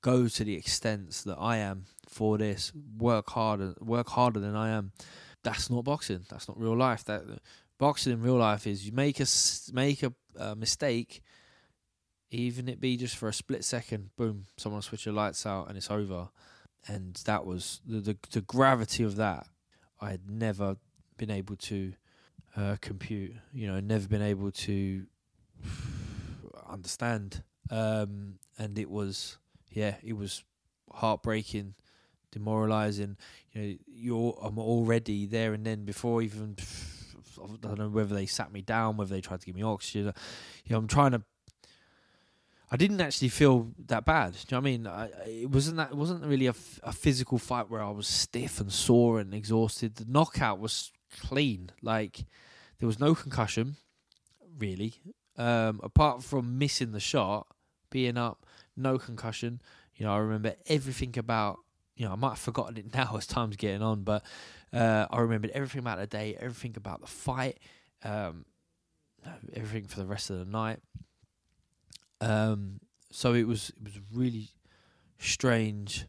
go to the extents that I am for this. Work harder than I am. That's not boxing. That's not real life. That boxing in real life is you make a mistake, even it be just for a split second. Boom! Someone switch the lights out and it's over. And that was the gravity of that. I had never been able to compute, you know, never been able to understand, and it was heartbreaking, demoralising. You know, I'm already there and then, before even, I don't know whether they sat me down, whether they tried to give me oxygen. You know, I didn't actually feel that bad. Do you know what I mean? It wasn't really a physical fight where I was stiff and sore and exhausted. The knockout was clean. Like, there was no concussion, really. apart from missing the shot, being up, no concussion. You know, I remember everything about, you know, I might have forgotten it now as time's getting on, but I remembered everything about the day, everything about the fight, everything for the rest of the night. So it was really strange,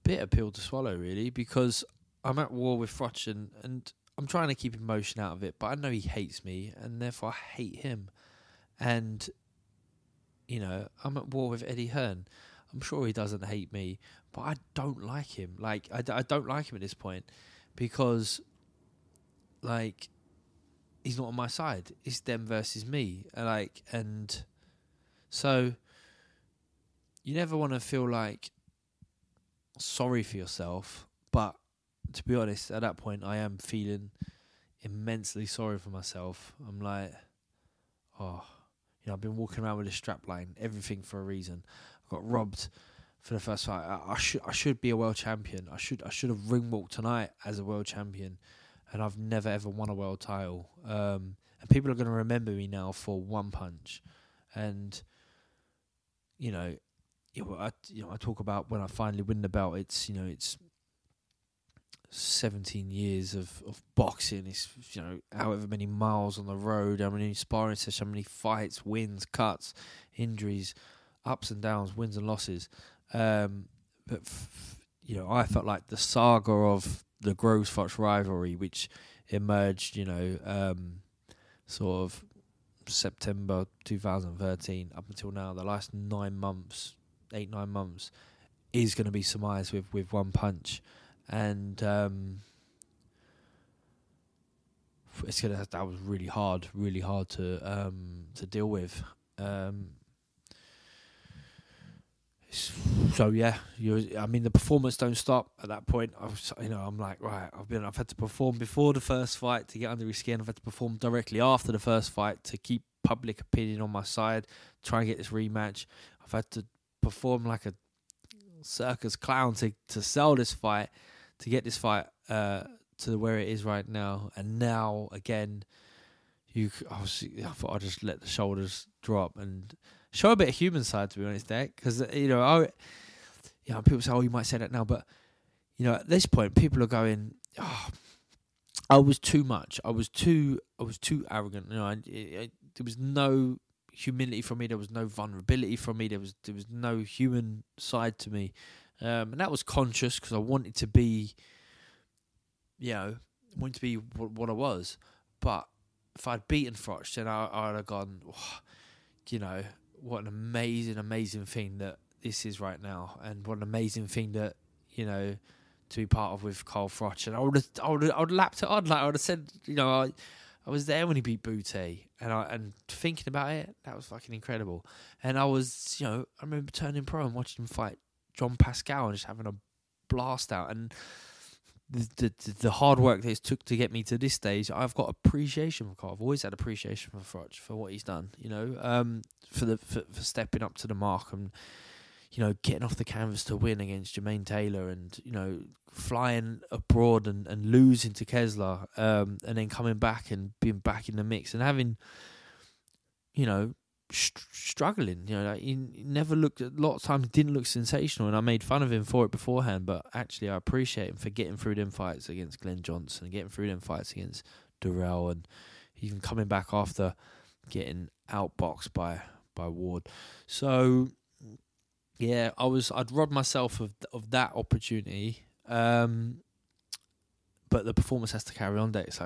bitter pill to swallow, really, because I'm at war with Froch and I'm trying to keep emotion out of it, but I know he hates me, and therefore I hate him. And, you know, I'm at war with Eddie Hearn. I'm sure he doesn't hate me, but I don't like him. Like, I don't like him at this point because, like, he's not on my side. It's them versus me. And so you never want to feel like sorry for yourself, but to be honest, at that point, I am feeling immensely sorry for myself. I'm like, oh, you know, I've been walking around with a strap line, everything for a reason. I got robbed for the first fight. I should be a world champion. I should have ring walked tonight as a world champion, and I've never ever won a world title. And people are going to remember me now for one punch. And I talk about when I finally win the belt. It's 17 years of boxing. It's, you know, however many miles on the road, how many sparring sessions, how many fights, wins, cuts, injuries, ups and downs, wins and losses. But I felt like the saga of the Groves-Froch rivalry, which emerged, sort of September 2013 up until now, the last 9 months, 8-9 months, is going to be surmised with one punch. And that was really hard to deal with. So yeah, the performance don't stop at that point. I'm like, right, I've had to perform before the first fight to get under his skin. I've had to perform directly after the first fight to keep public opinion on my side, try and get this rematch. I've had to perform like a circus clown to sell this fight, to get this fight to where it is right now. And now again, I thought I'd just let the shoulders drop and show a bit of human side, to be honest, Dec, because people say, "Oh, you might say that now," but at this point, people are going, "Oh, I was too much. I was too arrogant." There was no humility from me. There was no vulnerability from me. There was no human side to me, and that was conscious because I wanted to be, what I was. But if I'd beaten Froch, then I'd have gone, oh, what an amazing thing that this is right now, and what an amazing thing that to be part of with Carl Froch. And I would have lapped it on. Like I would have said, I was there when he beat Boutte, and thinking about it, that was fucking incredible. And I was, I remember turning pro and watching him fight John Pascal and just having a blast out. And the hard work that it took to get me to this stage, I've got appreciation for Carl. I've always had appreciation for Froch for what he's done, for stepping up to the mark and, getting off the canvas to win against Jermaine Taylor and, flying abroad and losing to Kessler, and then coming back and being back in the mix and having, struggling. He never looked, a lot of times didn't look sensational, and I made fun of him for it beforehand, but actually I appreciate him for getting through them fights against Glenn Johnson, getting through them fights against Durrell, and even coming back after getting outboxed by Ward. So yeah, I'd robbed myself of that opportunity, but the performance has to carry on. So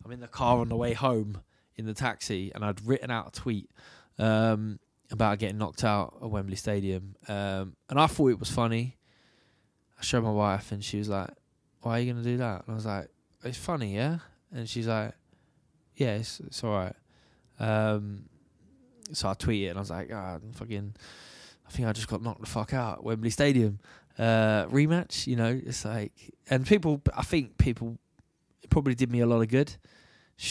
I'm in the car on the way home in the taxi, and I'd written out a tweet about getting knocked out at Wembley Stadium, and I thought it was funny. I showed my wife, and she was like, "Why are you going to do that?" And I was like, "It's funny, yeah." And she's like, "Yeah, it's all right." So I tweeted, and I was like, I think I just got knocked the fuck out at Wembley Stadium. Rematch, it's like, and I think people, it probably did me a lot of good.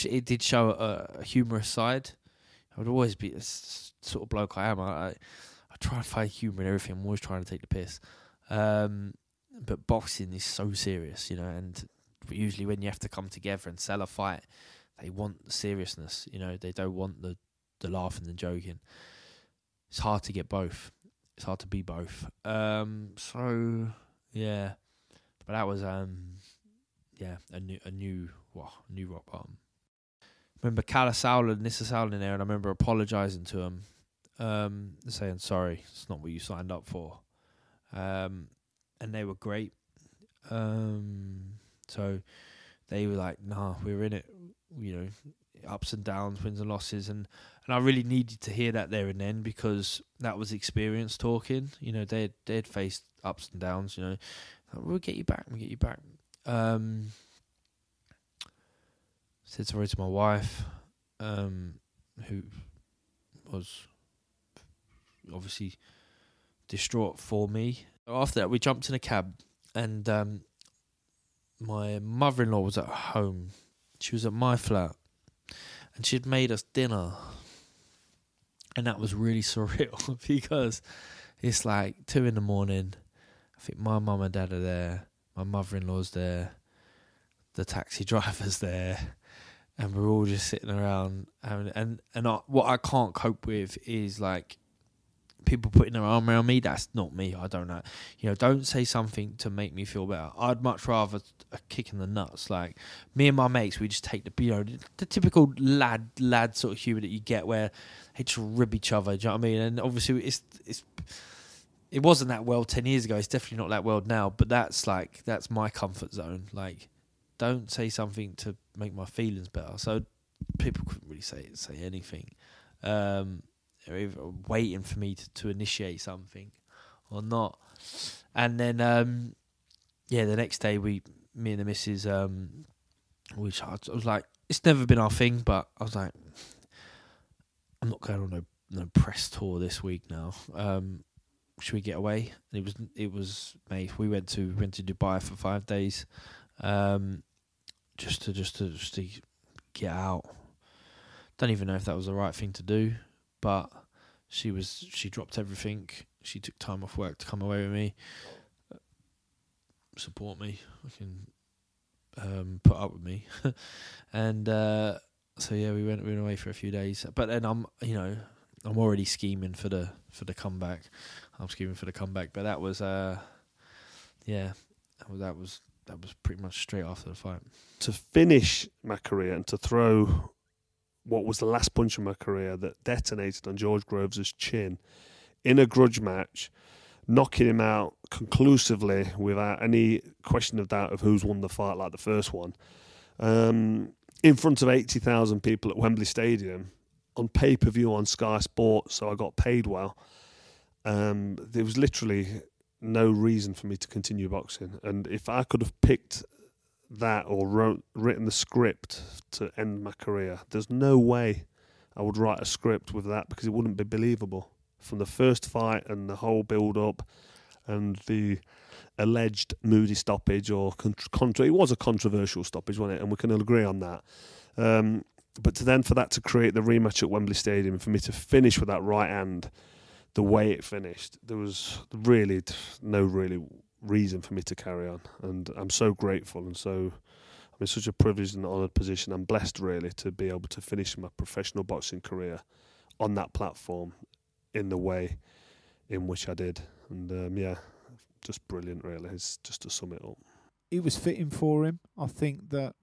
It did show a humorous side. I would always be this sort of bloke I am. I try and find humour in everything. I'm always trying to take the piss. But boxing is so serious, and usually when you have to come together and sell a fight, they want the seriousness. You know, they don't want the laughing and joking. It's hard to get both. It's hard to be both. So yeah, but that was a new rock bottom. Remember Calla Sowler and Nissa Sowler in there, and I remember apologising to him, saying sorry, it's not what you signed up for, and they were great. So they were like, nah, we're in it, you know, ups and downs, wins and losses, and I really needed to hear that there and then, because that was experience talking. You know, they'd faced ups and downs. You know, we'll get you back. Said sorry to my wife, who was obviously distraught for me. After that, we jumped in a cab, and my mother-in-law was at home. She was at my flat, and she'd made us dinner. And that was really surreal, because it's like 2 a.m. I think my mum and dad are there, my mother-in-law's there, the taxi driver's there, and we're all just sitting around having. And what I can't cope with is like people putting their arm around me. That's not me. I don't know. You know, don't say something to make me feel better. I'd much rather a kick in the nuts. Like me and my mates, we just take the typical lad sort of humour that you get, where they just rib each other. Do you know what I mean? And obviously, it wasn't that world 10 years ago. It's definitely not that world now. But that's my comfort zone. Like, don't say something to make my feelings better. So people couldn't really say anything. They're either waiting for me to initiate something or not. And then, the next day, me and the missus, which I was like, it's never been our thing, but I was like, I'm not going on no press tour this week now. Should we get away? And it was May. We went to Dubai for 5 days, just to get out. Don't even know if that was the right thing to do. But she dropped everything. She took time off work to come away with me, support me, put up with me, and we went away for a few days. But then I'm already scheming for the comeback. I'm scheming for the comeback. But that was that was pretty much straight after the fight. To finish my career and to throw what was the last punch of my career that detonated on George Groves' chin in a grudge match, knocking him out conclusively without any question of doubt of who's won the fight like the first one, in front of 80,000 people at Wembley Stadium, on pay-per-view on Sky Sports, so I got paid well. There was literally no reason for me to continue boxing. And if I could have picked that or written the script to end my career, there's no way I would write a script with that, because it wouldn't be believable. From the first fight and the whole build-up and the alleged moody stoppage, or it was a controversial stoppage, wasn't it? And we can all agree on that. But for that to create the rematch at Wembley Stadium, and for me to finish with that right hand the way it finished, there was really no reason for me to carry on. And I'm so grateful, and so I'm in such a privileged and honoured position. I'm blessed, really, to be able to finish my professional boxing career on that platform in the way in which I did. And just brilliant, really. It's just to sum it up. It was fitting for him. I think that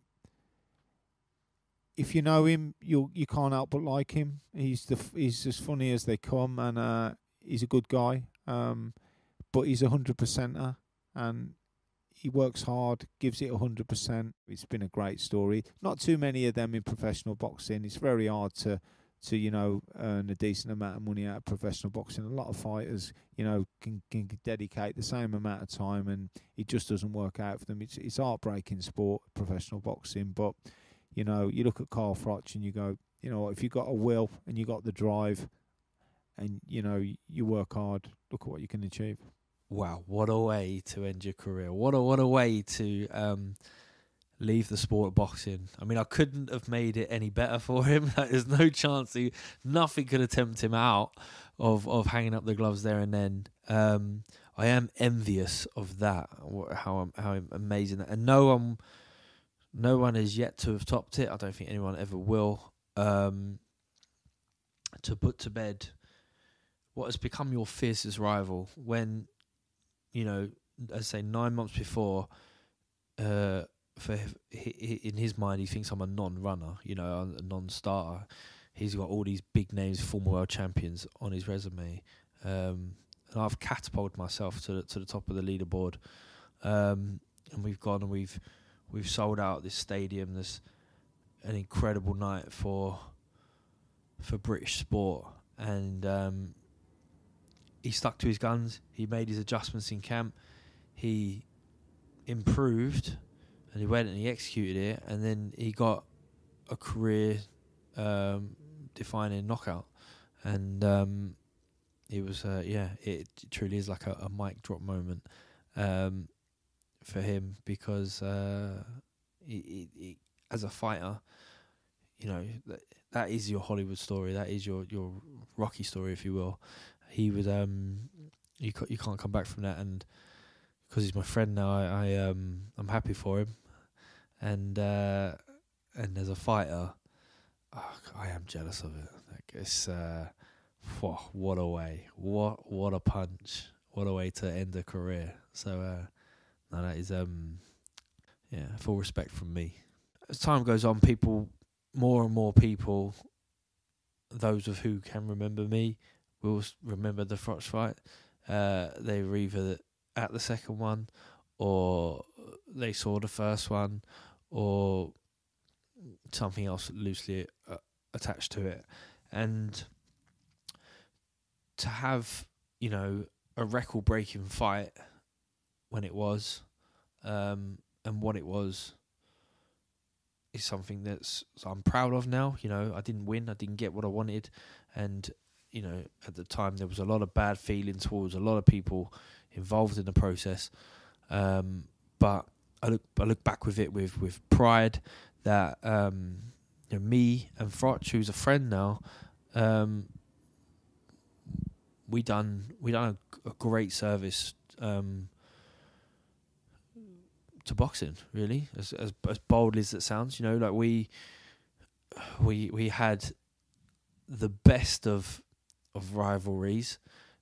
if you know him, you can't help but like him. He's as funny as they come, and he's a good guy. But he's 100%er, and he works hard, gives it 100%. It's been a great story. Not too many of them in professional boxing. It's very hard to earn a decent amount of money out of professional boxing. A lot of fighters, can dedicate the same amount of time, and it just doesn't work out for them. It's heartbreaking sport, professional boxing. But you look at Carl Froch and you go, if you got a will and you got the drive, and you work hard, look at what you can achieve. Wow, what a way to end your career! What a way to leave the sport of boxing. I mean, I couldn't have made it any better for him. There's no chance. Nothing could have tempted him out of hanging up the gloves there and then. I am envious of that. How amazing that. And no one No one has yet to have topped it. I don't think anyone ever will. To put to bed what has become your fiercest rival when, you know, as I say, 9 months before, in his mind, he thinks I'm a non-runner, you know, a non-starter. He's got all these big names, former world champions on his resume. And I've catapulted myself to the top of the leaderboard. And we've gone and we've sold out this stadium. There's an incredible night for British sport, and he stuck to his guns. He made his adjustments in camp. He improved, and he went and he executed it, and then he got a career defining knockout, and it was it truly is like a mic drop moment for him, because he, as a fighter, you know, that is your Hollywood story. That is your Rocky story, if you will. He was you can't come back from that, and because he's my friend now, I'm happy for him, and as a fighter, I am jealous of it. Like, it's what a way, what a punch, what a way to end a career. So no, that is full respect from me. As time goes on, more and more people, those of who can remember me, will remember the Froch fight. They were either at the second one, or they saw the first one, or something else loosely attached to it. And to have, you know, a record-breaking fight when it was, and what it was, is something I'm proud of now. You know, I didn't win, I didn't get what I wanted, and you know, at the time there was a lot of bad feelings towards a lot of people involved in the process. But I look back with it with pride that you know, me and Froch, who's a friend now, we done a great service to boxing, really, as bold as it sounds. You know, like we had the best of rivalries,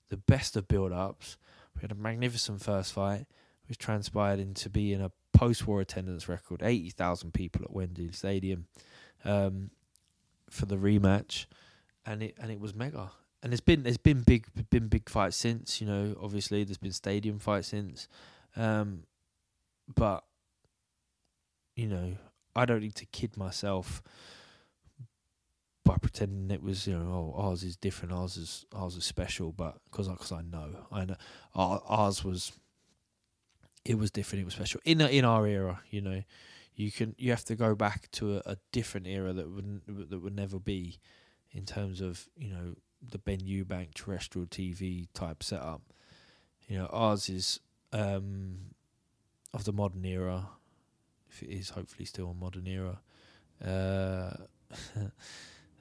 the best of build-ups. We had a magnificent first fight, which transpired into being a post-war attendance record, 80,000 people at Wembley Stadium for the rematch, and it was mega. And there's been big fights since. You know, obviously there's been stadium fights since. But, you know, I don't need to kid myself by pretending it was, you know, ours is different, ours is special. But because I know ours was, it was different, it was special in our era. You know, you have to go back to a different era that would never be, in terms of, you know, the Ben Eubank terrestrial TV type setup. You know, ours is of the modern era, if it is hopefully still a modern era,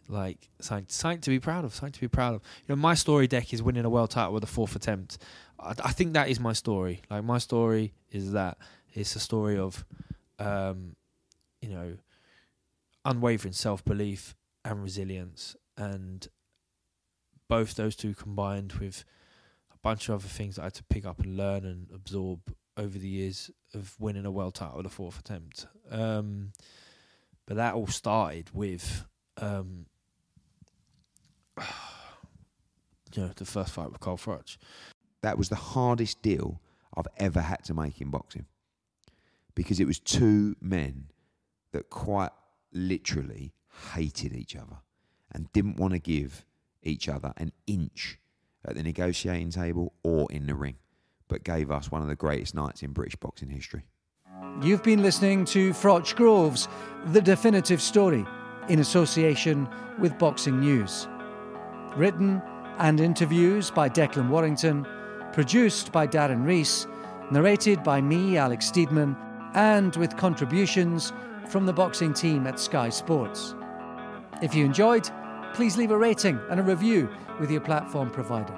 like something to be proud of. You know, my story deck is winning a world title with a fourth attempt. I think that is my story. Like, my story is that it's a story of, you know, unwavering self-belief and resilience, and both those two combined with a bunch of other things that I had to pick up and learn and absorb over the years of winning a world title with a fourth attempt. But that all started with, you know, the first fight with Carl Froch. That was the hardest deal I've ever had to make in boxing, because it was two men that quite literally hated each other and didn't want to give each other an inch at the negotiating table or in the ring, but gave us one of the greatest nights in British boxing history. You've been listening to Froch Groves, The Definitive Story, in association with Boxing News. Written and interviews by Declan Warrington, produced by Darren Rees, narrated by me, Alex Steedman, and with contributions from the boxing team at Sky Sports. If you enjoyed, please leave a rating and a review with your platform provider.